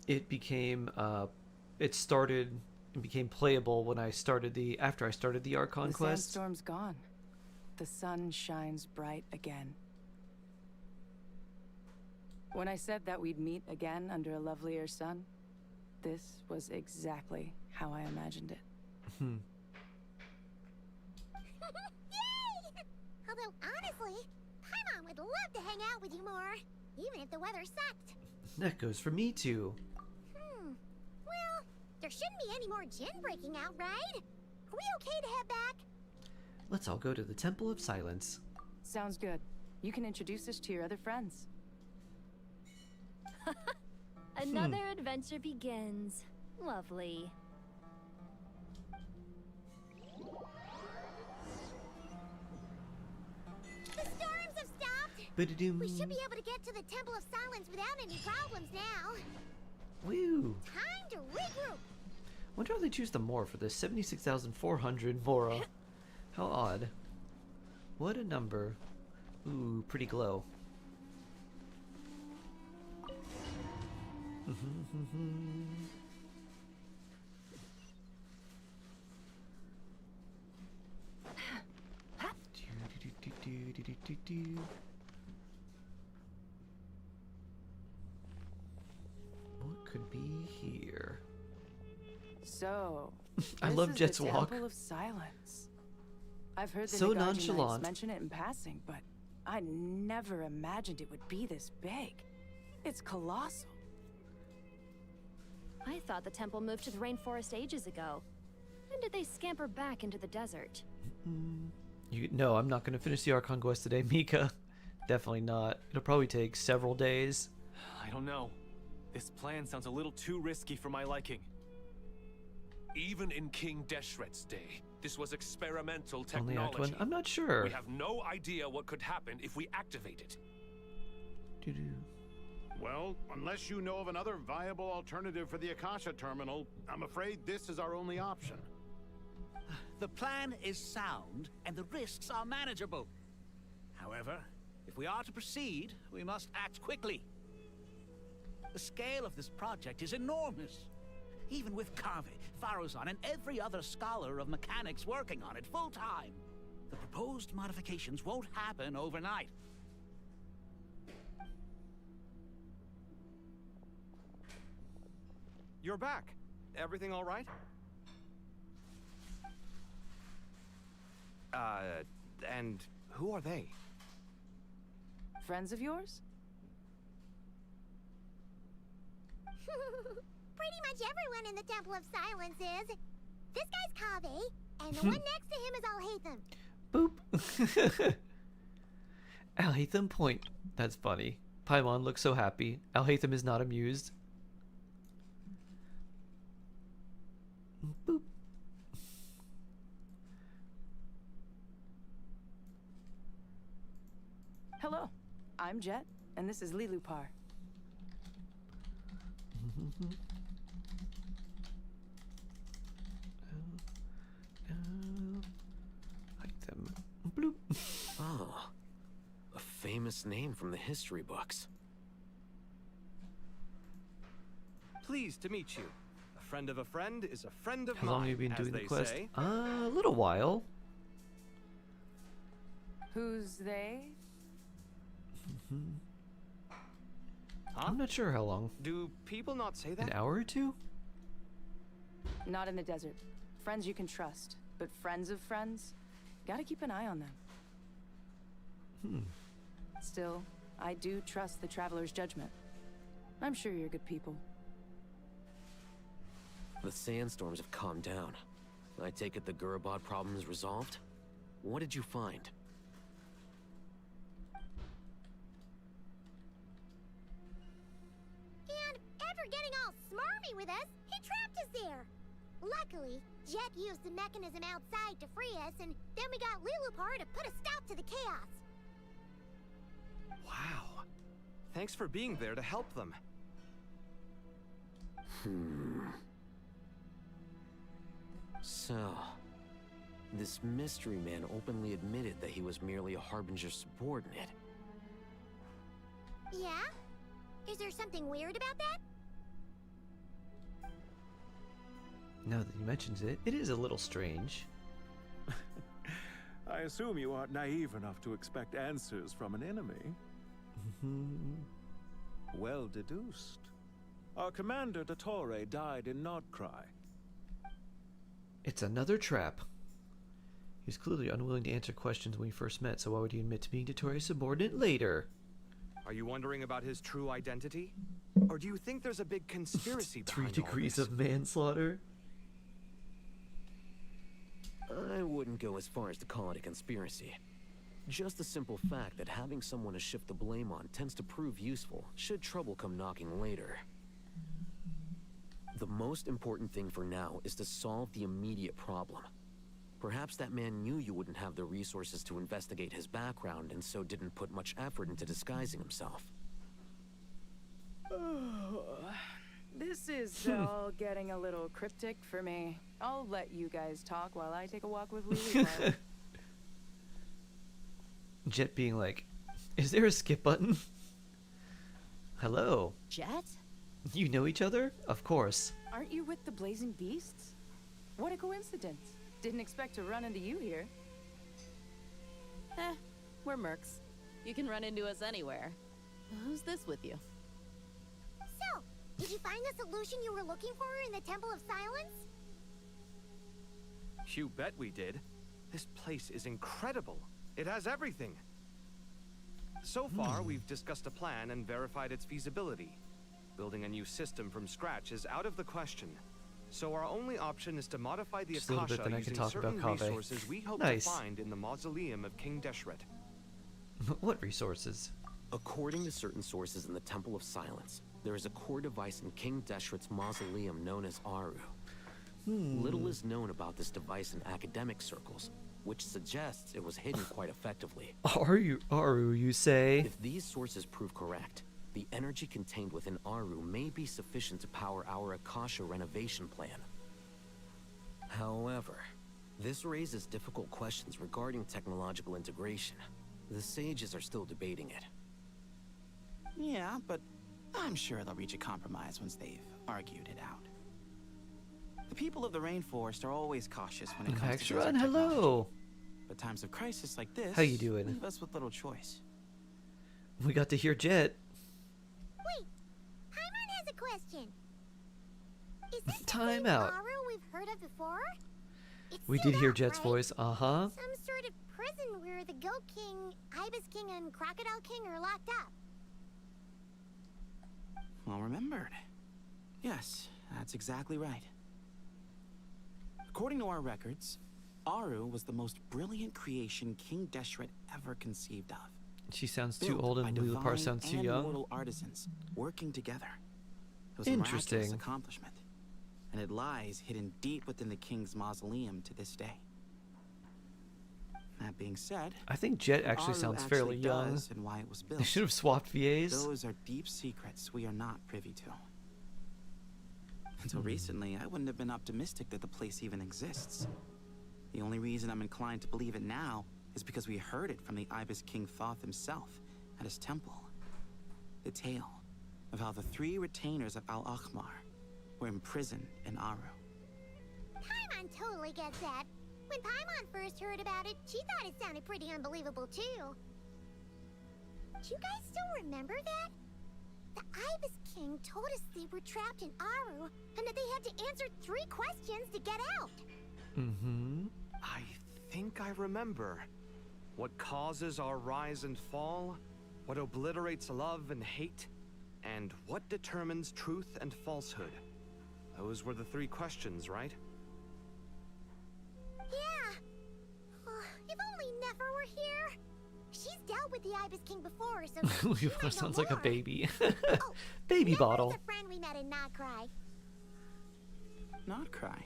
A: It became, it started and became playable when after I started the Archon
H: The
A: quest.
H: sandstorm's gone. The sun shines bright again. When I said that we'd meet again under a lovelier sun, this was exactly how I imagined it.
F: Yay! Although, honestly, Paimon would love to hang out with you more, even if the weather sucked.
A: That goes for me too.
F: Well, there shouldn't be any more Jinn breaking out, right? Are we okay to head back?
A: Let's all go to the Temple of Silence.
H: Sounds good. You can introduce us to your other friends.
E: Another adventure begins. Lovely.
F: The storms have stopped.
A: Ba-da-doom.
F: We should be able to get to the Temple of Silence without any problems now.
A: Woo!
F: Time to regroup.
A: Wonder how they choose the more for this 76,400 Mora. How odd. What a number. Ooh, pretty glow. What could be here?
H: So,
A: I
H: this
A: love
H: is
A: Jet's
H: the
A: walk.
H: Temple of Silence. I've heard the
A: So
H: Nagaji Knights
A: nonchalant.
H: mention it in passing, but I never imagined it would be this big. It's colossal.
E: I thought the temple moved to the rainforest ages ago. When did they scamper back into the desert?
A: No, I'm not going to finish the Archon quest today, Mika. Definitely not. It'll probably take several days.
L: I don't know. This plan sounds a little too risky for my liking.
B: Even in King Deshret's day, this was experimental
A: Only Act
B: technology.
A: 1? I'm not sure.
B: We have no idea what could happen if we activate it.
A: Doo-doo.
S: Well, unless you know of another viable alternative for the Akasha terminal, I'm afraid this is our only option.
N: The plan is sound, and the risks are manageable. However, if we are to proceed, we must act quickly. The scale of this project is enormous. Even with Kave, Faruzan, and every other scholar of mechanics working on it full-time, the proposed modifications won't happen overnight.
M: You're back. Everything all right? And who are they?
H: Friends of yours?
F: Pretty much everyone in the Temple of Silence is. This guy's Kave, and the one next to him is Alhaitham.
A: Boop. Alhaitham point. That's funny. Paimon looks so happy. Alhaitham is not amused. Boop.
H: Hello, I'm Jet, and this is Lilupar.
A: Alhaitham. Bloop.
X: Oh, a famous name from the history books.
M: pleased to meet you. A friend of a friend is a friend of
A: How
M: mine,
A: long have you been
M: as
A: doing the
M: they
A: quest?
M: say.
A: A little while.
H: Who's they?
A: I'm not sure how long.
M: Do people not say that?
A: An hour or two?
H: Not in the desert. Friends you can trust, but friends of friends? Gotta keep an eye on them. Still, I do trust the Traveler's judgment. I'm sure you're good people.
X: The sandstorms have calmed down. I take it the Gurabod problem is resolved? What did you find?
F: And after getting all smarmy with us, he trapped us there. Luckily, Jet used the mechanism outside to free us, and then we got Lilupar to put a stop to the chaos.
M: Wow. Thanks for being there to help them.
X: So, this mystery man openly admitted that he was merely a Harbinger subordinate.
F: Yeah? Is there something weird about that?
A: Now that he mentions it, it is a little strange.
J: I assume you aren't naive enough to expect answers from an enemy. Well deduced. Our commander, Dottore, died in Nordcry.
A: It's another trap. He's clearly unwilling to answer questions when we first met, so why would he admit to being Dottore's subordinate later?
M: Are you wondering about his true identity? Or do you think there's a big conspiracy behind
A: 3 degrees of manslaughter?
X: I wouldn't go as far as to call it a conspiracy. Just the simple fact that having someone to shift the blame on tends to prove useful, should trouble come knocking later. The most important thing for now is to solve the immediate problem. Perhaps that man knew you wouldn't have the resources to investigate his background and so didn't put much effort into disguising himself.
H: This is all getting a little cryptic for me. I'll let you guys talk while I take a walk with Lily.
A: Jet being like, is there a skip button? Hello.
O: Jet?
A: You know each other? Of course.
H: Aren't you with the Blazing Beasts? What a coincidence. Didn't expect to run into you here.
O: We're mercs. You can run into us anywhere. Who's this with you?
F: So, did you find the solution you were looking for in the Temple of Silence?
M: You bet we did. This place is incredible. It has everything. So far, we've discussed a plan and verified its feasibility. Building a new system from scratch is out of the question. So our only option is to modify the
A: Just a little bit,
M: Akasha
A: then I can
M: using
A: talk
M: certain
A: about Kaveh.
M: resources we hope
A: Nice.
M: to find in the mausoleum of King Deshret.
A: What resources?
X: According to certain sources in the Temple of Silence, there is a core device in King Deshret's mausoleum known as Aru. Little is known about this device in academic circles, which suggests it was hidden quite effectively.
A: Aru, you say?
X: If these sources prove correct, the energy contained within Aru may be sufficient to power our Akasha renovation plan. However, this raises difficult questions regarding technological integration. The sages are still debating it.
P: Yeah, but I'm sure they'll reach a compromise once they've argued it out. The people of the rainforest are always cautious when it comes to desert
A: hello.
P: technology. But times of crisis like this
A: How you doing?
P: leave us with little choice.
A: We got to hear Jet.
F: Wait, Paimon has a question. Is this
A: Time
F: the same
A: out.
F: Aru we've heard of before? It's
A: We
F: sealed
A: did hear
F: out,
A: Jet's
F: right?
A: voice. Uh-huh.
F: Some sort of prison where the Goat King, Ibis King, and Crocodile King are locked up.
P: Well remembered. Yes, that's exactly right. According to our records, Aru was the most brilliant creation King Deshret ever conceived of.
A: She sounds too
P: Built
A: old and
P: by
A: Lilupar
P: divine
A: sounds too
P: and
A: young.
P: mortal artisans working together. It was a miraculous
A: Interesting.
P: accomplishment, and it lies hidden deep within the king's mausoleum to this day. That being said,
A: I think Jet
P: what
A: actually
P: Aru
A: sounds fairly young.
P: does and why it was built.
A: They should have swapped VAs.
P: Those are deep secrets we are not privy to. Until recently, I wouldn't have been optimistic that the place even exists. The only reason I'm inclined to believe it now is because we heard it from the Ibis King Thoth himself at his temple. The tale of how the 3 retainers of Al-Akhmar We're imprisoned in Aru.
F: Paimon totally gets that. When Paimon first heard about it, she thought it sounded pretty unbelievable too. Do you guys still remember that? The Ibis King told us they were trapped in Aru, and that they had to answer 3 questions to get out.
M: Mm-hmm. I think I remember. What causes our rise and fall? What obliterates love and hate? And what determines truth and falsehood? Those were the 3 questions, right?
F: Yeah. If only Nefer were here. She's dealt with the Ibis King before, so she might know
A: Sounds like a
F: more.
A: baby.
F: Oh,
A: Baby
F: Nefer's
A: bottle.
F: a friend we met in Notcry.
P: Not cry.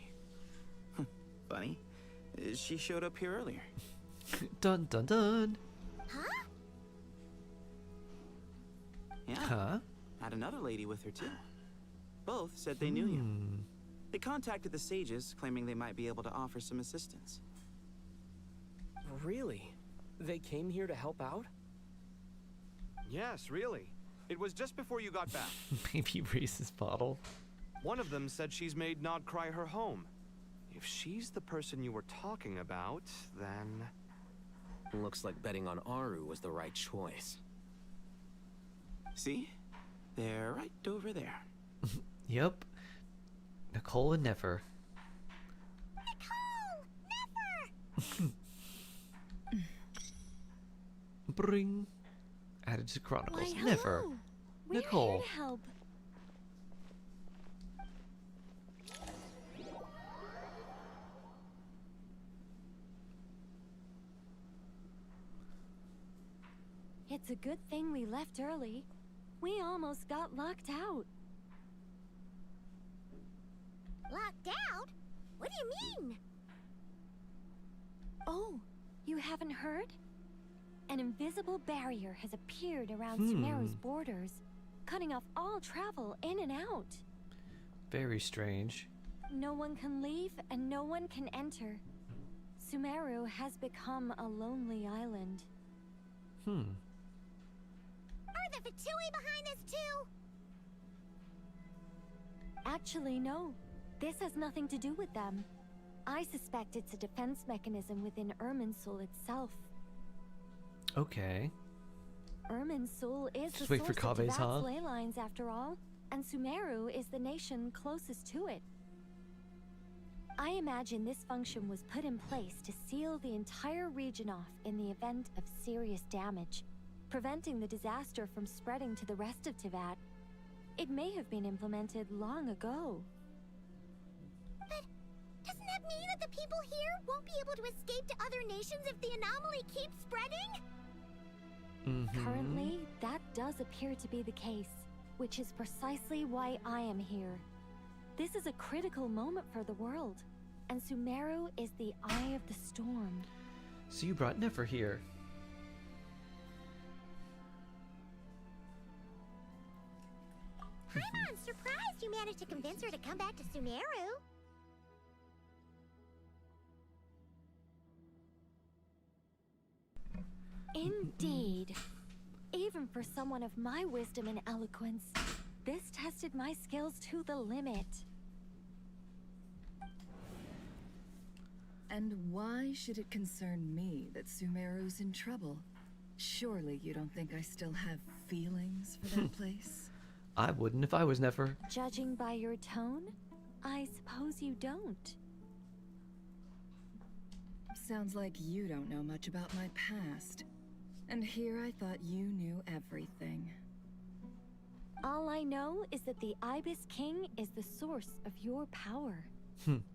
P: Funny. She showed up here earlier.
A: Dun dun dun.
F: Huh?
P: Yeah.
A: Huh?
P: Had another lady with her too. Both said they knew you. They contacted the sages, claiming they might be able to offer some assistance.
R: Really? They came here to help out?
M: Yes, really. It was just before you got back.
A: Baby Reese's bottle.
M: One of them said she's made Nodcry her home. If she's the person you were talking about, then...
X: Looks like betting on Aru was the right choice.
P: See? They're right over there.
A: Yep. Nicole and Nefer.
F: Nicole! Nefer!
A: Bring. Added to Chronicles.
T: Why,
A: Nefer.
T: hello. We're
A: Nicole.
T: here to help. It's a good thing we left early. We almost got locked out.
F: Locked out? What do you mean?
T: Oh, you haven't heard? An invisible barrier has appeared around Sumeru's borders, cutting off all travel in and out.
A: Very strange.
T: No one can leave and no one can enter. Sumeru has become a lonely island.
F: Are the Fatui behind this too?
T: Actually, no. This has nothing to do with them. I suspect it's a defense mechanism within Irminsul itself.
A: Okay.
T: Irminsul is
A: Just
T: the
A: wait for
T: source of
A: Kave's, huh?
T: Teyvat's ley lines, after all, and Sumeru is the nation closest to it. I imagine this function was put in place to seal the entire region off in the event of serious damage, preventing the disaster from spreading to the rest of Teyvat. It may have been implemented long ago.
F: But doesn't that mean that the people here won't be able to escape to other nations if the anomaly keeps spreading?
T: Currently, that does appear to be the case, which is precisely why I am here. This is a critical moment for the world, and Sumeru is the eye of the storm.
A: So you brought Nefer here.
F: I'm surprised you managed to convince her to come back to Sumeru.
T: Indeed. Even for someone of my wisdom and eloquence, this tested my skills to the limit.
D: And why should it concern me that Sumeru's in trouble? Surely you don't think I still have feelings for that place?
A: I wouldn't if I was Nefer.
T: Judging by your tone, I suppose you don't.
D: Sounds like you don't know much about my past. And here I thought you knew everything.
T: All I know is that the Ibis King is the source of your power.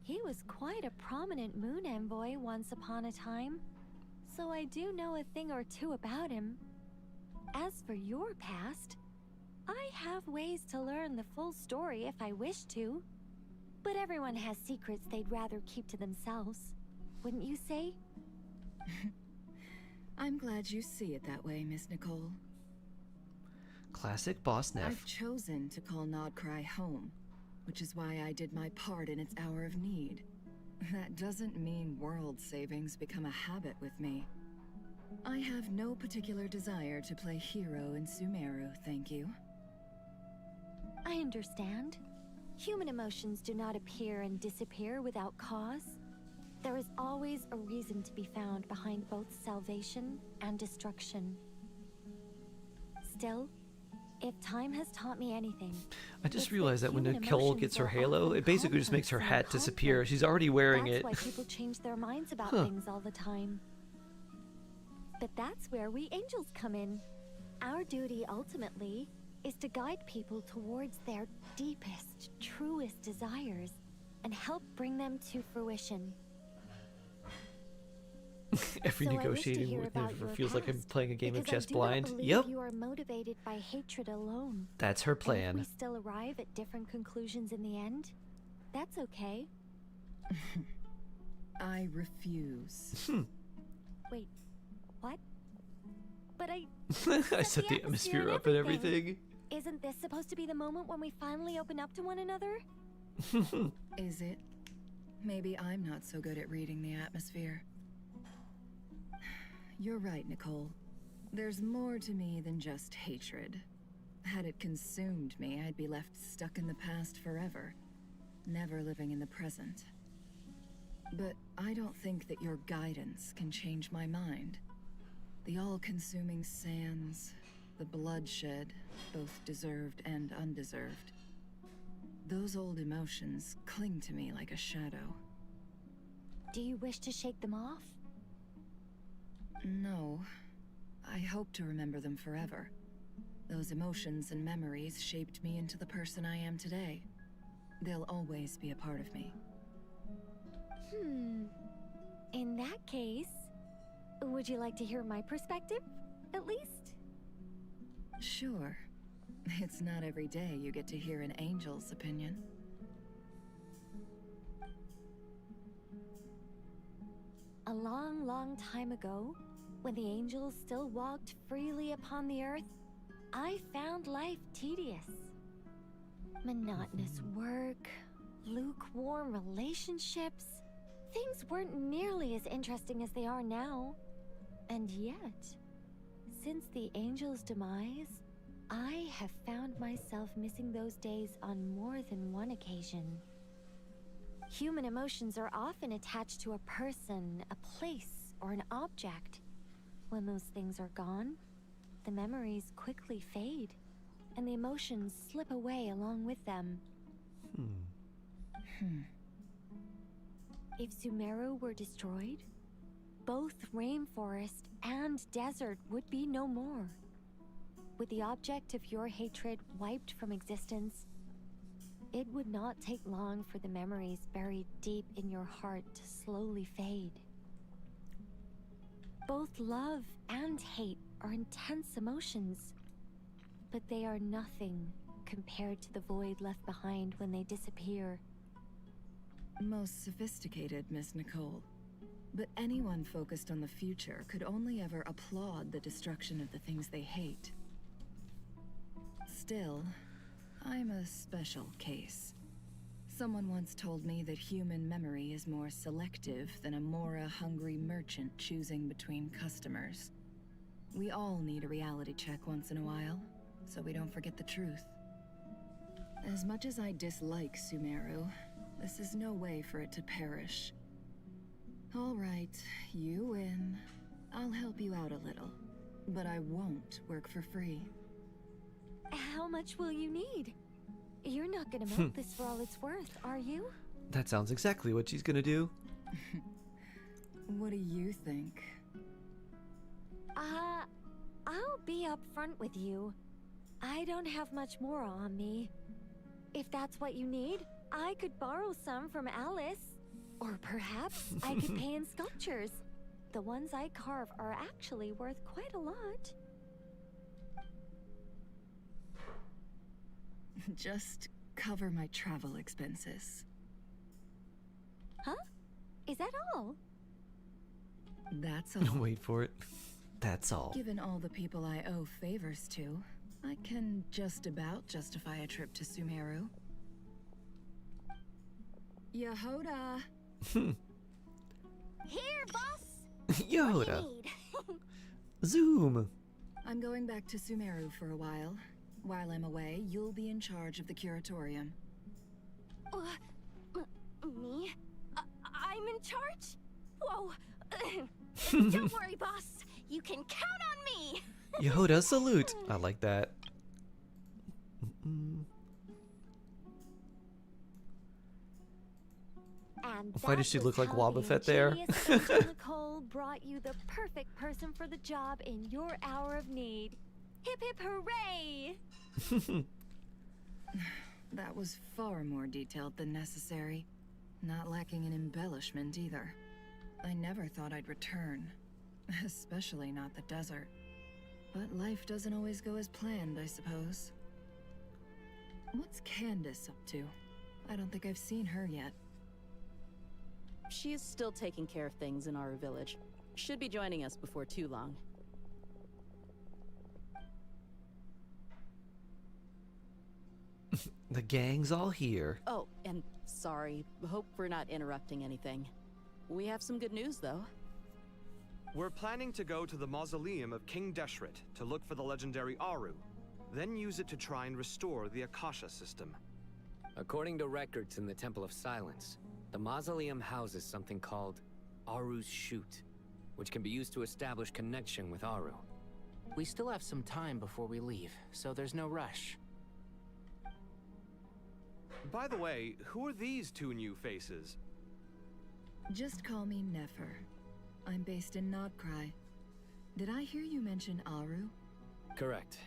T: He was quite a prominent moon envoy once upon a time, so I do know a thing or two about him. As for your past, I have ways to learn the full story if I wish to. But everyone has secrets they'd rather keep to themselves, wouldn't you say?
D: I'm glad you see it that way, Miss Nicole.
A: Classic boss Neff.
D: I've chosen to call Nodcry home, which is why I did my part in its hour of need. That doesn't mean world savings become a habit with me. I have no particular desire to play hero in Sumeru, thank you.
T: I understand. Human emotions do not appear and disappear without cause. There is always a reason to be found behind both salvation and destruction. Still, if time has taught me anything,
A: I just realized that when Nicole gets her halo, it basically just makes her hat disappear. She's already wearing it.
T: That's why people change their minds about things all the time. But that's where we angels come in. Our duty, ultimately, is to guide people towards their deepest, truest desires and help bring them to fruition.
A: Every negotiating with never feels like I'm playing a game of chess blind. Yep.
T: You are motivated by hatred alone.
A: That's her plan.
T: And if we still arrive at different conclusions in the end, that's okay.
D: I refuse.
T: Wait, what? But I
A: I set the atmosphere up and everything.
T: Isn't this supposed to be the moment when we finally open up to one another?
D: Is it? Maybe I'm not so good at reading the atmosphere. You're right, Nicole. There's more to me than just hatred. Had it consumed me, I'd be left stuck in the past forever, never living in the present. But I don't think that your guidance can change my mind. The all-consuming sands, the bloodshed, both deserved and undeserved. Those old emotions cling to me like a shadow.
T: Do you wish to shake them off?
D: No. I hope to remember them forever. Those emotions and memories shaped me into the person I am today. They'll always be a part of me.
T: In that case, would you like to hear my perspective, at least?
D: Sure. It's not every day you get to hear an angel's opinion.
T: A long, long time ago, when the angels still walked freely upon the earth, I found life tedious. Monotonous work, lukewarm relationships. Things weren't nearly as interesting as they are now. And yet, since the angels' demise, I have found myself missing those days on more than one occasion. Human emotions are often attached to a person, a place, or an object. When those things are gone, the memories quickly fade, and the emotions slip away along with them. If Sumeru were destroyed, both rainforest and desert would be no more. With the object of your hatred wiped from existence, it would not take long for the memories buried deep in your heart to slowly fade. Both love and hate are intense emotions, but they are nothing compared to the void left behind when they disappear.
D: Most sophisticated, Miss Nicole. But anyone focused on the future could only ever applaud the destruction of the things they hate. Still, I'm a special case. Someone once told me that human memory is more selective than a Mora-hungry merchant choosing between customers. We all need a reality check once in a while, so we don't forget the truth. As much as I dislike Sumeru, this is no way for it to perish. All right, you win. I'll help you out a little, but I won't work for free.
T: How much will you need? You're not gonna milk this for all it's worth, are you?
A: That sounds exactly what she's gonna do.
D: What do you think?
T: I'll be upfront with you. I don't have much more on me. If that's what you need, I could borrow some from Alice. Or perhaps I could pay in sculptures. The ones I carve are actually worth quite a lot.
D: Just cover my travel expenses.
T: Huh? Is that all?
D: That's all.
A: Wait for it. That's all.
D: Given all the people I owe favors to, I can just about justify a trip to Sumeru. Yehoda!
C: Here, boss!
A: Yoda! Zoom!
D: I'm going back to Sumeru for a while. While I'm away, you'll be in charge of the curatorium.
F: Me? I'm in charge? Whoa. Don't worry, boss. You can count on me.
A: Yehoda salute. I like that.
T: And
A: Why does she look like Wobba Fett there?
T: Nicole brought you the perfect person for the job in your hour of need. Hip hip hooray!
D: That was far more detailed than necessary. Not lacking in embellishment either. I never thought I'd return. Especially not the desert. But life doesn't always go as planned, I suppose. What's Candace up to? I don't think I've seen her yet.
O: She is still taking care of things in our village. Should be joining us before too long.
A: The gang's all here.
O: Oh, and sorry. Hope we're not interrupting anything. We have some good news, though.
M: We're planning to go to the mausoleum of King Deshret to look for the legendary Aru, then use it to try and restore the Akasha system.
G: According to records in the Temple of Silence, the mausoleum houses something called Aru's Chute, which can be used to establish connection with Aru.
Q: We still have some time before we leave, so there's no rush.
M: By the way, who are these two new faces?
D: Just call me Nefer. I'm based in Nodcry. Did I hear you mention Aru?
G: Correct.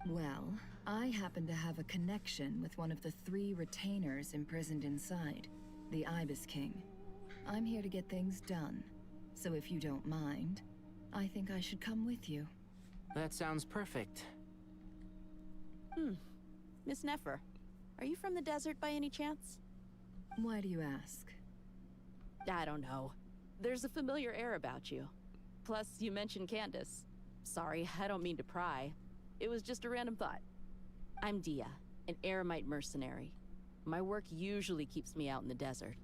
D: Well, I happen to have a connection with one of the 3 retainers imprisoned inside, the Ibis King. I'm here to get things done, so if you don't mind, I think I should come with you.
Q: That sounds perfect.
O: Miss Nefer, are you from the desert by any chance?
D: Why do you ask?
O: I don't know. There's a familiar air about you. Plus, you mentioned Candace. Sorry, I don't mean to pry. It was just a random thought. I'm Dia, an Eremite mercenary. My work usually keeps me out in the desert.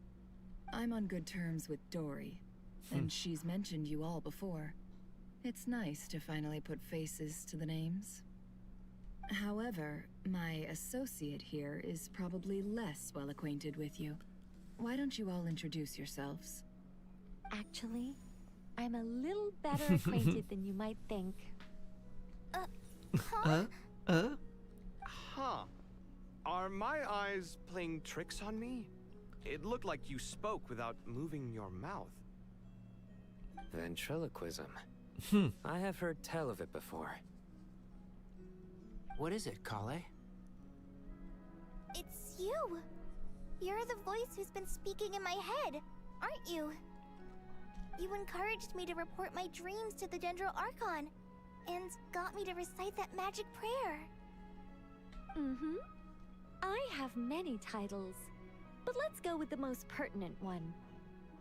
D: I'm on good terms with Dory, and she's mentioned you all before. It's nice to finally put faces to the names. However, my associate here is probably less well acquainted with you. Why don't you all introduce yourselves?
T: Actually, I'm a little better acquainted than you might think.
M: Huh? Are my eyes playing tricks on me? It looked like you spoke without moving your mouth.
G: Ventriloquism. I have heard tell of it before.
Q: What is it, Kale?
C: It's you! You're the voice who's been speaking in my head, aren't you? You encouraged me to report my dreams to the Dendro Archon, and got me to recite that magic prayer.
T: I have many titles, but let's go with the most pertinent one.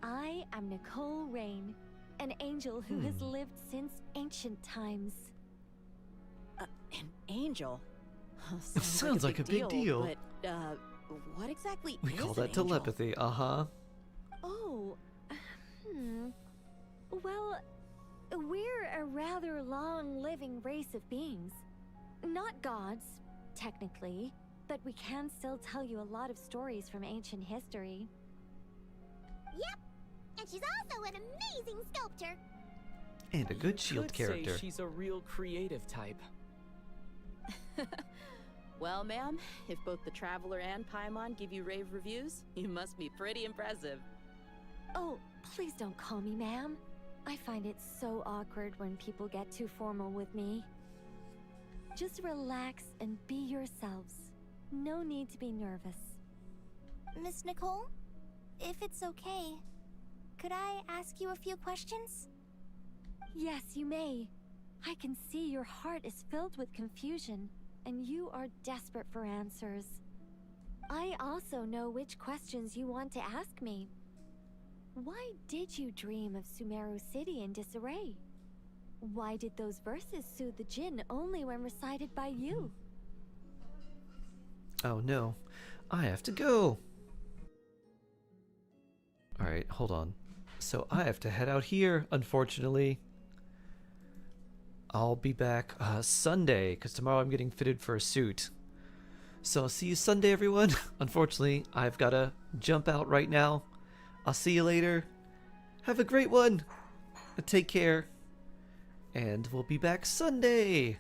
T: I am Nicole Rain, an angel who has lived since ancient times.
O: An angel?
A: Sounds like a big deal.
O: But, what exactly
A: We
O: is
A: call
O: an
A: that
O: angel?
A: telepathy,
T: Oh, well, we're a rather long-living race of beings. Not gods, technically, but we can still tell you a lot of stories from ancient history.
C: Yep, and she's also an amazing sculptor.
A: And a good shield
R: Could
A: character.
R: say she's a real creative type.
O: Well, ma'am, if both the Traveler and Paimon give you rave reviews, you must be pretty impressive.
T: Oh, please don't call me ma'am. I find it so awkward when people get too formal with me. Just relax and be yourselves. No need to be nervous.
C: Miss Nicole, if it's okay, could I ask you a few questions?
T: Yes, you may. I can see your heart is filled with confusion, and you are desperate for answers. I also know which questions you want to ask me. Why did you dream of Sumeru City in disarray? Why did those verses soothe the Jinn only when recited by you?
A: Oh no, I have to go. Alright, hold on. So I have to head out here, unfortunately. I'll be back Sunday, because tomorrow I'm getting fitted for a suit. So I'll see you Sunday, everyone. Unfortunately, I've got to jump out right now. I'll see you later. Have a great one. Take care. And we'll be back Sunday.